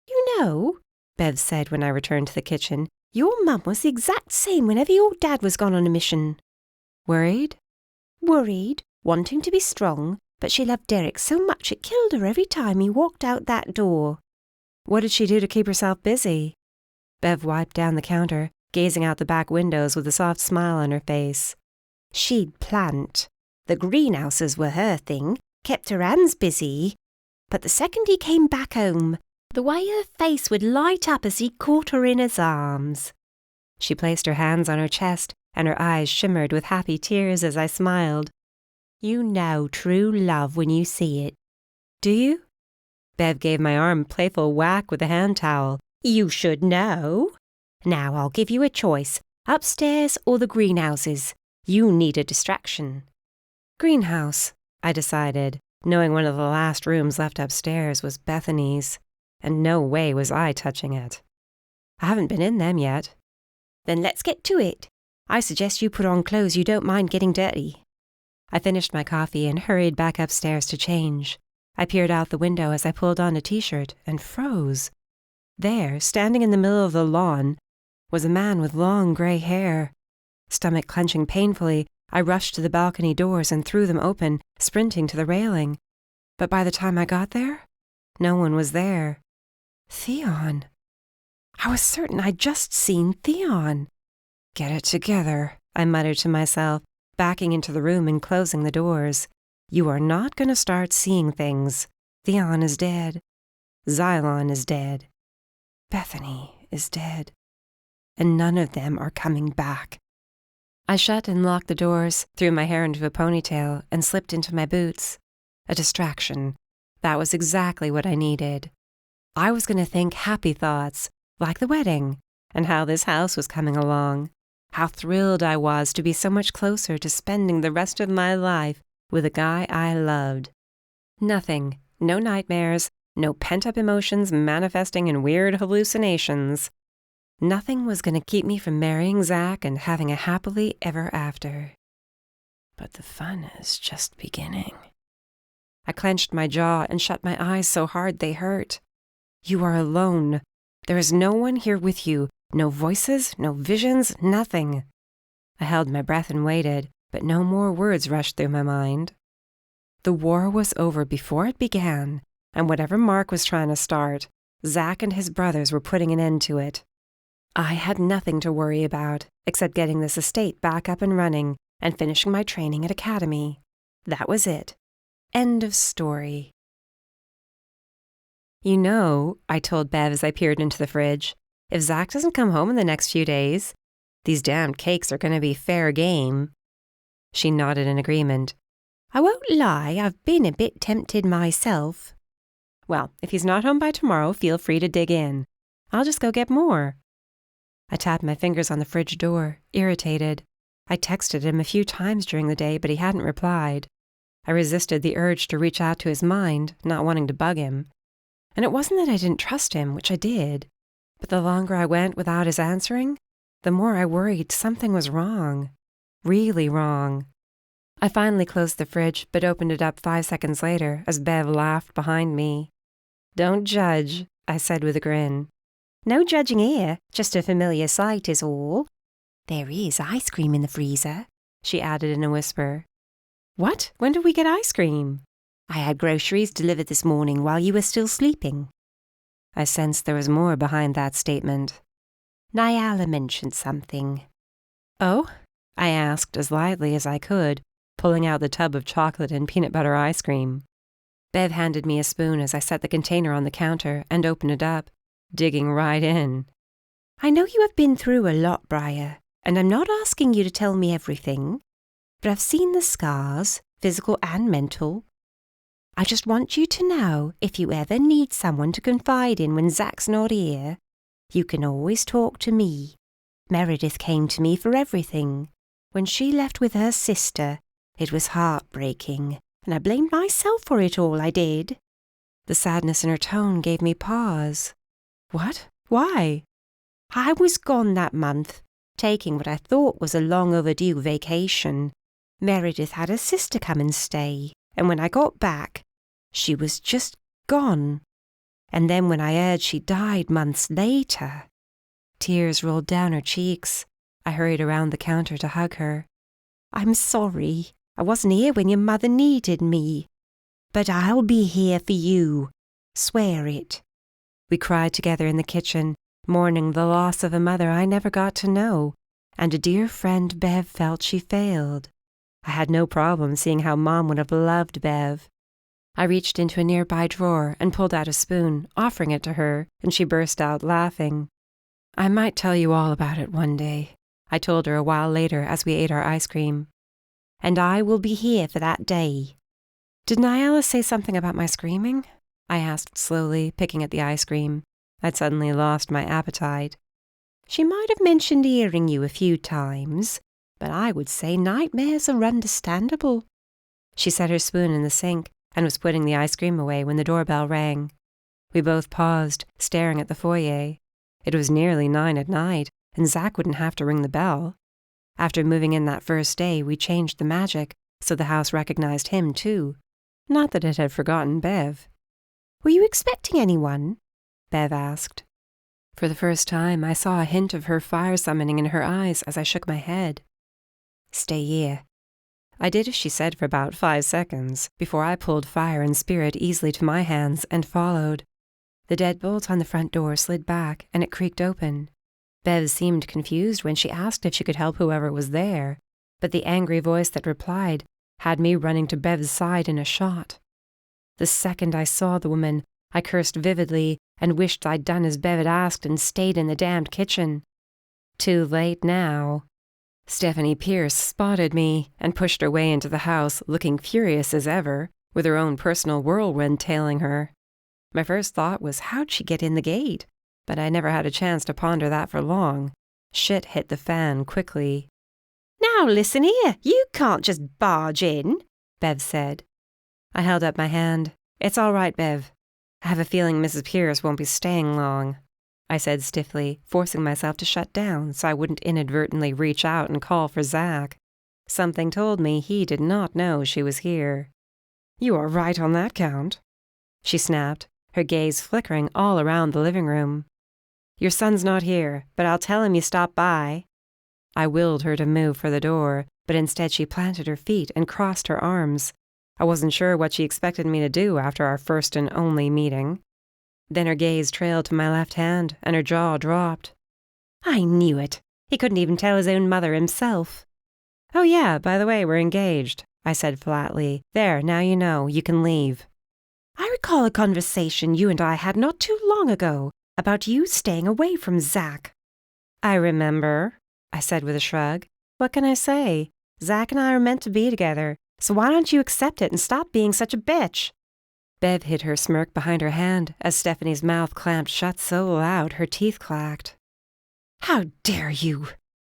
"You know," Bev said when I returned to the kitchen, "your mum was the exact same whenever your dad was gone on a mission." "Worried?" "Worried, wanting to be strong, but she loved Derek so much it killed her every time he walked out that door." "What did she do to keep herself busy?" Bev wiped down the counter, gazing out the back windows with a soft smile on her face. "She'd plant. The greenhouses were her thing, kept her hands busy. But the second he came back home, the way her face would light up as he caught her in his arms." She placed her hands on her chest, and her eyes shimmered with happy tears as I smiled. "You know true love when you see it." "Do you?" Bev gave my arm a playful whack with a hand towel. "You should know. Now I'll give you a choice, upstairs or the greenhouses. You need a distraction." "Greenhouse," I decided, knowing one of the last rooms left upstairs was Bethany's, and no way was I touching it. I haven't been in them yet. "Then let's get to it. I suggest you put on clothes you don't mind getting dirty." I finished my coffee and hurried back upstairs to change. I peered out the window as I pulled on a t-shirt and froze. There, standing in the middle of the lawn, was a man with long gray hair. Stomach clenching painfully, I rushed to the balcony doors and threw them open, sprinting to the railing. But by the time I got there, no one was there. Theon. I was certain I'd just seen Theon. "Get it together," I muttered to myself, backing into the room and closing the doors. "You are not going to start seeing things. Theon is dead. Xylon is dead. Bethany is dead, and none of them are coming back. I shut and locked the doors, threw my hair into a ponytail, and slipped into my boots. A distraction. That was exactly what I needed. I was going to think happy thoughts, like the wedding, and how this house was coming along. How thrilled I was to be so much closer to spending the rest of my life with a guy I loved. Nothing. No nightmares. No pent-up emotions manifesting in weird hallucinations. Nothing was going to keep me from marrying Zach and having a happily ever after. But the fun is just beginning. I clenched my jaw and shut my eyes so hard they hurt. You are alone. There is no one here with you. No voices, no visions, nothing. I held my breath and waited, but no more words rushed through my mind. The war was over before it began, and whatever Mark was trying to start, Zach and his brothers were putting an end to it. I had nothing to worry about, except getting this estate back up and running and finishing my training at Academy. That was it. End of story. You know, I told Bev as I peered into the fridge, if Zach doesn't come home in the next few days, these damned cakes are going to be fair game. She nodded in agreement. I won't lie, I've been a bit tempted myself. Well, if he's not home by tomorrow, feel free to dig in. I'll just go get more. I tapped my fingers on the fridge door, irritated. I texted him a few times during the day, but he hadn't replied. I resisted the urge to reach out to his mind, not wanting to bug him. And it wasn't that I didn't trust him, which I did. But the longer I went without his answering, the more I worried something was wrong. Really wrong. I finally closed the fridge, but opened it up 5 seconds later as Bev laughed behind me. Don't judge, I said with a grin. No judging here, just a familiar sight is all. There is ice cream in the freezer, she added in a whisper. What? When did we get ice cream? I had groceries delivered this morning while you were still sleeping. I sensed there was more behind that statement. Nyala mentioned something. Oh? I asked as lightly as I could, pulling out the tub of chocolate and peanut butter ice cream. Bev handed me a spoon as I set the container on the counter and opened it up, digging right in. I know you have been through a lot, Briar, and I'm not asking you to tell me everything, but I've seen the scars, physical and mental. I just want you to know if you ever need someone to confide in when Zach's not here, you can always talk to me. Meredith came to me for everything. When she left with her sister, it was heartbreaking, and I blamed myself for it all, I did. The sadness in her tone gave me pause. What? Why? I was gone that month, taking what I thought was a long overdue vacation. Meredith had her sister come and stay, and when I got back, she was just gone. And then when I heard she died months later, tears rolled down her cheeks. I hurried around the counter to hug her. I'm sorry. I wasn't here when your mother needed me. But I'll be here for you. Swear it. We cried together in the kitchen, mourning the loss of a mother I never got to know, and a dear friend Bev felt she failed. I had no problem seeing how Mom would have loved Bev. I reached into a nearby drawer and pulled out a spoon, offering it to her, and she burst out laughing. I might tell you all about it one day, I told her a while later as we ate our ice cream. And I will be here for that day. Did Nyala say something about my screaming? I asked slowly, picking at the ice cream. I'd suddenly lost my appetite. She might have mentioned hearing you a few times, but I would say nightmares are understandable. She set her spoon in the sink and was putting the ice cream away when the doorbell rang. We both paused, staring at the foyer. It was nearly 9 at night, and Zach wouldn't have to ring the bell. After moving in that first day, we changed the magic, so the house recognized him too. Not that it had forgotten Bev. Were you expecting anyone? Bev asked. For the first time, I saw a hint of her fire summoning in her eyes as I shook my head. Stay here. I did as she said for about 5 seconds, before I pulled fire and spirit easily to my hands and followed. The deadbolt on the front door slid back, and it creaked open. Bev seemed confused when she asked if she could help whoever was there, but the angry voice that replied had me running to Bev's side in a shot. The second I saw the woman, I cursed vividly and wished I'd done as Bev had asked and stayed in the damned kitchen. Too late now. Stephanie Pierce spotted me and pushed her way into the house, looking furious as ever, with her own personal whirlwind tailing her. My first thought was, how'd she get in the gate? But I never had a chance to ponder that for long. Shit hit the fan quickly. "Now listen here, you can't just barge in," Bev said. I held up my hand. It's all right, Bev. I have a feeling Mrs. Pierce won't be staying long, I said stiffly, forcing myself to shut down so I wouldn't inadvertently reach out and call for Zach. Something told me he did not know she was here. You are right on that count, she snapped, her gaze flickering all around the living room. Your son's not here, but I'll tell him you stopped by. I willed her to move for the door, but instead she planted her feet and crossed her arms. I wasn't sure what she expected me to do after our first and only meeting. Then her gaze trailed to my left hand, and her jaw dropped. "I knew it. He couldn't even tell his own mother himself." "Oh yeah, by the way, we're engaged," I said flatly. "There, now you know. You can leave." "I recall a conversation you and I had not too long ago about you staying away from Zach." "I remember," I said with a shrug. "What can I say? Zach and I are meant to be together, so why don't you accept it and stop being such a bitch?" Bev hid her smirk behind her hand as Stephanie's mouth clamped shut so loud her teeth clacked. "How dare you?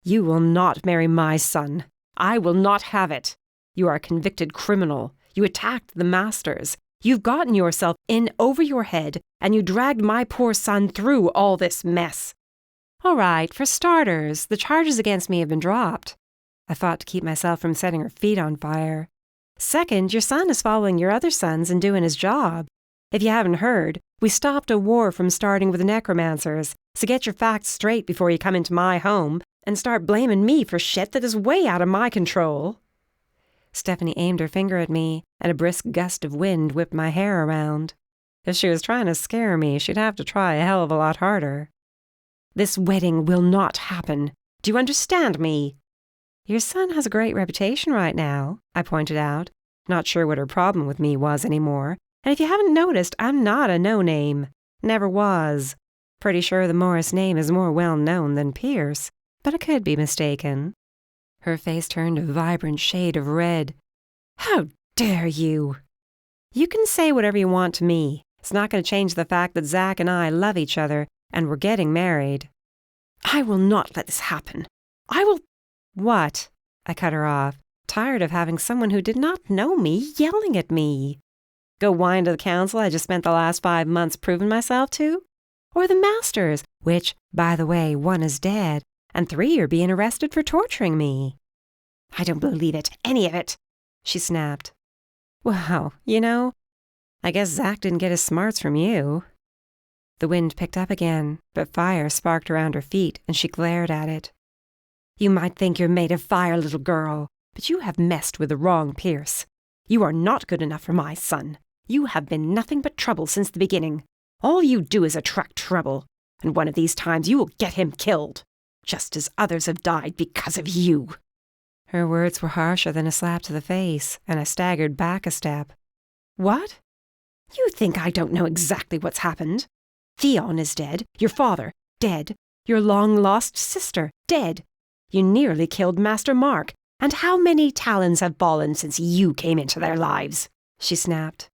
You will not marry my son. I will not have it. You are a convicted criminal. You attacked the masters. You've gotten yourself in over your head, and you dragged my poor son through all this mess. All right, for starters, the charges against me have been dropped. I fought to keep myself from setting her feet on fire. Second, your son is following your other sons and doing his job. If you haven't heard, we stopped a war from starting with the Necromancers, so get your facts straight before you come into my home and start blaming me for shit that is way out of my control." Stephanie aimed her finger at me, and a brisk gust of wind whipped my hair around. If she was trying to scare me, she'd have to try a hell of a lot harder. "This wedding will not happen. Do you understand me?" "Your son has a great reputation right now," I pointed out, not sure what her problem with me was anymore. And if you haven't noticed, I'm not a no-name. Never was. Pretty sure the Morris name is more well-known than Pierce, but I could be mistaken. Her face turned a vibrant shade of red. "How dare you?" "You can say whatever you want to me. It's not going to change the fact that Zach and I love each other, and we're getting married." "I will not let this happen. I will—" "What?" I cut her off, tired of having someone who did not know me yelling at me. Go whine to the council I just spent the last 5 months proving myself to? Or the masters, which, by the way, 1 is dead, and 3 are being arrested for torturing me? "I don't believe it, any of it," she snapped. "Wow, I guess Zach didn't get his smarts from you." The wind picked up again, but fire sparked around her feet, and she glared at it. "You might think you're made of fire, little girl, but you have messed with the wrong Pierce. You are not good enough for my son. You have been nothing but trouble since the beginning. All you do is attract trouble, and one of these times you will get him killed, just as others have died because of you." Her words were harsher than a slap to the face, and I staggered back a step. "What?" "You think I don't know exactly what's happened? Theon is dead, your father, dead, your long-lost sister, dead. You nearly killed Master Mark, and how many Talons have fallen since you came into their lives?" she snapped.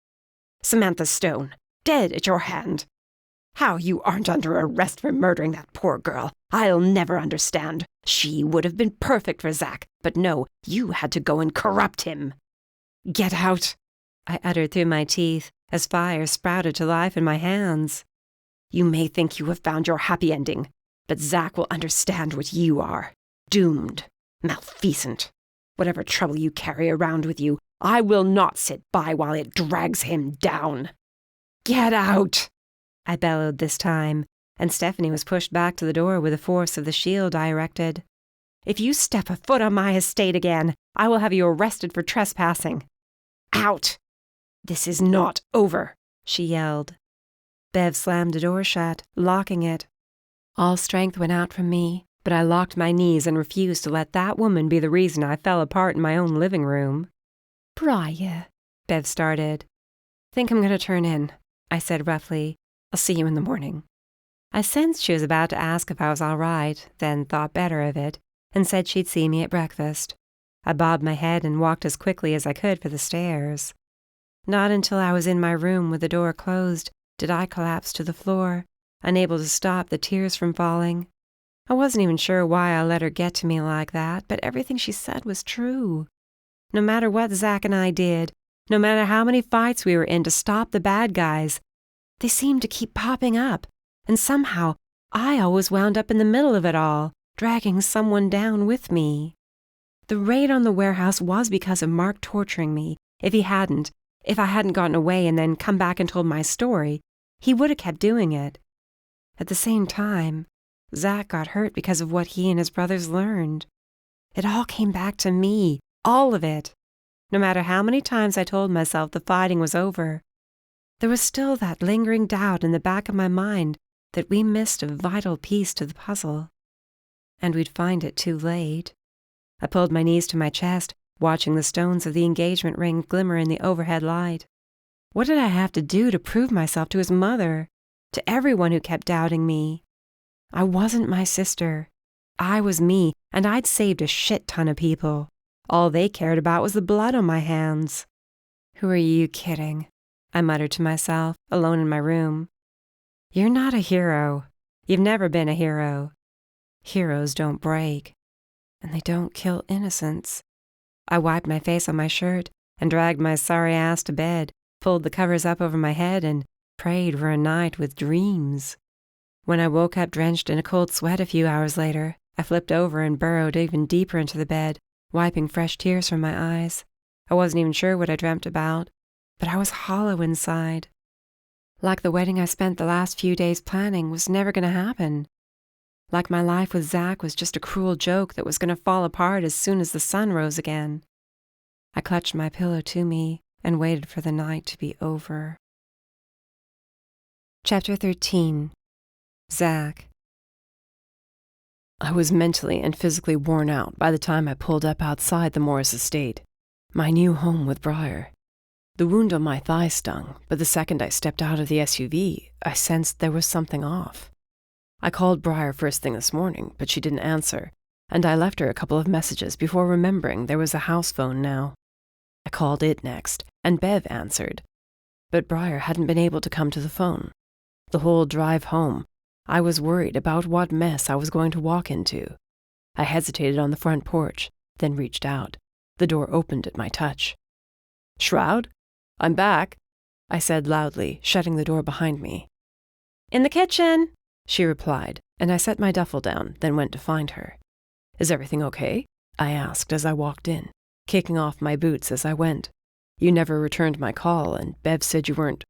"Samantha Stone, dead at your hand. How you aren't under arrest for murdering that poor girl, I'll never understand. She would have been perfect for Zach, but no, you had to go and corrupt him." "Get out," I uttered through my teeth as fire sprouted to life in my hands. "You may think you have found your happy ending, but Zach will understand what you are. Doomed. Malfeasant. Whatever trouble you carry around with you, I will not sit by while it drags him down. Get out!" I bellowed this time, and Stephanie was pushed back to the door with the force of the shield I erected. "If you step a foot on my estate again, I will have you arrested for trespassing. Out! This is not over," she yelled. Bev slammed the door shut, locking it. All strength went out from me, but I locked my knees and refused to let that woman be the reason I fell apart in my own living room. "Briar," Bev started. "Think I'm going to turn in," I said roughly. I'll see you in the morning." I sensed she was about to ask if I was all right, then thought better of it, and said she'd see me at breakfast. I bobbed my head and walked as quickly as I could for the stairs. Not until I was in my room with the door closed did I collapse to the floor, unable to stop the tears from falling. I wasn't even sure why I let her get to me like that, but everything she said was true. No matter what Zach and I did, no matter how many fights we were in to stop the bad guys, they seemed to keep popping up, and somehow I always wound up in the middle of it all, dragging someone down with me. The raid on the warehouse was because of Mark torturing me. If I hadn't gotten away and then come back and told my story, he would have kept doing it. At the same time, Zach got hurt because of what he and his brothers learned. It all came back to me, all of it. No matter how many times I told myself the fighting was over, there was still that lingering doubt in the back of my mind that we missed a vital piece to the puzzle. And we'd find it too late. I pulled my knees to my chest, watching the stones of the engagement ring glimmer in the overhead light. What did I have to do to prove myself to his mother, to everyone who kept doubting me? I wasn't my sister. I was me, and I'd saved a shit ton of people. All they cared about was the blood on my hands. "Who are you kidding?" I muttered to myself, alone in my room. "You're not a hero. You've never been a hero. Heroes don't break, and they don't kill innocents." I wiped my face on my shirt and dragged my sorry ass to bed, pulled the covers up over my head, and prayed for a night with dreams. When I woke up drenched in a cold sweat a few hours later, I flipped over and burrowed even deeper into the bed, wiping fresh tears from my eyes. I wasn't even sure what I dreamt about, but I was hollow inside. Like the wedding I spent the last few days planning was never going to happen. Like my life with Zach was just a cruel joke that was going to fall apart as soon as the sun rose again. I clutched my pillow to me and waited for the night to be over. Chapter 13. Zach. I was mentally and physically worn out by the time I pulled up outside the Morris estate, my new home with Briar. The wound on my thigh stung, but the second I stepped out of the SUV, I sensed there was something off. I called Briar first thing this morning, but she didn't answer, and I left her a couple of messages before remembering there was a house phone now. I called it next, and Bev answered, but Briar hadn't been able to come to the phone. The whole drive home, I was worried about what mess I was going to walk into. I hesitated on the front porch, then reached out. The door opened at my touch. "Shroud? I'm back," I said loudly, shutting the door behind me. "In the kitchen," she replied, and I set my duffel down, then went to find her. "Is everything okay?" I asked as I walked in, kicking off my boots as I went. "You never returned my call, and Bev said you weren't—"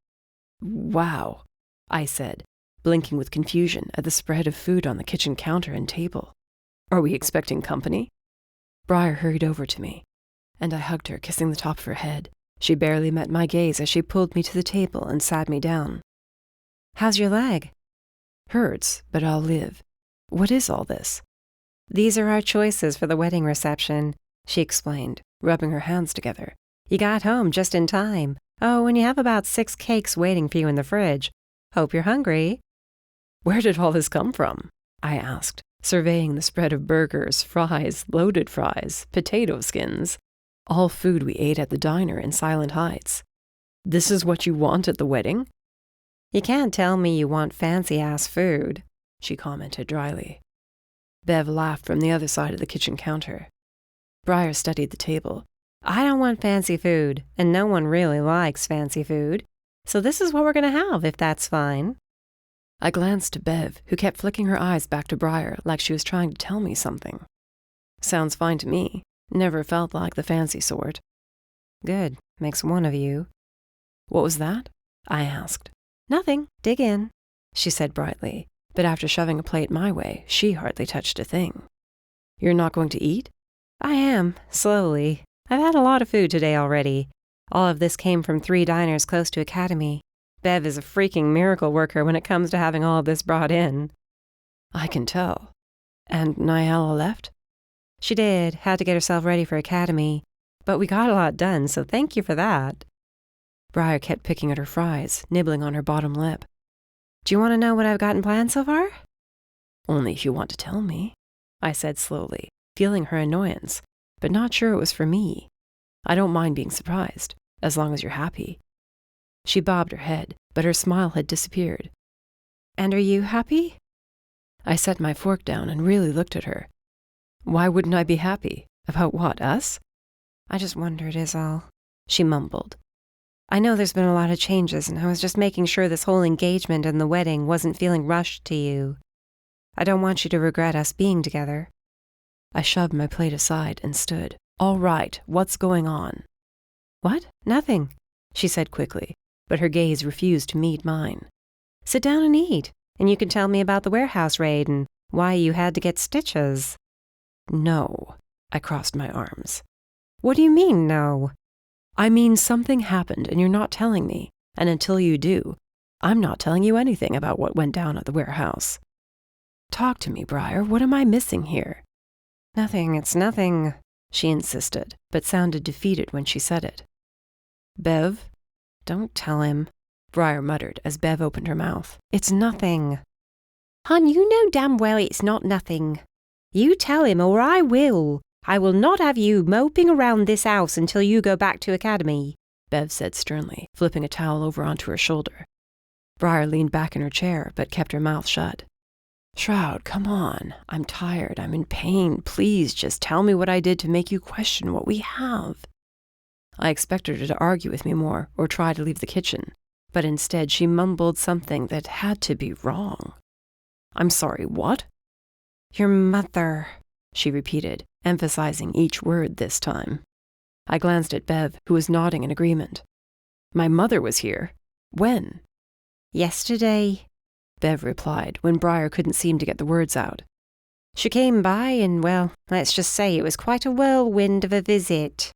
"Wow," I said, blinking with confusion at the spread of food on the kitchen counter and table. "Are we expecting company?" Briar hurried over to me, and I hugged her, kissing the top of her head. She barely met my gaze as she pulled me to the table and sat me down. "How's your leg?" "Hurts, but I'll live. What is all this?" "These are our choices for the wedding reception," she explained, rubbing her hands together. "You got home just in time. Oh, and you have about 6 cakes waiting for you in the fridge. Hope you're hungry." "Where did all this come from?" I asked, surveying the spread of burgers, fries, loaded fries, potato skins, all food we ate at the diner in Silent Heights. "This is what you want at the wedding?" "You can't tell me you want fancy-ass food," she commented dryly. Bev laughed from the other side of the kitchen counter. Briar studied the table. "I don't want fancy food, and no one really likes fancy food. So this is what we're going to have, if that's fine." I glanced to Bev, who kept flicking her eyes back to Briar like she was trying to tell me something. "Sounds fine to me. Never felt like the fancy sort." "Good. Makes one of you." "What was that?" I asked. "Nothing. Dig in," she said brightly, but after shoving a plate my way, she hardly touched a thing. "You're not going to eat?" "I am, slowly. I've had a lot of food today already. All of this came from 3 diners close to Academy. Bev is a freaking miracle worker when it comes to having all of this brought in." "I can tell. And Nyala left?" "She did. Had to get herself ready for Academy. But we got a lot done, so thank you for that." Briar kept picking at her fries, nibbling on her bottom lip. Do you want to know what I've gotten planned so far? Only if you want to tell me, I said slowly, feeling her annoyance, but not sure it was for me. I don't mind being surprised, as long as you're happy. She bobbed her head, but her smile had disappeared. And are you happy? I set my fork down and really looked at her. Why wouldn't I be happy? About what, us? I just wondered is all, she mumbled. I know there's been a lot of changes, and I was just making sure this whole engagement and the wedding wasn't feeling rushed to you. I don't want you to regret us being together. I shoved my plate aside and stood. All right, what's going on? What? Nothing, she said quickly, but her gaze refused to meet mine. Sit down and eat, and you can tell me about the warehouse raid and why you had to get stitches. No, I crossed my arms. What do you mean, no? I mean something happened and you're not telling me, and until you do, I'm not telling you anything about what went down at the warehouse. Talk to me, Briar. What am I missing here? Nothing, it's nothing, she insisted, but sounded defeated when she said it. Bev? Don't tell him, Briar muttered as Bev opened her mouth. It's nothing. Hon, you know damn well it's not nothing. You tell him or I will. I will not have you moping around this house until you go back to academy, Bev said sternly, flipping a towel over onto her shoulder. Briar leaned back in her chair, but kept her mouth shut. Shroud, come on. I'm tired. I'm in pain. Please just tell me what I did to make you question what we have. I expected her to argue with me more or try to leave the kitchen, but instead she mumbled something that had to be wrong. I'm sorry, what? Your mother, she repeated, emphasizing each word this time. I glanced at Bev, who was nodding in agreement. My mother was here. When? Yesterday, Bev replied, when Briar couldn't seem to get the words out. She came by and, well, let's just say it was quite a whirlwind of a visit.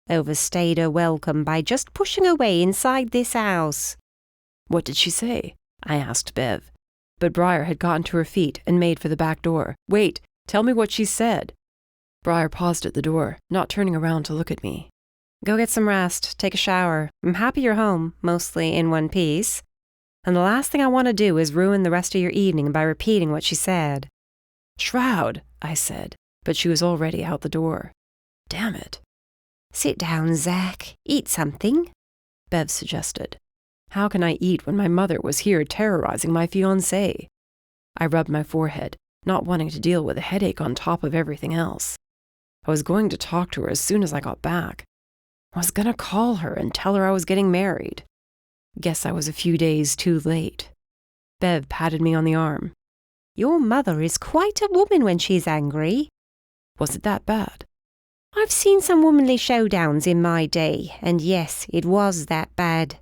Overstayed her welcome by just pushing her way inside this house. What did she say? I asked Bev. But Briar had gotten to her feet and made for the back door. Wait, tell me what she said. Briar paused at the door, not turning around to look at me. Go get some rest, take a shower. I'm happy you're home, mostly in one piece. And the last thing I want to do is ruin the rest of your evening by repeating what she said. Shroud, I said, but she was already out the door. Damn it. Sit down, Zach. Eat something, Bev suggested. How can I eat when my mother was here terrorizing my fiancé? I rubbed my forehead, not wanting to deal with a headache on top of everything else. I was going to talk to her as soon as I got back. I was going to call her and tell her I was getting married. Guess I was a few days too late. Bev patted me on the arm. Your mother is quite a woman when she's angry. Was it that bad? I've seen some womanly showdowns in my day, and yes, it was that bad.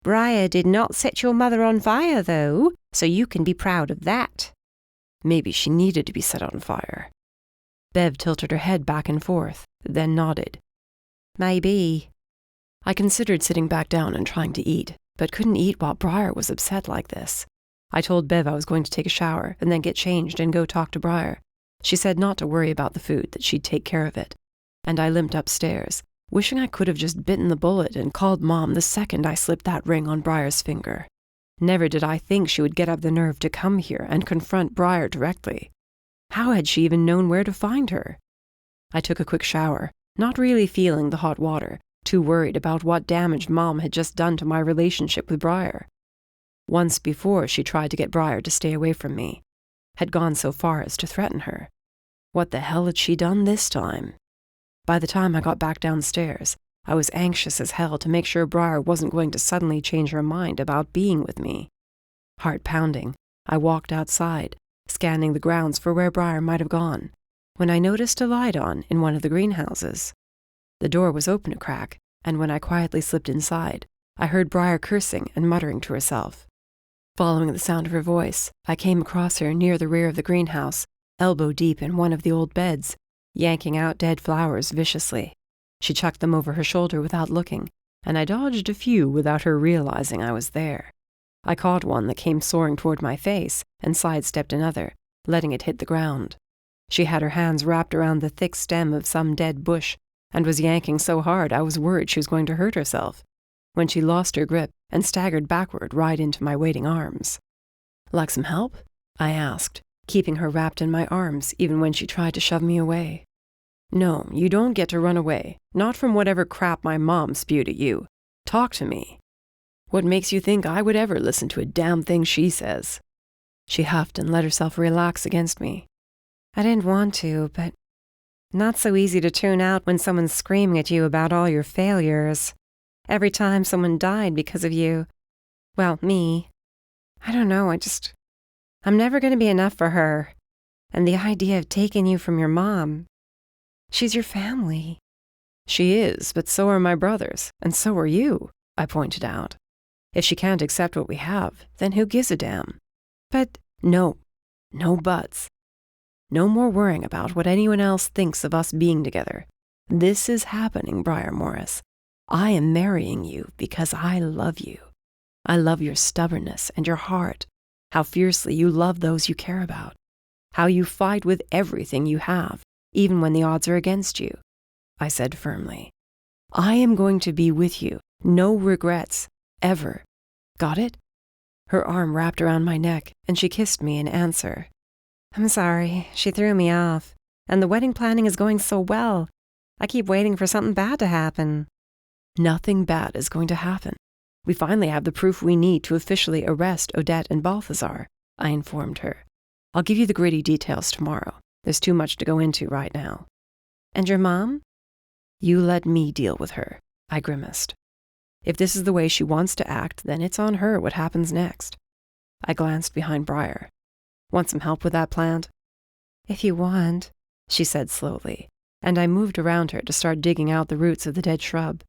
Briar did not set your mother on fire, though, so you can be proud of that. Maybe she needed to be set on fire. Bev tilted her head back and forth, then nodded. Maybe. I considered sitting back down and trying to eat, but couldn't eat while Briar was upset like this. I told Bev I was going to take a shower and then get changed and go talk to Briar. She said not to worry about the food, that she'd take care of it. And I limped upstairs, wishing I could have just bitten the bullet and called Mom the second I slipped that ring on Briar's finger. Never did I think she would get up the nerve to come here and confront Briar directly. How had she even known where to find her? I took a quick shower, not really feeling the hot water, too worried about what damage Mom had just done to my relationship with Briar. Once before she tried to get Briar to stay away from me, had gone so far as to threaten her. What the hell had she done this time? By the time I got back downstairs, I was anxious as hell to make sure Briar wasn't going to suddenly change her mind about being with me. Heart pounding, I walked outside, scanning the grounds for where Briar might have gone, when I noticed a light on in one of the greenhouses. The door was open a crack, and when I quietly slipped inside, I heard Briar cursing and muttering to herself. Following the sound of her voice, I came across her near the rear of the greenhouse, elbow deep in one of the old beds, yanking out dead flowers viciously. She chucked them over her shoulder without looking, and I dodged a few without her realizing I was there. I caught one that came soaring toward my face and sidestepped another, letting it hit the ground. She had her hands wrapped around the thick stem of some dead bush and was yanking so hard I was worried she was going to hurt herself, when she lost her grip and staggered backward right into my waiting arms. Like some help? I asked, keeping her wrapped in my arms even when she tried to shove me away. No, you don't get to run away, not from whatever crap my mom spewed at you. Talk to me. What makes you think I would ever listen to a damn thing she says? She huffed and let herself relax against me. I didn't want to, but not so easy to tune out when someone's screaming at you about all your failures. Every time someone died because of you. Well, me. I don't know, I'm never going to be enough for her. And the idea of taking you from your mom. She's your family. She is, but so are my brothers, and so are you, I pointed out. If she can't accept what we have, then who gives a damn? But no buts. No more worrying about what anyone else thinks of us being together. This is happening, Briar Morris. I am marrying you because I love you. I love your stubbornness and your heart, how fiercely you love those you care about, how you fight with everything you have, even when the odds are against you, I said firmly. I am going to be with you, no regrets, ever. Got it? Her arm wrapped around my neck, and she kissed me in answer. I'm sorry, she threw me off, and the wedding planning is going so well. I keep waiting for something bad to happen. Nothing bad is going to happen. We finally have the proof we need to officially arrest Odette and Balthazar, I informed her. I'll give you the gritty details tomorrow. There's too much to go into right now. And your mom? You let me deal with her, I grimaced. If this is the way she wants to act, then it's on her what happens next. I glanced behind Briar. Want some help with that plant? If you want, she said slowly, and I moved around her to start digging out the roots of the dead shrub.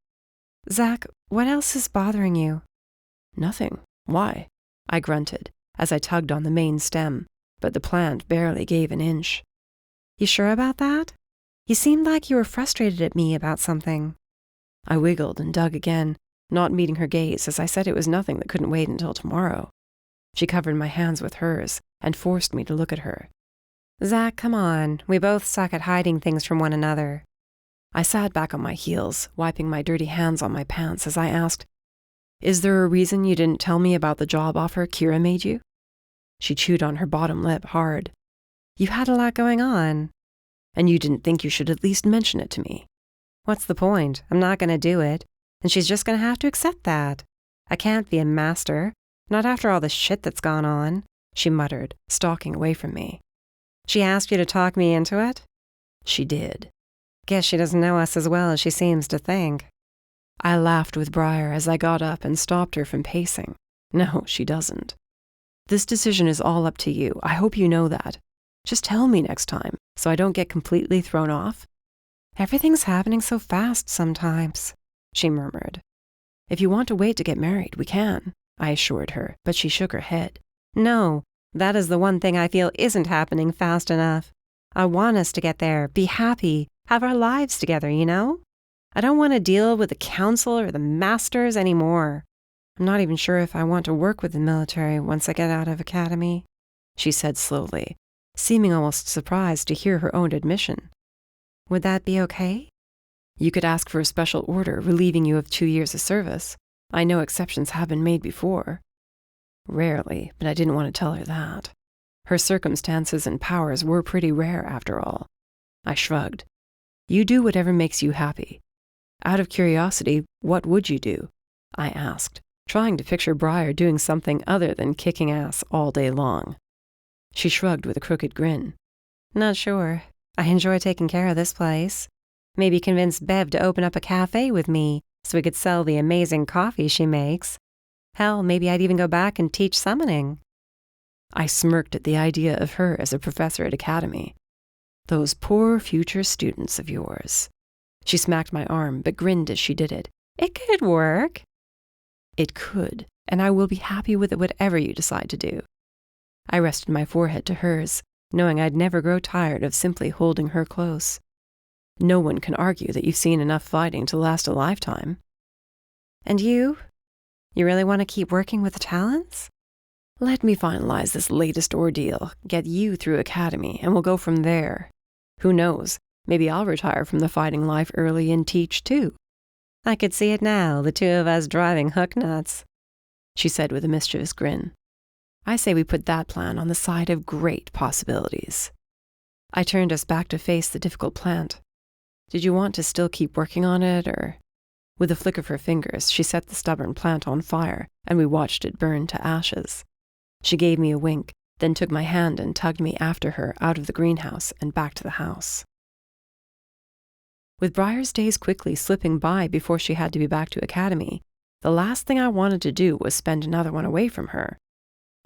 Zach, what else is bothering you? Nothing. Why? I grunted as I tugged on the main stem, but the plant barely gave an inch. You sure about that? You seemed like you were frustrated at me about something. I wiggled and dug again, not meeting her gaze as I said it was nothing that couldn't wait until tomorrow. She covered my hands with hers and forced me to look at her. Zach, come on. We both suck at hiding things from one another. I sat back on my heels, wiping my dirty hands on my pants as I asked, Is there a reason you didn't tell me about the job offer Kira made you? She chewed on her bottom lip hard. You had a lot going on. And you didn't think you should at least mention it to me. What's the point? I'm not going to do it, and she's just going to have to accept that. I can't be a master, not after all the shit that's gone on, she muttered, stalking away from me. She asked you to talk me into it? She did. Guess she doesn't know us as well as she seems to think. I laughed with Briar as I got up and stopped her from pacing. No, she doesn't. This decision is all up to you. I hope you know that. Just tell me next time, so I don't get completely thrown off. Everything's happening so fast sometimes, she murmured. If you want to wait to get married, we can, I assured her, but she shook her head. No, that is the one thing I feel isn't happening fast enough. I want us to get there, be happy, have our lives together, you know? I don't want to deal with the council or the masters anymore. I'm not even sure if I want to work with the military once I get out of academy, she said slowly, seeming almost surprised to hear her own admission. Would that be okay? You could ask for a special order relieving you of 2 years of service. I know exceptions have been made before. Rarely, but I didn't want to tell her that. Her circumstances and powers were pretty rare after all. I shrugged. You do whatever makes you happy. Out of curiosity, what would you do? I asked, trying to picture Briar doing something other than kicking ass all day long. She shrugged with a crooked grin. Not sure. I enjoy taking care of this place. Maybe convince Bev to open up a cafe with me so we could sell the amazing coffee she makes. Hell, maybe I'd even go back and teach summoning. I smirked at the idea of her as a professor at academy. Those poor future students of yours. She smacked my arm, but grinned as she did it. It could work. It could, and I will be happy with it whatever you decide to do. I rested my forehead to hers, knowing I'd never grow tired of simply holding her close. No one can argue that you've seen enough fighting to last a lifetime. And you? You really want to keep working with the talents? Let me finalize this latest ordeal, get you through academy, and we'll go from there. Who knows? Maybe I'll retire from the fighting life early and teach, too. I could see it now, the two of us driving hook nuts, she said with a mischievous grin. I say we put that plan on the side of great possibilities. I turned us back to face the difficult plant. Did you want to still keep working on it, or? With a flick of her fingers, she set the stubborn plant on fire, and we watched it burn to ashes. She gave me a wink, then took my hand and tugged me after her out of the greenhouse and back to the house. With Briar's days quickly slipping by before she had to be back to academy, the last thing I wanted to do was spend another one away from her.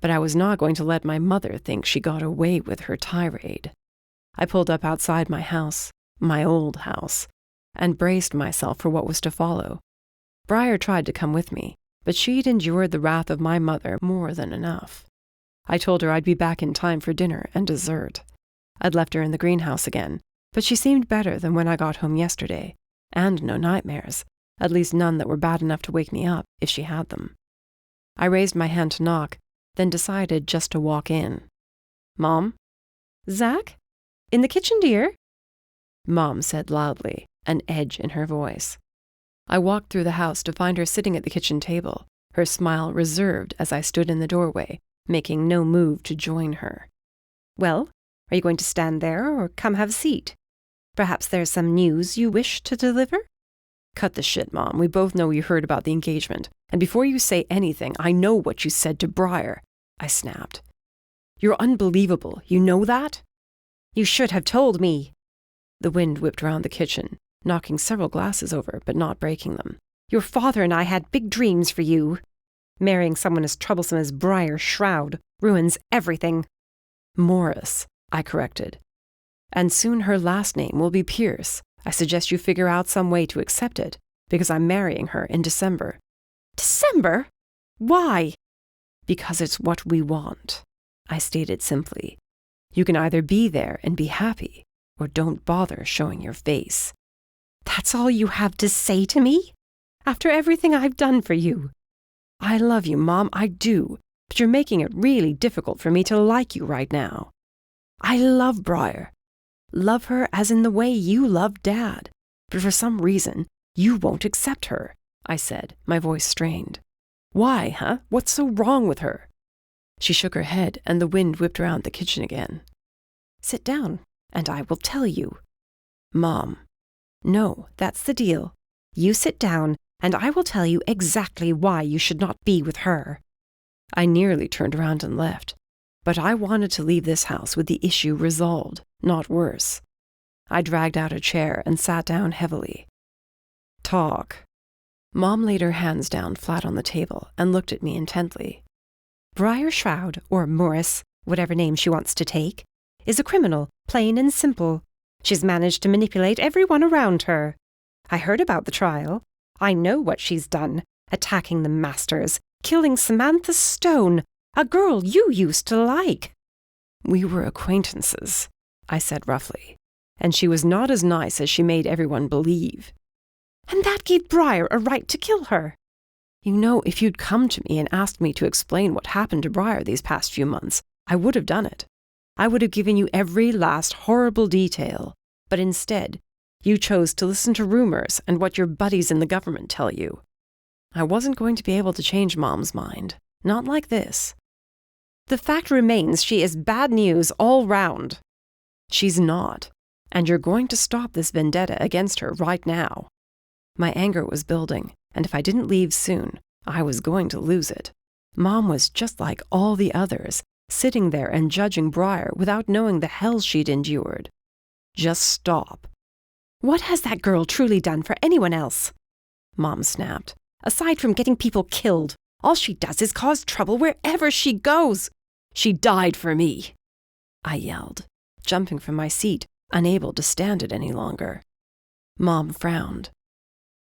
But I was not going to let my mother think she got away with her tirade. I pulled up outside my house, my old house, and braced myself for what was to follow. Briar tried to come with me, but she'd endured the wrath of my mother more than enough. I told her I'd be back in time for dinner and dessert. I'd left her in the greenhouse again, but she seemed better than when I got home yesterday, and no nightmares, at least none that were bad enough to wake me up if she had them. I raised my hand to knock, then decided just to walk in. "Mom?" "Zach? In the kitchen, dear?" Mom said loudly, an edge in her voice. I walked through the house to find her sitting at the kitchen table, her smile reserved as I stood in the doorway, making no move to join her. "Well, are you going to stand there or come have a seat? Perhaps there's some news you wish to deliver?" "Cut the shit, Mom. We both know you heard about the engagement. And before you say anything, I know what you said to Briar," I snapped. "You're unbelievable. You know that?" "You should have told me." The wind whipped around the kitchen, knocking several glasses over, but not breaking them. "Your father and I had big dreams for you. Marrying someone as troublesome as Briar Shroud ruins everything." "Morris," I corrected. "And soon her last name will be Pierce. I suggest you figure out some way to accept it, because I'm marrying her in December." "December? Why?" "Because it's what we want," I stated simply. "You can either be there and be happy, or don't bother showing your face." "That's all you have to say to me? After everything I've done for you?" "I love you, Mom, I do, but you're making it really difficult for me to like you right now. I love Briar. Love her as in the way you love Dad, but for some reason, you won't accept her," I said, my voice strained. "Why, huh? What's so wrong with her?" She shook her head, and the wind whipped around the kitchen again. "Sit down, and I will tell you." "Mom." "No, that's the deal. You sit down, and I will tell you exactly why you should not be with her." I nearly turned around and left, but I wanted to leave this house with the issue resolved, not worse. I dragged out a chair and sat down heavily. "Talk." Mom laid her hands down flat on the table and looked at me intently. "Briar Shroud, or Morris, whatever name she wants to take, is a criminal, plain and simple. She's managed to manipulate everyone around her. I heard about the trial. I know what she's done, attacking the Masters, killing Samantha Stone, a girl you used to like." "We were acquaintances," I said roughly, "and she was not as nice as she made everyone believe." "And that gave Briar a right to kill her." "You know, if you'd come to me and asked me to explain what happened to Briar these past few months, I would have done it. I would have given you every last horrible detail, but instead, you chose to listen to rumors and what your buddies in the government tell you. I wasn't going to be able to change Mom's mind. Not like this." "The fact remains she is bad news all round." "She's not, and you're going to stop this vendetta against her right now." My anger was building, and if I didn't leave soon, I was going to lose it. Mom was just like all the others, sitting there and judging Briar without knowing the hell she'd endured. "Just stop." "What has that girl truly done for anyone else?" Mom snapped. "Aside from getting people killed, all she does is cause trouble wherever she goes." "She died for me," I yelled, jumping from my seat, unable to stand it any longer. Mom frowned.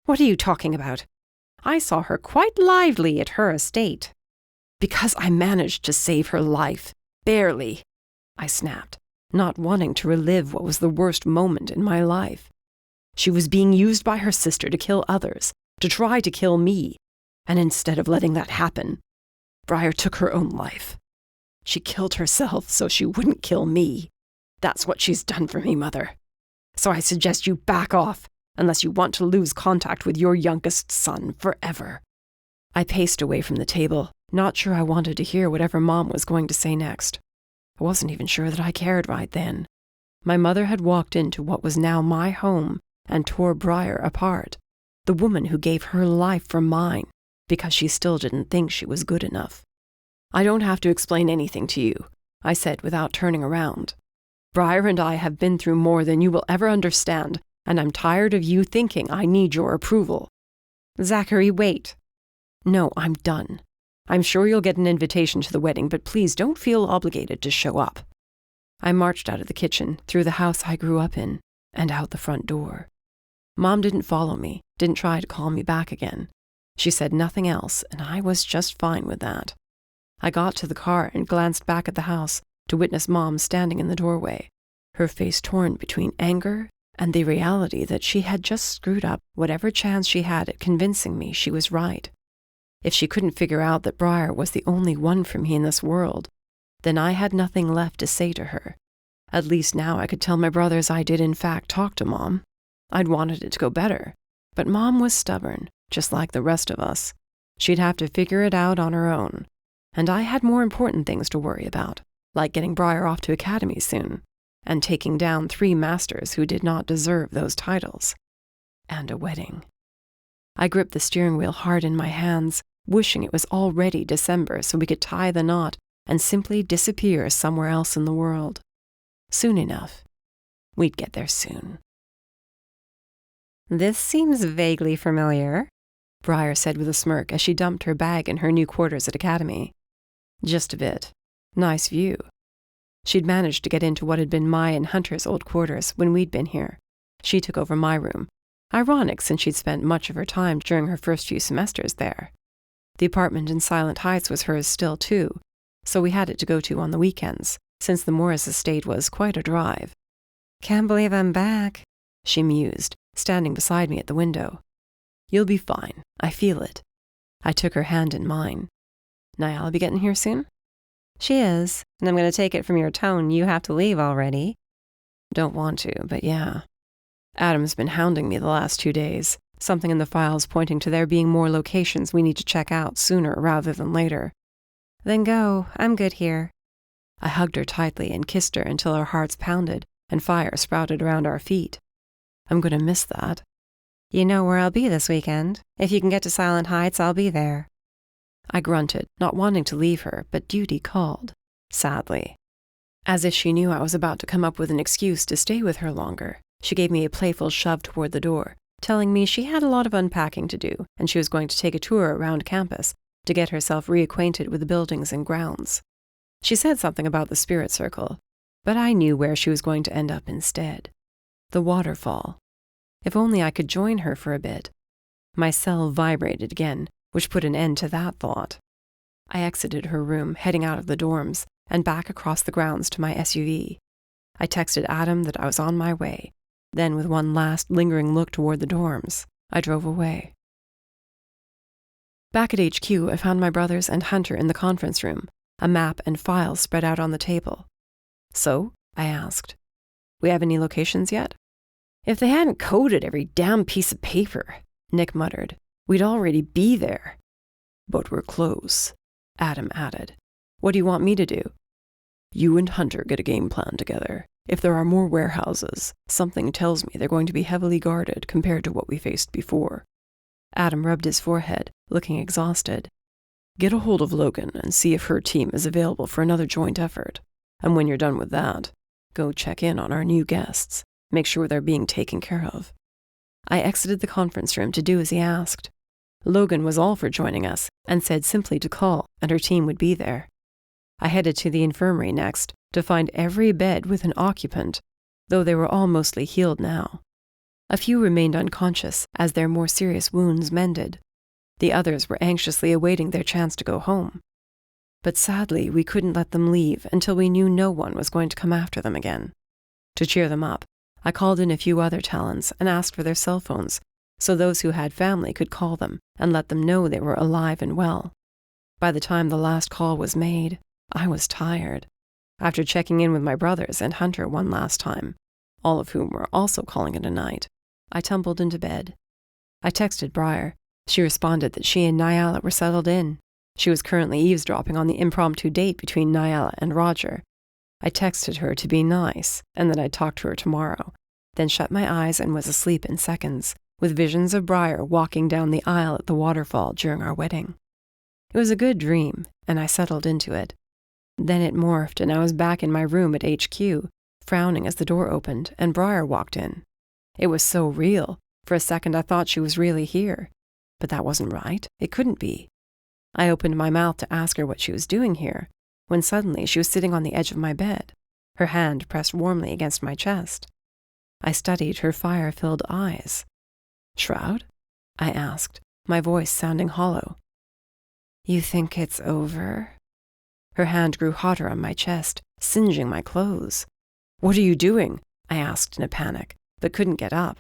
"What are you talking about? I saw her quite lively at her estate." "Because I managed to save her life. Barely," I snapped, not wanting to relive what was the worst moment in my life. She was being used by her sister to kill others, to try to kill me, and instead of letting that happen, Briar took her own life. She killed herself so she wouldn't kill me. That's what she's done for me, Mother. So I suggest you back off, unless you want to lose contact with your youngest son forever." I paced away from the table, not sure I wanted to hear whatever Mom was going to say next. I wasn't even sure that I cared right then. My mother had walked into what was now my home and tore Briar apart, the woman who gave her life for mine, because she still didn't think she was good enough. "I don't have to explain anything to you," I said without turning around. "Briar and I have been through more than you will ever understand, and I'm tired of you thinking I need your approval." "Zachary, wait." "No, I'm done. I'm sure you'll get an invitation to the wedding, but please don't feel obligated to show up." I marched out of the kitchen, through the house I grew up in, and out the front door. Mom didn't follow me, didn't try to call me back again. She said nothing else, and I was just fine with that. I got to the car and glanced back at the house to witness Mom standing in the doorway, her face torn between anger and the reality that she had just screwed up whatever chance she had at convincing me she was right. If she couldn't figure out that Briar was the only one for me in this world, then I had nothing left to say to her. At least now I could tell my brothers I did in fact talk to Mom. I'd wanted it to go better, but Mom was stubborn, just like the rest of us. She'd have to figure it out on her own, and I had more important things to worry about, like getting Briar off to academy soon, and taking down 3 masters who did not deserve those titles, and a wedding. I gripped the steering wheel hard in my hands, wishing it was already December so we could tie the knot and simply disappear somewhere else in the world. Soon enough. We'd get there soon. "This seems vaguely familiar," Briar said with a smirk as she dumped her bag in her new quarters at Academy. "Just a bit. Nice view." She'd managed to get into what had been my and Hunter's old quarters when we'd been here. She took over my room. Ironic, since she'd spent much of her time during her first few semesters there. The apartment in Silent Heights was hers still, too, so we had it to go to on the weekends, since the Morris estate was quite a drive. "Can't believe I'm back," she mused, standing beside me at the window. "You'll be fine. I feel it." I took her hand in mine. "Niall be getting here soon?" "She is, and I'm going to take it from your tone you have to leave already." "Don't want to, but yeah. Adam's been hounding me the last 2 days, something in the files pointing to there being more locations we need to check out sooner rather than later." "Then go. I'm good here." I hugged her tightly and kissed her until our hearts pounded and fire sprouted around our feet. I'm going to miss that. "You know where I'll be this weekend. If you can get to Silent Heights, I'll be there." I grunted, not wanting to leave her, but duty called, sadly. As if she knew I was about to come up with an excuse to stay with her longer, she gave me a playful shove toward the door, telling me she had a lot of unpacking to do and she was going to take a tour around campus to get herself reacquainted with the buildings and grounds. She said something about the spirit circle, but I knew where she was going to end up instead. The waterfall. If only I could join her for a bit. My cell vibrated again, which put an end to that thought. I exited her room, heading out of the dorms, and back across the grounds to my SUV. I texted Adam that I was on my way. Then, with one last lingering look toward the dorms, I drove away. Back at HQ, I found my brothers and Hunter in the conference room, a map and files spread out on the table. "So?" I asked. "We have any locations yet?" "If they hadn't coded every damn piece of paper," Nick muttered, "we'd already be there." "But we're close," Adam added. "What do you want me to do?" "You and Hunter get a game plan together. If there are more warehouses, something tells me they're going to be heavily guarded compared to what we faced before." Adam rubbed his forehead, looking exhausted. "Get a hold of Logan and see if her team is available for another joint effort. And when you're done with that, go check in on our new guests. Make sure they're being taken care of." I exited the conference room to do as he asked. Logan was all for joining us and said simply to call and her team would be there. I headed to the infirmary next to find every bed with an occupant, though they were all mostly healed now. A few remained unconscious as their more serious wounds mended. The others were anxiously awaiting their chance to go home. But sadly, we couldn't let them leave until we knew no one was going to come after them again. To cheer them up, I called in a few other talents and asked for their cell phones, so those who had family could call them and let them know they were alive and well. By the time the last call was made, I was tired. After checking in with my brothers and Hunter one last time, all of whom were also calling it a night, I tumbled into bed. I texted Briar. She responded that she and Nyala were settled in. She was currently eavesdropping on the impromptu date between Nyala and Roger. I texted her to be nice, and that I'd talk to her tomorrow, then shut my eyes and was asleep in seconds, with visions of Briar walking down the aisle at the waterfall during our wedding. It was a good dream, and I settled into it. Then it morphed, and I was back in my room at HQ, frowning as the door opened, and Briar walked in. It was so real. For a second I thought she was really here. But that wasn't right. It couldn't be. I opened my mouth to ask her what she was doing here, when suddenly she was sitting on the edge of my bed, her hand pressed warmly against my chest. I studied her fire-filled eyes. "Shroud?" I asked, my voice sounding hollow. "You think it's over?" Her hand grew hotter on my chest, singeing my clothes. "What are you doing?" I asked in a panic, but couldn't get up.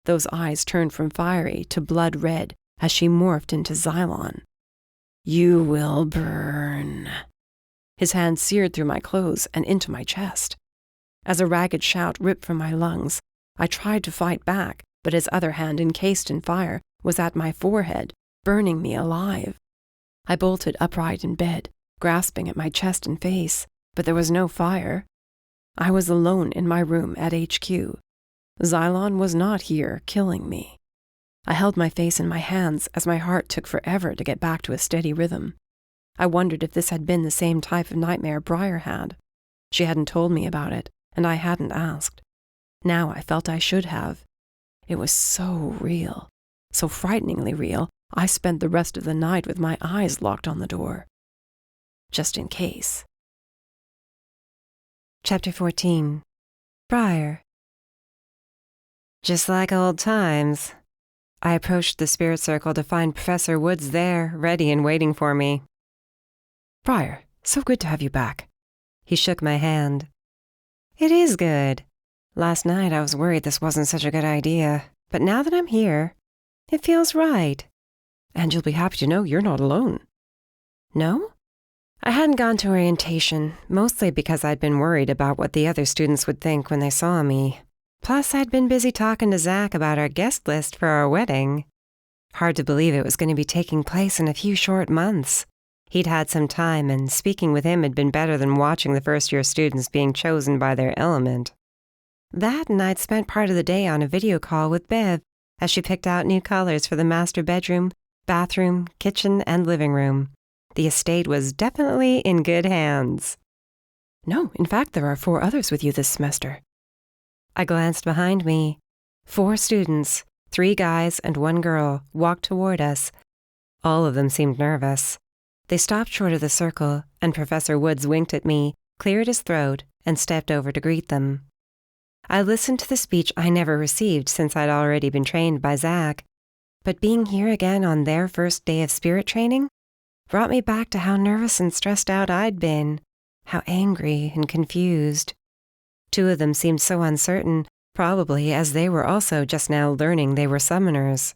Those eyes turned from fiery to blood red as she morphed into Xylon. "You will burn." His hand seared through my clothes and into my chest. As a ragged shout ripped from my lungs, I tried to fight back, but his other hand, encased in fire, was at my forehead, burning me alive. I bolted upright in bed, grasping at my chest and face, but there was no fire. I was alone in my room at HQ. Xylon was not here, killing me. I held my face in my hands as my heart took forever to get back to a steady rhythm. I wondered if this had been the same type of nightmare Briar had. She hadn't told me about it, and I hadn't asked. Now I felt I should have. It was so real, so frighteningly real, I spent the rest of the night with my eyes locked on the door. Just in case. Chapter 14. Briar. Just like old times. I approached the spirit circle to find Professor Woods there, ready and waiting for me. "Briar, so good to have you back." He shook my hand. "It is good. Last night I was worried this wasn't such a good idea, but now that I'm here, it feels right." "And you'll be happy to know you're not alone." "No?" I hadn't gone to orientation, mostly because I'd been worried about what the other students would think when they saw me. Plus, I'd been busy talking to Zach about our guest list for our wedding. Hard to believe it was going to be taking place in a few short months. He'd had some time, and speaking with him had been better than watching the first-year students being chosen by their element. That, and I'd spent part of the day on a video call with Bev as she picked out new colors for the master bedroom, bathroom, kitchen, and living room. The estate was definitely in good hands. "No, in fact, there are 4 others with you this semester." I glanced behind me. 4 students, 3 guys and 1 girl, walked toward us. All of them seemed nervous. They stopped short of the circle, and Professor Woods winked at me, cleared his throat, and stepped over to greet them. I listened to the speech I never received since I'd already been trained by Zach, but being here again on their first day of spirit training brought me back to how nervous and stressed out I'd been, how angry and confused. 2 of them seemed so uncertain, probably as they were also just now learning they were summoners.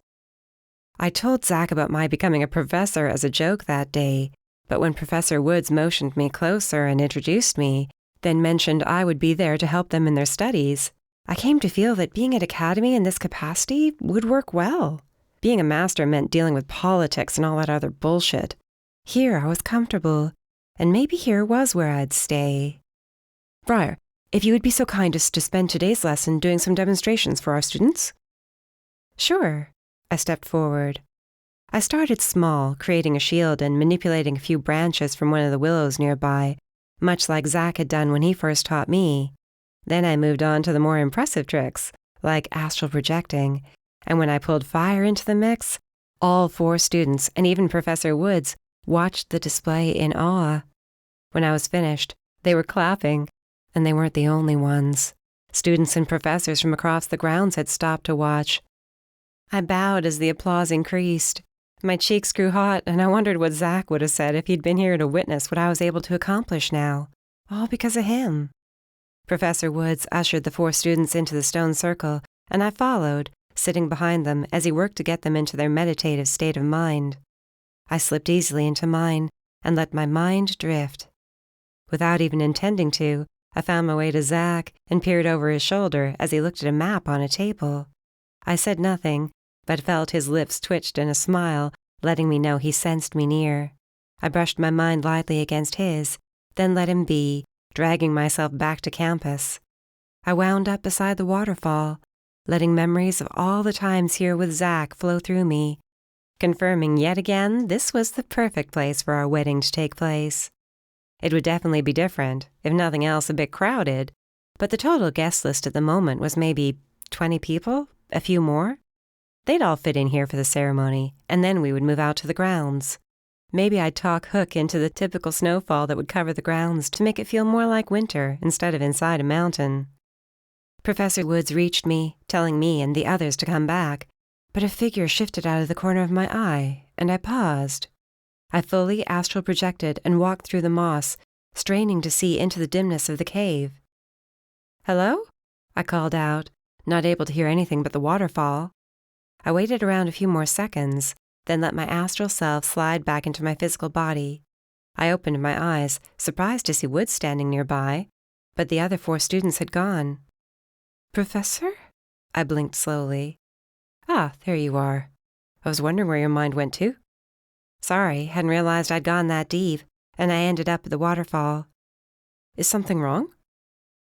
I told Zach about my becoming a professor as a joke that day, but when Professor Woods motioned me closer and introduced me, then mentioned I would be there to help them in their studies, I came to feel that being at Academy in this capacity would work well. Being a master meant dealing with politics and all that other bullshit. Here I was comfortable, and maybe here was where I'd stay. "Briar, if you would be so kind as to spend today's lesson doing some demonstrations for our students?" "Sure." I stepped forward. I started small, creating a shield and manipulating a few branches from one of the willows nearby, much like Zach had done when he first taught me. Then I moved on to the more impressive tricks, like astral projecting, and when I pulled fire into the mix, all 4 students, and even Professor Woods, watched the display in awe. When I was finished, they were clapping, and they weren't the only ones. Students and professors from across the grounds had stopped to watch. I bowed as the applause increased. My cheeks grew hot, and I wondered what Zach would have said if he'd been here to witness what I was able to accomplish now, all because of him. Professor Woods ushered the 4 students into the stone circle, and I followed, sitting behind them as he worked to get them into their meditative state of mind. I slipped easily into mine and let my mind drift. Without even intending to, I found my way to Zach and peered over his shoulder as he looked at a map on a table. I said nothing, but felt his lips twitched in a smile, letting me know he sensed me near. I brushed my mind lightly against his, then let him be, dragging myself back to campus. I wound up beside the waterfall, letting memories of all the times here with Zach flow through me, confirming yet again this was the perfect place for our wedding to take place. It would definitely be different, if nothing else a bit crowded, but the total guest list at the moment was maybe 20 people, a few more. They'd all fit in here for the ceremony, and then we would move out to the grounds. Maybe I'd talk Hook into the typical snowfall that would cover the grounds to make it feel more like winter instead of inside a mountain. Professor Woods reached me, telling me and the others to come back, but a figure shifted out of the corner of my eye, and I paused. I fully astral projected and walked through the moss, straining to see into the dimness of the cave. "Hello?" I called out, not able to hear anything but the waterfall. I waited around a few more seconds, then let my astral self slide back into my physical body. I opened my eyes, surprised to see Woods standing nearby, but the other 4 students had gone. "Professor?" I blinked slowly. "Ah, there you are. I was wondering where your mind went to." "Sorry, hadn't realized I'd gone that deep, and I ended up at the waterfall." "Is something wrong?"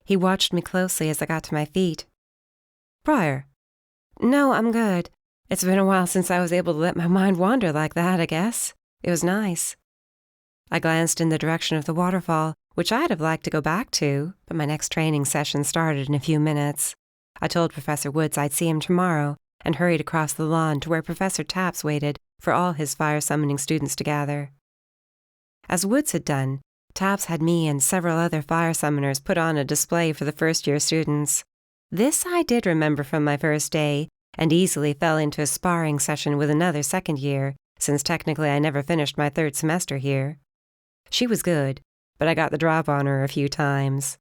He watched me closely as I got to my feet. "Briar." "No, I'm good. It's been a while since I was able to let my mind wander like that, I guess. It was nice." I glanced in the direction of the waterfall, which I'd have liked to go back to, but my next training session started in a few minutes. I told Professor Woods I'd see him tomorrow, and hurried across the lawn to where Professor Taps waited for all his fire-summoning students to gather. As Woods had done, Taps had me and several other fire summoners put on a display for the first-year students. This I did remember from my first day, and easily fell into a sparring session with another second year, since technically I never finished my 3rd semester here. She was good, but I got the drop on her a few times.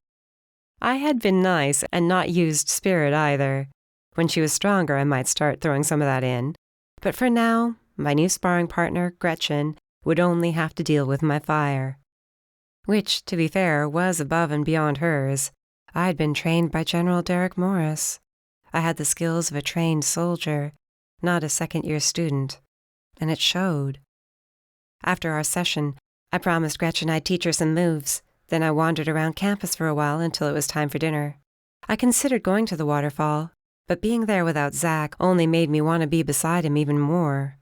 I had been nice and not used spirit either. When she was stronger, I might start throwing some of that in. But for now, my new sparring partner, Gretchen, would only have to deal with my fire. Which, to be fair, was above and beyond hers. I had been trained by General Derek Morris. I had the skills of a trained soldier, not a second-year student, and it showed. After our session, I promised Gretchen I'd teach her some moves. Then I wandered around campus for a while until it was time for dinner. I considered going to the waterfall, but being there without Zach only made me want to be beside him even more.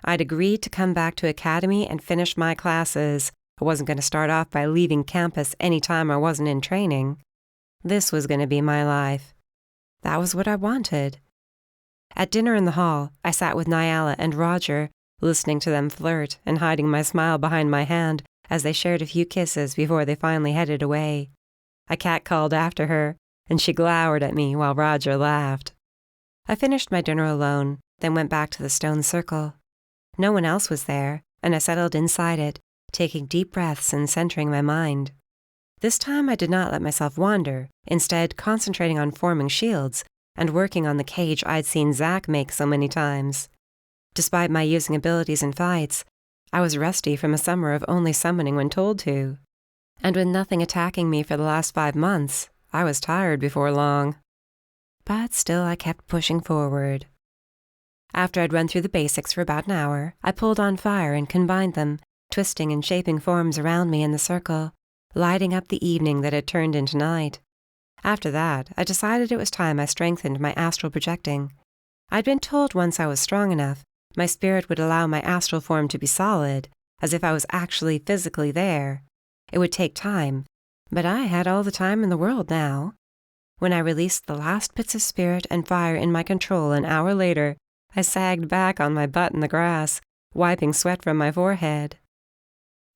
I'd agreed to come back to Academy and finish my classes. I wasn't going to start off by leaving campus any time I wasn't in training. This was going to be my life. That was what I wanted. At dinner in the hall, I sat with Nyala and Roger, listening to them flirt and hiding my smile behind my hand as they shared a few kisses before they finally headed away. I catcalled after her, and she glowered at me while Roger laughed. I finished my dinner alone, then went back to the stone circle. No one else was there, and I settled inside it, taking deep breaths and centering my mind. This time I did not let myself wander, instead concentrating on forming shields and working on the cage I'd seen Zach make so many times. Despite my using abilities in fights, I was rusty from a summer of only summoning when told to. And with nothing attacking me for the last 5 months, I was tired before long. But still I kept pushing forward. After I'd run through the basics for about an hour, I pulled on fire and combined them, twisting and shaping forms around me in the circle, lighting up the evening that had turned into night. After that, I decided it was time I strengthened my astral projecting. I'd been told once I was strong enough, my spirit would allow my astral form to be solid, as if I was actually physically there. It would take time, but I had all the time in the world now. When I released the last bits of spirit and fire in my control an hour later, I sagged back on my butt in the grass, wiping sweat from my forehead.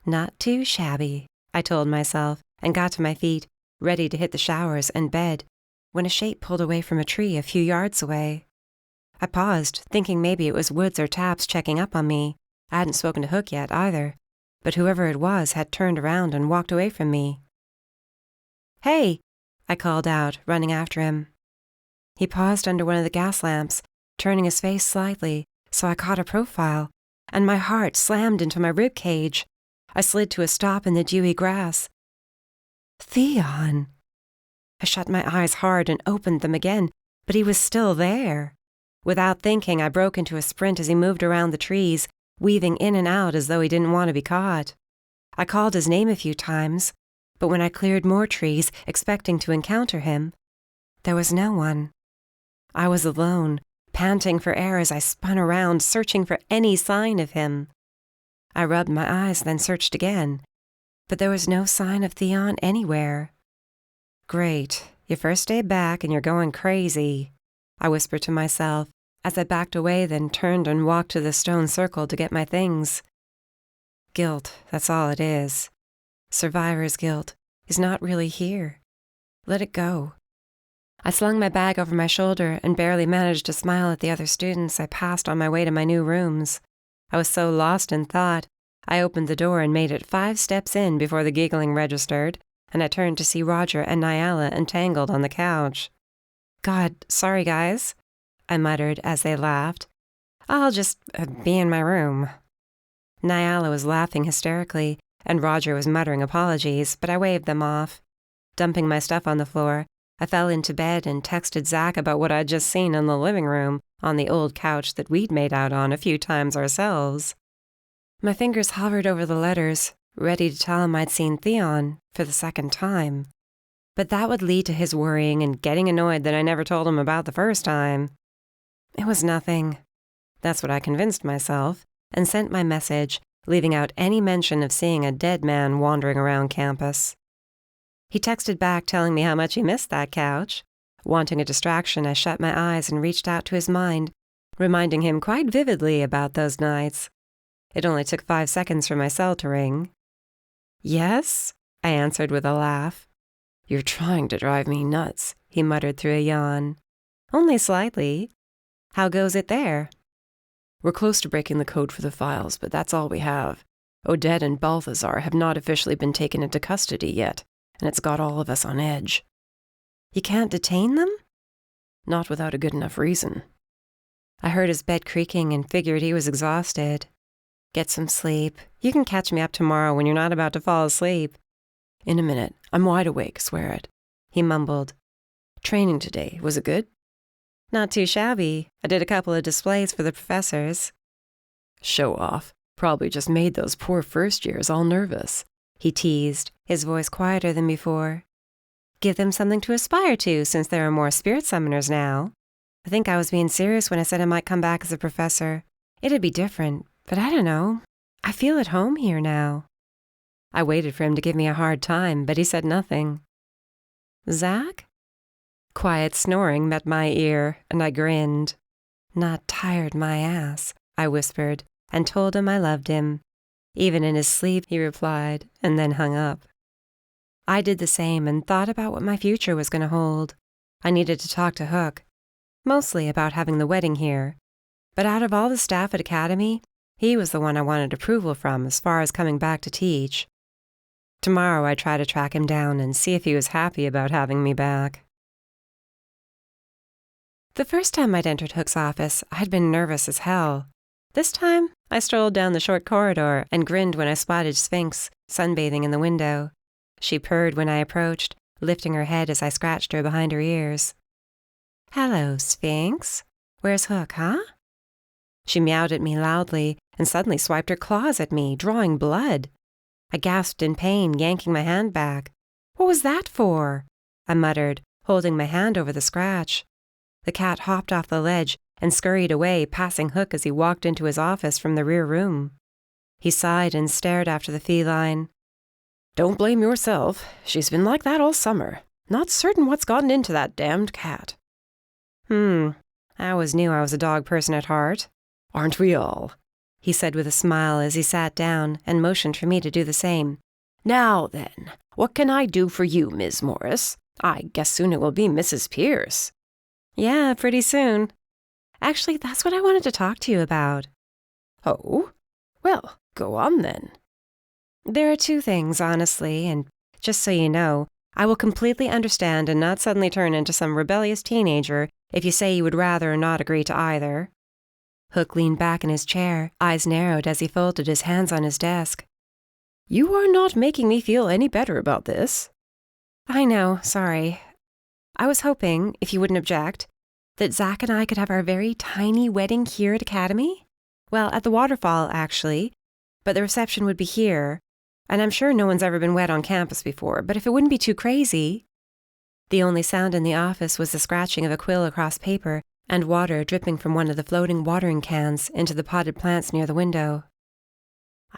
Not too shabby, I told myself, and got to my feet, ready to hit the showers and bed, when a shape pulled away from a tree a few yards away. I paused, thinking maybe it was Woods or Taps checking up on me. I hadn't spoken to Hook yet, either, but whoever it was had turned around and walked away from me. "Hey!" I called out, running after him. He paused under one of the gas lamps, turning his face slightly, so I caught a profile, and my heart slammed into my rib cage. I slid to a stop in the dewy grass. Theon! I shut my eyes hard and opened them again, but he was still there. Without thinking, I broke into a sprint as he moved around the trees, weaving in and out as though he didn't want to be caught. I called his name a few times, but when I cleared more trees, expecting to encounter him, there was no one. I was alone, panting for air as I spun around, searching for any sign of him. I rubbed my eyes, then searched again, but there was no sign of Theon anywhere. Great, your first day back and you're going crazy, I whispered to myself as I backed away, then turned and walked to the stone circle to get my things. Guilt, that's all it is. Survivor's guilt is not really here. Let it go. I slung my bag over my shoulder and barely managed to smile at the other students I passed on my way to my new rooms. I was so lost in thought, I opened the door and made it 5 steps in before the giggling registered, and I turned to see Roger and Nyala entangled on the couch. God, sorry guys, I muttered as they laughed. I'll just be in my room. Nyala was laughing hysterically, and Roger was muttering apologies, but I waved them off. Dumping my stuff on the floor, I fell into bed and texted Zach about what I'd just seen in the living room on the old couch that we'd made out on a few times ourselves. My fingers hovered over the letters, ready to tell him I'd seen Theon for the second time. But that would lead to his worrying and getting annoyed that I never told him about the first time. It was nothing. That's what I convinced myself, and sent my message, leaving out any mention of seeing a dead man wandering around campus. He texted back telling me how much he missed that couch. Wanting a distraction, I shut my eyes and reached out to his mind, reminding him quite vividly about those nights. It only took 5 seconds for my cell to ring. Yes, I answered with a laugh. You're trying to drive me nuts, he muttered through a yawn. Only slightly. How goes it there? We're close to breaking the code for the files, but that's all we have. Odette and Balthazar have not officially been taken into custody yet, and it's got all of us on edge. You can't detain them? Not without a good enough reason. I heard his bed creaking and figured he was exhausted. Get some sleep. You can catch me up tomorrow when you're not about to fall asleep. In a minute. I'm wide awake, swear it. He mumbled. Training today, was it good? Not too shabby. I did a couple of displays for the professors. Show off. Probably just made those poor first years all nervous. He teased, his voice quieter than before. Give them something to aspire to since there are more spirit summoners now. I think I was being serious when I said I might come back as a professor. It'd be different, but I don't know. I feel at home here now. I waited for him to give me a hard time, but he said nothing. Zach? Quiet snoring met my ear, and I grinned. Not tired my ass, I whispered, and told him I loved him. Even in his sleep, he replied, and then hung up. I did the same and thought about what my future was going to hold. I needed to talk to Hook, mostly about having the wedding here. But out of all the staff at Academy, he was the one I wanted approval from as far as coming back to teach. Tomorrow I'd try to track him down and see if he was happy about having me back. The first time I'd entered Hook's office, I'd been nervous as hell. This time, I strolled down the short corridor and grinned when I spotted Sphinx sunbathing in the window. She purred when I approached, lifting her head as I scratched her behind her ears. Hello, Sphinx. Where's Hook, huh? She meowed at me loudly and suddenly swiped her claws at me, drawing blood. I gasped in pain, yanking my hand back. What was that for? I muttered, holding my hand over the scratch. The cat hopped off the ledge and scurried away, passing Hook as he walked into his office from the rear room. He sighed and stared after the feline. Don't blame yourself. She's been like that all summer. Not certain what's gotten into that damned cat. I always knew I was a dog person at heart. Aren't we all? He said with a smile as he sat down and motioned for me to do the same. Now then, what can I do for you, Ms. Morris? I guess soon it will be Mrs. Pierce. Yeah, pretty soon. Actually, that's what I wanted to talk to you about. Oh? Well, go on then. There are 2 things, honestly, and just so you know, I will completely understand and not suddenly turn into some rebellious teenager if you say you would rather not agree to either. Hook leaned back in his chair, eyes narrowed as he folded his hands on his desk. You are not making me feel any better about this. I know, sorry. I was hoping, if you wouldn't object, that Zach and I could have our very tiny wedding here at Academy. Well, at the waterfall, actually, but the reception would be here, and I'm sure no one's ever been wed on campus before, but if it wouldn't be too crazy. The only sound in the office was the scratching of a quill across paper and water dripping from one of the floating watering cans into the potted plants near the window.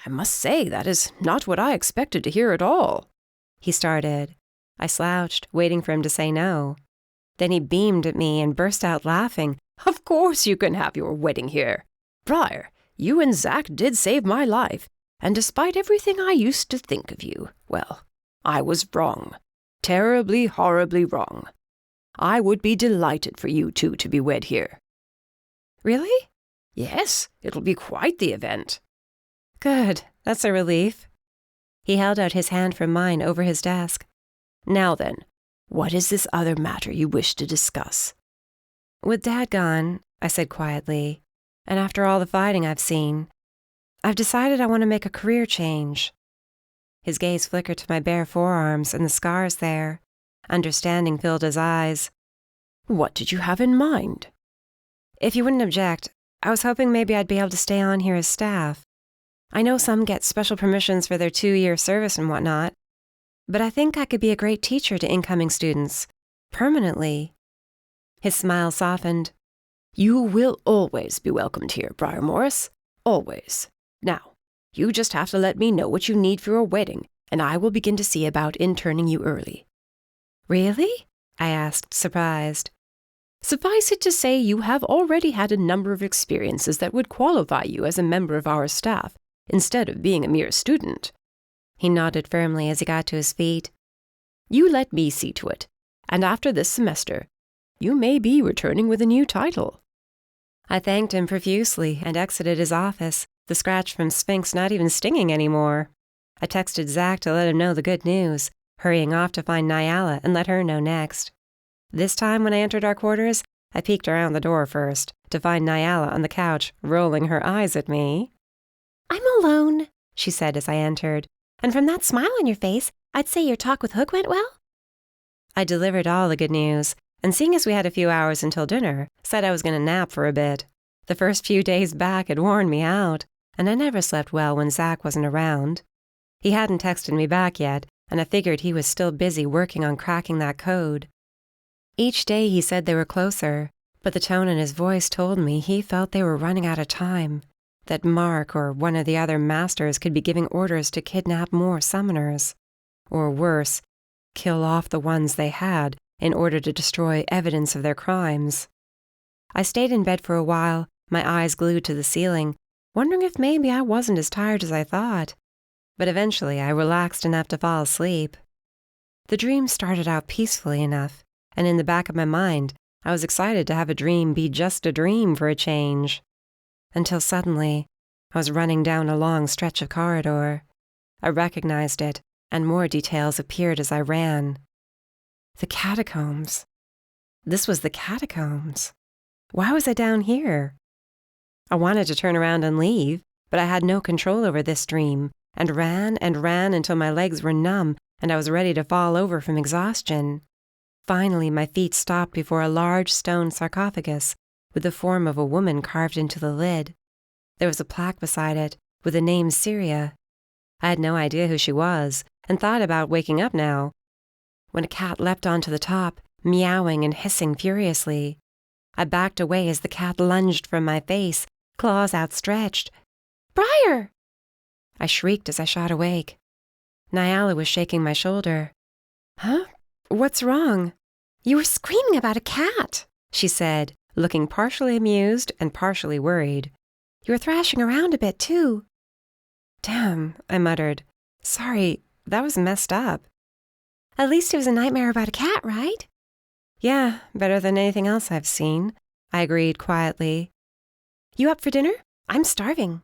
I must say that is not what I expected to hear at all, he started. I slouched, waiting for him to say no. Then he beamed at me and burst out laughing. Of course you can have your wedding here. Briar, you and Zach did save my life, and despite everything I used to think of you, well, I was wrong. Terribly, horribly wrong. I would be delighted for you two to be wed here. Really? Yes, it'll be quite the event. Good, that's a relief. He held out his hand from mine over his desk. Now then, what is this other matter you wish to discuss? With Dad gone, I said quietly, and after all the fighting I've seen, I've decided I want to make a career change. His gaze flickered to my bare forearms and the scars there. Understanding filled his eyes. What did you have in mind? If you wouldn't object, I was hoping maybe I'd be able to stay on here as staff. I know some get special permissions for their 2-year service and whatnot, but I think I could be a great teacher to incoming students, permanently. His smile softened. You will always be welcomed here, Briar Morris. Always. Now, you just have to let me know what you need for your wedding, and I will begin to see about interning you early. Really? I asked, surprised. Suffice it to say you have already had a number of experiences that would qualify you as a member of our staff, instead of being a mere student. He nodded firmly as he got to his feet. You let me see to it, and after this semester, you may be returning with a new title. I thanked him profusely and exited his office, the scratch from Sphinx not even stinging anymore. I texted Zach to let him know the good news, hurrying off to find Nyala and let her know next. This time when I entered our quarters, I peeked around the door first, to find Nyala on the couch, rolling her eyes at me. I'm alone, she said as I entered, and from that smile on your face, I'd say your talk with Hook went well? I delivered all the good news, and seeing as we had a few hours until dinner, said I was going to nap for a bit. The first few days back had worn me out, and I never slept well when Zach wasn't around. He hadn't texted me back yet, and I figured he was still busy working on cracking that code. Each day he said they were closer, but the tone in his voice told me he felt they were running out of time, that Mark or one of the other masters could be giving orders to kidnap more summoners. Or worse, kill off the ones they had in order to destroy evidence of their crimes. I stayed in bed for a while, my eyes glued to the ceiling, wondering if maybe I wasn't as tired as I thought. But eventually I relaxed enough to fall asleep. The dream started out peacefully enough, and in the back of my mind, I was excited to have a dream be just a dream for a change. Until suddenly, I was running down a long stretch of corridor. I recognized it, and more details appeared as I ran. The catacombs. This was the catacombs. Why was I down here? I wanted to turn around and leave, but I had no control over this dream, and ran until my legs were numb and I was ready to fall over from exhaustion. Finally, my feet stopped before a large stone sarcophagus with the form of a woman carved into the lid. There was a plaque beside it with the name Syria. I had no idea who she was and thought about waking up now, when a cat leapt onto the top, meowing and hissing furiously. I backed away as the cat lunged from my face, claws outstretched. Briar! I shrieked as I shot awake. Nyala was shaking my shoulder. Huh? What's wrong? You were screaming about a cat, she said, looking partially amused and partially worried. You were thrashing around a bit, too. Damn, I muttered. Sorry, that was messed up. At least it was a nightmare about a cat, right? Yeah, better than anything else I've seen, I agreed quietly. You up for dinner? I'm starving.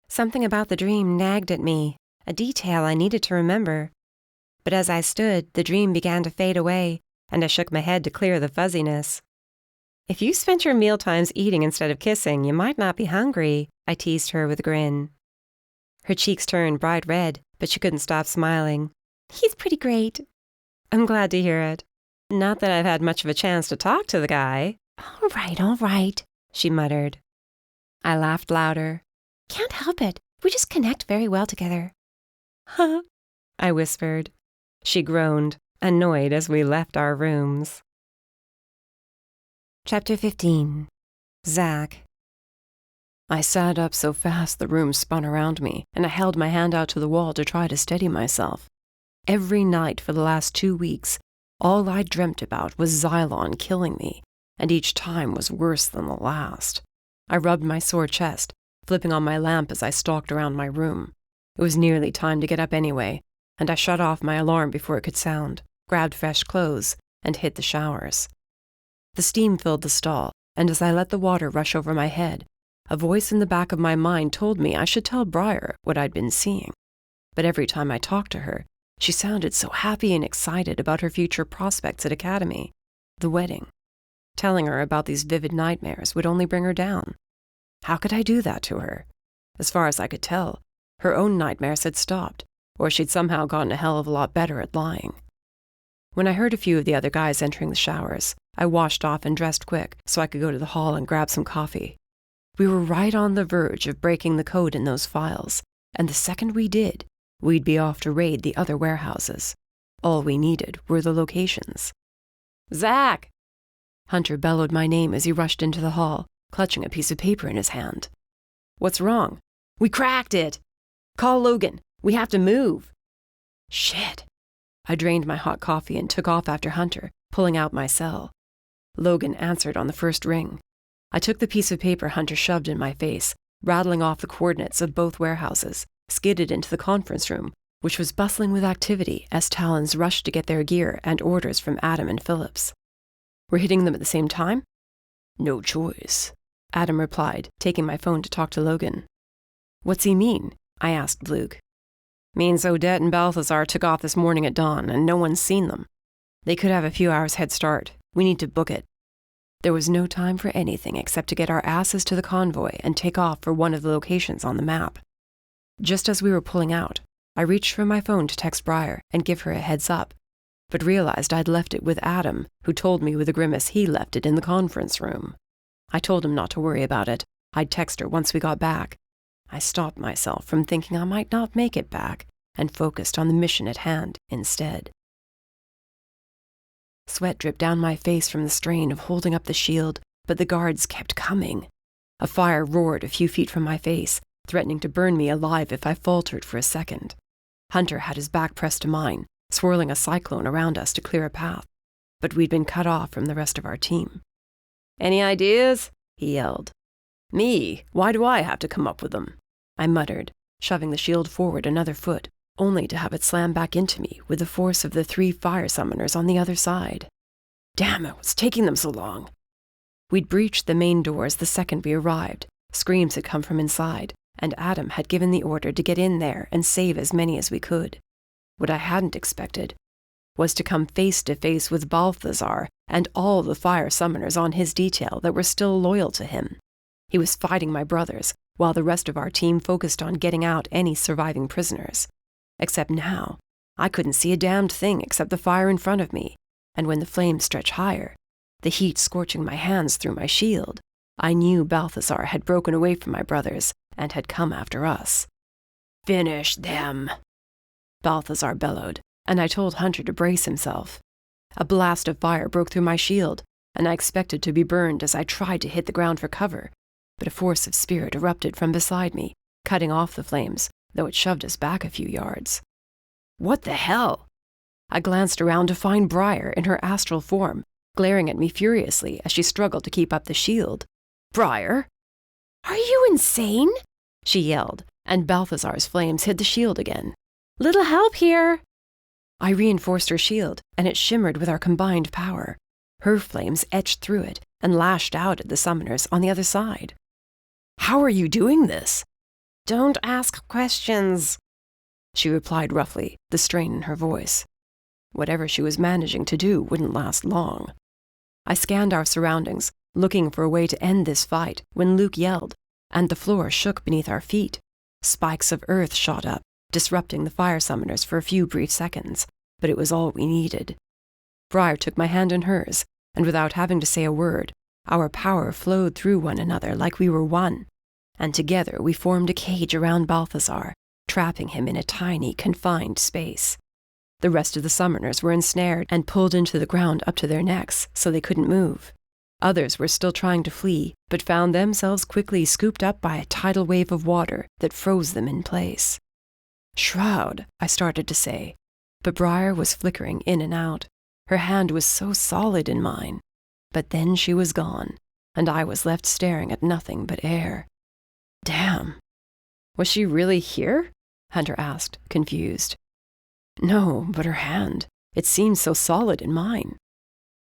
Something about the dream nagged at me, a detail I needed to remember. But as I stood, the dream began to fade away, and I shook my head to clear the fuzziness. If you spent your mealtimes eating instead of kissing, you might not be hungry, I teased her with a grin. Her cheeks turned bright red, but she couldn't stop smiling. He's pretty great. I'm glad to hear it. Not that I've had much of a chance to talk to the guy. All right, she muttered. I laughed louder. Can't help it. We just connect very well together. Huh, I whispered. She groaned, annoyed as we left our rooms. Chapter 15. Zach. I sat up so fast the room spun around me, and I held my hand out to the wall to try to steady myself. Every night for the last 2 weeks, all I dreamt about was Xylon killing me, and each time was worse than the last. I rubbed my sore chest, flipping on my lamp as I stalked around my room. It was nearly time to get up anyway, and I shut off my alarm before it could sound, grabbed fresh clothes, and hit the showers. The steam filled the stall, and as I let the water rush over my head, a voice in the back of my mind told me I should tell Briar what I'd been seeing. But every time I talked to her, she sounded so happy and excited about her future prospects at Academy, the wedding. Telling her about these vivid nightmares would only bring her down. How could I do that to her? As far as I could tell, her own nightmares had stopped, or she'd somehow gotten a hell of a lot better at lying. When I heard a few of the other guys entering the showers, I washed off and dressed quick so I could go to the hall and grab some coffee. We were right on the verge of breaking the code in those files, and the second we did, we'd be off to raid the other warehouses. All we needed were the locations. Zach! Hunter bellowed my name as he rushed into the hall, clutching a piece of paper in his hand. What's wrong? We cracked it! Call Logan. We have to move. Shit. I drained my hot coffee and took off after Hunter, pulling out my cell. Logan answered on the first ring. I took the piece of paper Hunter shoved in my face, rattling off the coordinates of both warehouses, skidded into the conference room, which was bustling with activity as Talons rushed to get their gear and orders from Adam and Phillips. We're hitting them at the same time? No choice, Adam replied, taking my phone to talk to Logan. What's he mean? I asked Luke. Means Odette and Balthazar took off this morning at dawn, and no one's seen them. They could have a few hours head start. We need to book it. There was no time for anything except to get our asses to the convoy and take off for one of the locations on the map. Just as we were pulling out, I reached for my phone to text Briar and give her a heads up, but realized I'd left it with Adam, who told me with a grimace he left it in the conference room. I told him not to worry about it. I'd text her once we got back. I stopped myself from thinking I might not make it back and focused on the mission at hand instead. Sweat dripped down my face from the strain of holding up the shield, but the guards kept coming. A fire roared a few feet from my face, threatening to burn me alive if I faltered for a second. Hunter had his back pressed to mine, swirling a cyclone around us to clear a path, but we'd been cut off from the rest of our team. Any ideas? He yelled. Me? Why do I have to come up with them? I muttered, shoving the shield forward another foot, only to have it slam back into me with the force of the 3 fire summoners on the other side. Damn it, what's taking them so long? We'd breached the main doors the second we arrived. Screams had come from inside, and Adam had given the order to get in there and save as many as we could. What I hadn't expected was to come face to face with Balthazar and all the fire summoners on his detail that were still loyal to him. He was fighting my brothers, while the rest of our team focused on getting out any surviving prisoners. Except now, I couldn't see a damned thing except the fire in front of me, and when the flames stretched higher, the heat scorching my hands through my shield, I knew Balthazar had broken away from my brothers and had come after us. Finish them, Balthazar bellowed, and I told Hunter to brace himself. A blast of fire broke through my shield, and I expected to be burned as I tried to hit the ground for cover, but a force of spirit erupted from beside me, cutting off the flames, though it shoved us back a few yards. What the hell? I glanced around to find Briar in her astral form, glaring at me furiously as she struggled to keep up the shield. Briar? Are you insane? She yelled, and Balthazar's flames hit the shield again. Little help here! I reinforced her shield, and it shimmered with our combined power. Her flames etched through it and lashed out at the summoners on the other side. How are you doing this? Don't ask questions, she replied roughly, the strain in her voice. Whatever she was managing to do wouldn't last long. I scanned our surroundings, looking for a way to end this fight, when Luke yelled, and the floor shook beneath our feet. Spikes of earth shot up, disrupting the fire summoners for a few brief seconds, but it was all we needed. Briar took my hand in hers, and without having to say a word, our power flowed through one another like we were one, and together we formed a cage around Balthazar, trapping him in a tiny, confined space. The rest of the summoners were ensnared and pulled into the ground up to their necks, so they couldn't move. Others were still trying to flee, but found themselves quickly scooped up by a tidal wave of water that froze them in place. "Shroud," I started to say, but Briar was flickering in and out. Her hand was so solid in mine. But then she was gone, and I was left staring at nothing but air. "Damn. Was she really here?" Hunter asked, confused. "No, but her hand. It seemed so solid in mine."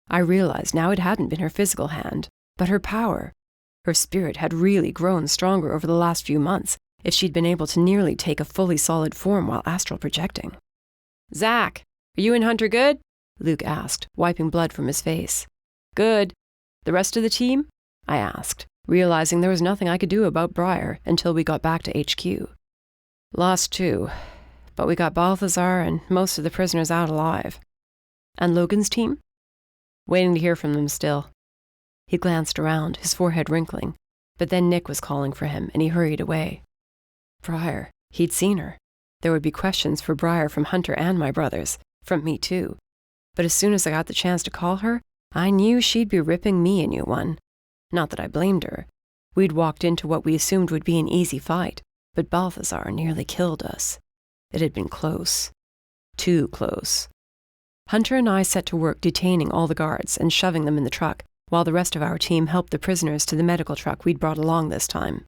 I realized now it hadn't been her physical hand, but her power. Her spirit had really grown stronger over the last few months if she'd been able to nearly take a fully solid form while astral projecting. "Zach, are you and Hunter good?" Luke asked, wiping blood from his face. "Good. The rest of the team?" I asked, realizing there was nothing I could do about Briar until we got back to HQ. "Lost 2, but we got Balthazar and most of the prisoners out alive." "And Logan's team?" "Waiting to hear from them still." He glanced around, his forehead wrinkling, but then Nick was calling for him and he hurried away. Briar, he'd seen her. There would be questions for Briar from Hunter and my brothers, from me too. But as soon as I got the chance to call her, I knew she'd be ripping me a new one. Not that I blamed her. We'd walked into what we assumed would be an easy fight, but Balthazar nearly killed us. It had been close. Too close. Hunter and I set to work detaining all the guards and shoving them in the truck, while the rest of our team helped the prisoners to the medical truck we'd brought along this time.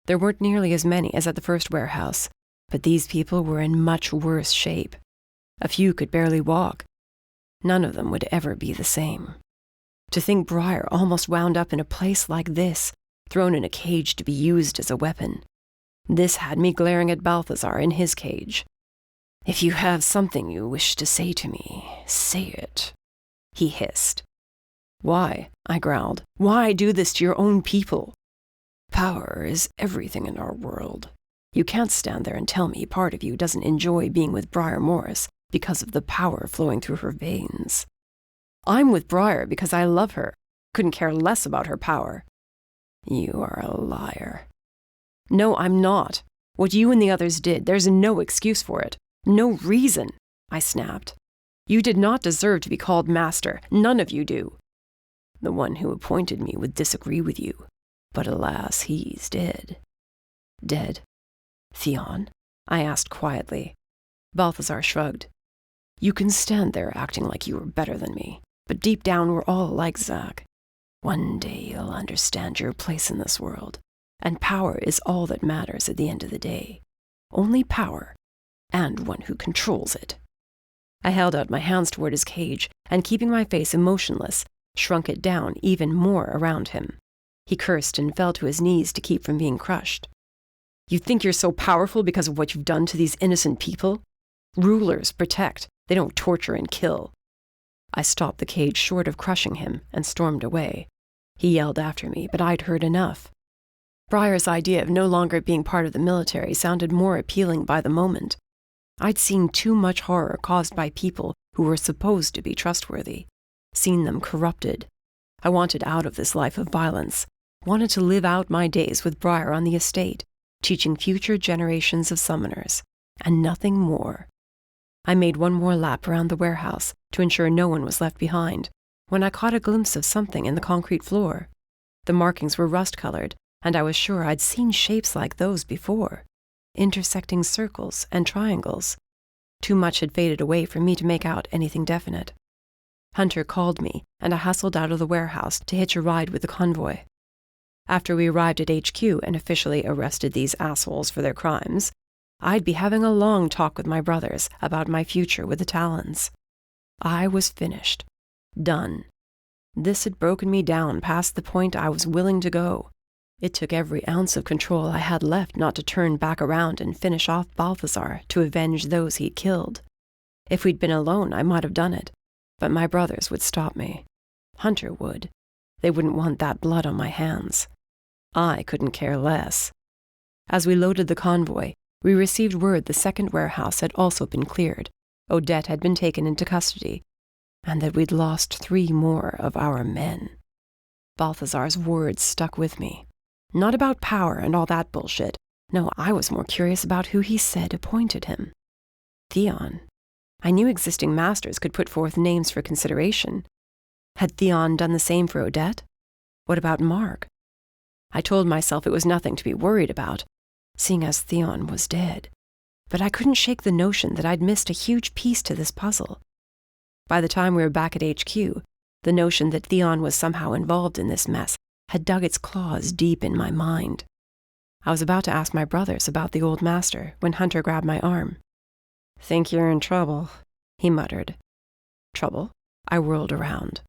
There weren't nearly as many as at the first warehouse, but these people were in much worse shape. A few could barely walk. None of them would ever be the same. To think Briar almost wound up in a place like this, thrown in a cage to be used as a weapon. This had me glaring at Balthazar in his cage. "If you have something you wish to say to me, say it," he hissed. "Why?" I growled. "Why do this to your own people?" "Power is everything in our world. You can't stand there and tell me part of you doesn't enjoy being with Briar Morris because of the power flowing through her veins. I'm with Briar because I love her. Couldn't care less about her power." "You are a liar." "No, I'm not. What you and the others did, there's no excuse for it. No reason," I snapped. "You did not deserve to be called master. None of you do. The one who appointed me would disagree with you, but alas, he's dead." "Dead? Theon?" I asked quietly. Balthazar shrugged. "You can stand there acting like you were better than me, but deep down we're all like Zach. One day you'll understand your place in this world, and power is all that matters at the end of the day. Only power, and one who controls it." I held out my hands toward his cage, and keeping my face emotionless, shrunk it down even more around him. He cursed and fell to his knees to keep from being crushed. "You think you're so powerful because of what you've done to these innocent people? Rulers protect, they don't torture and kill." I stopped the cage short of crushing him and stormed away. He yelled after me, but I'd heard enough. Briar's idea of no longer being part of the military sounded more appealing by the moment. I'd seen too much horror caused by people who were supposed to be trustworthy, seen them corrupted. I wanted out of this life of violence, wanted to live out my days with Briar on the estate, teaching future generations of summoners, and nothing more. I made one more lap around the warehouse to ensure no one was left behind, when I caught a glimpse of something in the concrete floor. The markings were rust-colored, and I was sure I'd seen shapes like those before, intersecting circles and triangles. Too much had faded away for me to make out anything definite. Hunter called me, and I hustled out of the warehouse to hitch a ride with the convoy. After we arrived at HQ and officially arrested these assholes for their crimes, I'd be having a long talk with my brothers about my future with the Talons. I was finished. Done. This had broken me down past the point I was willing to go. It took every ounce of control I had left not to turn back around and finish off Balthazar to avenge those he'd killed. If we'd been alone, I might have done it, but my brothers would stop me. Hunter would. They wouldn't want that blood on my hands. I couldn't care less. As we loaded the convoy, we received word the second warehouse had also been cleared, Odette had been taken into custody, and that we'd lost 3 more of our men. Balthazar's words stuck with me. Not about power and all that bullshit. No, I was more curious about who he said appointed him. Theon. I knew existing masters could put forth names for consideration. Had Theon done the same for Odette? What about Mark? I told myself it was nothing to be worried about, seeing as Theon was dead. But I couldn't shake the notion that I'd missed a huge piece to this puzzle. By the time we were back at HQ, the notion that Theon was somehow involved in this mess had dug its claws deep in my mind. I was about to ask my brothers about the old master when Hunter grabbed my arm. "Think you're in trouble," he muttered. Trouble? I whirled around.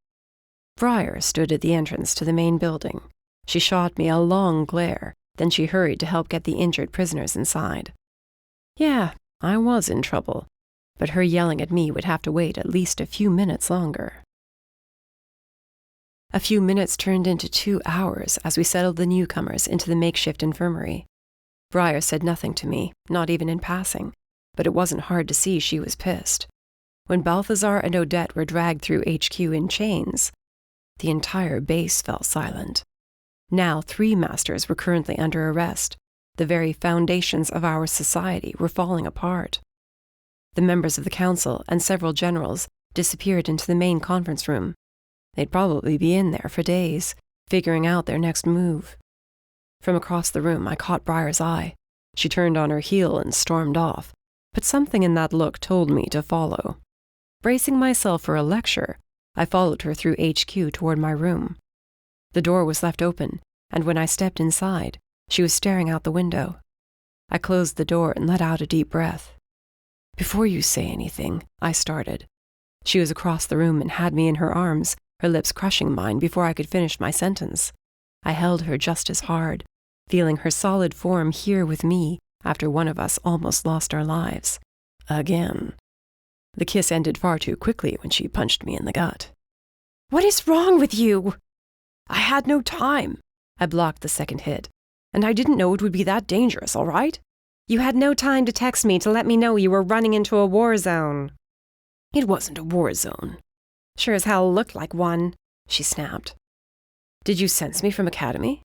Briar stood at the entrance to the main building. She shot me a long glare, then she hurried to help get the injured prisoners inside. Yeah, I was in trouble, but her yelling at me would have to wait at least a few minutes longer. A few minutes turned into 2 hours as we settled the newcomers into the makeshift infirmary. Briar said nothing to me, not even in passing, but it wasn't hard to see she was pissed. When Balthazar and Odette were dragged through HQ in chains, the entire base fell silent. Now 3 masters were currently under arrest. The very foundations of our society were falling apart. The members of the council and several generals disappeared into the main conference room. They'd probably be in there for days, figuring out their next move. From across the room, I caught Briar's eye. She turned on her heel and stormed off, but something in that look told me to follow. Bracing myself for a lecture, I followed her through HQ toward my room. The door was left open, and when I stepped inside, she was staring out the window. I closed the door and let out a deep breath. "Before you say anything," I started. She was across the room and had me in her arms, her lips crushing mine before I could finish my sentence. I held her just as hard, feeling her solid form here with me after one of us almost lost our lives. Again. The kiss ended far too quickly when she punched me in the gut. "What is wrong with you?" "I had no time." I blocked the second hit. "And I didn't know it would be that dangerous, all right?" "You had no time to text me to let me know you were running into a war zone." "It wasn't a war zone." "Sure as hell looked like one," she snapped. "Did you sense me from Academy?"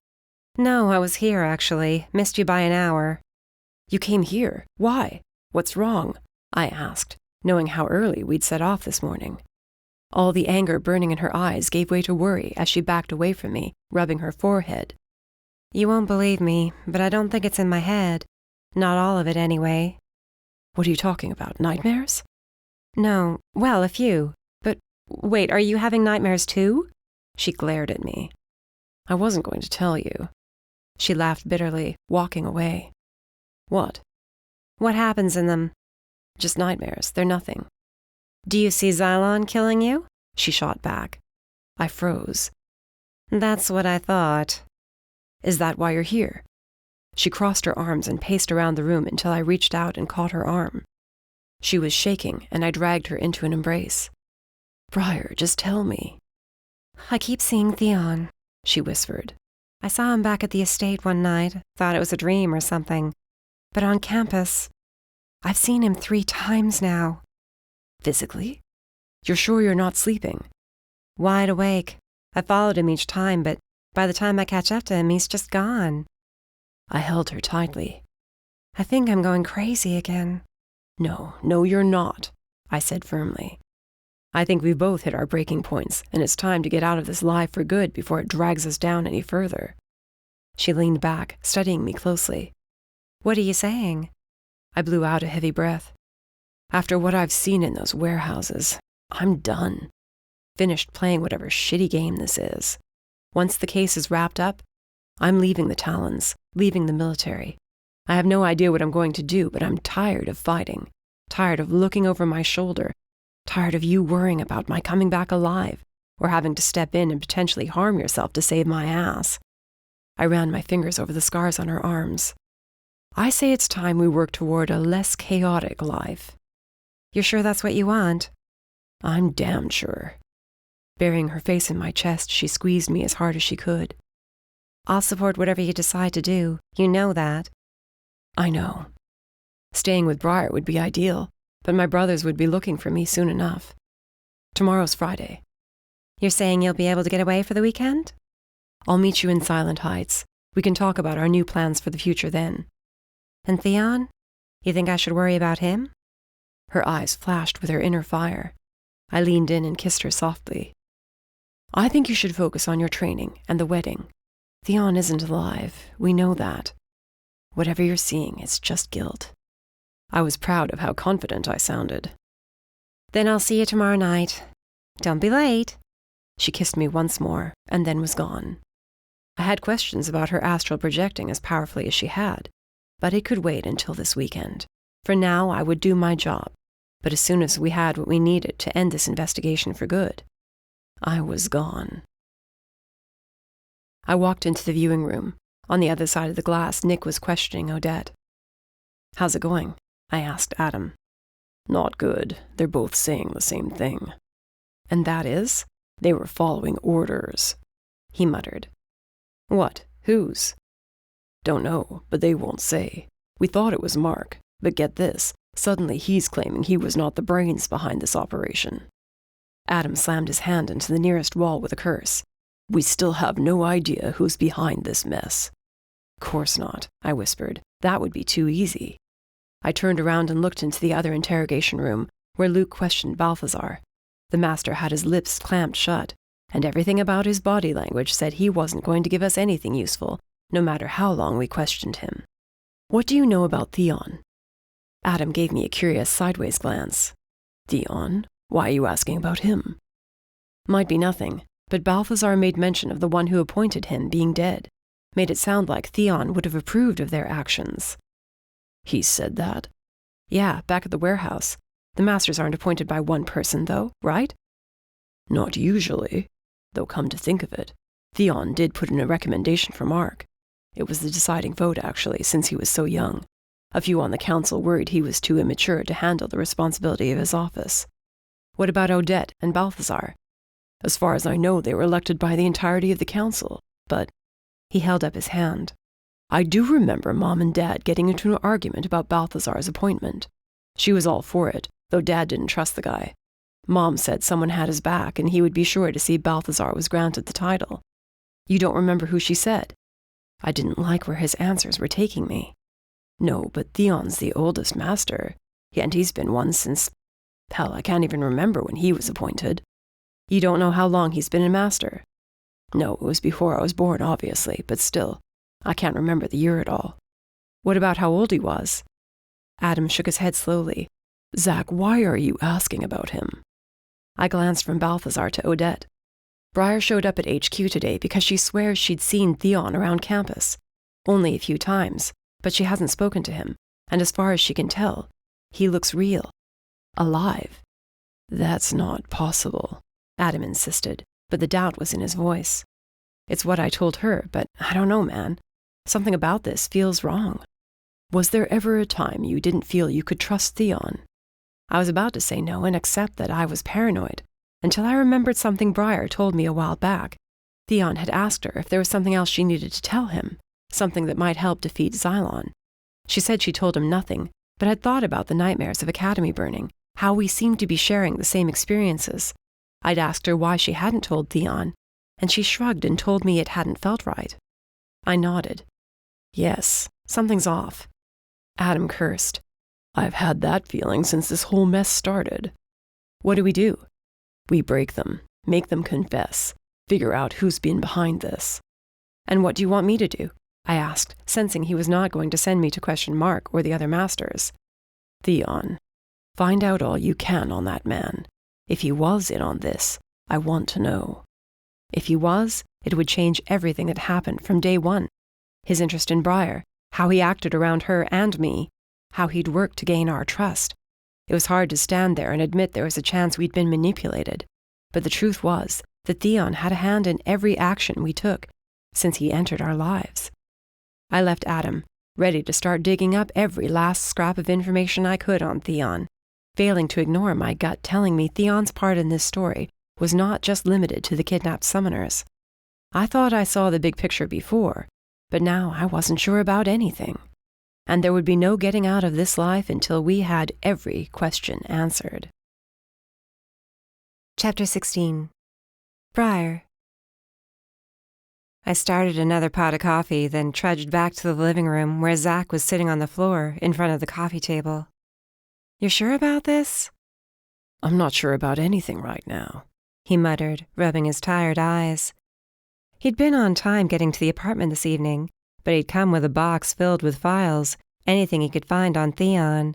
"No, I was here, actually. Missed you by an hour." "You came here? Why? What's wrong?" I asked, knowing how early we'd set off this morning. All the anger burning in her eyes gave way to worry as she backed away from me, rubbing her forehead. "You won't believe me, but I don't think it's in my head. Not all of it, anyway." "What are you talking about? Nightmares?" "No, well, a few. But wait, are you having nightmares too?" She glared at me. "I wasn't going to tell you." She laughed bitterly, walking away. "What?" "What happens in them?" "Just nightmares. They're nothing." "Do you see Xylon killing you?" She shot back. I froze. "That's what I thought." "Is that why you're here?" She crossed her arms and paced around the room until I reached out and caught her arm. She was shaking, and I dragged her into an embrace. "Briar, just tell me." "I keep seeing Theon," she whispered. "I saw him back at the estate one night, thought it was a dream or something. But on campus, I've seen him 3 times now." "Physically? You're sure you're not sleeping?" "Wide awake. I followed him each time, but by the time I catch up to him, he's just gone." I held her tightly. "I think I'm going crazy again." No, you're not," I said firmly. "I think we've both hit our breaking points, and it's time to get out of this lie for good before it drags us down any further." She leaned back, studying me closely. "What are you saying?" I blew out a heavy breath. "After what I've seen in those warehouses, I'm done. Finished playing whatever shitty game this is. Once the case is wrapped up, I'm leaving the Talons, leaving the military. I have no idea what I'm going to do, but I'm tired of fighting, tired of looking over my shoulder, tired of you worrying about my coming back alive, or having to step in and potentially harm yourself to save my ass." I ran my fingers over the scars on her arms. "I say it's time we work toward a less chaotic life." "You're sure that's what you want?" "I'm damned sure." Burying her face in my chest, she squeezed me as hard as she could. "I'll support whatever you decide to do. You know that." "I know. Staying with Briar would be ideal, but my brothers would be looking for me soon enough. Tomorrow's Friday." "You're saying you'll be able to get away for the weekend?" "I'll meet you in Silent Heights. We can talk about our new plans for the future then. And Theon? You think I should worry about him? Her eyes flashed with her inner fire. I leaned in and kissed her softly. I think you should focus on your training and the wedding. Theon isn't alive. We know that. Whatever you're seeing, it's just guilt. I was proud of how confident I sounded. Then I'll see you tomorrow night. Don't be late. She kissed me once more, and then was gone. I had questions about her astral projecting as powerfully as she had, but it could wait until this weekend. For now, I would do my job, but as soon as we had what we needed to end this investigation for good, I was gone. I walked into the viewing room. On the other side of the glass, Nick was questioning Odette. How's it going? I asked Adam. Not good. They're both saying the same thing. And that is? They were following orders. He muttered. What? Whose? Don't know, but they won't say. We thought it was Mark, but get this, suddenly he's claiming he was not the brains behind this operation. Adam slammed his hand into the nearest wall with a curse. We still have no idea who's behind this mess. Course not, I whispered. That would be too easy. I turned around and looked into the other interrogation room, where Luke questioned Balthazar. The master had his lips clamped shut, and everything about his body language said he wasn't going to give us anything useful, no matter how long we questioned him. What do you know about Theon? Adam gave me a curious sideways glance. Theon? Why are you asking about him? Might be nothing, but Balthazar made mention of the one who appointed him being dead. Made it sound like Theon would have approved of their actions. He said that? Yeah, back at the warehouse. The masters aren't appointed by one person, though, right? Not usually. Though come to think of it, Theon did put in a recommendation for Mark. It was the deciding vote, actually, since he was so young. A few on the council worried he was too immature to handle the responsibility of his office. What about Odette and Balthazar? As far as I know, they were elected by the entirety of the council, but... He held up his hand. I do remember Mom and Dad getting into an argument about Balthazar's appointment. She was all for it, though Dad didn't trust the guy. Mom said someone had his back and he would be sure to see Balthazar was granted the title. You don't remember who she said? I didn't like where his answers were taking me. No, but Theon's the oldest master, and he's been one since... Hell, I can't even remember when he was appointed. You don't know how long he's been a master? No, it was before I was born, obviously, but still, I can't remember the year at all. What about how old he was? Adam shook his head slowly. Zach, why are you asking about him? I glanced from Balthazar to Odette. Briar showed up at HQ today because she swears she'd seen Theon around campus. Only a few times, but she hasn't spoken to him, and as far as she can tell, he looks real. Alive. That's not possible, Adam insisted, but the doubt was in his voice. It's what I told her, but I don't know, man. Something about this feels wrong. Was there ever a time you didn't feel you could trust Theon? I was about to say no and accept that I was paranoid, until I remembered something Briar told me a while back. Theon had asked her if there was something else she needed to tell him, something that might help defeat Xylon. She said she told him nothing, but had thought about the nightmares of Academy burning, how we seemed to be sharing the same experiences. I'd asked her why she hadn't told Theon, and she shrugged and told me it hadn't felt right. I nodded. Yes, something's off. Adam cursed. I've had that feeling since this whole mess started. What do? We break them, make them confess, figure out who's been behind this. And what do you want me to do? I asked, sensing he was not going to send me to question Mark or the other masters. Theon, find out all you can on that man. If he was in on this, I want to know. If he was, it would change everything that happened from day one. His interest in Briar, how he acted around her and me, how he'd worked to gain our trust. It was hard to stand there and admit there was a chance we'd been manipulated. But the truth was that Theon had a hand in every action we took since he entered our lives. I left Adam, ready to start digging up every last scrap of information I could on Theon, failing to ignore my gut telling me Theon's part in this story was not just limited to the kidnapped summoners. I thought I saw the big picture before, but now I wasn't sure about anything. And there would be no getting out of this life until we had every question answered. Chapter 16. Briar. I started another pot of coffee, then trudged back to the living room where Zach was sitting on the floor in front of the coffee table. "You're sure about this?" "I'm not sure about anything right now," he muttered, rubbing his tired eyes. He'd been on time getting to the apartment this evening, but he'd come with a box filled with files, anything he could find on Theon.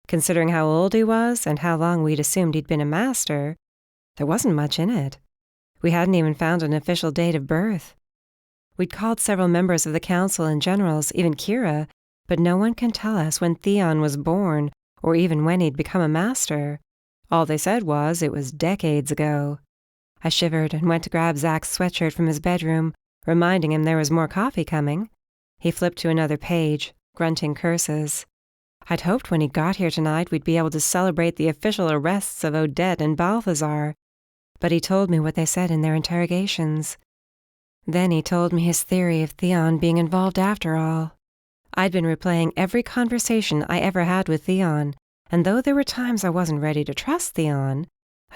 Considering how old he was and how long we'd assumed he'd been a master, there wasn't much in it. We hadn't even found an official date of birth. We'd called several members of the council and generals, even Kira, but no one can tell us when Theon was born or even when he'd become a master. All they said was it was decades ago. I shivered and went to grab Zach's sweatshirt from his bedroom, reminding him there was more coffee coming. He flipped to another page, grunting curses. I'd hoped when he got here tonight we'd be able to celebrate the official arrests of Odette and Balthazar, but he told me what they said in their interrogations. Then he told me his theory of Theon being involved after all. I'd been replaying every conversation I ever had with Theon, and though there were times I wasn't ready to trust Theon,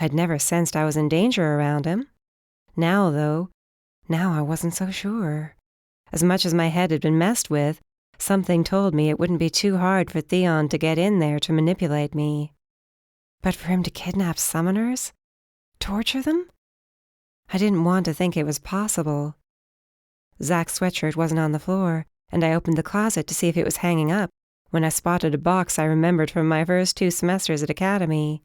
I'd never sensed I was in danger around him. Now I wasn't so sure. As much as my head had been messed with, something told me it wouldn't be too hard for Theon to get in there to manipulate me. But for him to kidnap summoners? Torture them? I didn't want to think it was possible. Zach's sweatshirt wasn't on the floor, and I opened the closet to see if it was hanging up when I spotted a box I remembered from my first 2 semesters at Academy.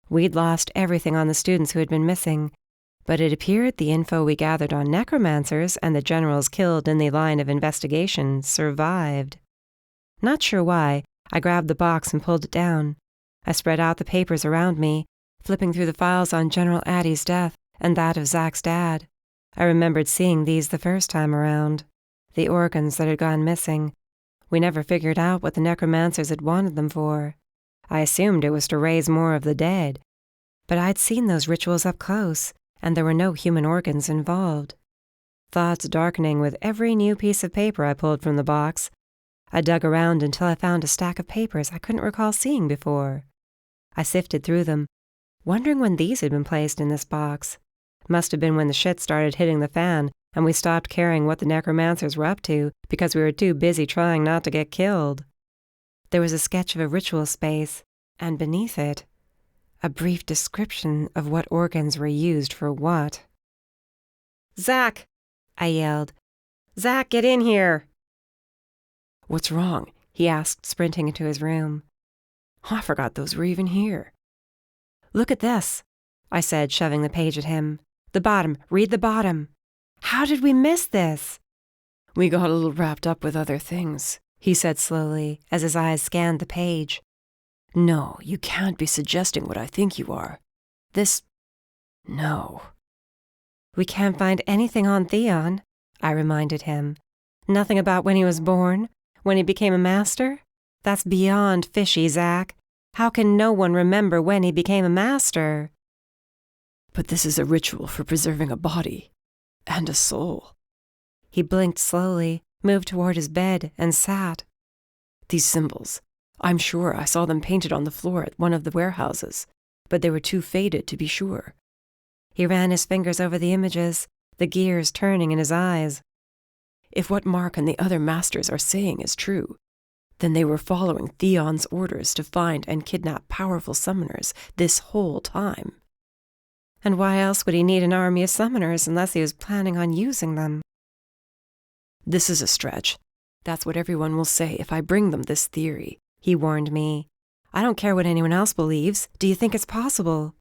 We'd lost everything on the students who had been missing, but it appeared the info we gathered on necromancers and the generals killed in the line of investigation survived. Not sure why, I grabbed the box and pulled it down. I spread out the papers around me, flipping through the files on General Addie's death and that of Zach's dad. I remembered seeing these the first time around. The organs that had gone missing. We never figured out what the necromancers had wanted them for. I assumed it was to raise more of the dead. But I'd seen those rituals up close, and there were no human organs involved. Thoughts darkening with every new piece of paper I pulled from the box. I dug around until I found a stack of papers I couldn't recall seeing before. I sifted through them, wondering when these had been placed in this box. Must have been when the shit started hitting the fan and we stopped caring what the necromancers were up to because we were too busy trying not to get killed. There was a sketch of a ritual space, and beneath it, a brief description of what organs were used for what. "Zach!" I yelled. "Zach, get in here!" "What's wrong?" he asked, sprinting into his room. "Oh, I forgot those were even here." "Look at this," I said, shoving the page at him. "The bottom. Read the bottom. How did we miss this?" "We got a little wrapped up with other things," he said slowly, as his eyes scanned the page. "No, you can't be suggesting what I think you are. No." "We can't find anything on Theon," I reminded him. "Nothing about when he was born, when he became a master? That's beyond fishy, Zach. How can no one remember when he became a master?" "But this is a ritual for preserving a body and a soul." He blinked slowly, moved toward his bed, and sat. "These symbols, I'm sure I saw them painted on the floor at one of the warehouses, but they were too faded to be sure." He ran his fingers over the images, the gears turning in his eyes. "If what Mark and the other masters are saying is true, then they were following Theon's orders to find and kidnap powerful summoners this whole time." "And why else would he need an army of summoners unless he was planning on using them?" "This is a stretch. That's what everyone will say if I bring them this theory," he warned me. "I don't care what anyone else believes. Do you think it's possible?"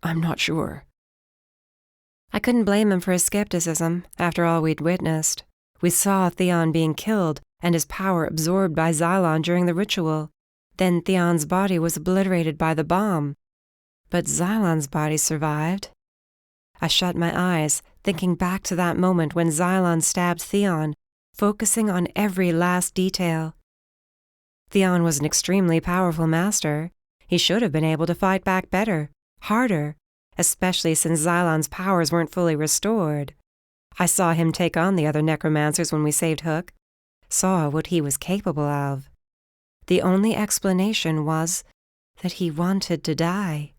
"I'm not sure." I couldn't blame him for his skepticism after all we'd witnessed. We saw Theon being killed and his power absorbed by Xylon during the ritual. Then Theon's body was obliterated by the bomb. But Xylon's body survived. I shut my eyes, thinking back to that moment when Xylon stabbed Theon, focusing on every last detail. Theon was an extremely powerful master. He should have been able to fight back better, harder, especially since Xylon's powers weren't fully restored. I saw him take on the other necromancers when we saved Hook, saw what he was capable of. The only explanation was that he wanted to die.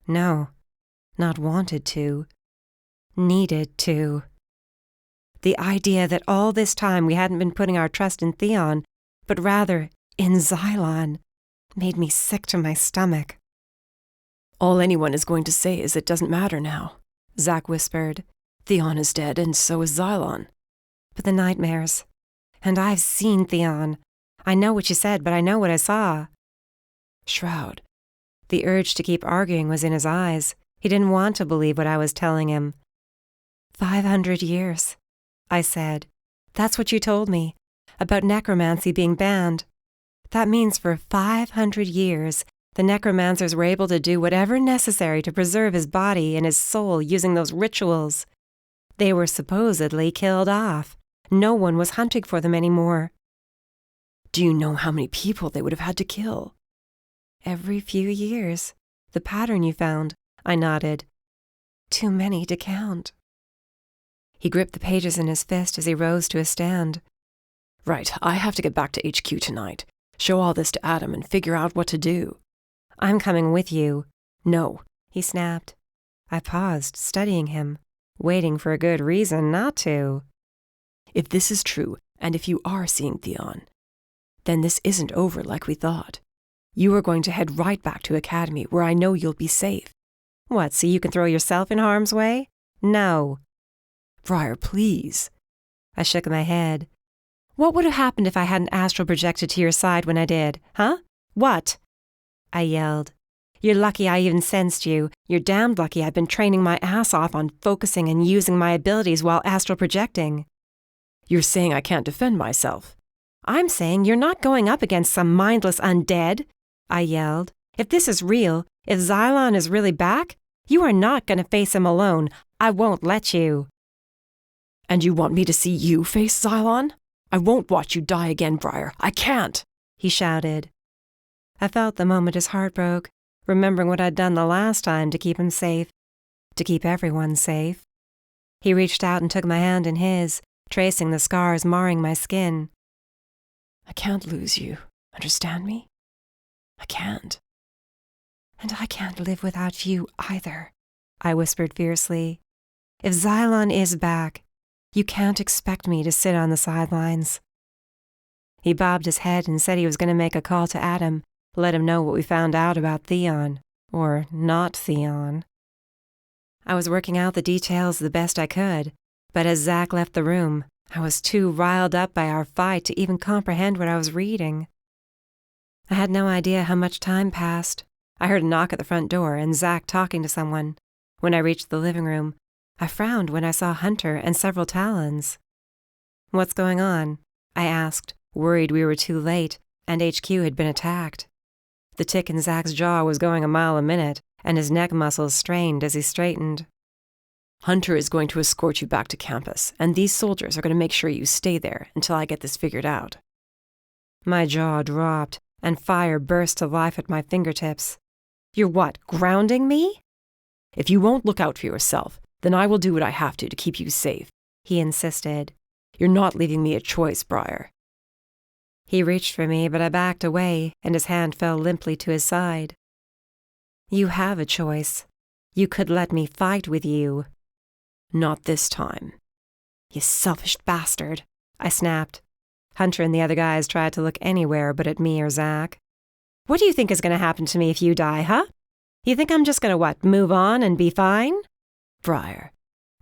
No, not wanted to. Needed to. The idea that all this time we hadn't been putting our trust in Theon, but rather in Xylon, made me sick to my stomach. All anyone is going to say is it doesn't matter now, Zack whispered. Theon is dead, and so is Xylon. But the nightmares. And I've seen Theon. I know what you said, but I know what I saw. Shroud. The urge to keep arguing was in his eyes. He didn't want to believe what I was telling him. 500 years, I said. That's what you told me, about necromancy being banned. That means for 500 years, the necromancers were able to do whatever necessary to preserve his body and his soul using those rituals. They were supposedly killed off. No one was hunting for them anymore. Do you know how many people they would have had to kill? Every few years. The pattern you found, I nodded. Too many to count. He gripped the pages in his fist as he rose to a stand. Right, I have to get back to HQ tonight. Show all this to Adam and figure out what to do. I'm coming with you. No, he snapped. I paused, studying him, waiting for a good reason not to. If this is true, and if you are seeing Theon, then this isn't over like we thought. You are going to head right back to Academy, where I know you'll be safe. What, so you can throw yourself in harm's way? No. Briar, please. I shook my head. What would have happened if I hadn't astral projected to your side when I did, huh? What? I yelled. You're lucky I even sensed you. You're damned lucky I've been training my ass off on focusing and using my abilities while astral projecting. You're saying I can't defend myself. I'm saying you're not going up against some mindless undead, I yelled. If this is real, if Xylon is really back, you are not going to face him alone. I won't let you. And you want me to see you face Xylon? I won't watch you die again, Briar. I can't, he shouted. I felt the moment his heart broke, remembering what I'd done the last time to keep him safe, to keep everyone safe. He reached out and took my hand in his, tracing the scars marring my skin. I can't lose you, understand me? I can't. And I can't live without you either, I whispered fiercely. If Xylon is back, you can't expect me to sit on the sidelines. He bobbed his head and said he was going to make a call to Adam, let him know what we found out about Theon, or not Theon. I was working out the details the best I could, but as Zack left the room, I was too riled up by our fight to even comprehend what I was reading. I had no idea how much time passed. I heard a knock at the front door and Zack talking to someone. When I reached the living room, I frowned when I saw Hunter and several Talons. What's going on? I asked, worried we were too late and HQ had been attacked. The tick in Zack's jaw was going a mile a minute, and his neck muscles strained as he straightened. Hunter is going to escort you back to campus, and these soldiers are going to make sure you stay there until I get this figured out. My jaw dropped, and fire burst to life at my fingertips. You're what, grounding me? If you won't look out for yourself, then I will do what I have to keep you safe, he insisted. You're not leaving me a choice, Briar. He reached for me, but I backed away, and his hand fell limply to his side. You have a choice. You could let me fight with you. Not this time. You selfish bastard, I snapped. Hunter and the other guys tried to look anywhere but at me or Zack. What do you think is going to happen to me if you die, huh? You think I'm just going to, move on and be fine? Briar.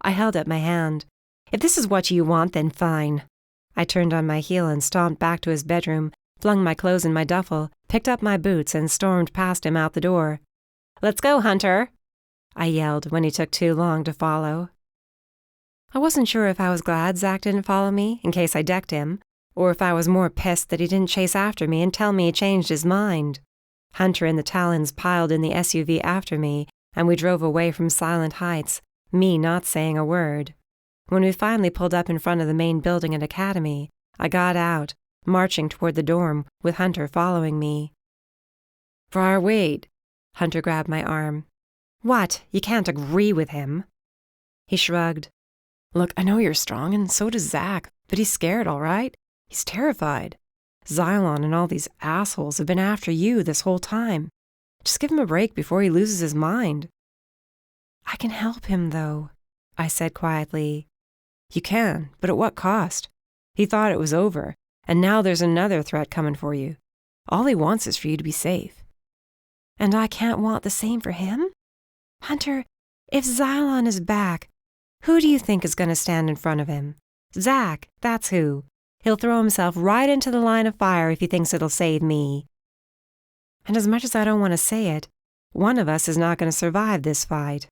I held up my hand. If this is what you want, then fine. I turned on my heel and stomped back to his bedroom, flung my clothes in my duffel, picked up my boots, and stormed past him out the door. Let's go, Hunter, I yelled when he took too long to follow. I wasn't sure if I was glad Zack didn't follow me in case I decked him, or if I was more pissed that he didn't chase after me and tell me he changed his mind. Hunter and the Talons piled in the SUV after me, and we drove away from Silent Heights, me not saying a word. When we finally pulled up in front of the main building at Academy, I got out, marching toward the dorm, with Hunter following me. Briar, wait. Hunter grabbed my arm. What? You can't agree with him. He shrugged. Look, I know you're strong, and so does Zack, but he's scared, all right? He's terrified. Xylon and all these assholes have been after you this whole time. Just give him a break before he loses his mind. I can help him, though, I said quietly. You can, but at what cost? He thought it was over, and now there's another threat coming for you. All he wants is for you to be safe. And I can't want the same for him? Hunter, if Xylon is back, who do you think is going to stand in front of him? Zack, that's who. He'll throw himself right into the line of fire if he thinks it'll save me. And as much as I don't want to say it, one of us is not going to survive this fight.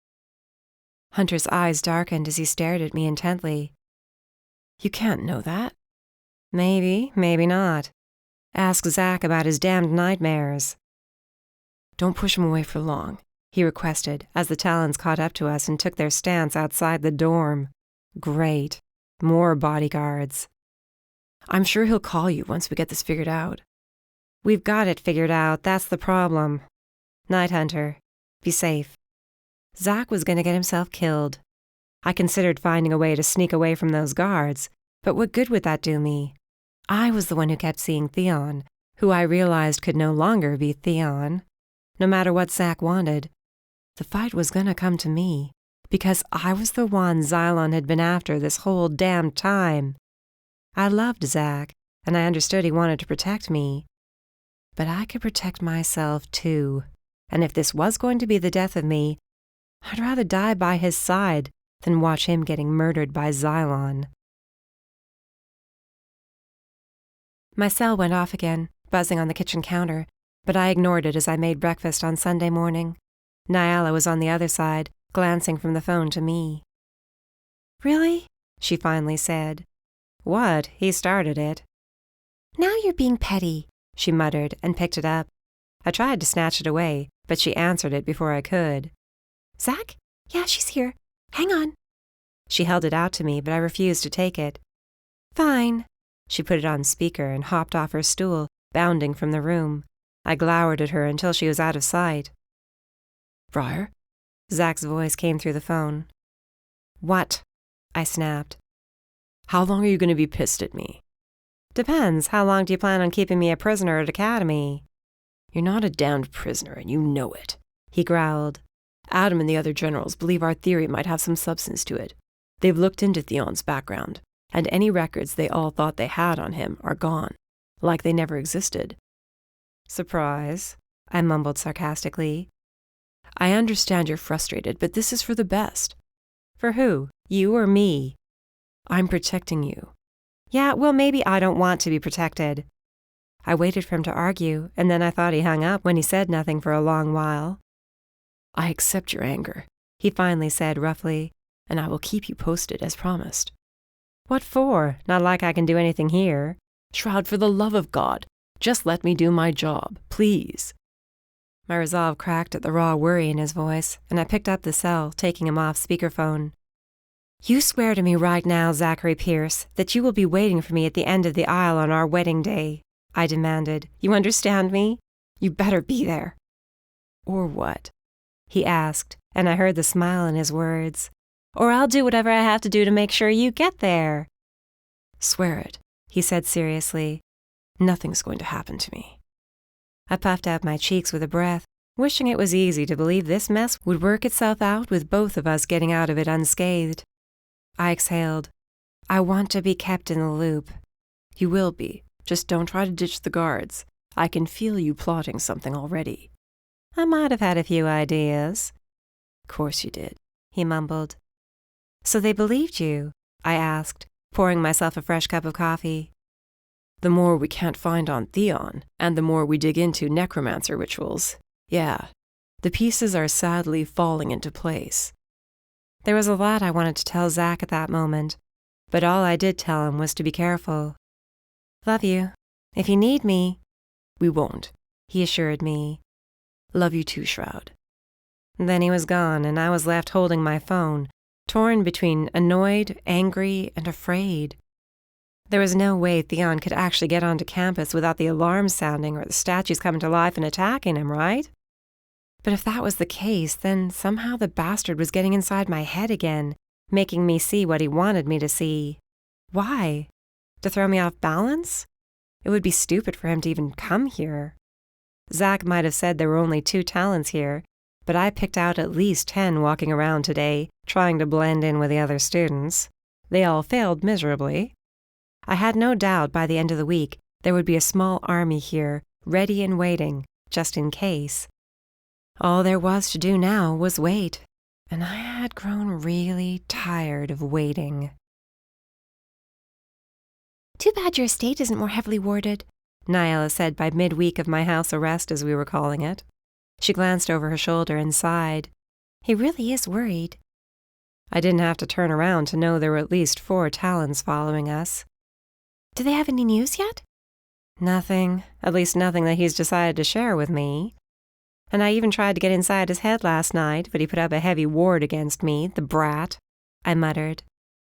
Hunter's eyes darkened as he stared at me intently. You can't know that. Maybe, maybe not. Ask Zack about his damned nightmares. Don't push him away for long, he requested as the Talons caught up to us and took their stance outside the dorm. Great. More bodyguards. I'm sure he'll call you once we get this figured out. We've got it figured out, that's the problem. Night, Hunter. Be safe. Zack was going to get himself killed. I considered finding a way to sneak away from those guards, but what good would that do me? I was the one who kept seeing Theon, who I realized could no longer be Theon. No matter what Zack wanted, the fight was going to come to me, because I was the one Xylon had been after this whole damned time. I loved Zack, and I understood he wanted to protect me. But I could protect myself too, and if this was going to be the death of me, I'd rather die by his side than watch him getting murdered by Xylon. My cell went off again, buzzing on the kitchen counter, but I ignored it as I made breakfast on Sunday morning. Nyala was on the other side, glancing from the phone to me. "Really?" she finally said. "What? He started it." "Now you're being petty," she muttered and picked it up. I tried to snatch it away, but she answered it before I could. "Zack? Yeah, she's here. Hang on." She held it out to me, but I refused to take it. "Fine." She put it on speaker and hopped off her stool, bounding from the room. I glowered at her until she was out of sight. Briar? Zack's voice came through the phone. "What?" I snapped. How long are you going to be pissed at me? "Depends. How long do you plan on keeping me a prisoner at Academy?" "You're not a damned prisoner, and you know it," he growled. "Adam and the other generals believe our theory might have some substance to it. They've looked into Theon's background, and any records they all thought they had on him are gone, like they never existed." "Surprise," I mumbled sarcastically. "I understand you're frustrated, but this is for the best." "For who? You or me?" "I'm protecting you." "Yeah, well, maybe I don't want to be protected." I waited for him to argue, and then I thought he hung up when he said nothing for a long while. "I accept your anger," he finally said roughly, "and I will keep you posted as promised." "What for? Not like I can do anything here." "Shroud, for the love of God, just let me do my job, please." My resolve cracked at the raw worry in his voice, and I picked up the cell, taking him off speakerphone. "You swear to me right now, Zachary Pierce, that you will be waiting for me at the end of the aisle on our wedding day," I demanded. "You understand me? You better be there." "Or what?" he asked, and I heard the smile in his words. "Or I'll do whatever I have to do to make sure you get there." "Swear it," he said seriously. "Nothing's going to happen to me." I puffed out my cheeks with a breath, wishing it was easy to believe this mess would work itself out with both of us getting out of it unscathed. I exhaled. "I want to be kept in the loop." "You will be. Just don't try to ditch the guards. I can feel you plotting something already." "I might have had a few ideas." "Of course you did," he mumbled. "So they believed you?" I asked, pouring myself a fresh cup of coffee. "The more we can't find on Theon, and the more we dig into necromancer rituals, yeah, the pieces are sadly falling into place." There was a lot I wanted to tell Zack at that moment, but all I did tell him was to be careful. "Love you. If you need me." "We won't," he assured me. "Love you too, Shroud." Then he was gone, and I was left holding my phone, torn between annoyed, angry, and afraid. There was no way Theon could actually get onto campus without the alarms sounding or the statues coming to life and attacking him, right? But if that was the case, then somehow the bastard was getting inside my head again, making me see what he wanted me to see. Why? To throw me off balance? It would be stupid for him to even come here. Zack might have said there were only 2 talents here, but I picked out at least 10 walking around today, trying to blend in with the other students. They all failed miserably. I had no doubt by the end of the week there would be a small army here, ready and waiting, just in case. All there was to do now was wait, and I had grown really tired of waiting. Too bad your estate isn't more heavily warded, Nyala said by midweek of my house arrest, as we were calling it. She glanced over her shoulder and sighed. He really is worried. I didn't have to turn around to know there were at least 4 Talons following us. Do they have any news yet? Nothing, at least nothing that he's decided to share with me. And I even tried to get inside his head last night, but he put up a heavy ward against me, the brat, I muttered.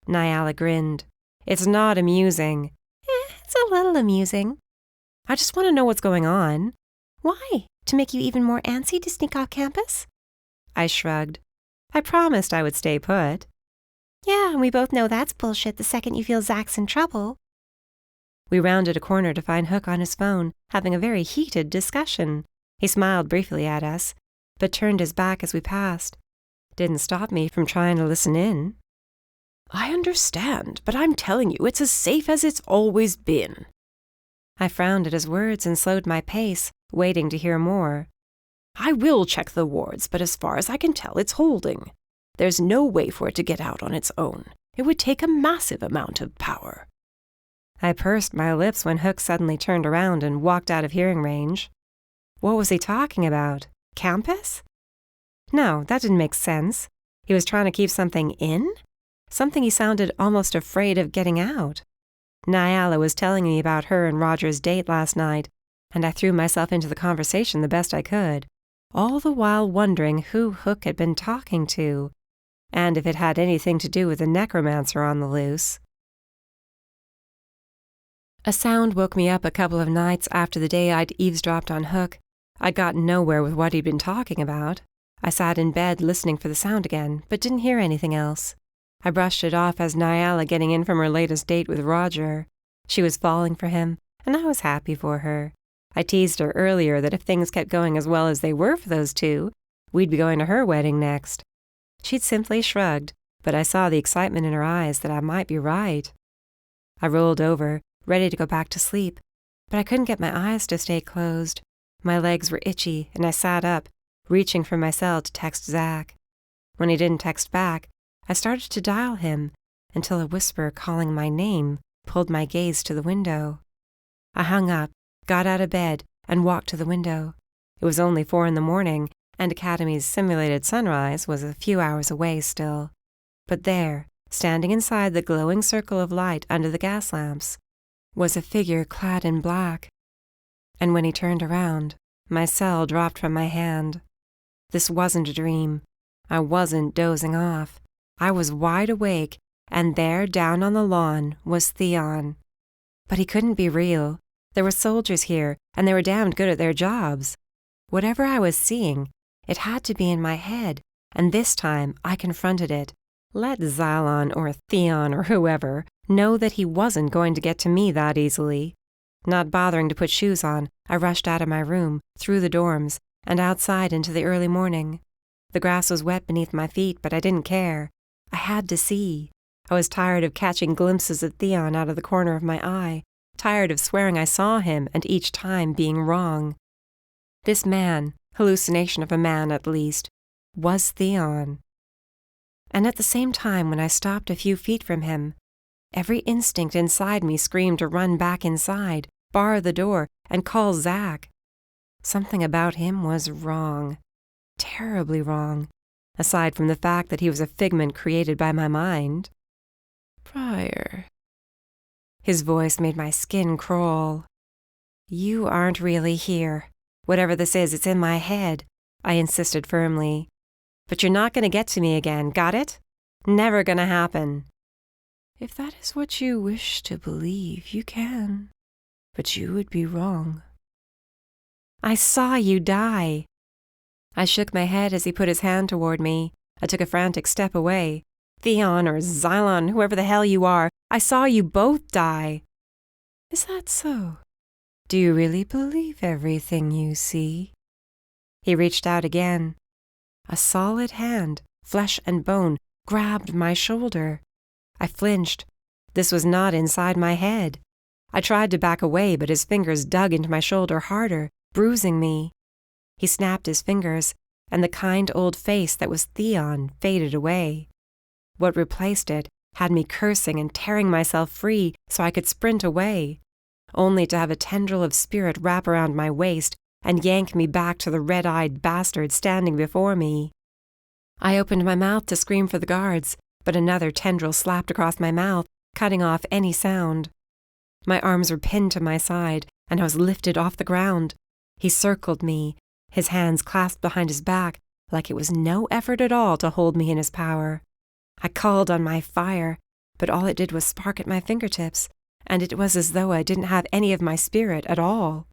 Nyala grinned. It's not amusing. It's a little amusing. I just want to know what's going on. Why? To make you even more antsy to sneak off campus? I shrugged. I promised I would stay put. Yeah, and we both know that's bullshit the second you feel Zach's in trouble. We rounded a corner to find Hook on his phone, having a very heated discussion. He smiled briefly at us, but turned his back as we passed. Didn't stop me from trying to listen in. I understand, but I'm telling you, it's as safe as it's always been. I frowned at his words and slowed my pace, waiting to hear more. I will check the wards, but as far as I can tell, it's holding. There's no way for it to get out on its own. It would take a massive amount of power. I pursed my lips when Hook suddenly turned around and walked out of hearing range. What was he talking about? Campus? No, that didn't make sense. He was trying to keep something in? Something he sounded almost afraid of getting out. Nyala was telling me about her and Roger's date last night, and I threw myself into the conversation the best I could, all the while wondering who Hook had been talking to, and if it had anything to do with the necromancer on the loose. A sound woke me up a couple of nights after the day I'd eavesdropped on Hook. I'd gotten nowhere with what he'd been talking about. I sat in bed listening for the sound again, but didn't hear anything else. I brushed it off as Nyala getting in from her latest date with Roger. She was falling for him, and I was happy for her. I teased her earlier that if things kept going as well as they were for those two, we'd be going to her wedding next. She'd simply shrugged, but I saw the excitement in her eyes that I might be right. I rolled over, ready to go back to sleep, but I couldn't get my eyes to stay closed. My legs were itchy, and I sat up, reaching for my cell to text Zach. When he didn't text back, I started to dial him until a whisper calling my name pulled my gaze to the window. I hung up, got out of bed, and walked to the window. It was only 4 a.m, and Academy's simulated sunrise was a few hours away still. But there, standing inside the glowing circle of light under the gas lamps, was a figure clad in black. And when he turned around, my cell dropped from my hand. This wasn't a dream. I wasn't dozing off. I was wide awake, and there, down on the lawn, was Theon. But he couldn't be real. There were soldiers here, and they were damned good at their jobs. Whatever I was seeing, it had to be in my head, and this time I confronted it. Let Xylon or Theon or whoever know that he wasn't going to get to me that easily. Not bothering to put shoes on, I rushed out of my room, through the dorms, and outside into the early morning. The grass was wet beneath my feet, but I didn't care. I had to see. I was tired of catching glimpses of Theon out of the corner of my eye, tired of swearing I saw him and each time being wrong. This man, hallucination of a man at least, was Theon. And at the same time, when I stopped a few feet from him, every instinct inside me screamed to run back inside, bar the door, and call Zach. Something about him was wrong. Terribly wrong, aside from the fact that he was a figment created by my mind. Briar. His voice made my skin crawl. You aren't really here. Whatever this is, it's in my head, I insisted firmly. But you're not going to get to me again, got it? Never going to happen. If that is what you wish to believe, you can. But you would be wrong. I saw you die. I shook my head as he put his hand toward me. I took a frantic step away. Theon or Xylon, whoever the hell you are, I saw you both die. Is that so? Do you really believe everything you see? He reached out again. A solid hand, flesh and bone, grabbed my shoulder. I flinched. This was not inside my head. I tried to back away, but his fingers dug into my shoulder harder, bruising me. He snapped his fingers, and the kind old face that was Theon faded away. What replaced it had me cursing and tearing myself free so I could sprint away, only to have a tendril of spirit wrap around my waist and yank me back to the red-eyed bastard standing before me. I opened my mouth to scream for the guards, but another tendril slapped across my mouth, cutting off any sound. My arms were pinned to my side, and I was lifted off the ground. He circled me, his hands clasped behind his back, like it was no effort at all to hold me in his power. I called on my fire, but all it did was spark at my fingertips, and it was as though I didn't have any of my spirit at all.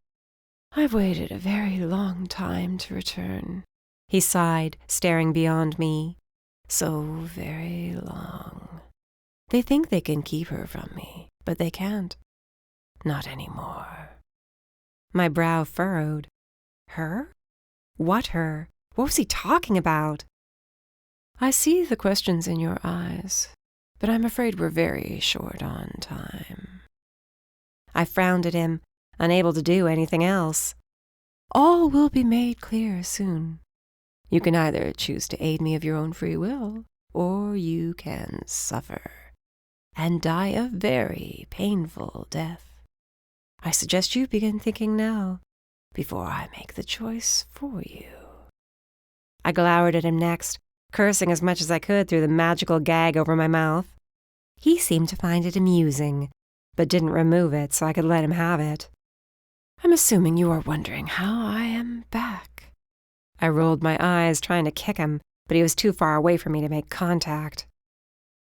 I've waited a very long time to return, he sighed, staring beyond me. So very long. They think they can keep her from me, but they can't. Not anymore. My brow furrowed. Her? What her? What was he talking about? I see the questions in your eyes, but I'm afraid we're very short on time. I frowned at him, unable to do anything else. All will be made clear soon. You can either choose to aid me of your own free will, or you can suffer and die a very painful death. I suggest you begin thinking now, before I make the choice for you. I glowered at him next, cursing as much as I could through the magical gag over my mouth. He seemed to find it amusing, but didn't remove it so I could let him have it. I'm assuming you are wondering how I am back. I rolled my eyes, trying to kick him, but he was too far away for me to make contact.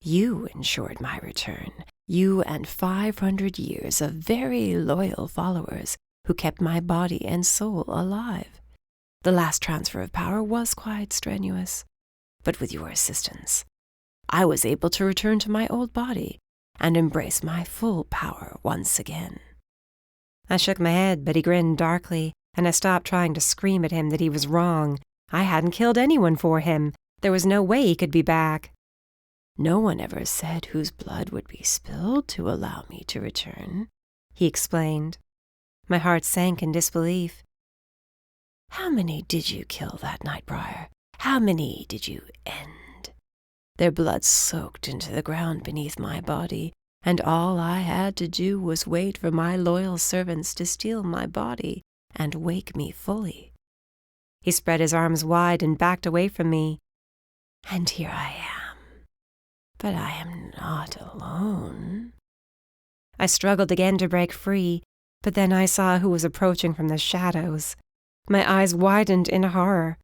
You ensured my return, you and 500 years of very loyal followers who kept my body and soul alive. The last transfer of power was quite strenuous, but with your assistance, I was able to return to my old body and embrace my full power once again. I shook my head, but he grinned darkly, and I stopped trying to scream at him that he was wrong. I hadn't killed anyone for him. There was no way he could be back. No one ever said whose blood would be spilled to allow me to return, he explained. My heart sank in disbelief. How many did you kill that night, Briar? How many did you end? Their blood soaked into the ground beneath my body, and all I had to do was wait for my loyal servants to steal my body and wake me fully. He spread his arms wide and backed away from me. And here I am. But I am not alone. I struggled again to break free, but then I saw who was approaching from the shadows. My eyes widened in horror,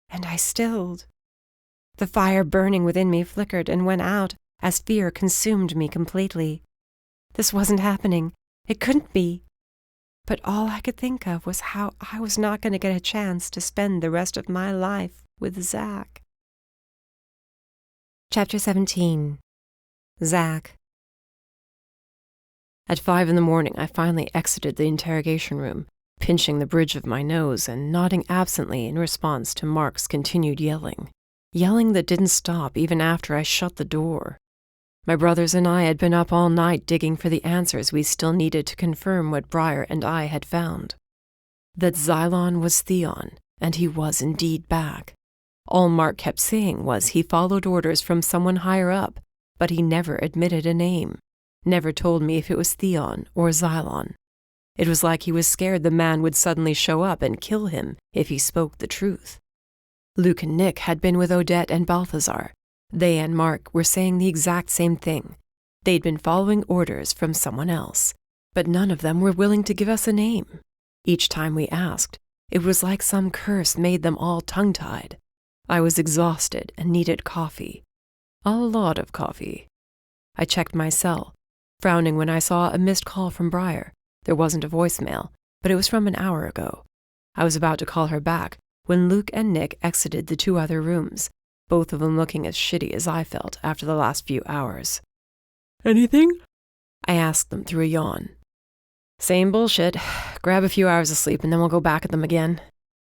and I stilled. The fire burning within me flickered and went out as fear consumed me completely. This wasn't happening. It couldn't be. But all I could think of was how I was not going to get a chance to spend the rest of my life with Zach. Chapter 17. Zach. At 5 a.m, I finally exited the interrogation room, pinching the bridge of my nose and nodding absently in response to Mark's continued yelling that didn't stop even after I shut the door. My brothers and I had been up all night digging for the answers we still needed to confirm what Briar and I had found. That Xylon was Theon, and he was indeed back. All Mark kept saying was he followed orders from someone higher up, but he never admitted a name, never told me if it was Theon or Xylon. It was like he was scared the man would suddenly show up and kill him if he spoke the truth. Luke and Nick had been with Odette and Balthazar. They and Mark were saying the exact same thing. They'd been following orders from someone else, but none of them were willing to give us a name. Each time we asked, it was like some curse made them all tongue-tied. I was exhausted and needed coffee. A lot of coffee. I checked my cell, frowning when I saw a missed call from Briar. There wasn't a voicemail, but it was from an hour ago. I was about to call her back when Luke and Nick exited the 2 other rooms, both of them looking as shitty as I felt after the last few hours. Anything? I asked them through a yawn. Same bullshit. Grab a few hours of sleep and then we'll go back at them again.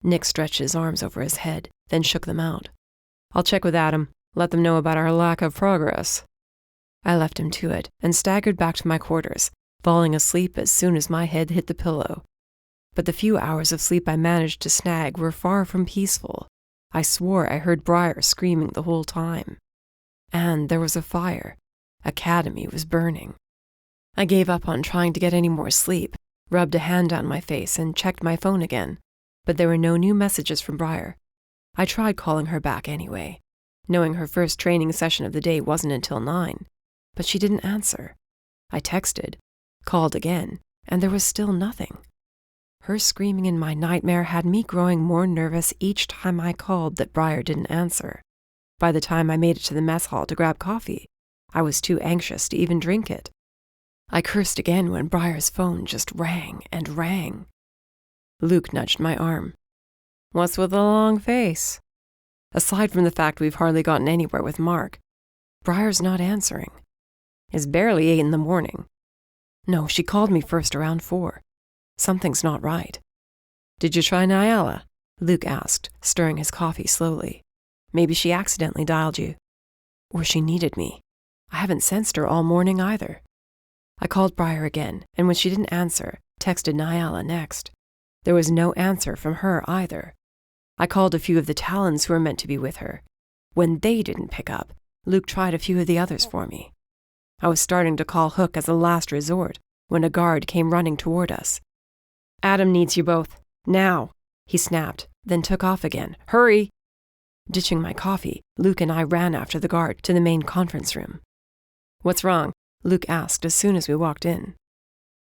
Nick stretched his arms over his head, then shook them out. I'll check with Adam, let them know about our lack of progress. I left him to it and staggered back to my quarters, falling asleep as soon as my head hit the pillow. But the few hours of sleep I managed to snag were far from peaceful. I swore I heard Briar screaming the whole time. And there was a fire. Academy was burning. I gave up on trying to get any more sleep, rubbed a hand down my face, and checked my phone again, but there were no new messages from Briar. I tried calling her back anyway, knowing her first training session of the day wasn't until 9, but she didn't answer. I texted, called again, and there was still nothing. Her screaming in my nightmare had me growing more nervous each time I called that Briar didn't answer. By the time I made it to the mess hall to grab coffee, I was too anxious to even drink it. I cursed again when Briar's phone just rang and rang. Luke nudged my arm. "What's with the long face?" Aside from the fact we've hardly gotten anywhere with Mark, Briar's not answering. It's barely 8 in the morning. No, she called me first around 4. Something's not right. "Did you try Nyala?" Luke asked, stirring his coffee slowly. "Maybe she accidentally dialed you. Or she needed me. I haven't sensed her all morning either." I called Briar again, and when she didn't answer, texted Nyala next. There was no answer from her either. I called a few of the Talons who were meant to be with her. When they didn't pick up, Luke tried a few of the others for me. I was starting to call Hook as a last resort when a guard came running toward us. "Adam needs you both. Now," he snapped, then took off again. "Hurry!" Ditching my coffee, Luke and I ran after the guard to the main conference room. "What's wrong?" Luke asked as soon as we walked in.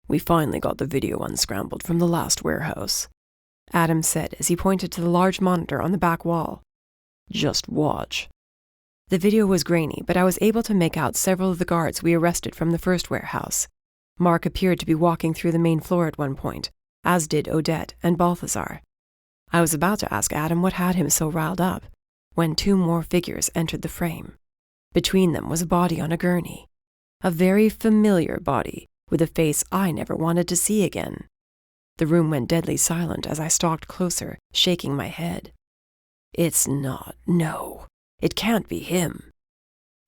"We finally got the video unscrambled from the last warehouse," Adam said as he pointed to the large monitor on the back wall. "Just watch." The video was grainy, but I was able to make out several of the guards we arrested from the first warehouse. Mark appeared to be walking through the main floor at one point, as did Odette and Balthazar. I was about to ask Adam what had him so riled up, when 2 more figures entered the frame. Between them was a body on a gurney. A very familiar body, with a face I never wanted to see again. The room went deadly silent as I stalked closer, shaking my head. "It's not, no. It can't be him."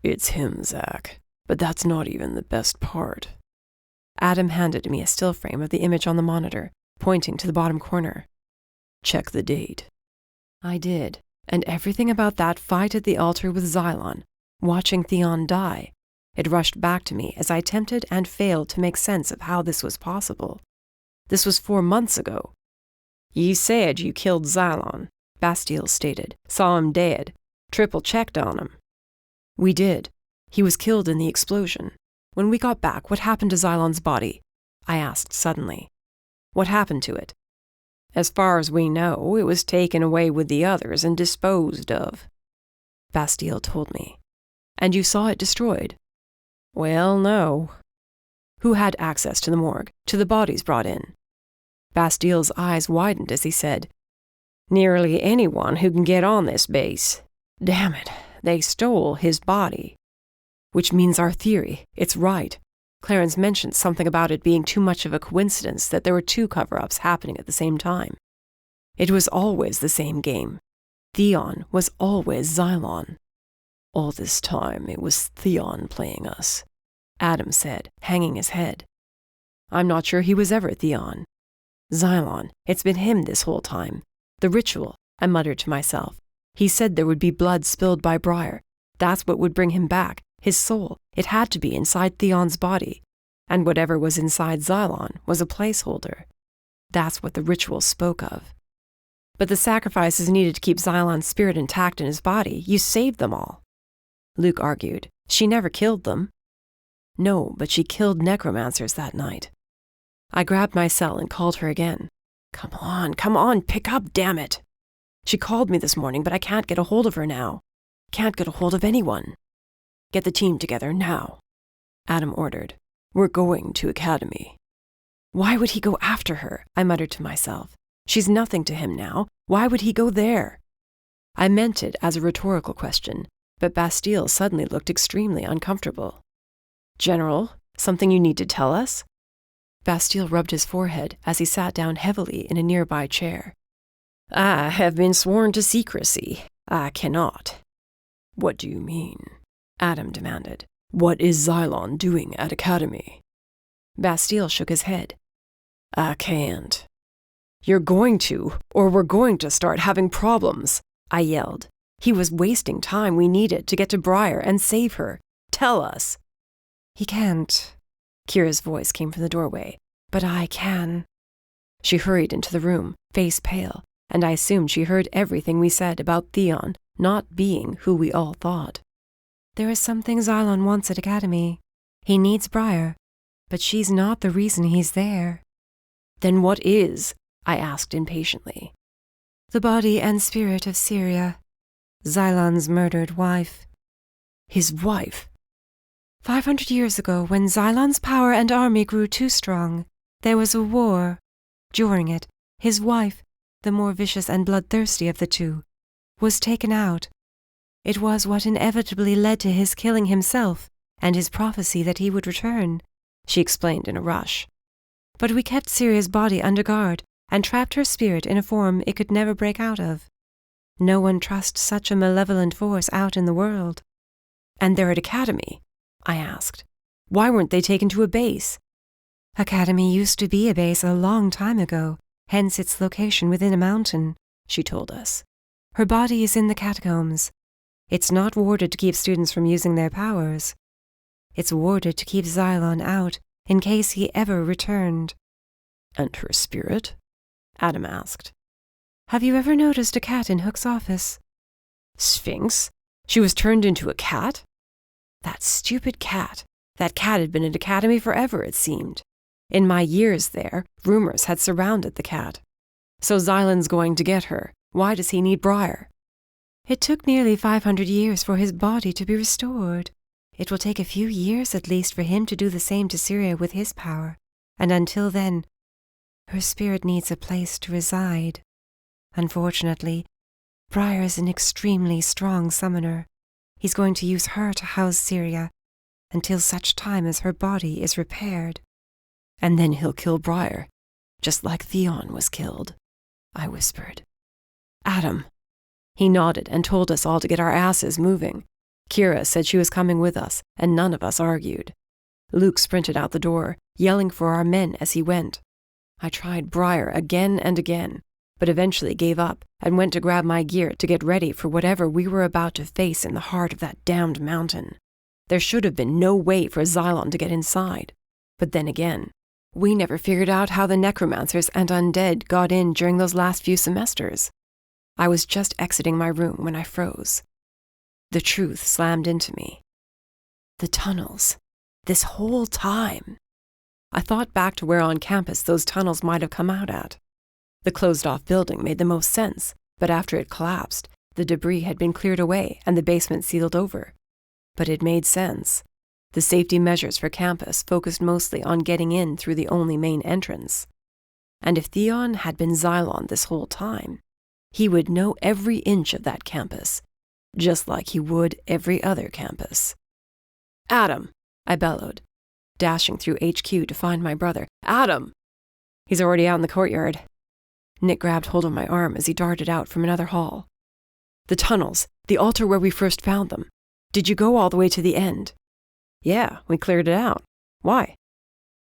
"It's him, Zach. But that's not even the best part." Adam handed me a still frame of the image on the monitor, pointing to the bottom corner. "Check the date." I did, and everything about that fight at the altar with Xylon, watching Theon die, it rushed back to me as I attempted and failed to make sense of how this was possible. This was 4 months ago. "You said you killed Xylon," Bastille stated. "Saw him dead. Triple-checked on him." "We did. He was killed in the explosion. When we got back, what happened to Xylon's body?" I asked suddenly. "What happened to it?" "As far as we know, it was taken away with the others and disposed of," Bastille told me. "And you saw it destroyed?" "Well, no." "Who had access to the morgue, to the bodies brought in?" Bastille's eyes widened as he said, "Nearly anyone who can get on this base. Damn it, they stole his body." "Which means our theory. It's right. Clarence mentioned something about it being too much of a coincidence that there were 2 cover-ups happening at the same time. It was always the same game. Theon was always Xylon." "All this time it was Theon playing us," Adam said, hanging his head. "I'm not sure he was ever Theon. Xylon, it's been him this whole time. The ritual," I muttered to myself. "He said there would be blood spilled by Briar. That's what would bring him back. His soul, it had to be inside Theon's body. And whatever was inside Xylon was a placeholder. That's what the ritual spoke of." "But the sacrifices needed to keep Xylon's spirit intact in his body. You saved them all." Luke argued. "She never killed them." "No, but she killed necromancers that night." I grabbed my cell and called her again. Come on, pick up, damn it." "She called me this morning, but I can't get a hold of her now. Can't get a hold of anyone." "Get the team together now," Adam ordered. "We're going to Academy." "Why would he go after her?" I muttered to myself. "She's nothing to him now. Why would he go there?" I meant it as a rhetorical question, but Bastille suddenly looked extremely uncomfortable. "General, something you need to tell us?" Bastille rubbed his forehead as he sat down heavily in a nearby chair. "I have been sworn to secrecy. I cannot." "What do you mean?" Adam demanded. What is Xylon doing at Academy? Bastille shook his head. I can't. You're going to, or we're going to start having problems, I yelled. He was wasting time we needed to get to Briar and save her. Tell us. He can't. Kira's voice came from the doorway. But I can. She hurried into the room, face pale, and I assumed she heard everything we said about Theon not being who we all thought. There is something Xylon wants at Academy. He needs Briar, but she's not the reason he's there. Then what is? I asked impatiently. The body and spirit of Syria, Xylon's murdered wife. His wife? 500 years ago, when Xylon's power and army grew too strong, there was a war. During it, his wife, the more vicious and bloodthirsty of the two, was taken out. It was what inevitably led to his killing himself and his prophecy that he would return, she explained in a rush. But we kept Syria's body under guard and trapped her spirit in a form it could never break out of. No one trusts such a malevolent force out in the world. And they're at Academy? I asked. Why weren't they taken to a base? Academy used to be a base a long time ago, hence its location within a mountain, she told us. Her body is in the catacombs. It's not warded to keep students from using their powers. It's warded to keep Xylon out in case he ever returned. And her spirit? Adam asked. Have you ever noticed a cat in Hook's office? Sphinx? She was turned into a cat? That stupid cat. That cat had been at Academy forever, it seemed. In my years there, rumors had surrounded the cat. So Xylon's going to get her. Why does he need Briar? It took nearly 500 years for his body to be restored. It will take a few years at least for him to do the same to Syria with his power, and until then, her spirit needs a place to reside. Unfortunately, Briar is an extremely strong summoner. He's going to use her to house Syria until such time as her body is repaired. And then he'll kill Briar, just like Theon was killed, I whispered. Adam. He nodded and told us all to get our asses moving. Kira said she was coming with us, and none of us argued. Luke sprinted out the door, yelling for our men as he went. I tried Briar again and again, but eventually gave up and went to grab my gear to get ready for whatever we were about to face in the heart of that damned mountain. There should have been no way for Xylon to get inside. But then again, we never figured out how the Necromancers and undead got in during those last few semesters. I was just exiting my room when I froze. The truth slammed into me. The tunnels. This whole time. I thought back to where on campus those tunnels might have come out at. The closed-off building made the most sense, but after it collapsed, the debris had been cleared away and the basement sealed over. But it made sense. The safety measures for campus focused mostly on getting in through the only main entrance. And if Theon had been Xylon this whole time, he would know every inch of that campus, just like he would every other campus. Adam, I bellowed, dashing through HQ to find my brother. Adam! He's already out in the courtyard. Nick grabbed hold of my arm as he darted out from another hall. The tunnels, the altar where we first found them. Did you go all the way to the end? Yeah, we cleared it out. Why?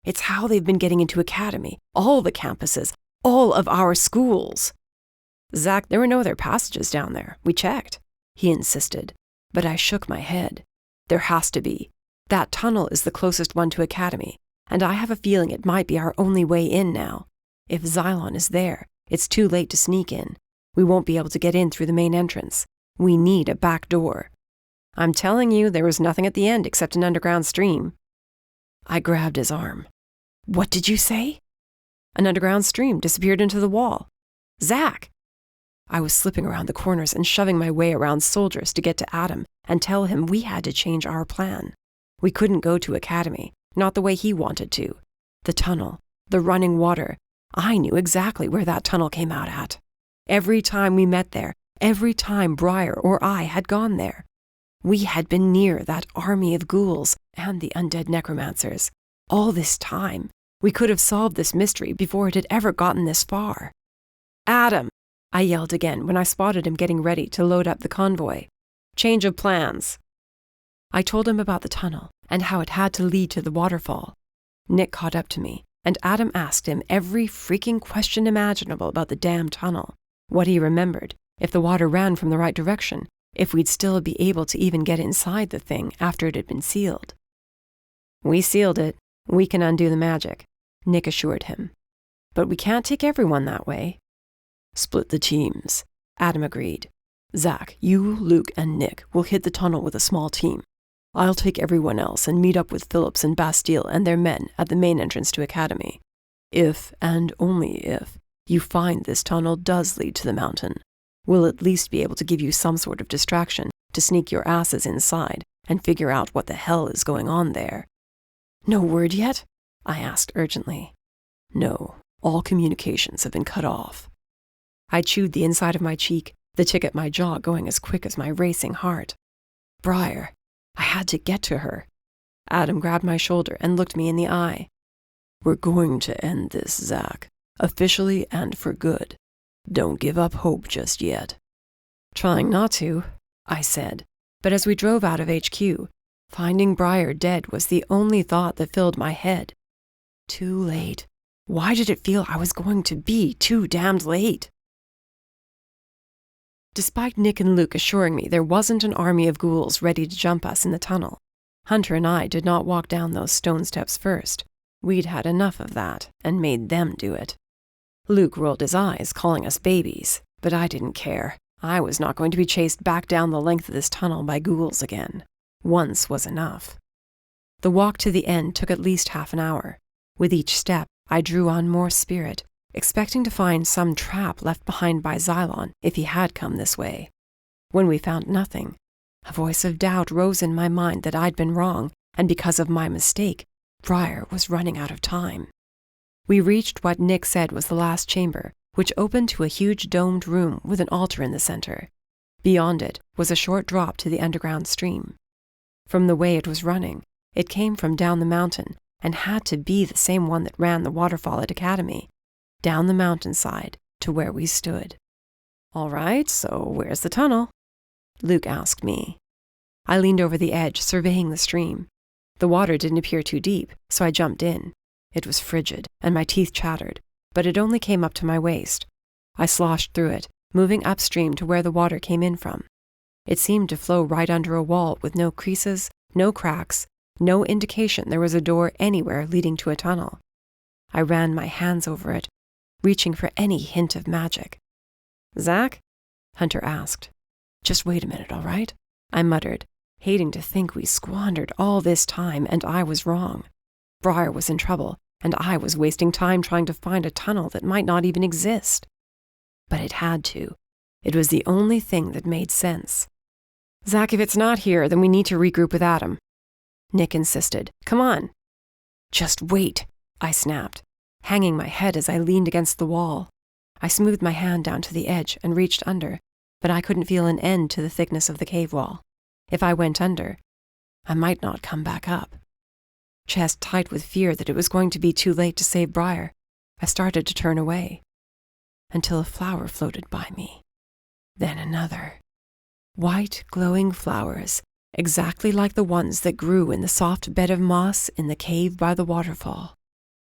It's how they've been getting into Academy, all the campuses, all of our schools. Zach, there were no other passages down there. We checked, he insisted, but I shook my head. There has to be. That tunnel is the closest one to Academy, and I have a feeling it might be our only way in now. If Xylon is there, it's too late to sneak in. We won't be able to get in through the main entrance. We need a back door. I'm telling you, there was nothing at the end except an underground stream. I grabbed his arm. What did you say? An underground stream disappeared into the wall. Zach! I was slipping around the corners and shoving my way around soldiers to get to Adam and tell him we had to change our plan. We couldn't go to Academy, not the way he wanted to. The tunnel, the running water, I knew exactly where that tunnel came out at. Every time we met there, every time Briar or I had gone there, we had been near that army of ghouls and the undead necromancers. All this time, we could have solved this mystery before it had ever gotten this far. Adam! I yelled again when I spotted him getting ready to load up the convoy. Change of plans. I told him about the tunnel and how it had to lead to the waterfall. Nick caught up to me, and Adam asked him every freaking question imaginable about the damn tunnel, what he remembered, if the water ran from the right direction, if we'd still be able to even get inside the thing after it had been sealed. "We sealed it. We can undo the magic," Nick assured him. "But we can't take everyone that way." "Split the teams," Adam agreed. "Zach, you, Luke, and Nick will hit the tunnel with a small team. I'll take everyone else and meet up with Phillips and Bastille and their men at the main entrance to Academy. If, and only if, you find this tunnel does lead to the mountain, we'll at least be able to give you some sort of distraction to sneak your asses inside and figure out what the hell is going on there." "No word yet?" I asked urgently. "No, all communications have been cut off." I chewed the inside of my cheek, the tick at my jaw going as quick as my racing heart. Briar. I had to get to her. Adam grabbed my shoulder and looked me in the eye. "We're going to end this, Zach, officially and for good. Don't give up hope just yet." "Trying not to," I said, but as we drove out of HQ, finding Briar dead was the only thought that filled my head. Too late. Why did it feel I was going to be too damned late? Despite Nick and Luke assuring me there wasn't an army of ghouls ready to jump us in the tunnel, Hunter and I did not walk down those stone steps first. We'd had enough of that and made them do it. Luke rolled his eyes, calling us babies, but I didn't care. I was not going to be chased back down the length of this tunnel by ghouls again. Once was enough. The walk to the end took at least half an hour. With each step, I drew on more spirit, expecting to find some trap left behind by Xylon if he had come this way. When we found nothing, a voice of doubt rose in my mind that I'd been wrong, and because of my mistake, Briar was running out of time. We reached what Nick said was the last chamber, which opened to a huge domed room with an altar in the center. Beyond it was a short drop to the underground stream. From the way it was running, it came from down the mountain and had to be the same one that ran the waterfall at Academy, down the mountainside to where we stood. "All right, so where's the tunnel?" Luke asked me. I leaned over the edge, surveying the stream. The water didn't appear too deep, so I jumped in. It was frigid, and my teeth chattered, but it only came up to my waist. I sloshed through it, moving upstream to where the water came in from. It seemed to flow right under a wall with no creases, no cracks, no indication there was a door anywhere leading to a tunnel. I ran my hands over it, reaching for any hint of magic. "Zach?" Hunter asked. "Just wait a minute, all right?" I muttered, hating to think we squandered all this time and I was wrong. Briar was in trouble, and I was wasting time trying to find a tunnel that might not even exist. But it had to. It was the only thing that made sense. "Zach, if it's not here, then we need to regroup with Adam." Nick insisted. "Come on." "Just wait," I snapped, hanging my head as I leaned against the wall. I smoothed my hand down to the edge and reached under, but I couldn't feel an end to the thickness of the cave wall. If I went under, I might not come back up. Chest tight with fear that it was going to be too late to save Briar, I started to turn away, until a flower floated by me. Then another. White, glowing flowers, exactly like the ones that grew in the soft bed of moss in the cave by the waterfall.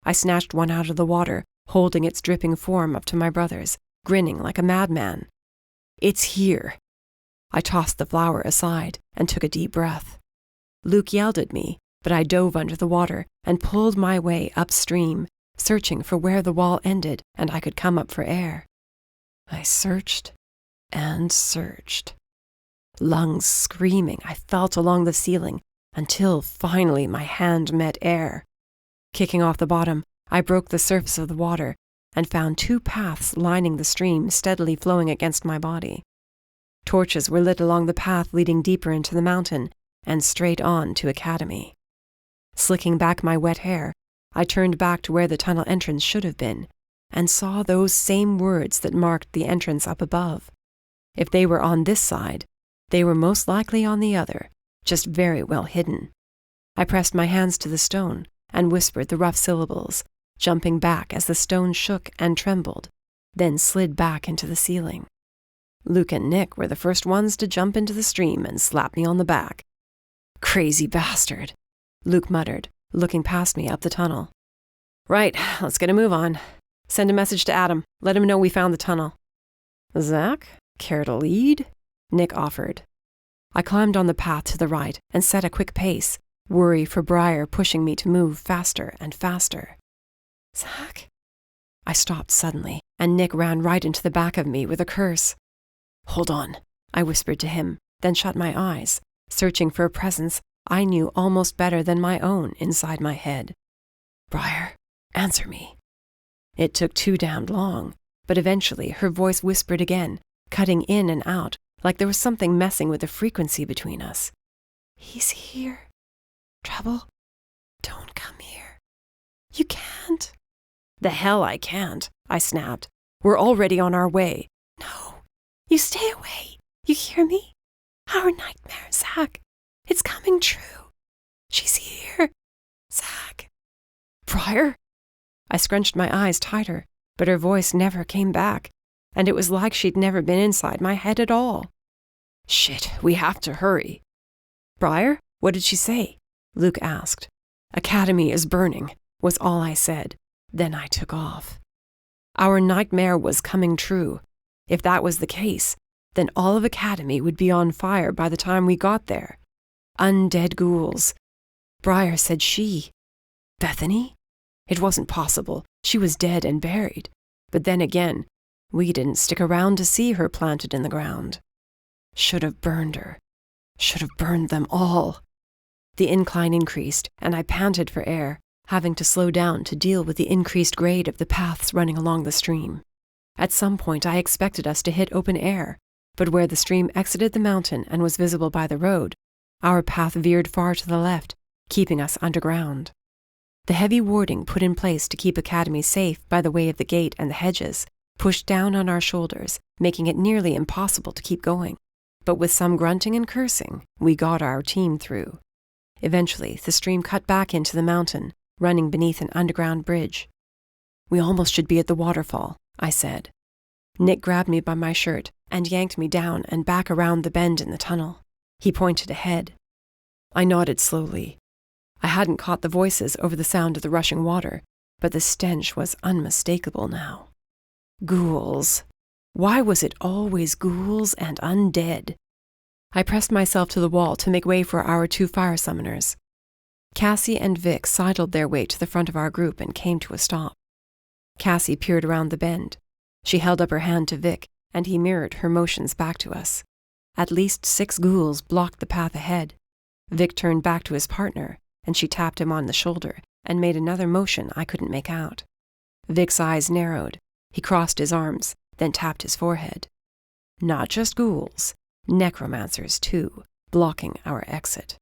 I snatched one out of the water, holding its dripping form up to my brother's, grinning like a madman. "It's here." I tossed the flower aside and took a deep breath. Luke yelled at me, but I dove under the water and pulled my way upstream, searching for where the wall ended and I could come up for air. I searched and searched. Lungs screaming, I felt along the ceiling until finally my hand met air. Kicking off the bottom, I broke the surface of the water and found two paths lining the stream steadily flowing against my body. Torches were lit along the path leading deeper into the mountain and straight on to Academy. Slicking back my wet hair, I turned back to where the tunnel entrance should have been and saw those same words that marked the entrance up above. If they were on this side, they were most likely on the other, just very well hidden. I pressed my hands to the stone and whispered the rough syllables, jumping back as the stone shook and trembled, then slid back into the ceiling. Luke and Nick were the first ones to jump into the stream and slap me on the back. "Crazy bastard," Luke muttered, looking past me up the tunnel. Right, let's get a move on. Send a message to Adam. Let him know we found the tunnel. Zach, care to lead? Nick offered. I climbed on the path to the right and set a quick pace, worry for Briar pushing me to move faster and faster. Zach? I stopped suddenly, and Nick ran right into the back of me with a curse. Hold on, I whispered to him, then shut my eyes, searching for a presence I knew almost better than my own inside my head. Briar, answer me. It took too damned long, but eventually her voice whispered again, cutting in and out, like there was something messing with the frequency between us. He's here. Trouble? Don't come here. You can't. The hell I can't, I snapped. We're already on our way. No, you stay away. You hear me? Our nightmare, Zach. It's coming true. She's here. Zach. Briar? I scrunched my eyes tighter, but her voice never came back, and it was like she'd never been inside my head at all. Shit, we have to hurry. Briar, what did she say? Luke asked. Academy is burning, was all I said. Then I took off. Our nightmare was coming true. If that was the case, then all of Academy would be on fire by the time we got there. Undead ghouls. Briar said she. Bethany? It wasn't possible. She was dead and buried. But then again, we didn't stick around to see her planted in the ground. Should have burned her. Should have burned them all. The incline increased, and I panted for air, having to slow down to deal with the increased grade of the paths running along the stream. At some point I expected us to hit open air, but where the stream exited the mountain and was visible by the road, our path veered far to the left, keeping us underground. The heavy warding put in place to keep Academy safe by the way of the gate and the hedges pushed down on our shoulders, making it nearly impossible to keep going. But with some grunting and cursing, we got our team through. Eventually, the stream cut back into the mountain, running beneath an underground bridge. We almost should be at the waterfall, I said. Nick grabbed me by my shirt and yanked me down and back around the bend in the tunnel. He pointed ahead. I nodded slowly. I hadn't caught the voices over the sound of the rushing water, but the stench was unmistakable now. Ghouls. Why was it always ghouls and undead? I pressed myself to the wall to make way for our 2 fire summoners. Cassie and Vic sidled their way to the front of our group and came to a stop. Cassie peered around the bend. She held up her hand to Vic, and he mirrored her motions back to us. At least 6 ghouls blocked the path ahead. Vic turned back to his partner, and she tapped him on the shoulder and made another motion I couldn't make out. Vic's eyes narrowed. He crossed his arms, then tapped his forehead. Not just ghouls, necromancers too, blocking our exit.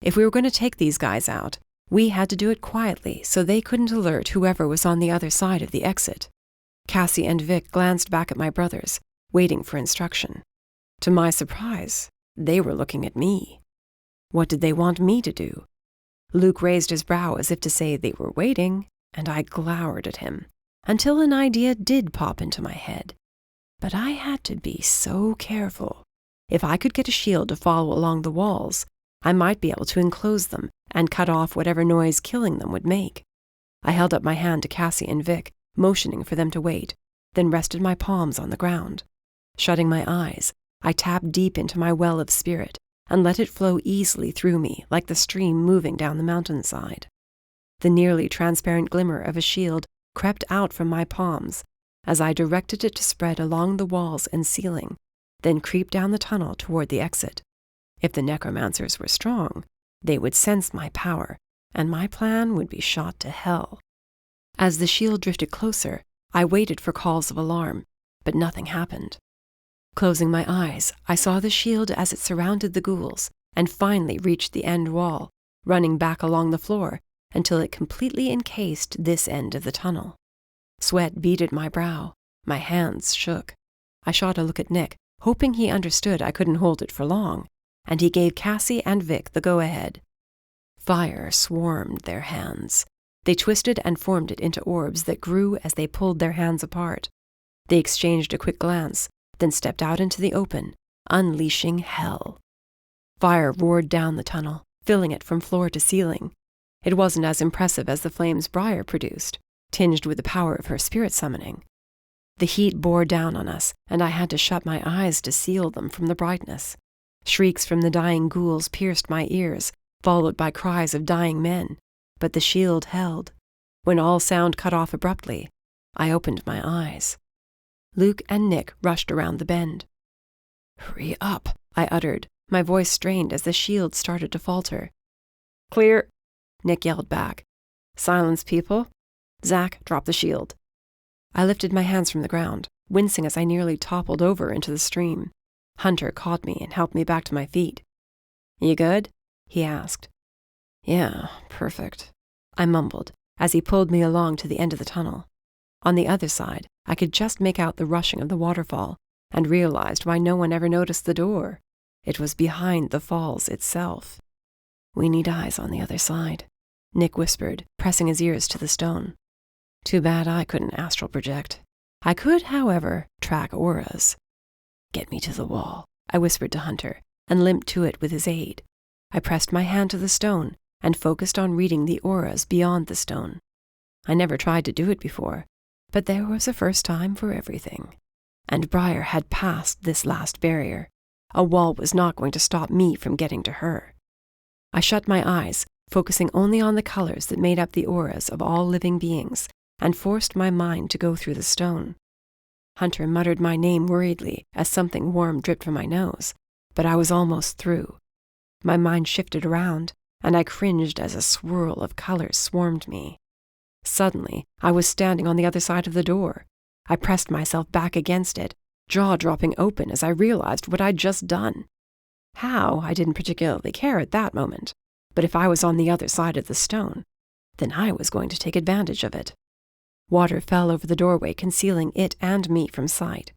If we were going to take these guys out, we had to do it quietly so they couldn't alert whoever was on the other side of the exit. Cassie and Vic glanced back at my brothers, waiting for instruction. To my surprise, they were looking at me. What did they want me to do? Luke raised his brow as if to say they were waiting, and I glowered at him, until an idea did pop into my head. But I had to be so careful. If I could get a shield to follow along the walls, I might be able to enclose them and cut off whatever noise killing them would make. I held up my hand to Cassie and Vic, motioning for them to wait, then rested my palms on the ground. Shutting my eyes, I tapped deep into my well of spirit and let it flow easily through me like the stream moving down the mountainside. The nearly transparent glimmer of a shield crept out from my palms as I directed it to spread along the walls and ceiling, then creep down the tunnel toward the exit. If the necromancers were strong, they would sense my power, and my plan would be shot to hell. As the shield drifted closer, I waited for calls of alarm, but nothing happened. Closing my eyes, I saw the shield as it surrounded the ghouls, and finally reached the end wall, running back along the floor until it completely encased this end of the tunnel. Sweat beaded my brow. My hands shook. I shot a look at Nick, hoping he understood I couldn't hold it for long, and he gave Cassie and Vic the go-ahead. Fire swarmed their hands. They twisted and formed it into orbs that grew as they pulled their hands apart. They exchanged a quick glance, then stepped out into the open, unleashing hell. Fire roared down the tunnel, filling it from floor to ceiling. It wasn't as impressive as the flames Briar produced, tinged with the power of her spirit summoning. The heat bore down on us, and I had to shut my eyes to seal them from the brightness. Shrieks from the dying ghouls pierced my ears, followed by cries of dying men, but the shield held. When all sound cut off abruptly, I opened my eyes. Luke and Nick rushed around the bend. "Hurry up," I uttered, my voice strained as the shield started to falter. "Clear," Nick yelled back. "Silence, people. Zach, drop the shield." I lifted my hands from the ground, wincing as I nearly toppled over into the stream. Hunter caught me and helped me back to my feet. "You good?" he asked. "Yeah, perfect," I mumbled as he pulled me along to the end of the tunnel. On the other side, I could just make out the rushing of the waterfall and realized why no one ever noticed the door. It was behind the falls itself. "We need eyes on the other side," Nick whispered, pressing his ears to the stone. Too bad I couldn't astral project. I could, however, track auras. "Get me to the wall," I whispered to Hunter, and limped to it with his aid. I pressed my hand to the stone and focused on reading the auras beyond the stone. I never tried to do it before, but there was a first time for everything. And Briar had passed this last barrier. A wall was not going to stop me from getting to her. I shut my eyes, focusing only on the colors that made up the auras of all living beings, and forced my mind to go through the stone. Hunter muttered my name worriedly as something warm dripped from my nose, but I was almost through. My mind shifted around, and I cringed as a swirl of colors swarmed me. Suddenly, I was standing on the other side of the door. I pressed myself back against it, jaw dropping open as I realized what I'd just done. How, I didn't particularly care at that moment, but if I was on the other side of the stone, then I was going to take advantage of it. Water fell over the doorway, concealing it and me from sight.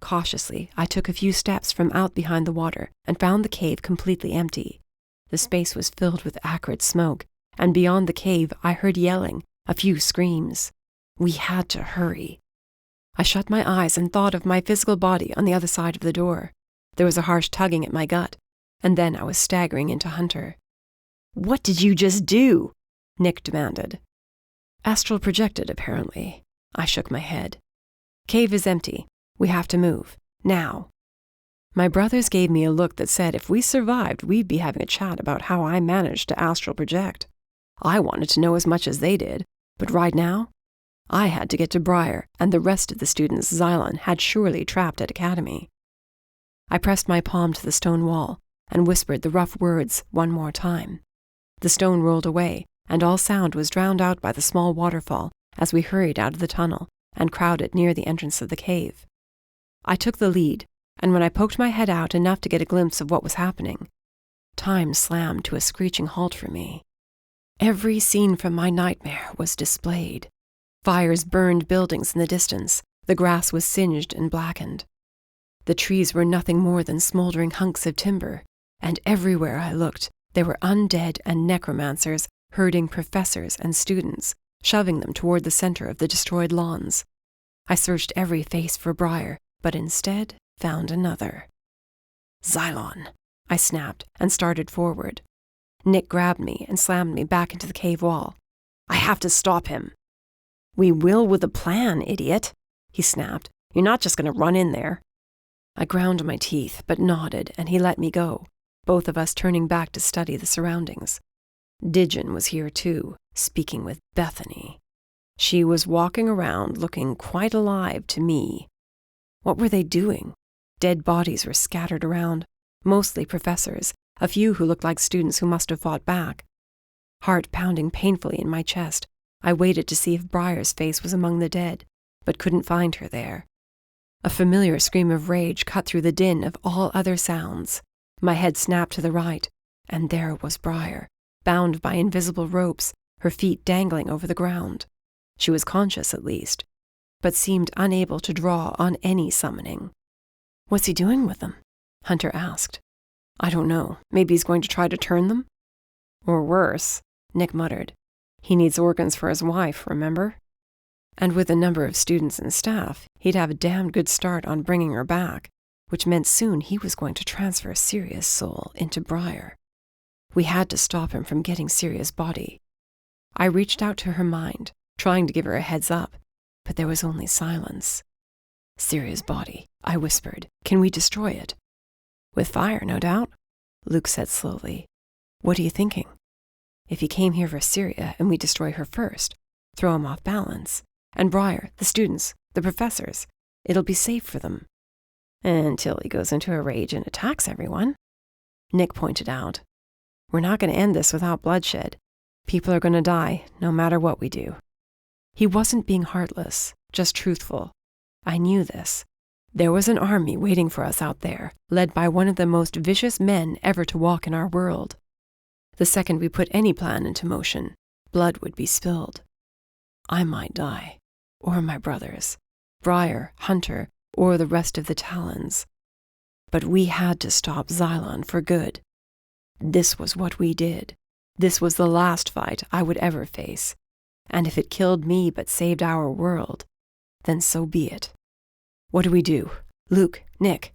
Cautiously, I took a few steps from out behind the water and found the cave completely empty. The space was filled with acrid smoke, and beyond the cave I heard yelling, a few screams. We had to hurry. I shut my eyes and thought of my physical body on the other side of the door. There was a harsh tugging at my gut, and then I was staggering into Hunter. "What did you just do?" Nick demanded. "Astral projected, apparently." I shook my head. "Cave is empty. We have to move. Now." My brothers gave me a look that said if we survived, we'd be having a chat about how I managed to astral project. I wanted to know as much as they did, but right now, I had to get to Briar and the rest of the students Xylon had surely trapped at Academy. I pressed my palm to the stone wall and whispered the rough words one more time. The stone rolled away, and all sound was drowned out by the small waterfall as we hurried out of the tunnel and crowded near the entrance of the cave. I took the lead, and when I poked my head out enough to get a glimpse of what was happening, time slammed to a screeching halt for me. Every scene from my nightmare was displayed. Fires burned buildings in the distance. The grass was singed and blackened. The trees were nothing more than smoldering hunks of timber, and everywhere I looked, there were undead and necromancers herding professors and students, shoving them toward the center of the destroyed lawns. I searched every face for Briar, but instead found another. "Xylon," I snapped and started forward. Nick grabbed me and slammed me back into the cave wall. "I have to stop him." "We will with a plan, idiot," he snapped. "You're not just going to run in there." I ground my teeth, but nodded, and he let me go, both of us turning back to study the surroundings. Digin was here too, speaking with Bethany. She was walking around looking quite alive to me. What were they doing? Dead bodies were scattered around, mostly professors, a few who looked like students who must have fought back. Heart pounding painfully in my chest, I waited to see if Briar's face was among the dead, but couldn't find her there. A familiar scream of rage cut through the din of all other sounds. My head snapped to the right, and there was Briar, bound by invisible ropes, her feet dangling over the ground. She was conscious, at least, but seemed unable to draw on any summoning. "What's he doing with them?" Hunter asked. "I don't know. Maybe he's going to try to turn them?" "Or worse," Nick muttered. "He needs organs for his wife, remember? And with a number of students and staff, he'd have a damn good start on bringing her back, which meant soon he was going to transfer Sirius' soul into Briar. We had to stop him from getting Syria's body. I reached out to her mind, trying to give her a heads up, but there was only silence. Syria's body, I whispered. Can we destroy it? With fire, no doubt, Luke said slowly. What are you thinking? If he came here for Syria and we destroy her first, throw him off balance, and Briar, the students, the professors, it'll be safe for them. Until he goes into a rage and attacks everyone, Nick pointed out. We're not going to end this without bloodshed. People are going to die, no matter what we do. He wasn't being heartless, just truthful. I knew this. There was an army waiting for us out there, led by one of the most vicious men ever to walk in our world. The second we put any plan into motion, blood would be spilled. I might die, or my brothers, Briar, Hunter, or the rest of the Talons. But we had to stop Xylon for good. This was what we did. This was the last fight I would ever face. And if it killed me but saved our world, then so be it. What do we do? Luke, Nick?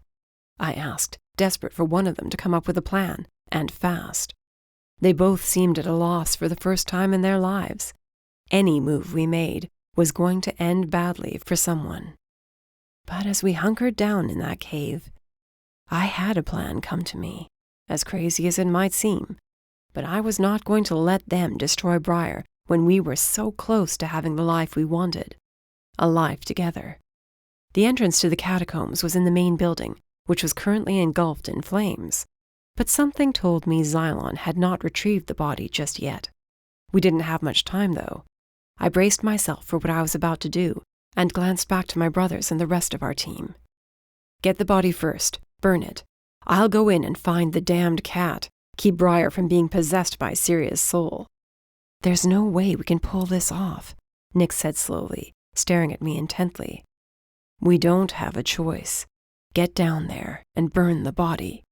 I asked, desperate for one of them to come up with a plan, and fast. They both seemed at a loss for the first time in their lives. Any move we made was going to end badly for someone. But as we hunkered down in that cave, I had a plan come to me, as crazy as it might seem, but I was not going to let them destroy Briar when we were so close to having the life we wanted, a life together. The entrance to the catacombs was in the main building, which was currently engulfed in flames, but something told me Xylon had not retrieved the body just yet. We didn't have much time, though. I braced myself for what I was about to do and glanced back to my brothers and the rest of our team. Get the body first. Burn it. I'll go in and find the damned cat. Keep Briar from being possessed by Syria's soul. There's no way we can pull this off, Nick said slowly, staring at me intently. We don't have a choice. Get down there and burn the body.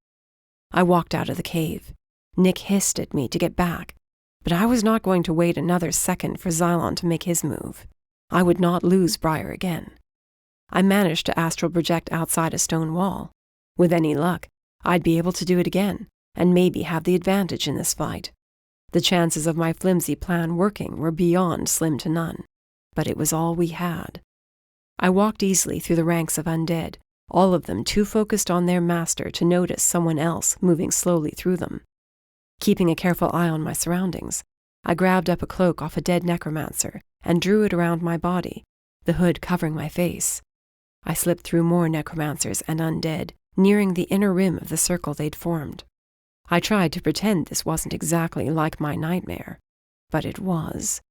I walked out of the cave. Nick hissed at me to get back, but I was not going to wait another second for Xylon to make his move. I would not lose Briar again. I managed to astral project outside a stone wall. With any luck, I'd be able to do it again, and maybe have the advantage in this fight. The chances of my flimsy plan working were beyond slim to none, but it was all we had. I walked easily through the ranks of undead, all of them too focused on their master to notice someone else moving slowly through them. Keeping a careful eye on my surroundings, I grabbed up a cloak off a dead necromancer and drew it around my body, the hood covering my face. I slipped through more necromancers and undead, nearing the inner rim of the circle they'd formed. I tried to pretend this wasn't exactly like my nightmare, but it was.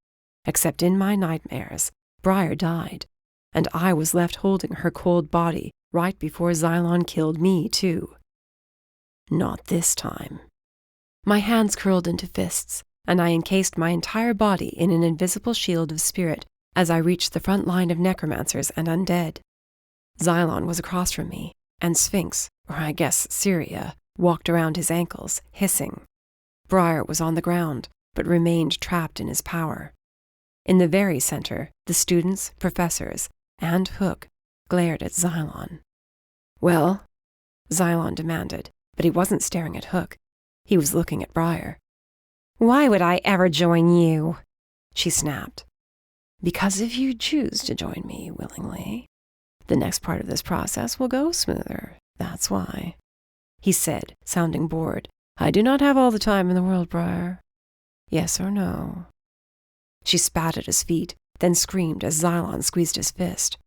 Except in my nightmares, Briar died, and I was left holding her cold body right before Xylon killed me, too. Not this time. My hands curled into fists, and I encased my entire body in an invisible shield of spirit as I reached the front line of necromancers and undead. Xylon was across from me, and Sphinx, or I guess Syria, walked around his ankles, hissing. Briar was on the ground, but remained trapped in his power. In the very center, the students, professors, and Hook glared at Xylon. Well, Xylon demanded, but he wasn't staring at Hook. He was looking at Briar. Why would I ever join you? She snapped. Because if you choose to join me willingly, the next part of this process will go smoother. That's why. He said, sounding bored. I do not have all the time in the world, Briar. Yes or no? She spat at his feet, then screamed as Xylon squeezed his fist.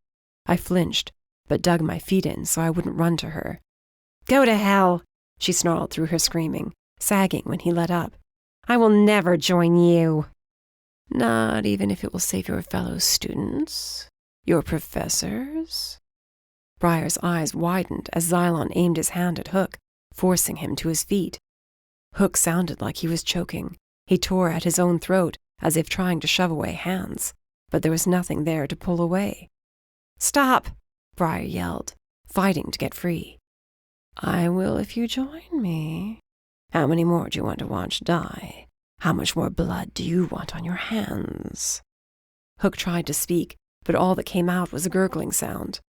I flinched, but dug my feet in so I wouldn't run to her. Go to hell, she snarled through her screaming, sagging when he let up. I will never join you. Not even if it will save your fellow students? Your professors? Briar's eyes widened as Xylon aimed his hand at Hook, forcing him to his feet. Hook sounded like he was choking. He tore at his own throat as if trying to shove away hands, but there was nothing there to pull away. Stop, Briar yelled, fighting to get free. I will if you join me. How many more do you want to watch die? How much more blood do you want on your hands? Hook tried to speak, but all that came out was a gurgling sound.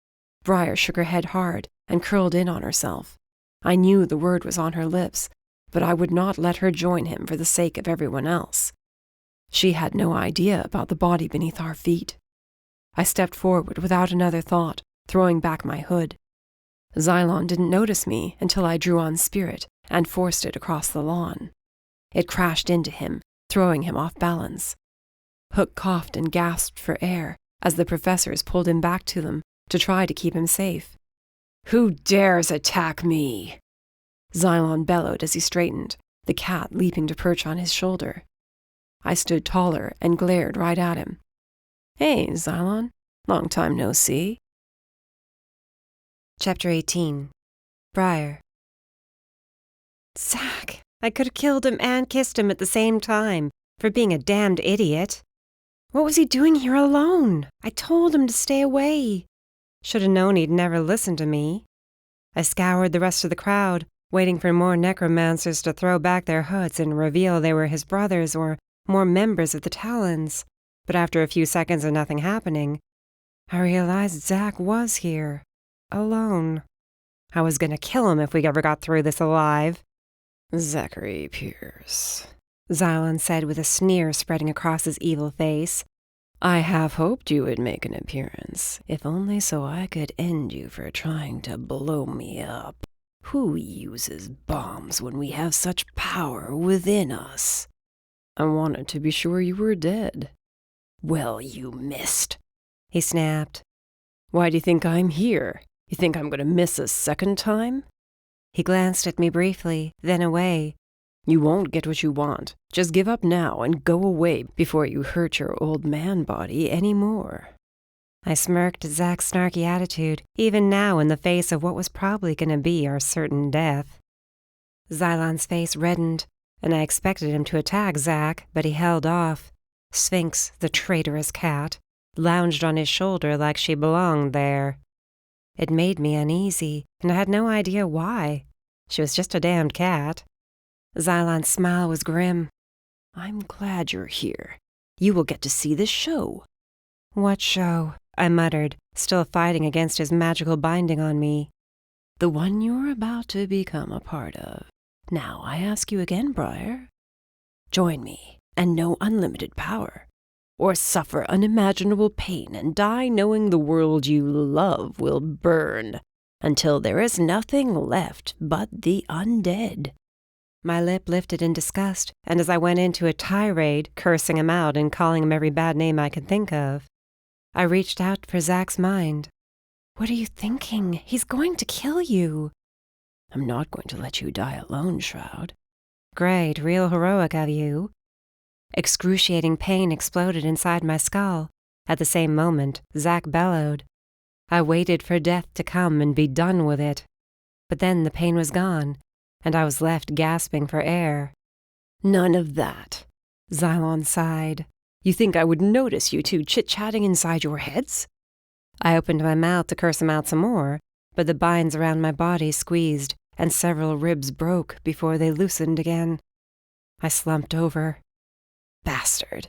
Briar shook her head hard and curled in on herself. I knew the word was on her lips, but I would not let her join him for the sake of everyone else. She had no idea about the body beneath our feet. I stepped forward without another thought, throwing back my hood. Xylon didn't notice me until I drew on Spirit and forced it across the lawn. It crashed into him, throwing him off balance. Hook coughed and gasped for air as the professors pulled him back to them to try to keep him safe. "Who dares attack me?" Xylon bellowed as he straightened, the cat leaping to perch on his shoulder. I stood taller and glared right at him. "Hey, Xylon. Long time no see." Chapter 18. Briar. Zack, I could have killed him and kissed him at the same time for being a damned idiot. What was he doing here alone? I told him to stay away. Should have known he'd never listen to me. I scoured the rest of the crowd, waiting for more necromancers to throw back their hoods and reveal they were his brothers or more members of the Talons. But after a few seconds of nothing happening, I realized Zack was here, alone. I was gonna kill him if we ever got through this alive. "Zachary Pierce," Xylon said with a sneer spreading across his evil face. "I half hoped you would make an appearance, if only so I could end you for trying to blow me up. Who uses bombs when we have such power within us? I wanted to be sure you were dead." "Well, you missed," he snapped. "Why do you think I'm here? You think I'm going to miss a second time?" He glanced at me briefly, then away. "You won't get what you want. Just give up now and go away before you hurt your old man body any more." I smirked at Zack's snarky attitude, even now in the face of what was probably going to be our certain death. Xylon's face reddened, and I expected him to attack Zack, but he held off. Sphinx, the traitorous cat, lounged on his shoulder like she belonged there. It made me uneasy, and I had no idea why. She was just a damned cat. Xylon's smile was grim. "I'm glad you're here. You will get to see the show." "What show?" I muttered, still fighting against his magical binding on me. "The one you're about to become a part of. Now I ask you again, Briar. Join me and know unlimited power, or suffer unimaginable pain and die knowing the world you love will burn until there is nothing left but the undead." My lip lifted in disgust, and as I went into a tirade, cursing him out and calling him every bad name I could think of, I reached out for Zack's mind. "What are you thinking? He's going to kill you." "I'm not going to let you die alone, Shroud." "Great, real heroic of you." Excruciating pain exploded inside my skull. At the same moment, Zack bellowed. I waited for death to come and be done with it. But then the pain was gone, and I was left gasping for air. "None of that," Xylon sighed. "You think I would notice you two chit-chatting inside your heads?" I opened my mouth to curse him out some more, but the binds around my body squeezed, and several ribs broke before they loosened again. I slumped over. Bastard.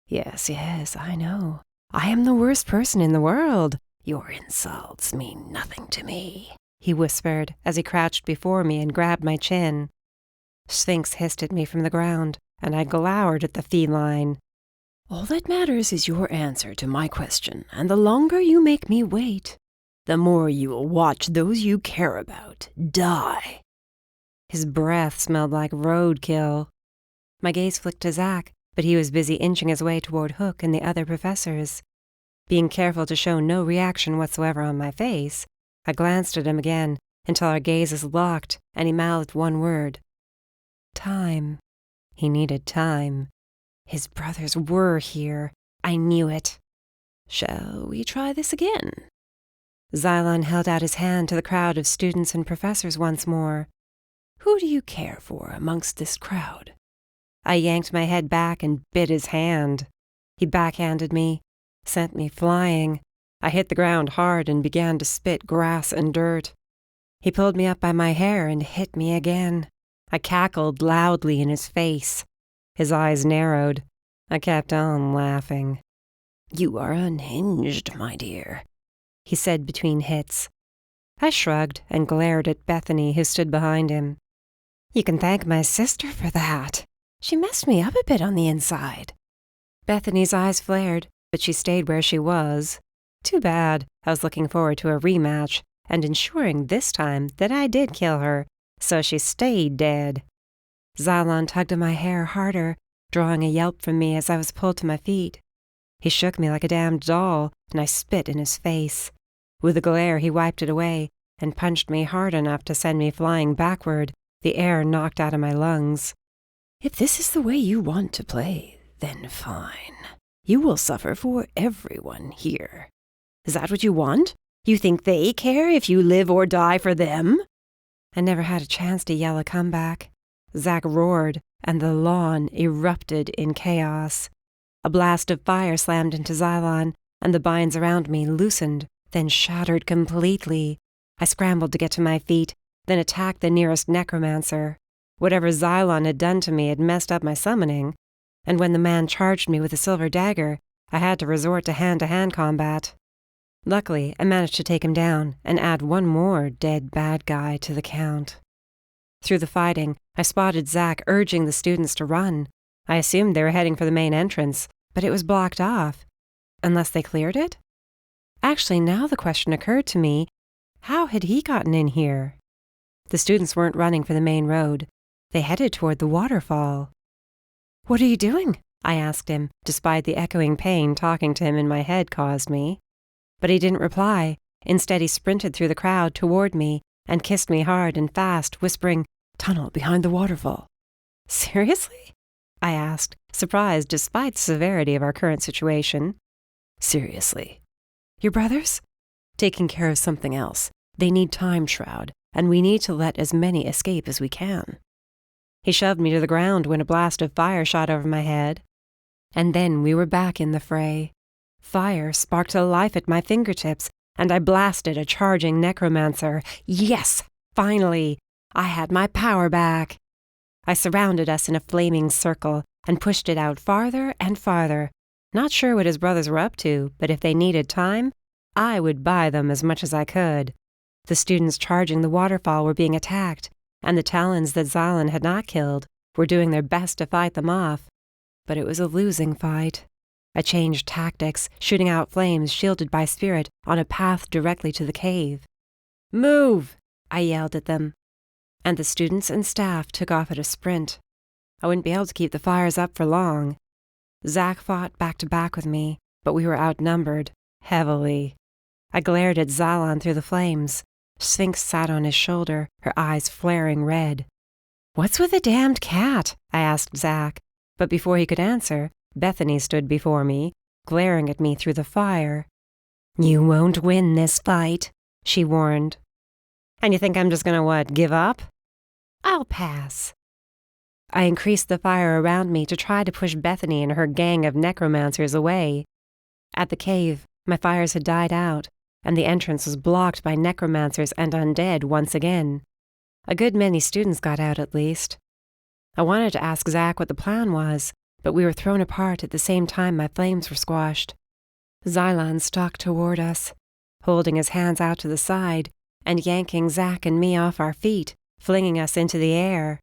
Yes, I know. I am the worst person in the world. "Your insults mean nothing to me," he whispered as he crouched before me and grabbed my chin. Sphinx hissed at me from the ground, and I glowered at the feline. "All that matters is your answer to my question, and the longer you make me wait, the more you will watch those you care about die." His breath smelled like roadkill. My gaze flicked to Zack, but he was busy inching his way toward Hook and the other professors. Being careful to show no reaction whatsoever on my face, I glanced at him again until our gazes locked and he mouthed one word. Time. He needed time. His brothers were here. I knew it. "Shall we try this again?" Xylon held out his hand to the crowd of students and professors once more. "Who do you care for amongst this crowd?" I yanked my head back and bit his hand. He backhanded me, sent me flying. I hit the ground hard and began to spit grass and dirt. He pulled me up by my hair and hit me again. I cackled loudly in his face. His eyes narrowed. I kept on laughing. "You are unhinged, my dear," he said between hits. I shrugged and glared at Bethany, who stood behind him. You can thank my sister for that. She messed me up a bit on the inside. Bethany's eyes flared, but she stayed where she was. Too bad. I was looking forward to a rematch and ensuring this time that I did kill her, so she stayed dead. Xylon tugged at my hair harder, drawing a yelp from me as I was pulled to my feet. He shook me like a damned doll, and I spit in his face. With a glare, he wiped it away and punched me hard enough to send me flying backward, the air knocked out of my lungs. If this is the way you want to play, then fine. You will suffer for everyone here. Is that what you want? You think they care if you live or die for them? I never had a chance to yell a comeback. Zack roared, and the lawn erupted in chaos. A blast of fire slammed into Xylon, and the binds around me loosened, then shattered completely. I scrambled to get to my feet, then attacked the nearest necromancer. Whatever Xylon had done to me had messed up my summoning, and when the man charged me with a silver dagger, I had to resort to hand-to-hand combat. Luckily, I managed to take him down and add one more dead bad guy to the count. Through the fighting, I spotted Zack urging the students to run. I assumed they were heading for the main entrance, but it was blocked off. Unless they cleared it? Actually, now the question occurred to me, how had he gotten in here? The students weren't running for the main road. They headed toward the waterfall. "What are you doing?" I asked him, despite the echoing pain talking to him in my head caused me. But he didn't reply. Instead, he sprinted through the crowd toward me and kissed me hard and fast, whispering, "Tunnel behind the waterfall." "Seriously?" I asked, surprised despite the severity of our current situation. "Seriously." "Your brothers?" "Taking care of something else. They need time shroud, and we need to let as many escape as we can." He shoved me to the ground when a blast of fire shot over my head. And then we were back in the fray. Fire sparked to life at my fingertips, and I blasted a charging necromancer. Yes! Finally! I had my power back. I surrounded us in a flaming circle and pushed it out farther and farther. Not sure what his brothers were up to, but if they needed time, I would buy them as much as I could. The students charging the waterfall were being attacked, and the talons that Xylon had not killed were doing their best to fight them off. But it was a losing fight. I changed tactics, shooting out flames shielded by spirit on a path directly to the cave. "Move!" I yelled at them. And the students and staff took off at a sprint. I wouldn't be able to keep the fires up for long. Zack fought back to back with me, but we were outnumbered, heavily. I glared at Xylon through the flames. Sphinx sat on his shoulder, her eyes flaring red. "What's with the damned cat?" I asked Zack, but before he could answer, Bethany stood before me, glaring at me through the fire. "You won't win this fight," she warned. "And you think I'm just gonna, give up?" "I'll pass." I increased the fire around me to try to push Bethany and her gang of necromancers away. At the cave, my fires had died out, and the entrance was blocked by necromancers and undead once again. A good many students got out at least. I wanted to ask Zack what the plan was, but we were thrown apart at the same time my flames were squashed. Xylon stalked toward us, holding his hands out to the side and yanking Zack and me off our feet, flinging us into the air.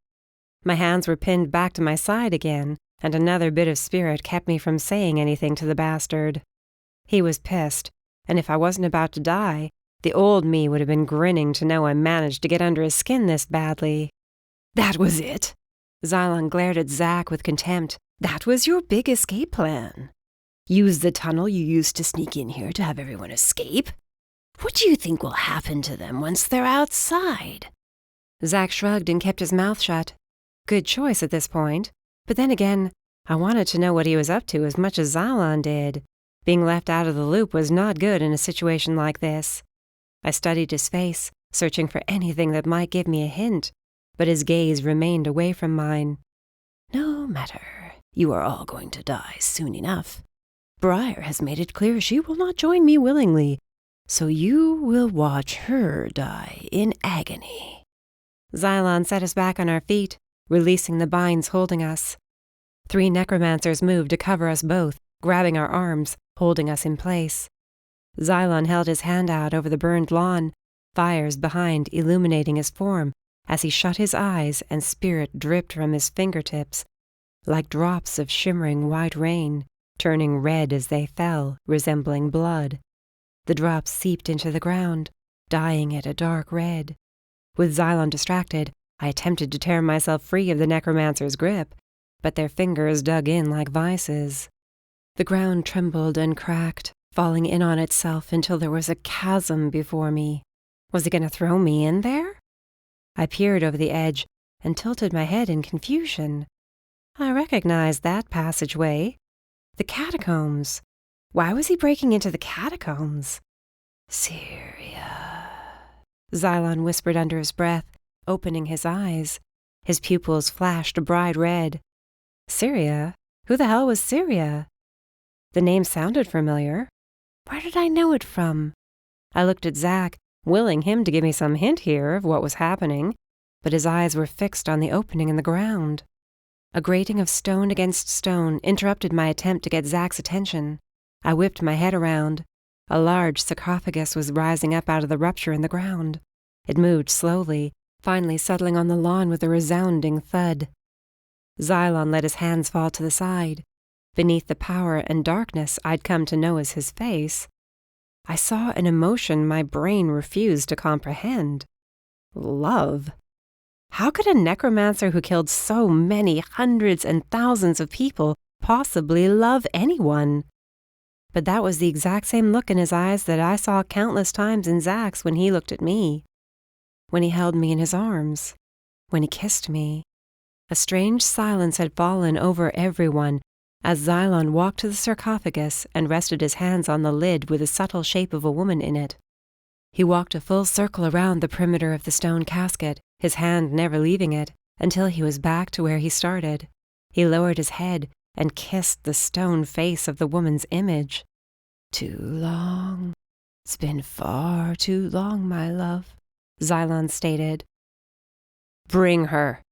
My hands were pinned back to my side again, and another bit of spirit kept me from saying anything to the bastard. He was pissed, and if I wasn't about to die, the old me would have been grinning to know I managed to get under his skin this badly. "That was it?" Xylon glared at Zack with contempt. "That was your big escape plan? Use the tunnel you used to sneak in here to have everyone escape? What do you think will happen to them once they're outside?" Zack shrugged and kept his mouth shut. Good choice at this point. But then again, I wanted to know what he was up to as much as Xylon did. Being left out of the loop was not good in a situation like this. I studied his face, searching for anything that might give me a hint, but his gaze remained away from mine. "No matter. You are all going to die soon enough. Briar has made it clear she will not join me willingly, so you will watch her die in agony." Xylon set us back on our feet, releasing the binds holding us. 3 necromancers moved to cover us both, grabbing our arms, holding us in place. Xylon held his hand out over the burned lawn, fires behind illuminating his form, as he shut his eyes and spirit dripped from his fingertips, like drops of shimmering white rain, turning red as they fell, resembling blood. The drops seeped into the ground, dyeing it a dark red. With Xylon distracted, I attempted to tear myself free of the necromancer's grip, but their fingers dug in like vices. The ground trembled and cracked, falling in on itself until there was a chasm before me. Was he going to throw me in there? I peered over the edge and tilted my head in confusion. I recognized that passageway. The catacombs. Why was he breaking into the catacombs? Syria, Xylon whispered under his breath, opening his eyes. His pupils flashed bright red. Syria? Who the hell was Syria? The name sounded familiar. Where did I know it from? I looked at Zach, willing him to give me some hint here of what was happening, but his eyes were fixed on the opening in the ground. A grating of stone against stone interrupted my attempt to get Zach's attention. I whipped my head around. A large sarcophagus was rising up out of the rupture in the ground. It moved slowly, finally settling on the lawn with a resounding thud. Xylon let his hands fall to the side. Beneath the power and darkness I'd come to know as his face, I saw an emotion my brain refused to comprehend. Love. How could a necromancer who killed so many hundreds and thousands of people possibly love anyone? But that was the exact same look in his eyes that I saw countless times in Zach's when he looked at me, when he held me in his arms, when he kissed me. A strange silence had fallen over everyone as Xylon walked to the sarcophagus and rested his hands on the lid with the subtle shape of a woman in it. He walked a full circle around the perimeter of the stone casket, his hand never leaving it, until he was back to where he started. He lowered his head and kissed the stone face of the woman's image. Too long. It's been far too long, my love, Xylon stated. Bring her.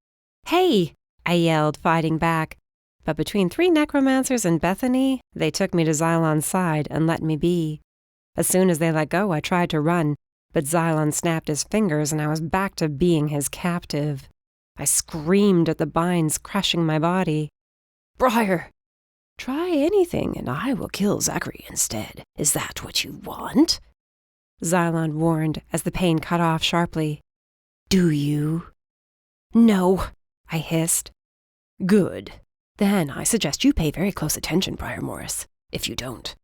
Hey, I yelled, fighting back. But between 3 necromancers and Bethany, they took me to Xylon's side and let me be. As soon as they let go, I tried to run, but Xylon snapped his fingers and I was back to being his captive. I screamed at the binds crushing my body. Briar! Try anything and I will kill Zachary instead. Is that what you want? Xylon warned as the pain cut off sharply. Do you? No, I hissed. Good. Then I suggest you pay very close attention, Briar Morris. If you don't,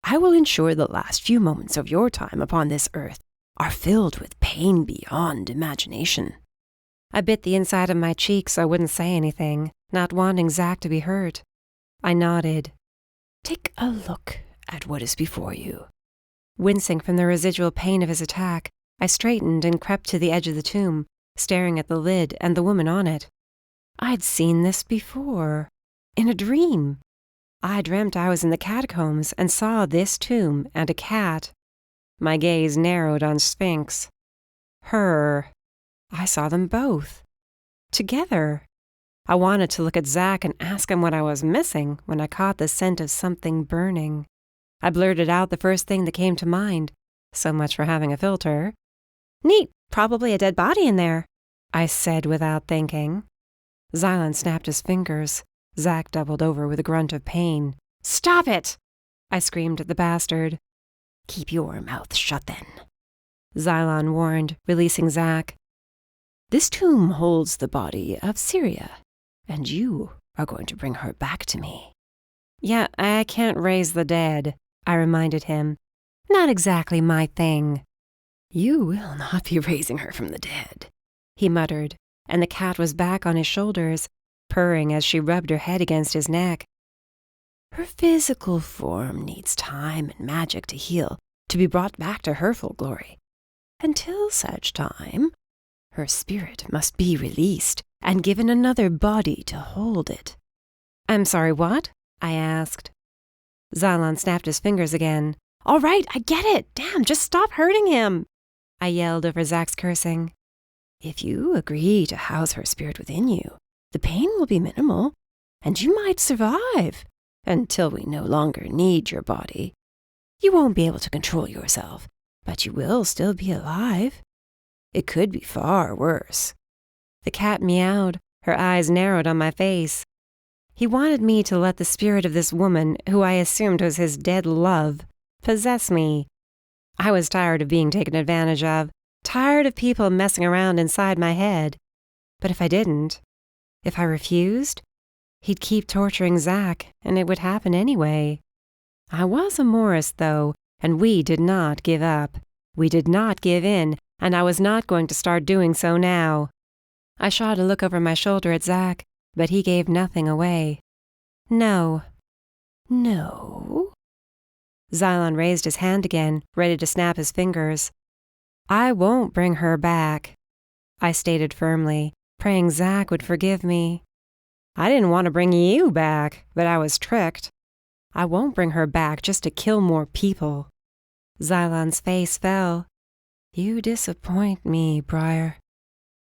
I will ensure the last few moments of your time upon this earth are filled with pain beyond imagination. I bit the inside of my cheek so I wouldn't say anything, not wanting Zach to be hurt. I nodded. Take a look at what is before you. Wincing from the residual pain of his attack, I straightened and crept to the edge of the tomb, staring at the lid and the woman on it. I'd seen this before, in a dream. I dreamt I was in the catacombs and saw this tomb and a cat. My gaze narrowed on Sphinx. Her. I saw them both. Together. I wanted to look at Zach and ask him what I was missing when I caught the scent of something burning. I blurted out the first thing that came to mind. So much for having a filter. Neat, probably a dead body in there, I said without thinking. Xylon snapped his fingers. Zach doubled over with a grunt of pain. Stop it! I screamed at the bastard. Keep your mouth shut then, Xylon warned, releasing Zach. This tomb holds the body of Syria, and you are going to bring her back to me. Yeah, I can't raise the dead, I reminded him. Not exactly my thing. You will not be raising her from the dead, he muttered, and the cat was back on his shoulders, purring as she rubbed her head against his neck. Her physical form needs time and magic to heal, to be brought back to her full glory. Until such time, her spirit must be released and given another body to hold it. I'm sorry, what? I asked. Xylon snapped his fingers again. All right, I get it. Damn, just stop hurting him, I yelled over Zach's cursing. If you agree to house her spirit within you, the pain will be minimal, and you might survive until we no longer need your body. You won't be able to control yourself, but you will still be alive. It could be far worse, The cat meowed, her eyes narrowed on my face. He wanted me to let the spirit of this woman, who I assumed was his dead love, possess me. I was tired of being taken advantage of, tired of people messing around inside my head. But if I didn't, if I refused, he'd keep torturing Zach, and it would happen anyway. I was a Morris, though, and we did not give up. We did not give in, and I was not going to start doing so now. I shot a look over my shoulder at Zach, but he gave nothing away. No. No? Xylon raised his hand again, ready to snap his fingers. I won't bring her back, I stated firmly, praying Zach would forgive me. I didn't want to bring you back, but I was tricked. I won't bring her back just to kill more people. Xylon's face fell. You disappoint me, Briar.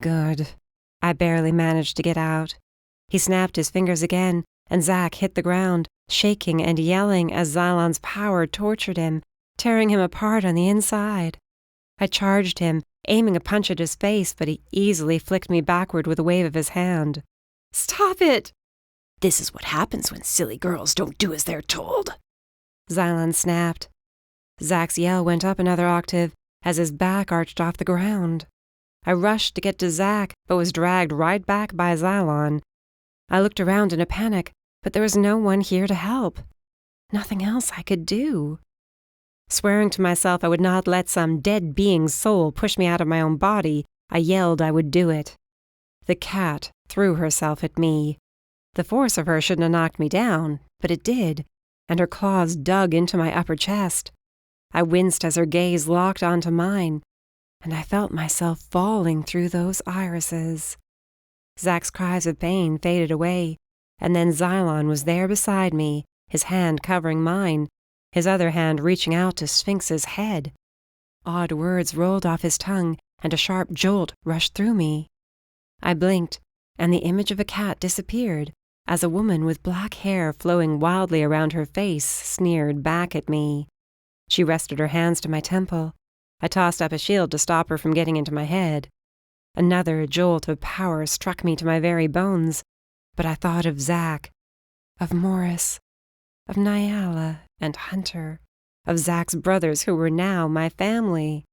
Good. I barely managed to get out. He snapped his fingers again, and Zach hit the ground, shaking and yelling as Xylon's power tortured him, tearing him apart on the inside. I charged him, aiming a punch at his face, but he easily flicked me backward with a wave of his hand. Stop it! This is what happens when silly girls don't do as they're told, Xylon snapped. Zach's yell went up another octave as his back arched off the ground. I rushed to get to Zach, but was dragged right back by Xylon. I looked around in a panic, but there was no one here to help. Nothing else I could do. Swearing to myself I would not let some dead being's soul push me out of my own body, I yelled I would do it. The cat threw herself at me. The force of her shouldn't have knocked me down, but it did, and her claws dug into my upper chest. I winced as her gaze locked onto mine, and I felt myself falling through those irises. Zach's cries of pain faded away, and then Xylon was there beside me, his hand covering mine, his other hand reaching out to Sphinx's head. Odd words rolled off his tongue, and a sharp jolt rushed through me. I blinked, and the image of a cat disappeared, as a woman with black hair flowing wildly around her face sneered back at me. She rested her hands to my temple. I tossed up a shield to stop her from getting into my head. Another jolt of power struck me to my very bones, but I thought of Zach, of Morris, of Nyala and Hunter, of Zach's brothers who were now my family.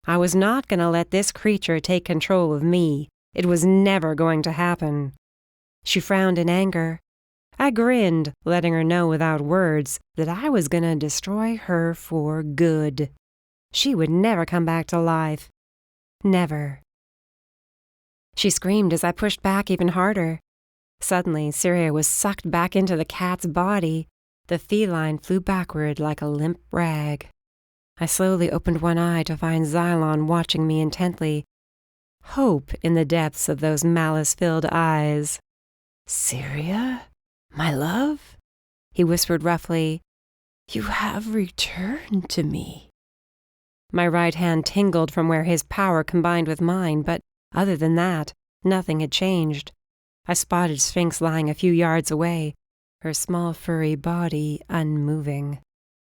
I was not going to let this creature take control of me. It was never going to happen. She frowned in anger. I grinned, letting her know without words that I was going to destroy her for good. She would never come back to life. Never. She screamed as I pushed back even harder. Suddenly, Syria was sucked back into the cat's body. The feline flew backward like a limp rag. I slowly opened one eye to find Xylon watching me intently. Hope in the depths of those malice-filled eyes. Syria, my love, he whispered roughly, you have returned to me. My right hand tingled from where his power combined with mine, but other than that, nothing had changed. I spotted Sphinx lying a few yards away, her small furry body unmoving.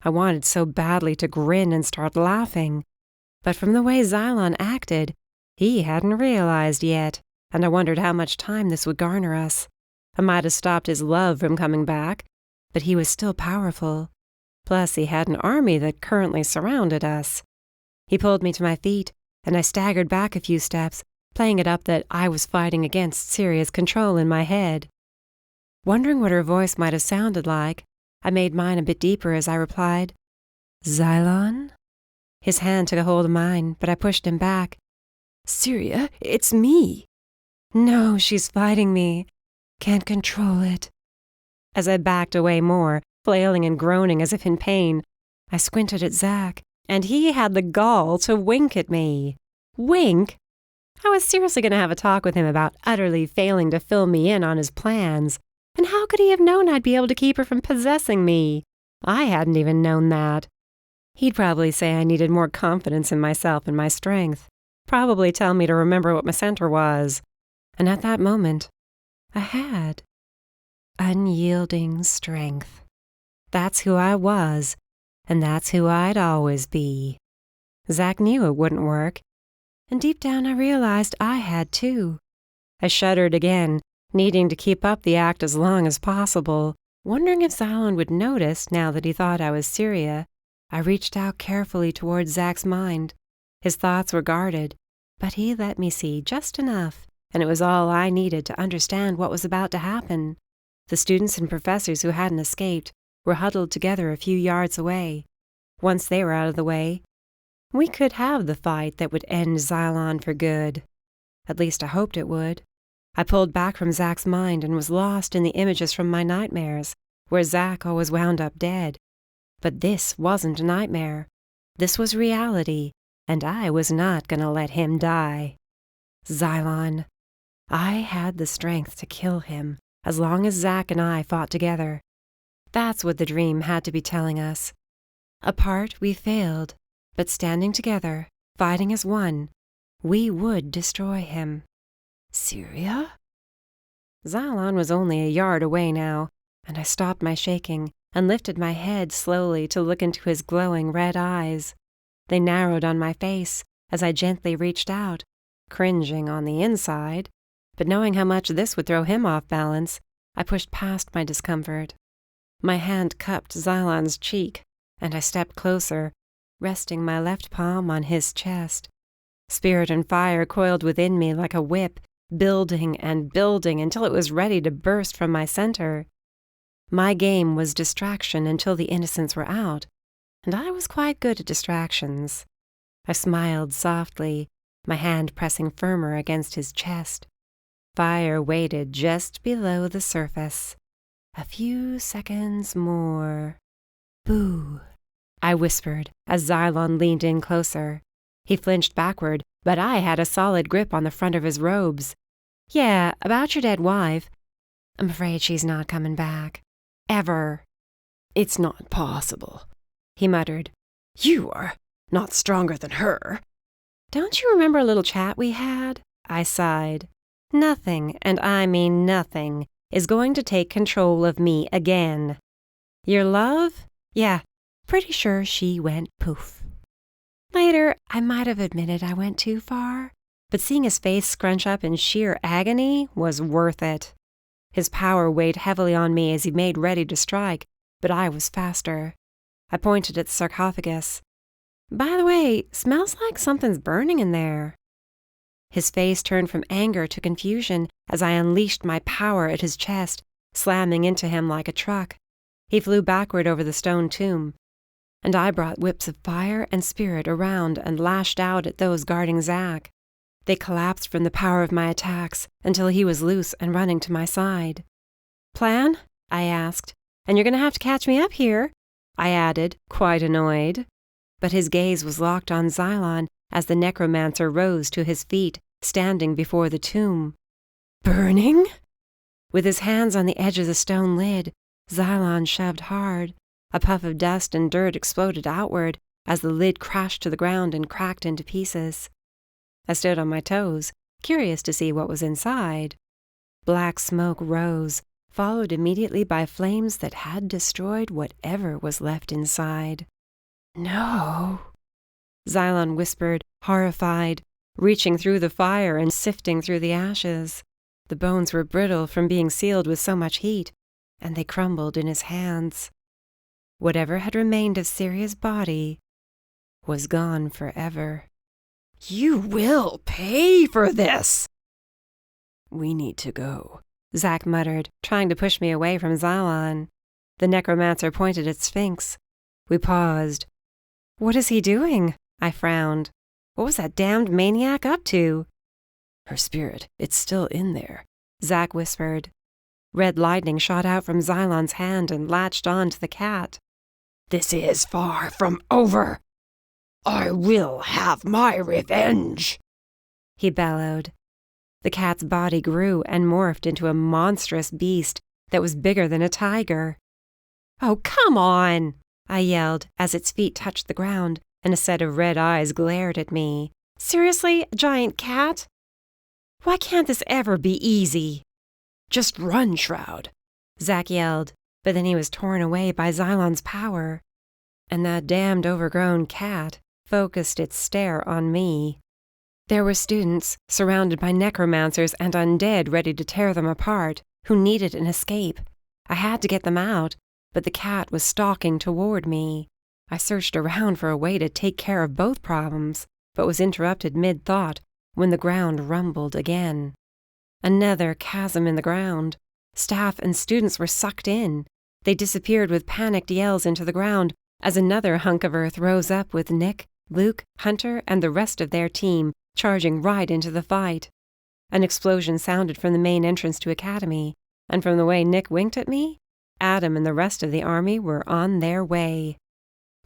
I wanted so badly to grin and start laughing, but from the way Xylon acted, he hadn't realized yet, and I wondered how much time this would garner us. I might have stopped his love from coming back, but he was still powerful. Plus, he had an army that currently surrounded us. He pulled me to my feet, and I staggered back a few steps, playing it up that I was fighting against Syria's control in my head. Wondering what her voice might have sounded like, I made mine a bit deeper as I replied, Xylon? His hand took a hold of mine, but I pushed him back. Syria, it's me. No, she's fighting me. Can't control it. As I backed away more, flailing and groaning as if in pain, I squinted at Zach, and he had the gall to wink at me. Wink? I was seriously going to have a talk with him about utterly failing to fill me in on his plans. And how could he have known I'd be able to keep her from possessing me? I hadn't even known that. He'd probably say I needed more confidence in myself and my strength. Probably tell me to remember what my center was. And at that moment, I had. Unyielding strength. That's who I was, and that's who I'd always be. Zach knew it wouldn't work, and deep down I realized I had too. I shuddered again, needing to keep up the act as long as possible, wondering if Xylon would notice now that he thought I was Syria. I reached out carefully towards Zach's mind. His thoughts were guarded, but he let me see just enough, and it was all I needed to understand what was about to happen. The students and professors who hadn't escaped were huddled together a few yards away. Once they were out of the way, we could have the fight that would end Xylon for good. At least I hoped it would. I pulled back from Zach's mind and was lost in the images from my nightmares, where Zach always wound up dead. But this wasn't a nightmare. This was reality, and I was not going to let him die. Xylon. I had the strength to kill him as long as Zach and I fought together. That's what the dream had to be telling us. Apart, we failed, but standing together, fighting as one, we would destroy him. Syria? Xylon was only a yard away now, and I stopped my shaking and lifted my head slowly to look into his glowing red eyes. They narrowed on my face as I gently reached out, cringing on the inside, but knowing how much this would throw him off balance, I pushed past my discomfort. My hand cupped Xylon's cheek, and I stepped closer, resting my left palm on his chest. Spirit and fire coiled within me like a whip, building and building until it was ready to burst from my center. My game was distraction until the innocents were out, and I was quite good at distractions. I smiled softly, my hand pressing firmer against his chest. Fire waited just below the surface. A few seconds more. Boo, I whispered as Xylon leaned in closer. He flinched backward, but I had a solid grip on the front of his robes. Yeah, about your dead wife. I'm afraid she's not coming back. Ever. It's not possible, he muttered. You are not stronger than her. Don't you remember a little chat we had? I sighed. Nothing, and I mean nothing, is going to take control of me again. Your love? Yeah, pretty sure she went poof. Later, I might have admitted I went too far, but seeing his face scrunch up in sheer agony was worth it. His power weighed heavily on me as he made ready to strike, but I was faster. I pointed at the sarcophagus. By the way, smells like something's burning in there. His face turned from anger to confusion as I unleashed my power at his chest, slamming into him like a truck. He flew backward over the stone tomb, and I brought whips of fire and spirit around and lashed out at those guarding Zach. They collapsed from the power of my attacks until he was loose and running to my side. Plan? I asked. And you're going to have to catch me up here, I added, quite annoyed. But his gaze was locked on Xylon as the necromancer rose to his feet, standing before the tomb. Burning? With his hands on the edge of the stone lid, Xylon shoved hard. A puff of dust and dirt exploded outward as the lid crashed to the ground and cracked into pieces. I stood on my toes, curious to see what was inside. Black smoke rose, followed immediately by flames that had destroyed whatever was left inside. No, Xylon whispered, horrified, reaching through the fire and sifting through the ashes. The bones were brittle from being sealed with so much heat, and they crumbled in his hands. Whatever had remained of Syria's body was gone forever. You will pay for this! We need to go, Zach muttered, trying to push me away from Xylon. The necromancer pointed at Sphinx. We paused. What is he doing? I frowned. What was that damned maniac up to? Her spirit, it's still in there, Zach whispered. Red lightning shot out from Xylon's hand and latched on to the cat. This is far from over. I will have my revenge, he bellowed. The cat's body grew and morphed into a monstrous beast that was bigger than a tiger. Oh, come on, I yelled as its feet touched the ground and a set of red eyes glared at me. Seriously, a giant cat? Why can't this ever be easy? Just run, Shroud, Zach yelled, but then he was torn away by Xylon's power. And that damned overgrown cat focused its stare on me. There were students, surrounded by necromancers and undead ready to tear them apart, who needed an escape. I had to get them out, but the cat was stalking toward me. I searched around for a way to take care of both problems, but was interrupted mid-thought when the ground rumbled again. Another chasm in the ground. Staff and students were sucked in. They disappeared with panicked yells into the ground as another hunk of earth rose up with Nick, Luke, Hunter, and the rest of their team charging right into the fight. An explosion sounded from the main entrance to Academy, and from the way Nick winked at me, Adam and the rest of the army were on their way.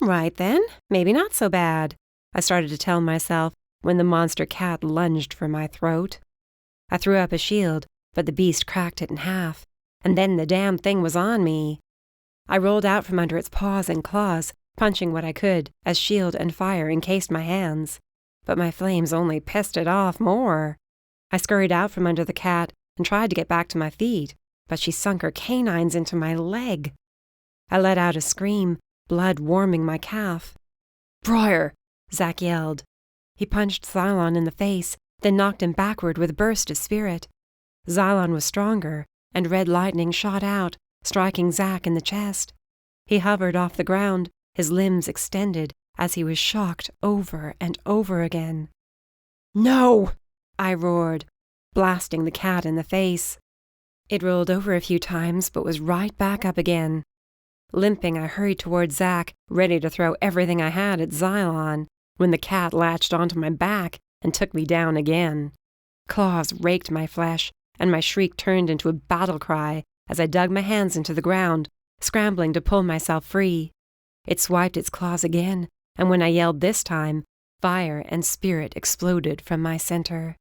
Right then, maybe not so bad, I started to tell myself when the monster cat lunged for my throat. I threw up a shield, but the beast cracked it in half, and then the damn thing was on me. I rolled out from under its paws and claws, punching what I could as shield and fire encased my hands, but my flames only pissed it off more. I scurried out from under the cat and tried to get back to my feet, but she sunk her canines into my leg. I let out a scream, blood warming my calf. "Briar!" Zack yelled. He punched Xylon in the face, then knocked him backward with a burst of spirit. Xylon was stronger, and red lightning shot out, striking Zack in the chest. He hovered off the ground, his limbs extended as he was shocked over and over again. "No!" I roared, blasting the cat in the face. It rolled over a few times, but was right back up again. Limping, I hurried toward Zack, ready to throw everything I had at Xylon, when the cat latched onto my back and took me down again. Claws raked my flesh, and my shriek turned into a battle cry as I dug my hands into the ground, scrambling to pull myself free. It swiped its claws again, and when I yelled this time, fire and spirit exploded from my center.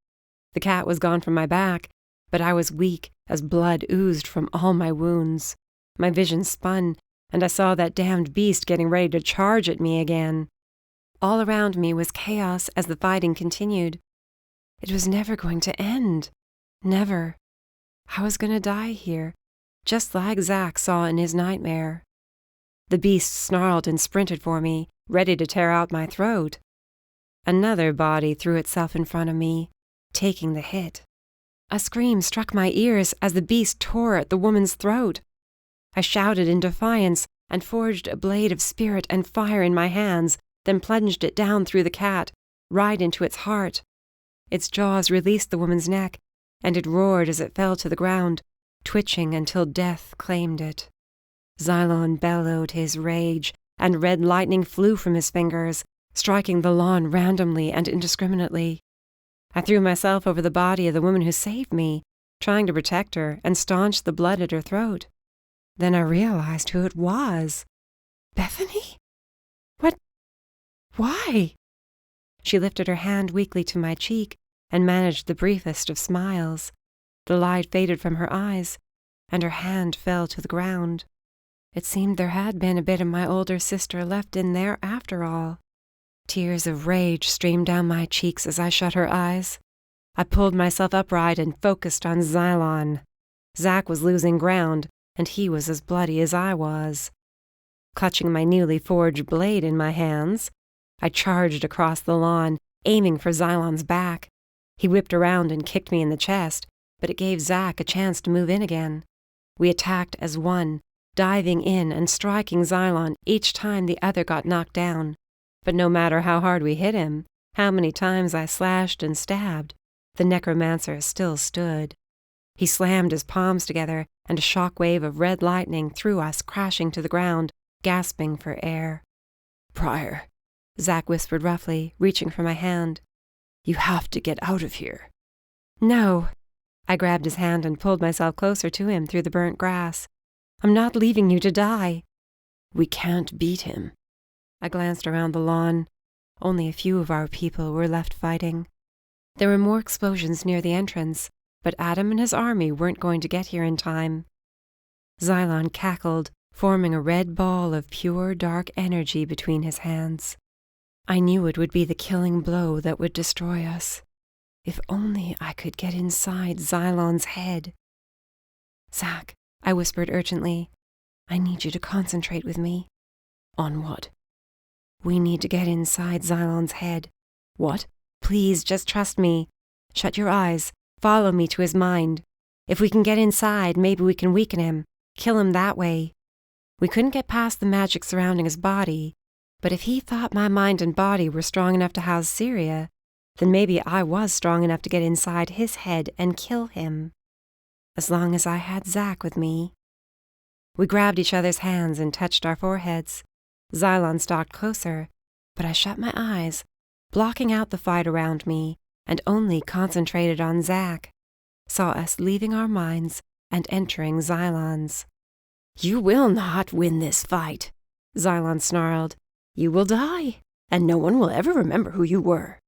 The cat was gone from my back, but I was weak as blood oozed from all my wounds. My vision spun, and I saw that damned beast getting ready to charge at me again. All around me was chaos as the fighting continued. It was never going to end. Never. I was going to die here, just like Zack saw in his nightmare. The beast snarled and sprinted for me, ready to tear out my throat. Another body threw itself in front of me, taking the hit. A scream struck my ears as the beast tore at the woman's throat. I shouted in defiance and forged a blade of spirit and fire in my hands, then plunged it down through the cat, right into its heart. Its jaws released the woman's neck, and it roared as it fell to the ground, twitching until death claimed it. Xylon bellowed his rage, and red lightning flew from his fingers, striking the lawn randomly and indiscriminately. I threw myself over the body of the woman who saved me, trying to protect her and staunch the blood at her throat. Then I realized who it was. Bethany? What? Why? She lifted her hand weakly to my cheek and managed the briefest of smiles. The light faded from her eyes, and her hand fell to the ground. It seemed there had been a bit of my older sister left in there after all. Tears of rage streamed down my cheeks as I shut her eyes. I pulled myself upright and focused on Xylon. Zack was losing ground, and he was as bloody as I was. Clutching my newly forged blade in my hands, I charged across the lawn, aiming for Xylon's back. He whipped around and kicked me in the chest, but it gave Zack a chance to move in again. We attacked as one, diving in and striking Xylon each time the other got knocked down. But no matter how hard we hit him, how many times I slashed and stabbed, the necromancer still stood. He slammed his palms together, and a shock wave of red lightning threw us crashing to the ground, gasping for air. "Briar," Zack whispered roughly, reaching for my hand. "You have to get out of here." "No." I grabbed his hand and pulled myself closer to him through the burnt grass. "I'm not leaving you to die." "We can't beat him." I glanced around the lawn. Only a few of our people were left fighting. There were more explosions near the entrance, but Adam and his army weren't going to get here in time. Xylon cackled, forming a red ball of pure dark energy between his hands. I knew it would be the killing blow that would destroy us. If only I could get inside Xylon's head. "Zack," I whispered urgently, "I need you to concentrate with me." "On what?" "We need to get inside Xylon's head." "What? please, just trust me. Shut your eyes. Follow me to his mind. If we can get inside, maybe we can weaken him. Kill him that way. We couldn't get past the magic surrounding his body, but if he thought my mind and body were strong enough to house Syria, then maybe I was strong enough to get inside his head and kill him. As long as I had Zack with me. We grabbed each other's hands and touched our foreheads. Xylon stalked closer, but I shut my eyes, blocking out the fight around me, and only concentrated on Zack. Saw us leaving our minds and entering Xylon's. "You will not win this fight," Xylon snarled. "You will die, and no one will ever remember who you were."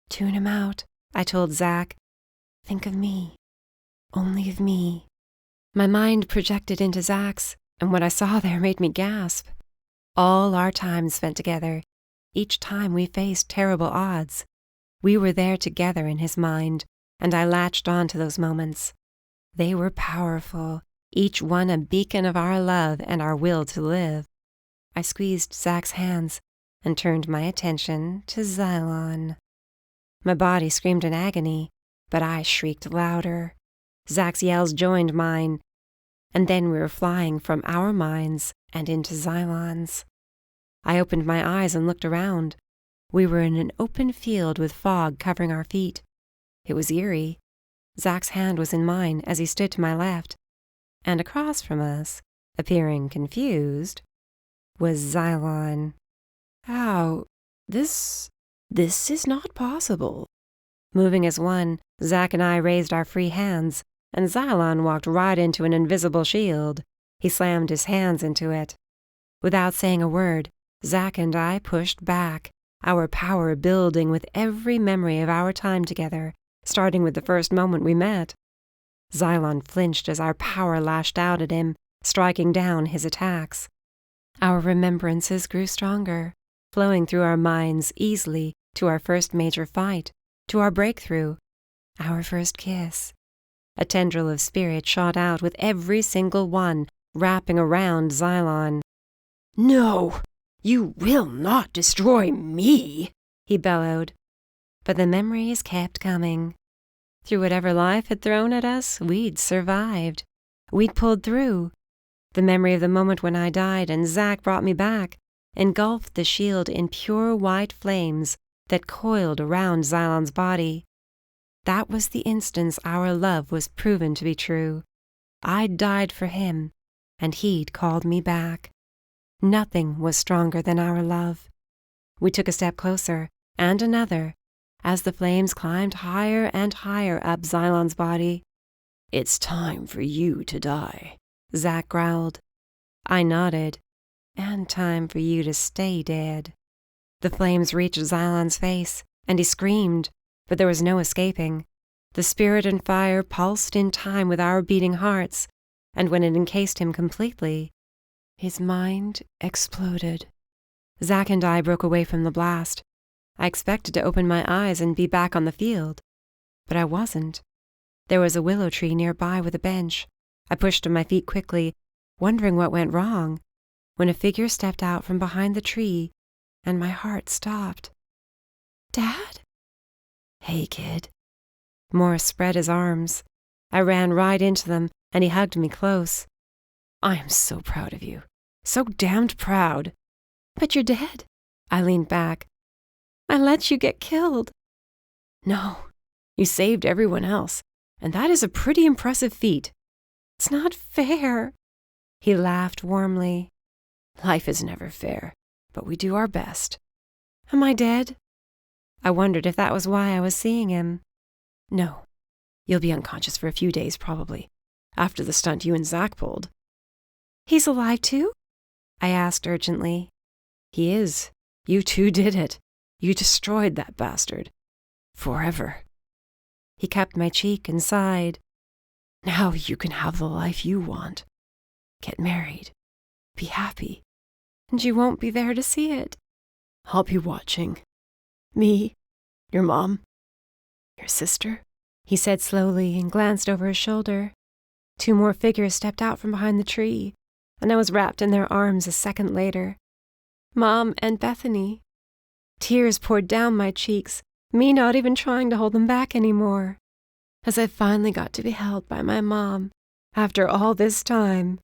"Tune him out," I told Zack. "Think of me. Only of me." My mind projected into Zack's, and what I saw there made me gasp. All our time spent together, each time we faced terrible odds. We were there together in his mind, and I latched on to those moments. They were powerful, each one a beacon of our love and our will to live. I squeezed Zack's hands and turned my attention to Xylon. My body screamed in agony, but I shrieked louder. Zack's yells joined mine, and then we were flying from our minds and into Xylon's. I opened my eyes and looked around. We were in an open field with fog covering our feet. It was eerie. Zack's hand was in mine as he stood to my left, and across from us, appearing confused, was Xylon. "How? This is not possible." Moving as one, Zack and I raised our free hands, and Xylon walked right into an invisible shield. He slammed his hands into it. Without saying a word, Zack and I pushed back, our power building with every memory of our time together, starting with the first moment we met. Xylon flinched as our power lashed out at him, striking down his attacks. Our remembrances grew stronger, flowing through our minds easily to our first major fight, to our breakthrough, our first kiss. A tendril of spirit shot out with every single one, wrapping around Xylon. "No, you will not destroy me," he bellowed. But the memories kept coming. Through whatever life had thrown at us, we'd survived. We'd pulled through. The memory of the moment when I died and Zack brought me back engulfed the shield in pure white flames that coiled around Xylon's body. That was the instance our love was proven to be true. I'd died for him, and he'd called me back. Nothing was stronger than our love. We took a step closer, and another, as the flames climbed higher and higher up Xylon's body. "It's time for you to die," Zack growled. I nodded. "And time for you to stay dead." The flames reached Xylon's face, and he screamed, but there was no escaping. The spirit and fire pulsed in time with our beating hearts, and when it encased him completely, his mind exploded. Zack and I broke away from the blast. I expected to open my eyes and be back on the field, but I wasn't. There was a willow tree nearby with a bench. I pushed to my feet quickly, wondering what went wrong, when a figure stepped out from behind the tree, and my heart stopped. "Dad?" "Hey, kid." Morris spread his arms. I ran right into them, and he hugged me close. "I am so proud of you. So damned proud." "But you're dead." I leaned back. "I let you get killed." "No, you saved everyone else, and that is a pretty impressive feat." "It's not fair." He laughed warmly. "Life is never fair, but we do our best." "Am I dead?" I wondered if that was why I was seeing him. "No. You'll be unconscious for a few days, probably, after the stunt you and Zack pulled." "He's alive too?" I asked urgently. "He is. You two did it. You destroyed that bastard. Forever." He cupped my cheek and sighed. "Now you can have the life you want. Get married. Be happy." "And you won't be there to see it." "I'll be watching. Me, your mom, your sister," he said slowly and glanced over his shoulder. 2 more figures stepped out from behind the tree, and I was wrapped in their arms a second later. Mom and Bethany. Tears poured down my cheeks, Me not even trying to hold them back anymore. As I finally got to be held by my mom after all this time.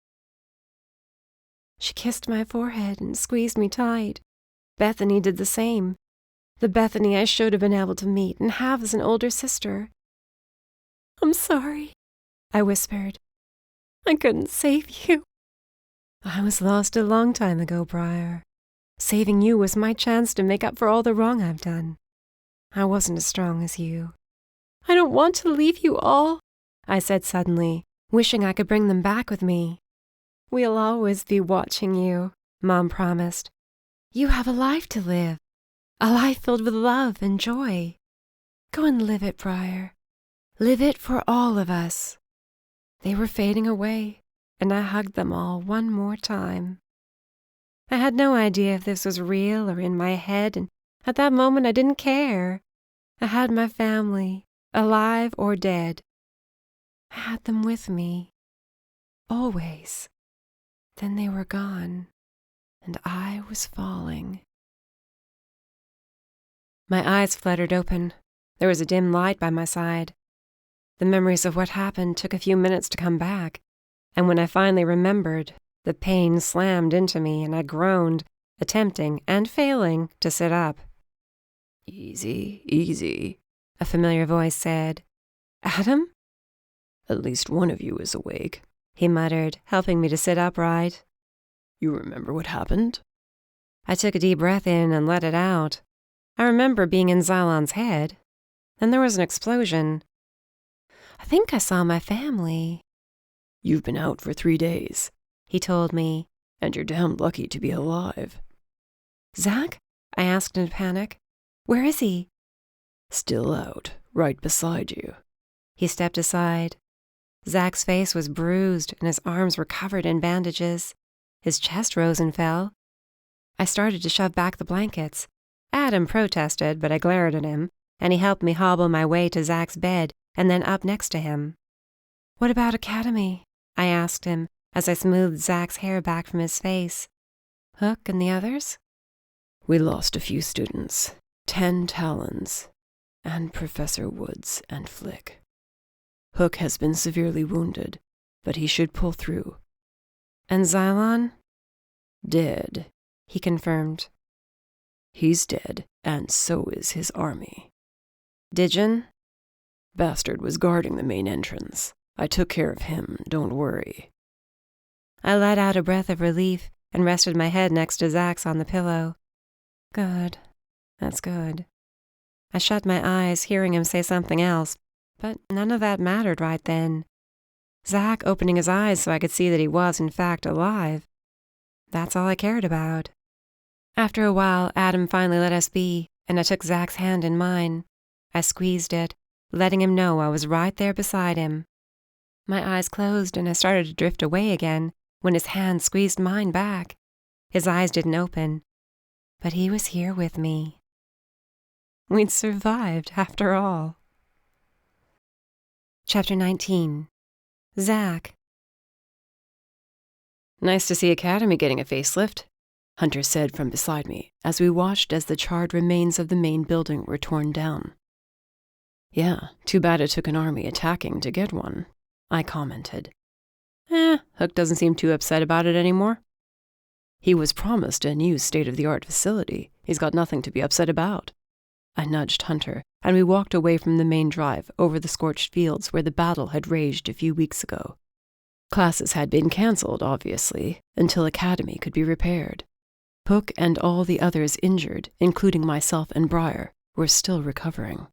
She kissed my forehead and squeezed me tight. Bethany did the same. The Bethany I should have been able to meet and have as an older sister. I'm sorry, I whispered. I couldn't save you. I was lost a long time ago, Briar. Saving you was my chance to make up for all the wrong I've done. I wasn't as strong as you. I don't want to leave you all, I said suddenly, wishing I could bring them back with me. We'll always be watching you, Mom promised. You have a life to live, a life filled with love and joy. Go and live it, Briar. Live it for all of us. They were fading away, and I hugged them all one more time. I had no idea if this was real or in my head, and at that moment I didn't care. I had my family, alive or dead. I had them with me, always. Then they were gone, and I was falling. My eyes fluttered open. There was a dim light by my side. The memories of what happened took a few minutes to come back, and when I finally remembered, the pain slammed into me and I groaned, attempting and failing to sit up. Easy, easy, a familiar voice said. Adam? At least one of you is awake, he muttered, helping me to sit upright. You remember what happened? I took a deep breath in and let it out. I remember being in Xylon's head. Then there was an explosion. I think I saw my family. You've been out for 3 days, he told me. And you're damn lucky to be alive. Zach? I asked in panic. Where is he? Still out, right beside you. He stepped aside. Zach's face was bruised and his arms were covered in bandages. His chest rose and fell. I started to shove back the blankets. Adam protested, but I glared at him, and he helped me hobble my way to Zach's bed and then up next to him. What about Academy? I asked him as I smoothed Zach's hair back from his face. Hook and the others? We lost a few students, 10 Talons, and Professor Woods and Flick. Hook has been severely wounded, but he should pull through. And Xylon? Dead, he confirmed. He's dead, and so is his army. Dijon? Bastard was guarding the main entrance. I took care of him, don't worry. I let out a breath of relief and rested my head next to Zach's on the pillow. Good. That's good. I shut my eyes, hearing him say something else, but none of that mattered right then. Zach opening his eyes so I could see that he was, in fact, alive. That's all I cared about. After a while, Adam finally let us be, and I took Zach's hand in mine. I squeezed it, letting him know I was right there beside him. My eyes closed and I started to drift away again when his hand squeezed mine back. His eyes didn't open, but he was here with me. We'd survived after all. Chapter 19. Zach. Nice to see Academy getting a facelift, Hunter said from beside me as we watched as the charred remains of the main building were torn down. Yeah, too bad it took an army attacking to get one, I commented. Hook doesn't seem too upset about it anymore. He was promised a new state-of-the-art facility. He's got nothing to be upset about. I nudged Hunter, and we walked away from the main drive over the scorched fields where the battle had raged a few weeks ago. Classes had been cancelled, obviously, until Academy could be repaired. Hook and all the others injured, including myself and Briar, were still recovering.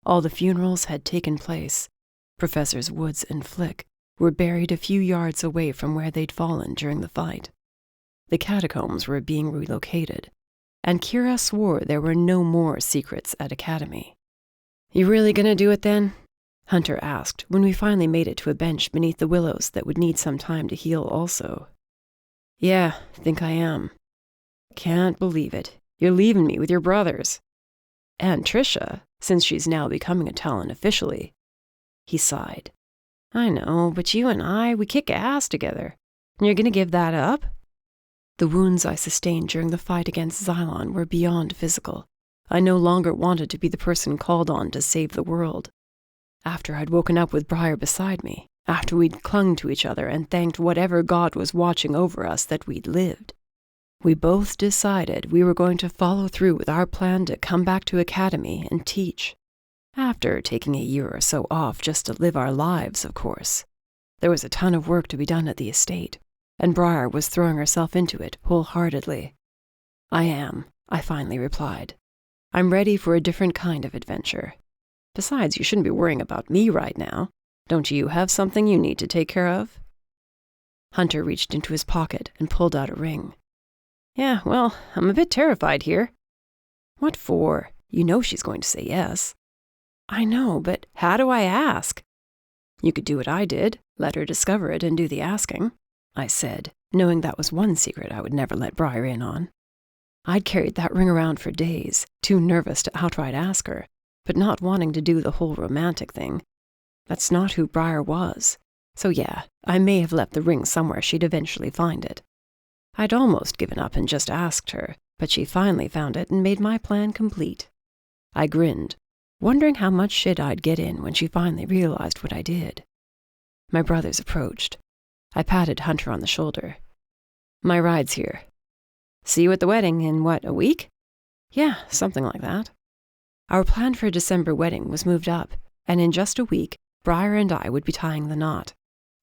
All the funerals had taken place. Professors Woods and Flick were buried a few yards away from where they'd fallen during the fight. The catacombs were being relocated, and Kira swore there were no more secrets at Academy. You really gonna do it then? Hunter asked when we finally made it to a bench beneath the willows that would need some time to heal also. Yeah, think I am. Can't believe it. You're leaving me with your brothers. And Trisha, since she's now becoming a Talon officially. He sighed. I know, but you and I, we kick ass together. And you're gonna give that up? The wounds I sustained during the fight against Xylon were beyond physical. I no longer wanted to be the person called on to save the world. After I'd woken up with Briar beside me, after we'd clung to each other and thanked whatever God was watching over us that we'd lived, we both decided we were going to follow through with our plan to come back to Academy and teach. After taking a year or so off just to live our lives, of course. There was a ton of work to be done at the estate, and Briar was throwing herself into it wholeheartedly. I finally replied. I'm ready for a different kind of adventure. Besides, you shouldn't be worrying about me right now. Don't you have something you need to take care of? Hunter reached into his pocket and pulled out a ring. Yeah, well, I'm a bit terrified here. What for? You know she's going to say yes. I know, but how do I ask? You could do what I did, let her discover it and do the asking, I said, knowing that was one secret I would never let Briar in on. I'd carried that ring around for days, too nervous to outright ask her, but not wanting to do the whole romantic thing. That's not who Briar was. So yeah, I may have left the ring somewhere she'd eventually find it. I'd almost given up and just asked her, but she finally found it and made my plan complete. I grinned, wondering how much shit I'd get in when she finally realized what I did. My brothers approached. I patted Hunter on the shoulder. My ride's here. See you at the wedding in, what, a week? Yeah, something like that. Our plan for a December wedding was moved up, and in just a week, Briar and I would be tying the knot.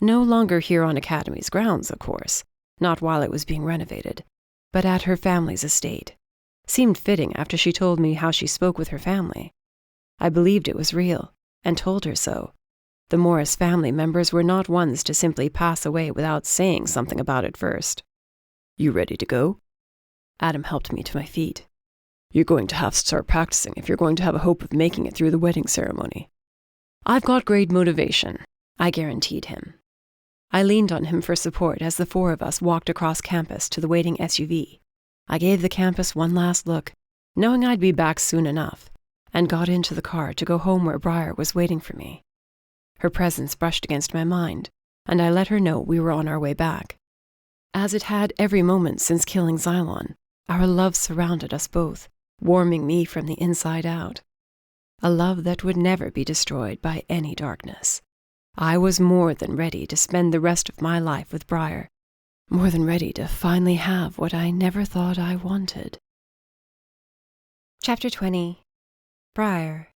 No longer here on Academy's grounds, of course, not while it was being renovated, but at her family's estate. Seemed fitting after she told me how she spoke with her family. I believed it was real, and told her so. The Morris family members were not ones to simply pass away without saying something about it first. You ready to go? Adam helped me to my feet. You're going to have to start practicing if you're going to have a hope of making it through the wedding ceremony. I've got great motivation, I guaranteed him. I leaned on him for support as the four of us walked across campus to the waiting SUV. I gave the campus one last look, knowing I'd be back soon enough, and got into the car to go home where Briar was waiting for me. Her presence brushed against my mind, and I let her know we were on our way back. As it had every moment since killing Xylon, our love surrounded us both, warming me from the inside out. A love that would never be destroyed by any darkness. I was more than ready to spend the rest of my life with Briar, more than ready to finally have what I never thought I wanted. Chapter 20. Briar.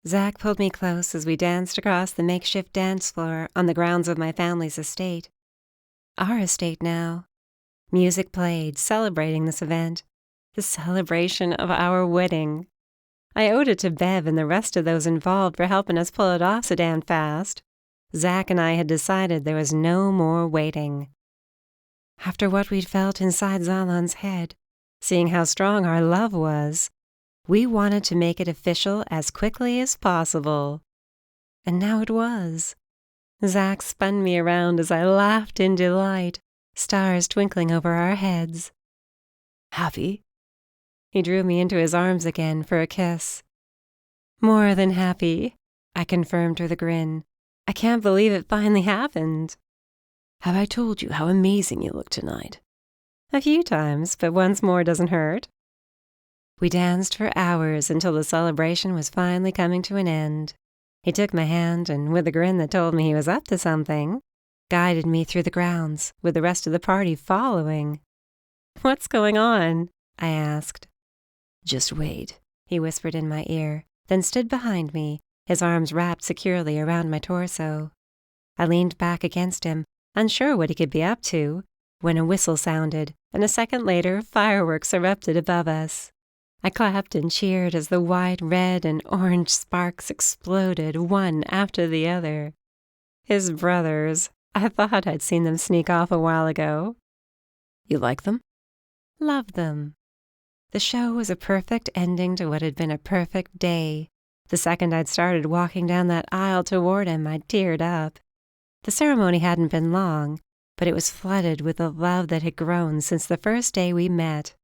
Zach pulled me close as we danced across the makeshift dance floor on the grounds of my family's estate. Our estate now. Music played, celebrating this event, the celebration of our wedding. I owed it to Bev and the rest of those involved for helping us pull it off so damn fast. Zach and I had decided there was no more waiting. After what we'd felt inside Xylon's head, seeing how strong our love was, we wanted to make it official as quickly as possible. And now it was. Zach spun me around as I laughed in delight, stars twinkling over our heads. Happy? He drew me into his arms again for a kiss. More than happy, I confirmed with a grin. I can't believe it finally happened. Have I told you how amazing you look tonight? A few times, but once more doesn't hurt. We danced for hours until the celebration was finally coming to an end. He took my hand and, with a grin that told me he was up to something, guided me through the grounds, with the rest of the party following. What's going on? I asked. Just wait, he whispered in my ear, then stood behind me, his arms wrapped securely around my torso. I leaned back against him, unsure what he could be up to, when a whistle sounded, and a second later fireworks erupted above us. I clapped and cheered as the white, red, and orange sparks exploded one after the other. His brothers. I thought I'd seen them sneak off a while ago. You like them? Love them. The show was a perfect ending to what had been a perfect day. The second I'd started walking down that aisle toward him, I teared up. The ceremony hadn't been long, but it was flooded with the love that had grown since the first day we met.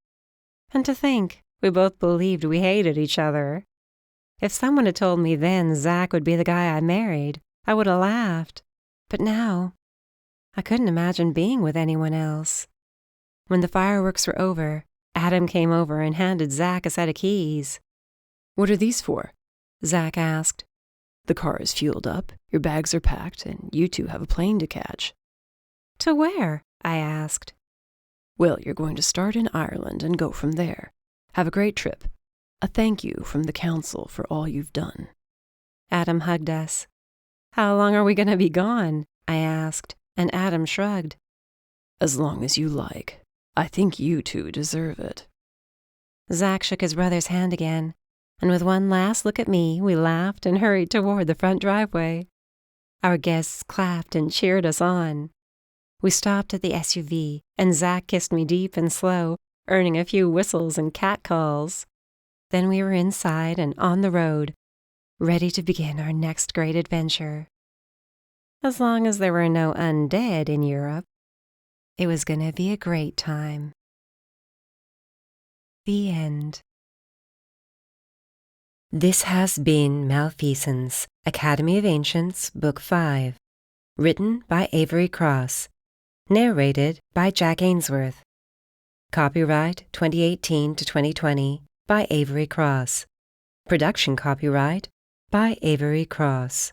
And to think, we both believed we hated each other. If someone had told me then Zach would be the guy I married, I would have laughed. But now, I couldn't imagine being with anyone else. When the fireworks were over, Adam came over and handed Zack a set of keys. "What are these for?" Zack asked. "The car is fueled up, your bags are packed, and you two have a plane to catch." To where? I asked. "Well, you're going to start in Ireland and go from there. Have a great trip. A thank you from the council for all you've done." Adam hugged us. How long are we going to be gone? I asked, and Adam shrugged. "As long as you like. I think you two deserve it." Zack shook his brother's hand again, and with one last look at me, we laughed and hurried toward the front driveway. Our guests clapped and cheered us on. We stopped at the SUV, and Zack kissed me deep and slow, earning a few whistles and catcalls. Then we were inside and on the road, ready to begin our next great adventure. As long as there were no undead in Europe, it was going to be a great time. The end. This has been Malfeasance, Academy of Ancients, Book 5, written by Avery Cross, narrated by Jack Ainsworth. Copyright 2018 to 2020 by Avery Cross. Production copyright by Avery Cross.